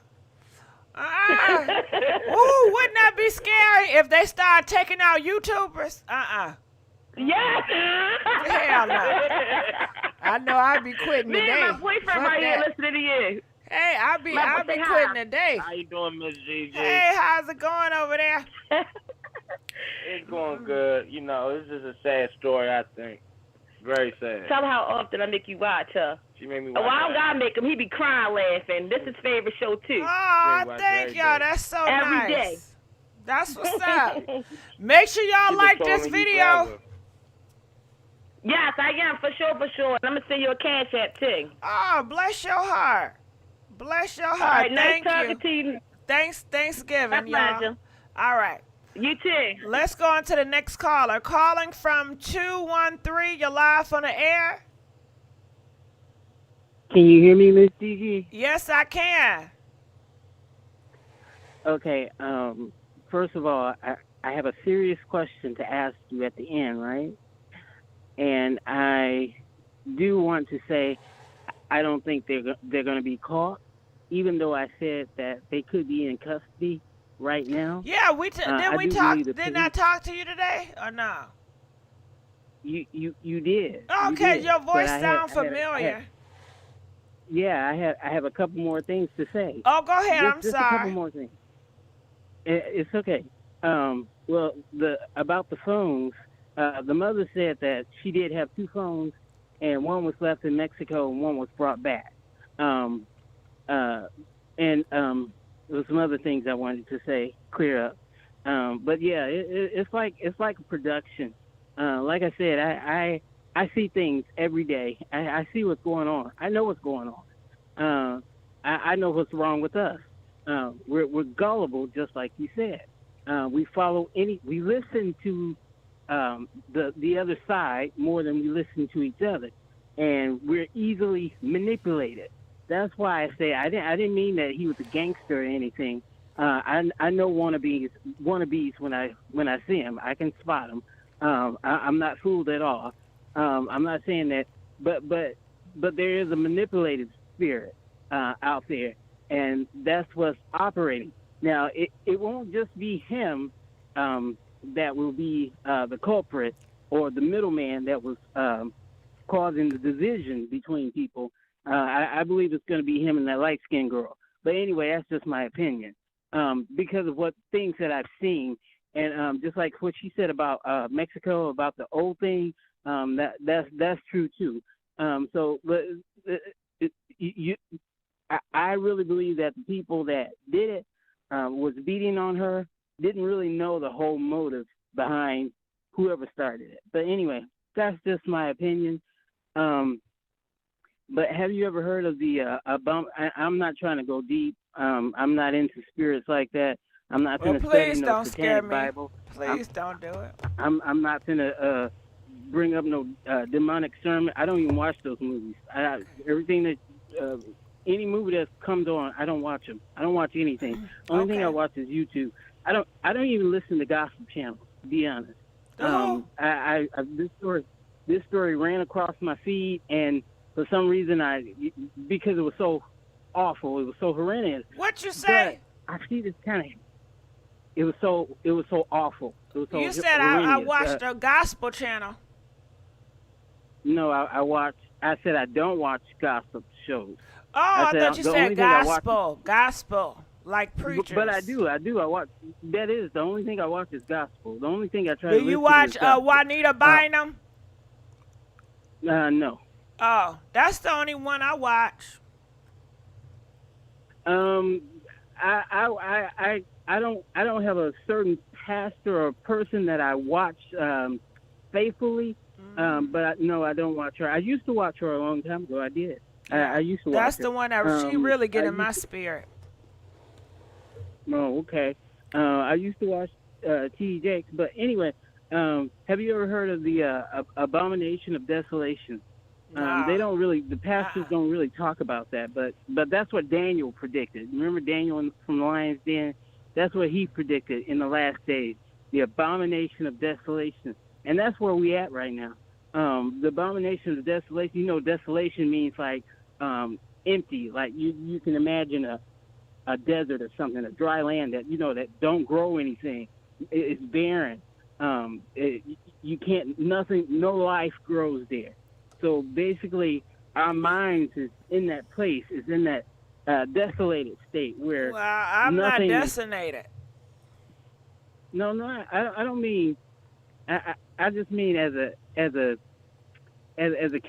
Ooh, wouldn't that be scary if they start taking out YouTubers? Yes. Hell no. I know I'd be quitting today. Me and my boyfriend right here listening to you. Hey, I'll be quitting today. How you doing, MissGiGi? Hey, how's it going over there? It's going good. It's just a sad story, I think. Very sad. Tell her how often I make you watch her. She made me watch I don't gotta make him. He be crying laughing. This is his favorite show, too. Oh, thank y'all. That's so nice. Every day. That's what's up. Make sure y'all like this video. Yes, I am, for sure. And I'm going to send you a cash app, too. Oh, bless your heart. Bless your heart. All right, Thank nice talking to you. Thanksgiving, y'all. y'all. All right. You too. Let's go on to the next caller. Calling from 213. You're live on the air. Can you hear me, MissGiGi? Yes, I can. Okay. First of all, I have a serious question to ask you at the end, right? And I do want to say I don't think they're going to be caught, even though I said that they could be in custody right now. Yeah, didn't I talk to you today or no? You did. Okay, your voice sounds familiar. I have a couple more things to say. Oh, go ahead. I'm just sorry. A couple more things. It's okay. Well, about the phones, the mother said that she did have 2 phones, and one was left in Mexico and one was brought back. And there was some other things I wanted to say, clear up. But yeah, it's like a production. Like I said, I see things every day. I see what's going on. I know what's going on. I know what's wrong with us. We're gullible, just like you said. We listen to the other side more than we listen to each other, and we're easily manipulated. That's why I say I didn't mean that he was a gangster or anything. I know wannabes when I see them. I can spot them. I'm not fooled at all. I'm not saying that, but there is a manipulative spirit out there, and that's what's operating. Now, it won't just be him that will be the culprit or the middleman that was causing the division between people. I believe it's going to be him and that light-skinned girl. But anyway, that's just my opinion because of what things that I've seen. And just like what she said about Mexico, about the old thing, that's true too. I really believe that the people that did it was beating on her, didn't really know the whole motive behind whoever started it. But anyway, that's just my opinion. But have you ever heard of the I'm not trying to go deep. I'm not into spirits like that. I'm not going to study no Satanic Bible. Please don't do it. I'm not going to bring up no demonic sermon. I don't even watch those movies. Everything that any movie that comes on, I don't watch them. I don't watch anything. Only thing I watch is YouTube. I don't even listen to gospel channels, to be honest. This story ran across my feed, and for some reason because it was so awful, it was so horrendous. What you say? But I see this kind of. It was so awful. It was so you said I watched a gospel channel. No, I said I don't watch gospel shows. Oh, I thought you said gospel, like preachers. But I do. I watch. That is the only thing I watch is gospel. The only thing I try to listen to. Do you watch Juanita Bynum? No. Oh, that's the only one I watch. I don't have a certain pastor or person that I watch faithfully. But I don't watch her. I used to watch her a long time ago. I did. I used to watch her. That's the one that she really get in my spirit. Oh, okay. I used to watch T.D. Jakes. But anyway, have you ever heard of the abomination of desolation? No. They don't really, the pastors don't really talk about that, but that's what Daniel predicted. Remember Daniel from the Lion's Den? That's what he predicted in the last days, the abomination of desolation. And that's where we at right now. The abomination of desolation, desolation means like empty. Like you can imagine a desert or something, a dry land that, that don't grow anything. It's barren. You can't, nothing, no life grows there. So basically, our minds is in that place, is in that desolated state where I'm not desolated. No, I don't mean. I just mean as a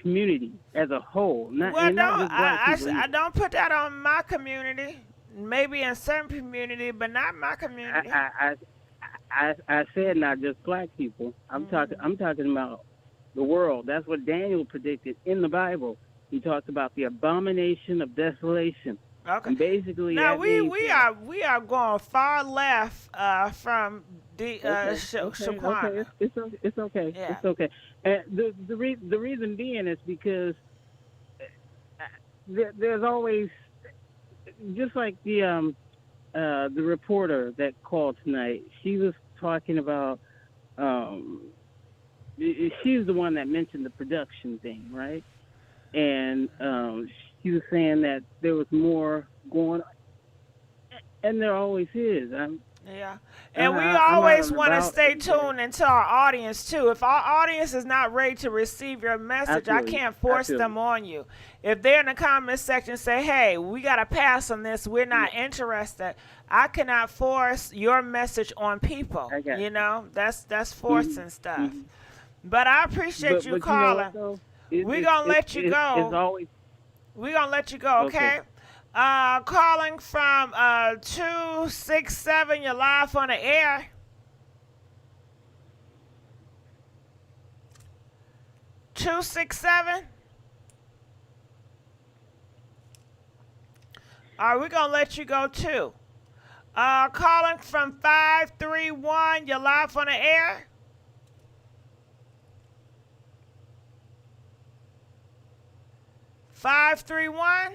community, as a whole. Not just black people. I don't put that on my community. Maybe in certain community, but not my community. I said not just black people. I'm talking about the world. That's what Daniel predicted in the Bible. He talked about the abomination of desolation. Okay. And basically, now we are going far left from the Shaquana. Okay. It's okay. Yeah. It's okay. And the reason being is because there's always, just like the reporter that called tonight. She was talking about. She's the one that mentioned the production thing, right? And she was saying that there was more going on, and there always is. Yeah. And we I'm out always and want to about stay every day. tuned into our audience too. If our audience is not ready to receive your I message, I feel you. can't I force feel them you. on you. If they're in the comment section say, "Hey, we got to pass on this. We're not interested." I cannot force your message on people. I got You know, that's you. forcing stuff. Hmm. But I appreciate you But you know what calling. though? We're going to let you It's go. always We're going to let you go, okay. okay? Calling from 267, you're live on the air. 267. All right, we're going to let you go too. Calling from 531, you're live on the air. Five, 3, 1.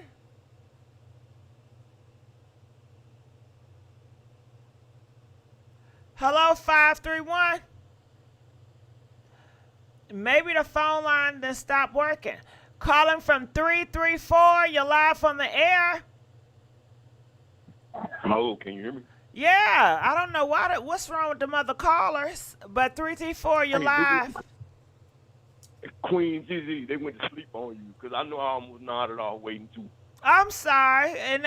Hello, 531. Maybe the phone line then stopped working. Calling from 334, you're live on the air. Hello, can you hear me? Yeah, I don't know what's wrong with the other callers, but 334, you're Hey, live. Queen ZZ, they went to sleep on you because I know I almost nodded off waiting to. I'm sorry, and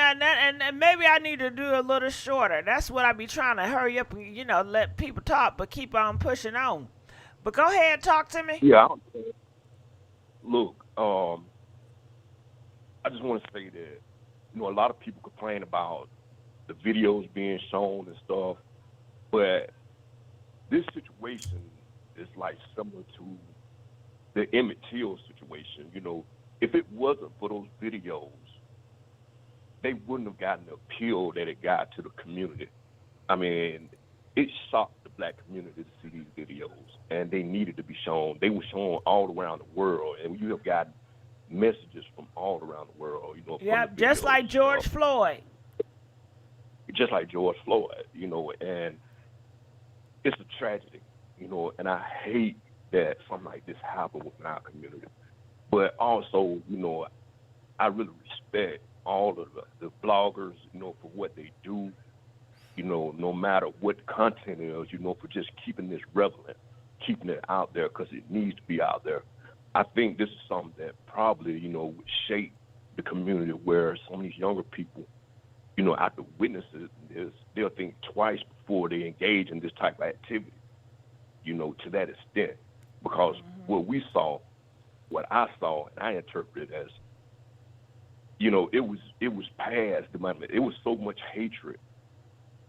maybe I need to do a little shorter. That's what I be trying to hurry up and let people talk, but keep on pushing on. But go ahead, talk to me. Yeah, look, I just want to say that a lot of people complain about the videos being shown and stuff, but this situation is like similar to the Emmett Till situation. If it wasn't for those videos, they wouldn't have gotten the appeal that it got to the community. I mean, it shocked the black community to see these videos, and they needed to be shown. They were shown all around the world, and you have gotten messages from all around the world. Yeah, from the just videos like and George stuff. Floyd. Just like George Floyd, and it's a tragedy, and I hate that something like this happened within our community. But also, I really respect all of the bloggers, for what they do, no matter what the content is, for just keeping this relevant, keeping it out there because it needs to be out there. I think this is something that probably, would shape the community where some of these younger people, after witnessing this, they'll think twice before they engage in this type of activity, to that extent. Because what I saw, and I interpreted as, it was past the moment. It was so much hatred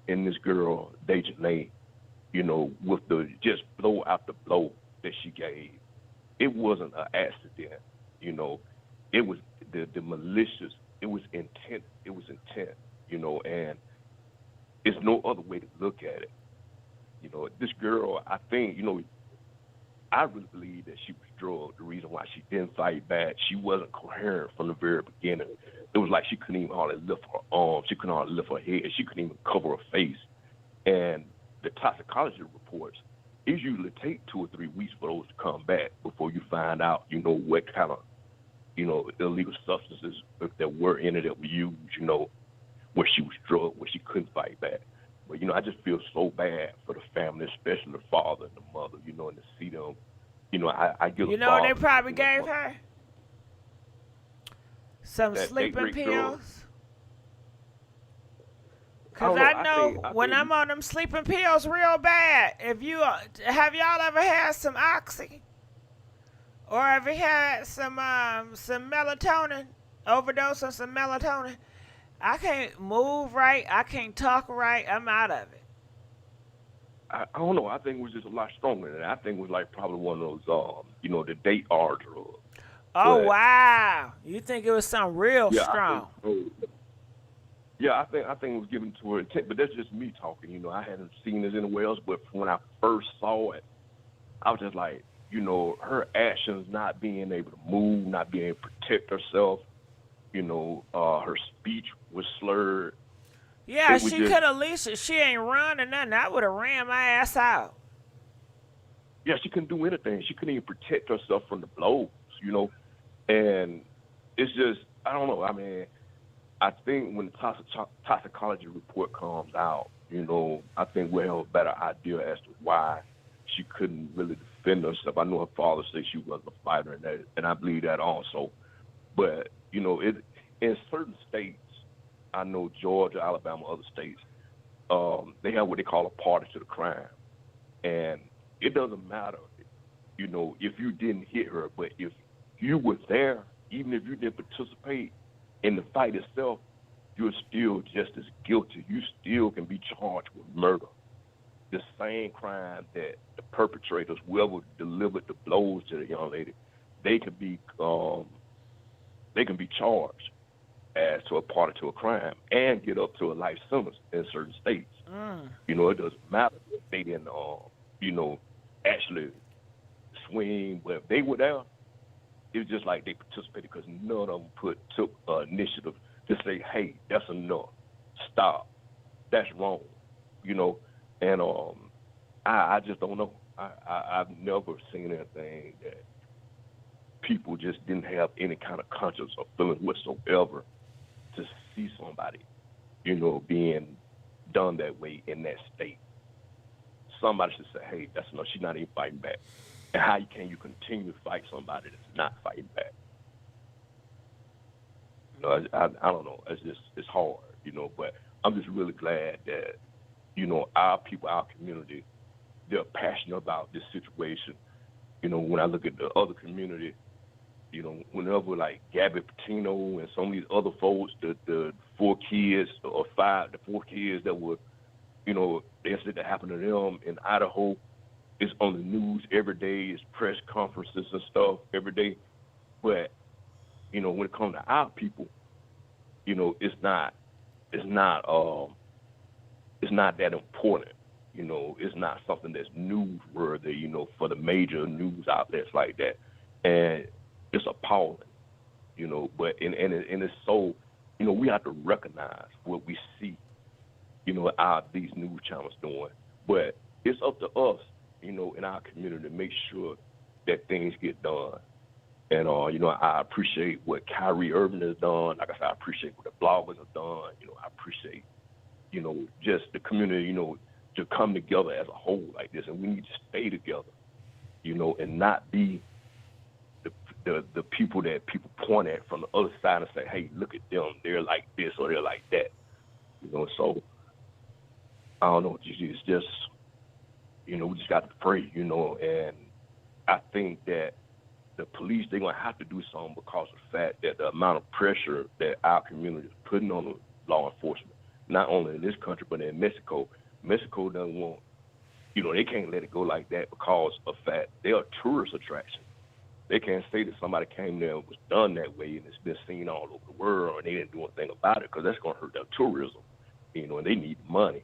in this girl, Daejhanae, with the just blow after blow that she gave. It wasn't an accident, it was the malicious, it was intent, and it's no other way to look at it. This girl, I think, I really believe that she was drugged. The reason why she didn't fight back, she wasn't coherent from the very beginning. It was like she couldn't even hardly lift her arms. She couldn't hardly lift her head. She couldn't even cover her face. And the toxicology reports, it usually take 2 or 3 weeks for those to come back before you find out, what kind of, illegal substances that were in it that were used, where she was drugged, where she couldn't fight back. But, I just feel so bad for the family, especially the father and the mother, and to see them, I get You a know what they father, probably gave her? Some that sleeping great girl. pills. Cause I know when I'm on them sleeping pills real bad. If you have y'all ever had some oxy, or have you had some melatonin, overdose on some melatonin? I can't move right. I can't talk right. I'm out of it. I don't know. I think it was just a lot stronger than that. I think it was like probably one of those, the date R drugs. Oh, But, wow. You think it was something real yeah, strong? I think it was given to her intent, but that's just me talking. I hadn't seen this anywhere else, but when I first saw it, I was just like, her actions, not being able to move, not being able to protect herself. Her speech was slurred. Yeah, It was she just, could have least, she ain't run or nothing. I would have ran my ass out. yeah, she couldn't do anything. She couldn't even protect herself from the blows. And it's just, I don't know. I mean, I think when the toxicology report comes out, I think we'll have a better idea as to why she couldn't really defend herself. I know her father said she wasn't a fighter, and I believe that also. But, in certain states, I know Georgia, Alabama, other states, they have what they call a party to the crime. And it doesn't matter, if you didn't hit her, but if you were there, even if you didn't participate in the fight itself, you're still just as guilty. You still can be charged with murder. The same crime that the perpetrators, whoever delivered the blows to the young lady, they can be charged as to a party to a crime and get up to a life sentence in certain states. It doesn't matter if they didn't, actually swing, but if they were there, it was just like they participated because none of them took initiative to say, hey, that's enough. Stop. That's wrong. And I just don't know. I've never seen anything that people just didn't have any kind of conscience or feeling whatsoever to see somebody, being done that way in that state. Somebody should say, hey, that's enough. She's not even fighting back. And how can you continue to fight somebody that's not fighting back? I don't know. It's hard, but I'm just really glad that, our people, our community, they're passionate about this situation. When I look at the other community, whenever like Gabby Patino and some of these other folks, the four kids that were, the incident that happened to them in Idaho, it's on the news every day. It's press conferences and stuff every day. But, when it comes to our people, it's not that important. It's not something that's newsworthy, for the major news outlets like that. And it's appalling, but and it's so, we have to recognize what we see, these news channels doing. But it's up to us, in our community to make sure that things get done. And, I appreciate what Kyrie Irving has done. Like I said, I appreciate what the bloggers have done. I appreciate, just the community, to come together as a whole like this. And we need to stay together, and not be the people that people point at from the other side and say, hey, look at them. They're like this or they're like that. So, I don't know. It's just, we just got to pray, and I think that the police, they're going to have to do something because of the fact that the amount of pressure that our community is putting on law enforcement, not only in this country, but in Mexico. Mexico doesn't want, they can't let it go like that because of the fact they're a tourist attraction. They can't say that somebody came there and was done that way and it's been seen all over the world and they didn't do anything about it because that's going to hurt their tourism, and they need money,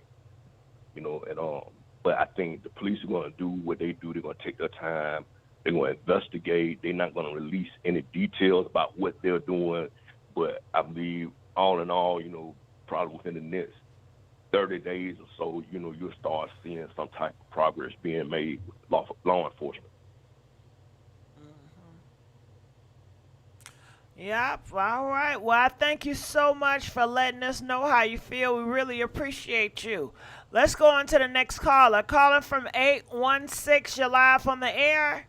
but I think the police are going to do what they do. They're going to take their time. They're going to investigate. They're not going to release any details about what they're doing. But I believe, all in all, probably within the next 30 days or so, you'll start seeing some type of progress being made with law enforcement. Yep. All right. Well, I thank you so much for letting us know how you feel. We really appreciate you. Let's go on to the next caller. Calling from 816. You're live on the air.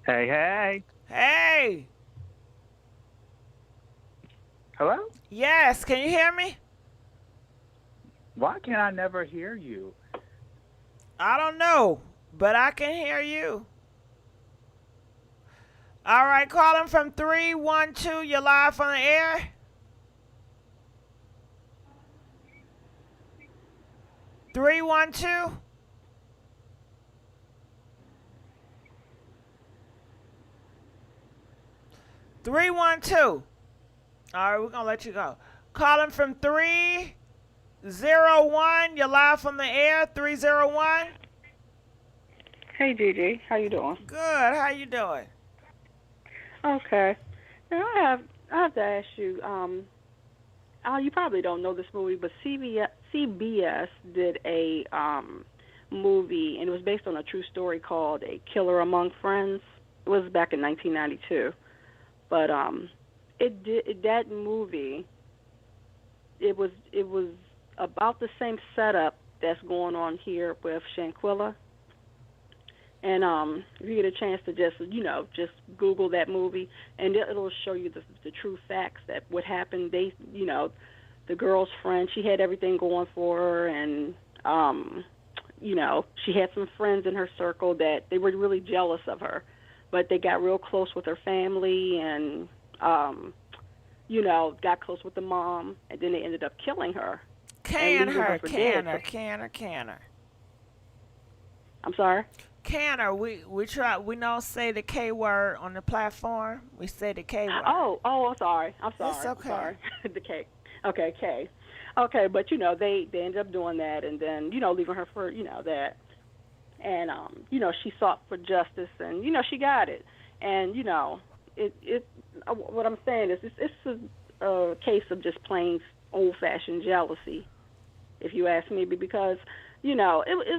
Hey. Hey. Hello? Yes. Can you hear me? Why can I never hear you? I don't know, but I can hear you. All right, calling from 312. You're live on the air. Three, 1, 2. All right, we're gonna let you go. Calling from 301. You're live on the air. 301. Hey, Gigi, how you doing? Good. How you doing? Okay. Now I have to ask you. You probably don't know this movie, but CBS did a movie, and it was based on a true story called "A Killer Among Friends." It was back in 1992, but that movie. It was about the same setup that's going on here with Shanquella. And if you get a chance to just Google that movie, and it'll show you the true facts that what happened. They, the girl's friend, she had everything going for her, and she had some friends in her circle that they were really jealous of her, but they got real close with her family, and got close with the mom, and then they ended up killing her. Can her. I'm sorry? Can her. We don't say the K word on the platform. We say the K word. Oh, I'm sorry. It's okay. I'm sorry. The K. Okay, K. Okay, but they ended up doing that, and then leaving her for that, and she sought for justice, and she got it, and it what I'm saying is it's a case of just plain old-fashioned jealousy, if you ask me, because it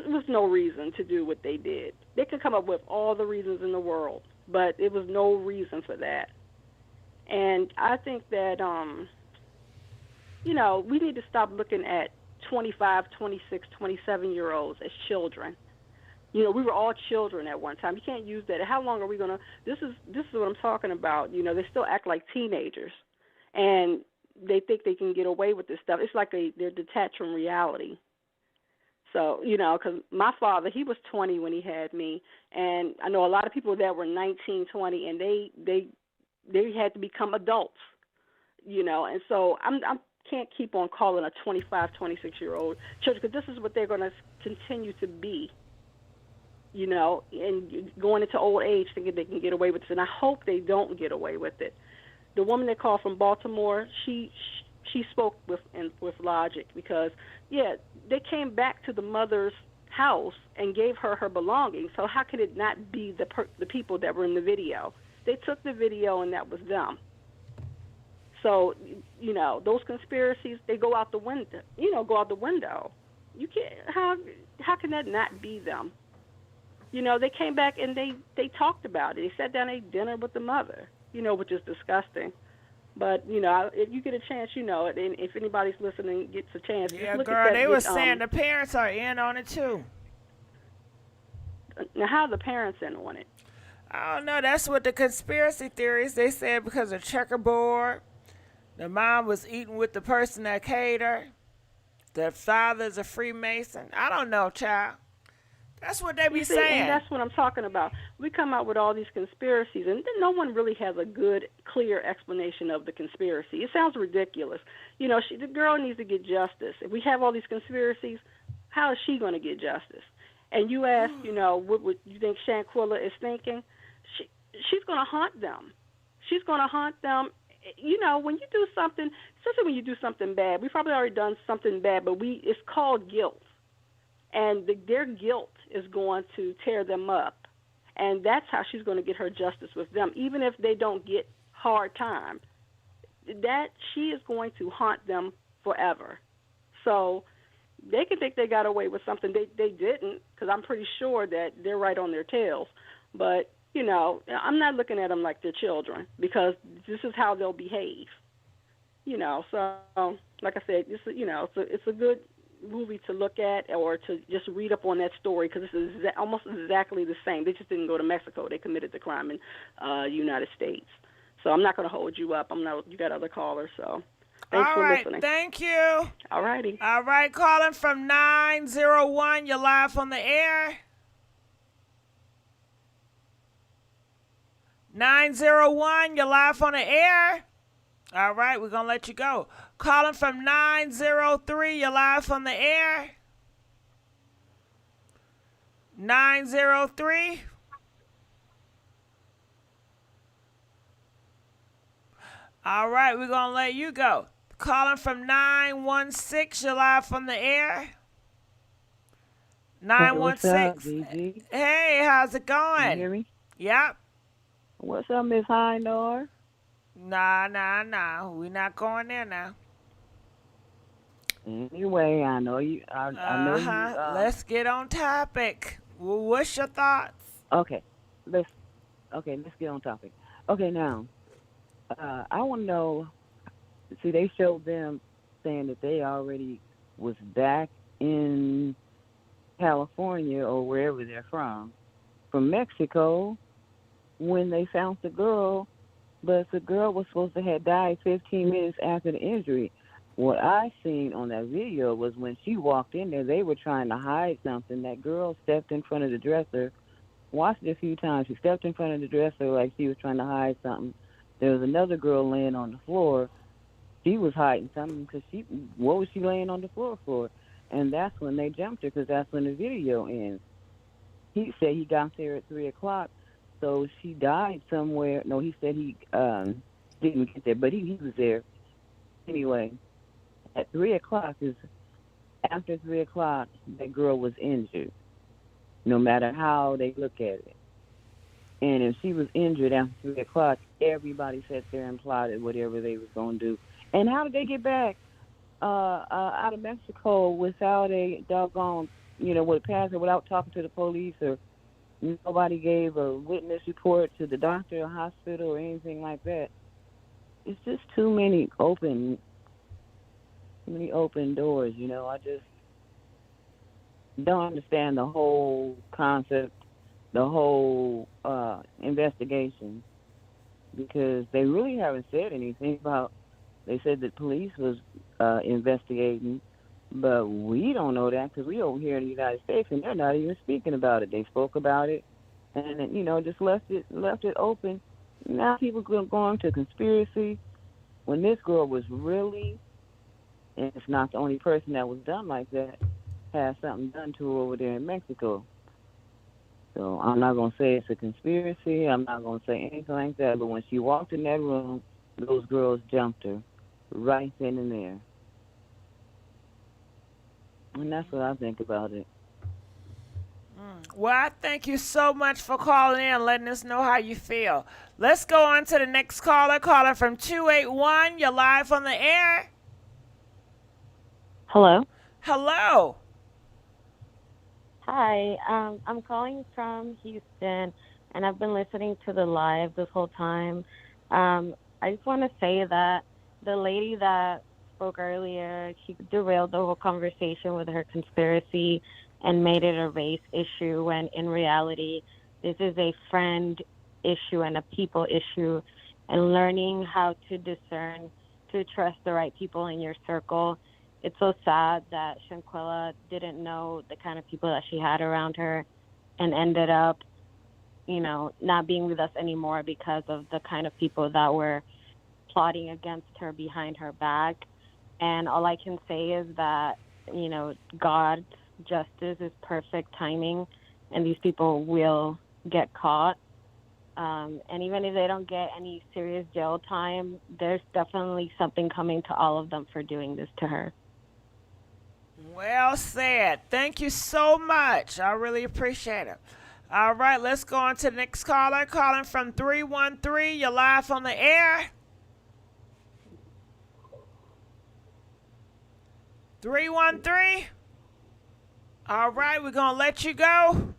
was no reason to do what they did. They could come up with all the reasons in the world, but it was no reason for that. And I think that we need to stop looking at 25, 26, 27-year-olds as children. We were all children at one time. You can't use that. How long are we going to – this is what I'm talking about. They still act like teenagers, and they think they can get away with this stuff. It's like they're detached from reality. So, because my father, he was 20 when he had me, and I know a lot of people that were 19, 20, and they had to become adults, and so I can't keep on calling a 25, 26-year-old children, because this is what they're going to continue to be. And going into old age thinking they can get away with this. And I hope they don't get away with it. The woman that called from Baltimore, she spoke with logic, because, they came back to the mother's house and gave her belongings. So how could it not be the people that were in the video? They took the video, and that was them. So, those conspiracies, they go out the window. You can't, how can that not be them? They came back and they talked about it. They sat down and ate dinner with the mother, which is disgusting. But, if you get a chance, and if anybody's listening gets a chance, yeah, just look girl, at that. They were saying the parents are in on it, too. Now, how are the parents in on it? I don't know. That's what the conspiracy theories, they said, because of checkerboard. The mom was eating with the person that catered. The father's a Freemason. I don't know, child. That's what they be saying. And that's what I'm talking about. We come out with all these conspiracies, and then no one really has a good, clear explanation of the conspiracy. It sounds ridiculous. The girl needs to get justice. If we have all these conspiracies, how is she going to get justice? And you ask, what would you think Shanquella is thinking? She's going to haunt them. She's going to haunt them. When you do something, especially when you do something bad, we've probably already done something bad, but it's called guilt. And their guilt is going to tear them up. And that's how she's going to get her justice with them, even if they don't get hard time. That she is going to haunt them forever. So they can think they got away with something. They didn't, because I'm pretty sure that they're right on their tails. But, I'm not looking at them like they're children, because this is how they'll behave. So like I said, it's a good movie to look at, or to just read up on that story, because this is almost exactly the same. They just didn't go to Mexico. They committed the crime in United States. So I'm not going to hold you up. You got other callers, so thanks for listening. Thank you. All righty. All right, calling from 901. You're live on the air. 901, you're live on the air. All right, we're going to let you go. Calling from 903, you're live on the air. 903. All right, we're going to let you go. Calling from 916, you're live on the air. 916. What's up, Gigi? Hey, how's it going? Can you hear me? Yep. What's up, Miss Hynor? Nah. We're not going there now. Anyway, I know you. I know you. Let's get on topic. Well, what's your thoughts? Okay, let's get on topic. Okay, now, I want to know. See, they showed them saying that they already was back in California or wherever they're from Mexico, when they found the girl, but the girl was supposed to have died 15 minutes after the injury. What I seen on that video was when she walked in there, they were trying to hide something. That girl stepped in front of the dresser. Watched it a few times. She stepped in front of the dresser like she was trying to hide something. There was another girl laying on the floor. She was hiding something because what was she laying on the floor for? And that's when they jumped her, because that's when the video ends. He said he got there at 3 o'clock, so she died somewhere. No, he said he didn't get there, but he was there. Anyway, at 3 o'clock, after 3 o'clock, that girl was injured, no matter how they look at it. And if she was injured after 3 o'clock, everybody sat there and plotted whatever they was going to do. And how did they get back out of Mexico without a doggone, with a passport, without talking to the police, or nobody gave a witness report to the doctor or hospital or anything like that? It's just too many open doors, I just don't understand the whole concept, the whole investigation, because they really haven't said anything about. They said that police was investigating, but we don't know that because we over here in the United States, and they're not even speaking about it. They spoke about it, and just left it open. Now people are going to conspiracy when this girl was really, and it's not the only person that was done like that, had something done to her over there in Mexico. So I'm not going to say it's a conspiracy. I'm not going to say anything like that. But when she walked in that room, those girls jumped her right then and there. And that's what I think about it. Well, I thank you so much for calling in and letting us know how you feel. Let's go on to the next caller. Caller from 281. You're live on the air. Hello. Hello. Hi. I'm calling from Houston, and I've been listening to the live this whole time. I just want to say that the lady that spoke earlier, she derailed the whole conversation with her conspiracy and made it a race issue, when in reality, this is a friend issue and a people issue, and learning how to discern, to trust the right people in your circle. It's so sad that Shanquella didn't know the kind of people that she had around her and ended up, not being with us anymore because of the kind of people that were plotting against her behind her back. And all I can say is that, God's justice is perfect timing, and these people will get caught. And even if they don't get any serious jail time, there's definitely something coming to all of them for doing this to her. Well said. Thank you so much. I really appreciate it. All right, let's go on to the next caller. Calling from 313. You're live on the air. 313. All right, we're going to let you go.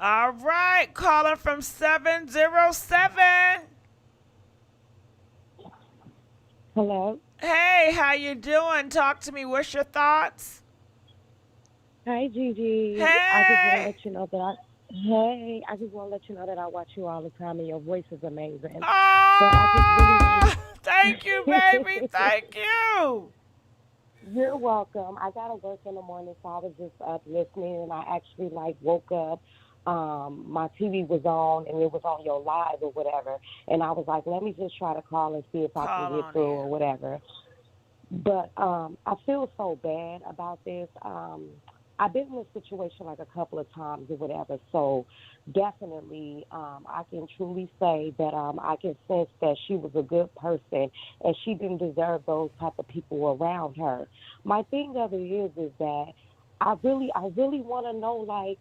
All right, calling from 707. Hello. Hey, how you doing? Talk to me. What's your thoughts? Hey, Gigi. Hey. I just want to let you know that I watch you all the time, and your voice is amazing. Oh, thank you, baby. Thank you. You're welcome. I got to work in the morning, so I was just up listening, and I actually woke up. My TV was on, and it was on your live or whatever, and I was like, let me just try to call and see if I can get through or whatever. But I feel so bad about this. I've been in this situation a couple of times or whatever, so definitely I can truly say that I can sense that she was a good person and she didn't deserve those type of people around her. My thing of it is that I really want to know,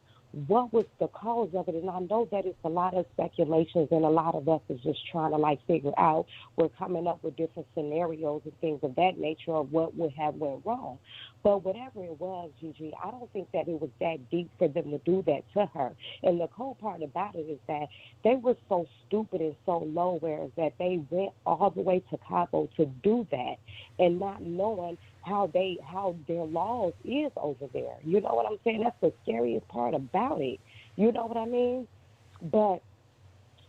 what was the cause of it. And I know that it's a lot of speculations, and a lot of us is just trying to like figure out. We're coming up with different scenarios and things of that nature of what would have went wrong. But whatever it was, Gigi, I don't think that it was that deep for them to do that to her. And the cold part about it is that they were so stupid and so low, whereas that they went all the way to Cabo to do that, and not knowing how their laws is over there. You know what I'm saying? That's the scariest part about it. You know what I mean? But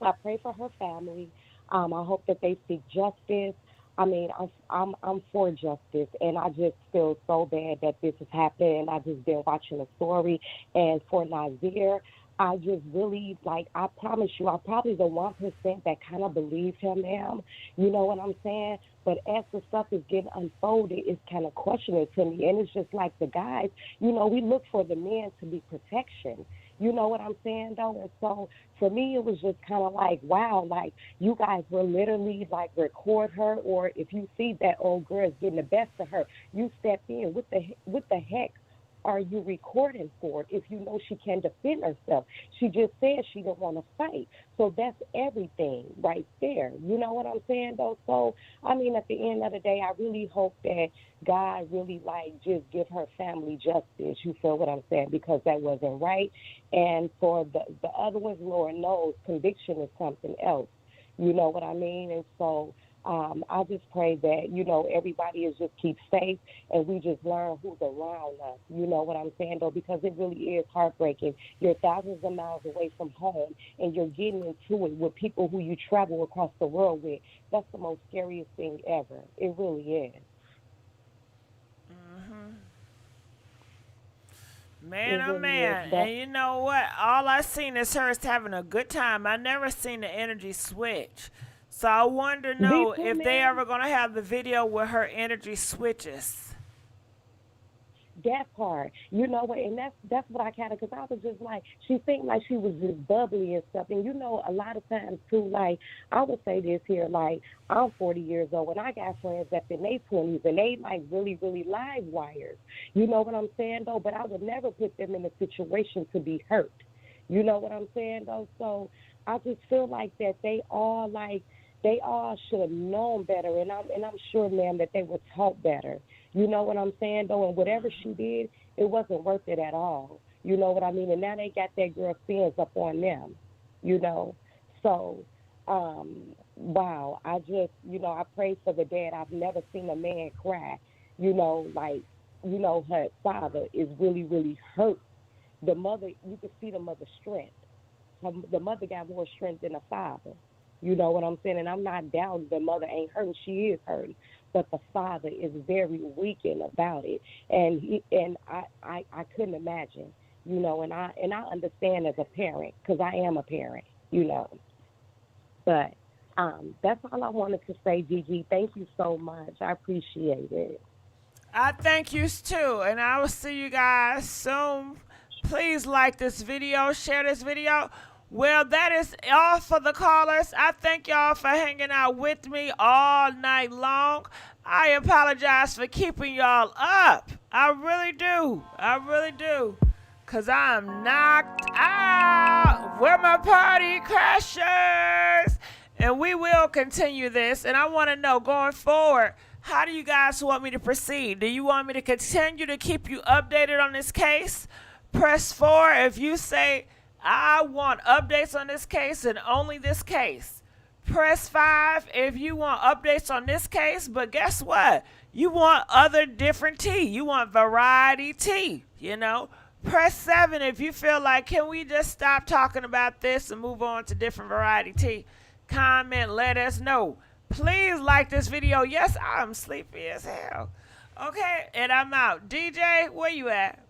I pray for her family. I hope that they seek justice. I mean, I'm for justice, and I just feel so bad that this is happening. I just been watching the story, and for Nazeer, I just really, like, I promise you, I'm probably the 1% that kind of believes him now. You know what I'm saying? But as the stuff is getting unfolded, it's kind of questioning to me. And it's just like the guys, you know, we look for the men to be protection. You know what I'm saying, though? And so for me, it was just kind of like, wow, like you guys will literally like record her, or if you see that old girl is getting the best of her, you step in. What the heck are you recording for if you know she can defend herself? She just said she didn't want to fight. So that's everything right there. You know what I'm saying, though? So, I mean, at the end of the day, I really hope that God really, like, just give her family justice. You feel what I'm saying? Because that wasn't right. And for the other ones, Lord knows, conviction is something else. You know what I mean? And so I just pray that, you know, everybody is just keep safe and we just learn who's around us. You know what I'm saying, though? Because it really is heartbreaking. You're thousands of miles away from home and you're getting into it with people who you travel across the world with. That's the most scariest thing ever. It really is. Man, oh man. And you know what? All I seen is her having a good time. I never seen the energy switch. So I wonder if they ever going to have the video where her energy switches. That part, you know what, and that's what I kind of, because I was just like, she seemed like she was just bubbly and stuff, and you know, a lot of times too, like, I would say this here, like, I'm 40 years old, and I got friends that's in their 20s, and they, like, really, really live wires, you know what I'm saying, though, but I would never put them in a situation to be hurt, you know what I'm saying, though, so I just feel like that they all should have known better, and I'm sure, ma'am, that they were taught better. You know what I'm saying, though? And whatever she did, it wasn't worth it at all. You know what I mean? And now they got that girl's sins up on them, you know. So, wow, I just, you know, I pray for the dad. I've never seen a man cry, you know, like, you know, her father is really, really hurt. The mother, you can see the mother's strength. The mother got more strength than the father. You know what I'm saying? And I'm not doubting the mother ain't hurting. She is hurting. But the father is very weakened about it. And I couldn't imagine, you know, and I understand as a parent, because I am a parent, you know. But that's all I wanted to say, Gigi. Thank you so much. I appreciate it. I thank you too. And I will see you guys soon. Please like this video, share this video. Well, that is all for the callers. I thank y'all for hanging out with me all night long. I apologize for keeping y'all up. I really do. I really do. Because I'm knocked out. Where my party crashers? And we will continue this. And I want to know, going forward, how do you guys want me to proceed? Do you want me to continue to keep you updated on this case? Press 4 if you say, I want updates on this case and only this case. Press 5 if you want updates on this case, but guess what? You want other different tea. You want variety tea, you know. Press 7 if you feel like, can we just stop talking about this and move on to different variety tea? Comment, let us know. Please like this video. Yes, I'm sleepy as hell. Okay, and I'm out. DJ, where you at?